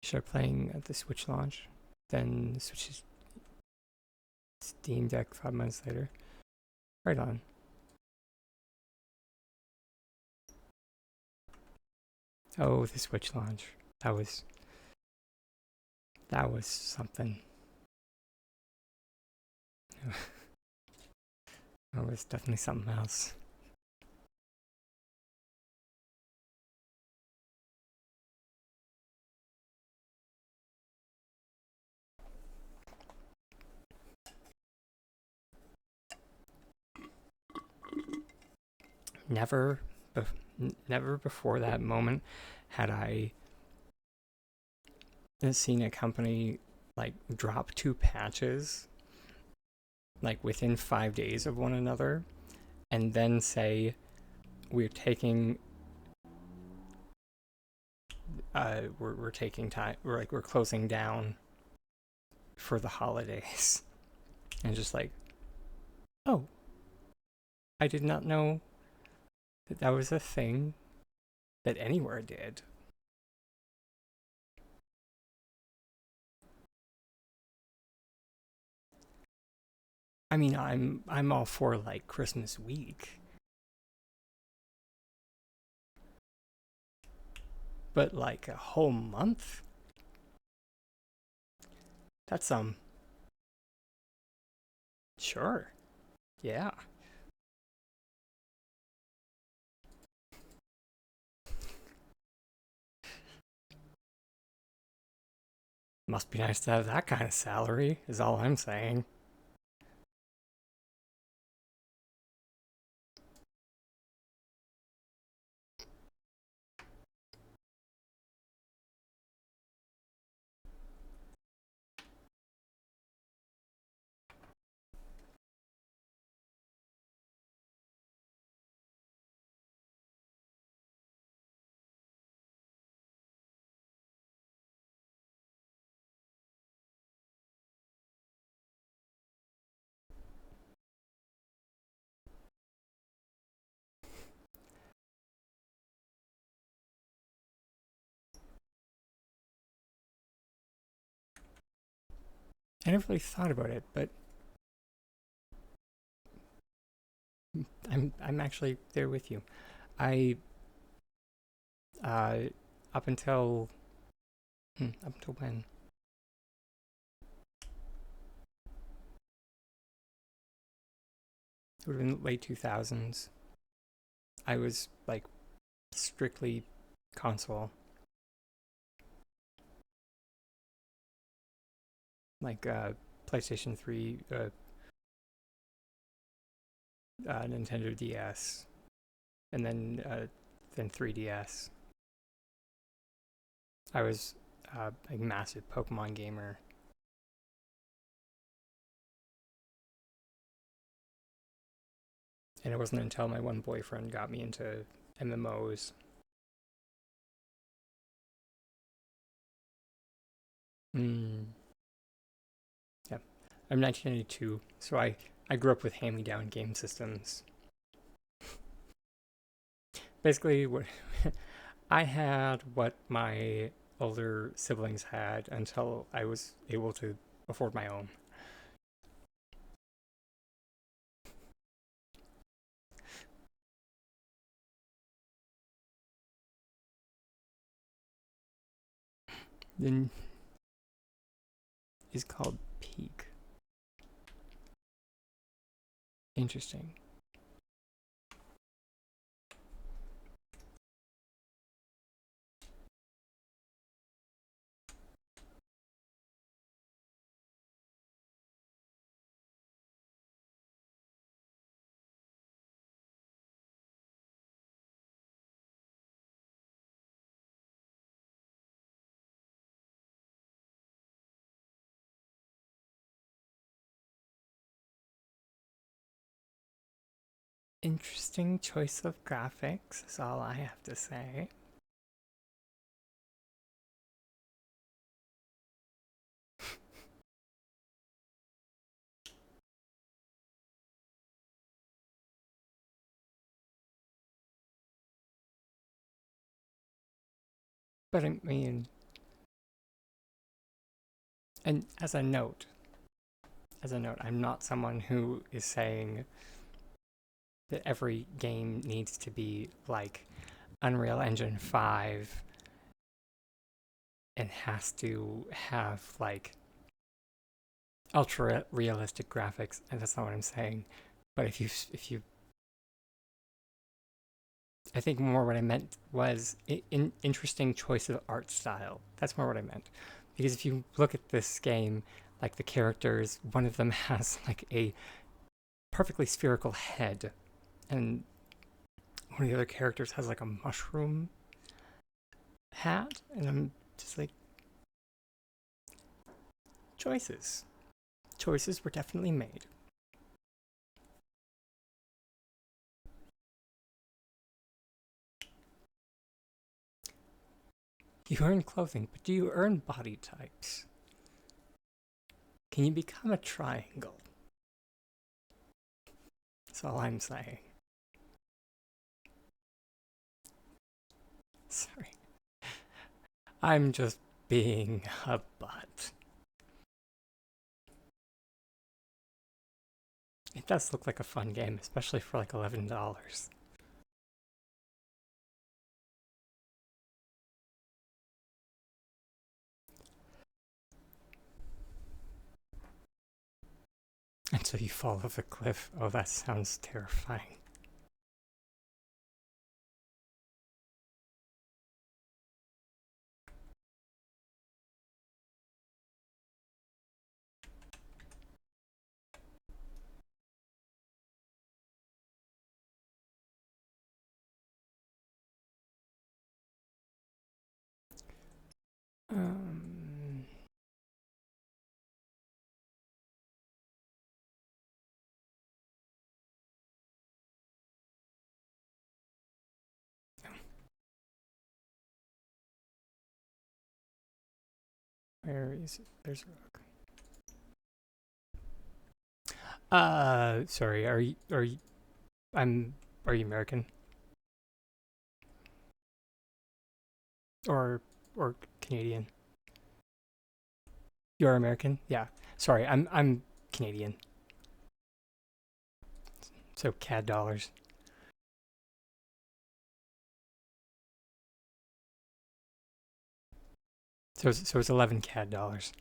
Start playing at the Switch launch, then the Switch's Steam Deck 5 months later. Right on. Oh, the Switch launch. That was something. That was definitely something else. Never, never before that moment had I seen a company like drop two patches like within 5 days of one another, and then say we're taking we're taking time, we're closing down for the holidays, and just like, oh, I did not know that that was a thing that Anywhere did. I mean, I'm all for like Christmas week, but like a whole month? That's sure. Yeah. Must be nice to have that kind of salary, is all I'm saying. I never really thought about it, but I'm actually there with you. I uh up until up until when? It would have been late 2000s. I was like strictly console, like PlayStation 3, Nintendo DS, and then 3DS. I was a massive Pokemon gamer. And it wasn't until my one boyfriend got me into MMOs. Mm, yeah. I'm 1992, so I grew up with hand-me-down game systems. Basically, what I had what my older siblings had until I was able to afford my own. Then is called Peak. Interesting. Interesting choice of graphics is all I have to say. But I mean, and as a note, I'm not someone who is saying that every game needs to be like Unreal Engine 5 and has to have like ultra realistic graphics, and that's not what I'm saying. But if you I think more what I meant was interesting choice of art style. That's more what I meant. Because if you look at this game, like the characters, one of them has like a perfectly spherical head, and one of the other characters has like a mushroom hat, and I'm just like, choices. Choices were definitely made. You earn clothing, but do you earn body types? Can you become a triangle? That's all I'm saying. Sorry. I'm just being a butt. It does look like a fun game, especially for like $11. Until you fall off a cliff. Oh, that sounds terrifying. Um, where is it? There's a rock. Sorry. I'm. Are you American or or Canadian? You're American? Yeah. Sorry, I'm Canadian. So CAD dollars. So it's 11 CAD dollars.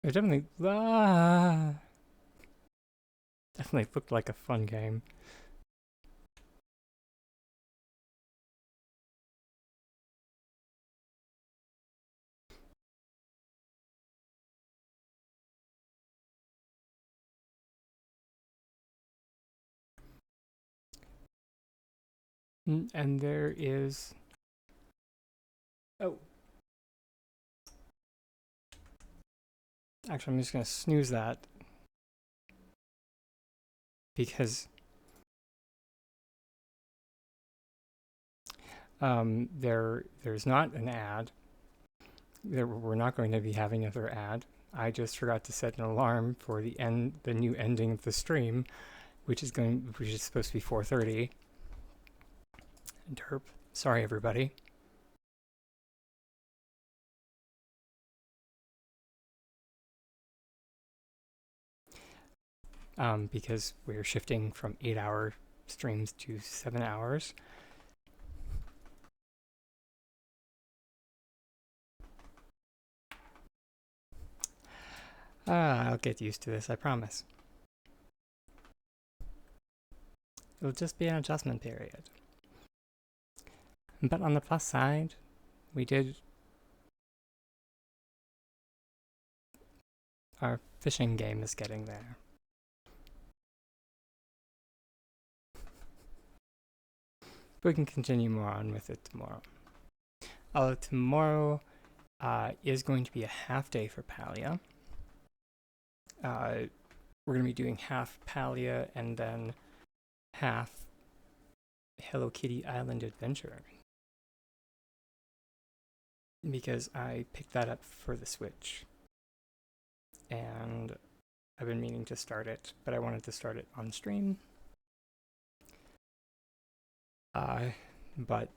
It definitely definitely looked like a fun game. And there is... Oh. Actually, I'm just going to snooze that. Because there's not an ad. We're not going to be having another ad. I just forgot to set an alarm for the new ending of the stream, which is supposed to be 4:30. Derp. Sorry, everybody. Because we're shifting from 8-hour streams to 7 hours. I'll get used to this, I promise. It'll just be an adjustment period. But on the plus side, our fishing game is getting there. We can continue more on with it tomorrow. Although tomorrow is going to be a half day for Palia. We're going to be doing half Palia and then half Hello Kitty Island Adventure. Because I picked that up for the Switch. And I've been meaning to start it, but I wanted to start it on stream. But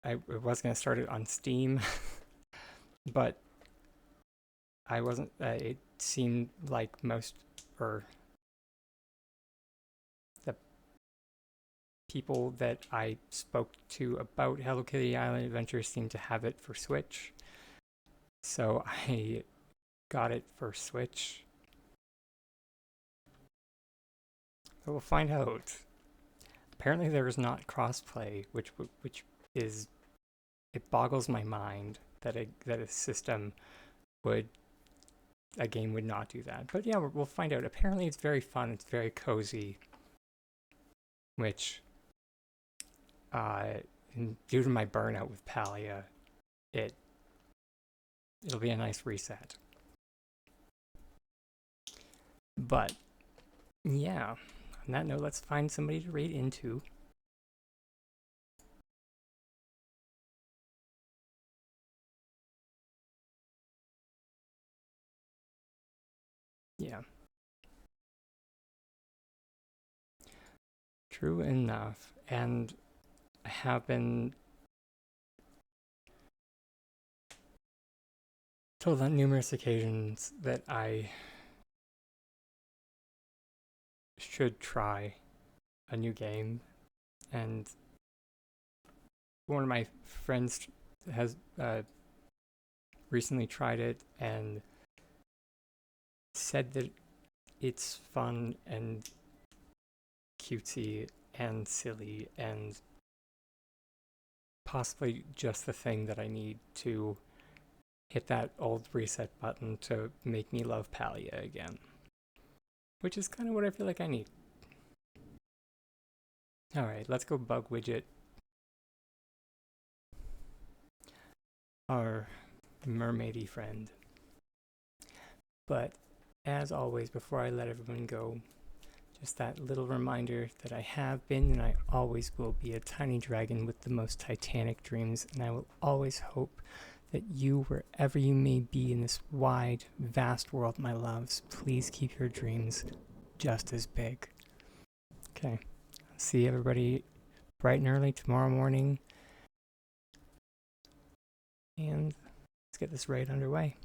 I was going to start it on Steam, but I wasn't, it seemed like the people that I spoke to about Hello Kitty Island Adventure seemed to have it for Switch. So I got it for Switch. But we'll find out. Apparently there is not crossplay, which is, it boggles my mind that a game would not do that. But yeah, we'll find out. Apparently it's very fun, it's very cozy, which due to my burnout with Palia, it'll be a nice reset. But yeah, on that note, let's find somebody to raid into. Yeah. True enough. And I have been told on numerous occasions that I should try a new game, and one of my friends has recently tried it and said that it's fun and cutesy and silly and possibly just the thing that I need to hit that old reset button to make me love Palia again. Which is kind of what I feel like I need. Alright, let's go bug widget our mermaidy friend. But as always, before I let everyone go, just that little reminder that I have been and I always will be a tiny dragon with the most titanic dreams, and I will always hope that you, wherever you may be in this wide, vast world, my loves, please keep your dreams just as big. Okay, see everybody bright and early tomorrow morning, and let's get this raid underway.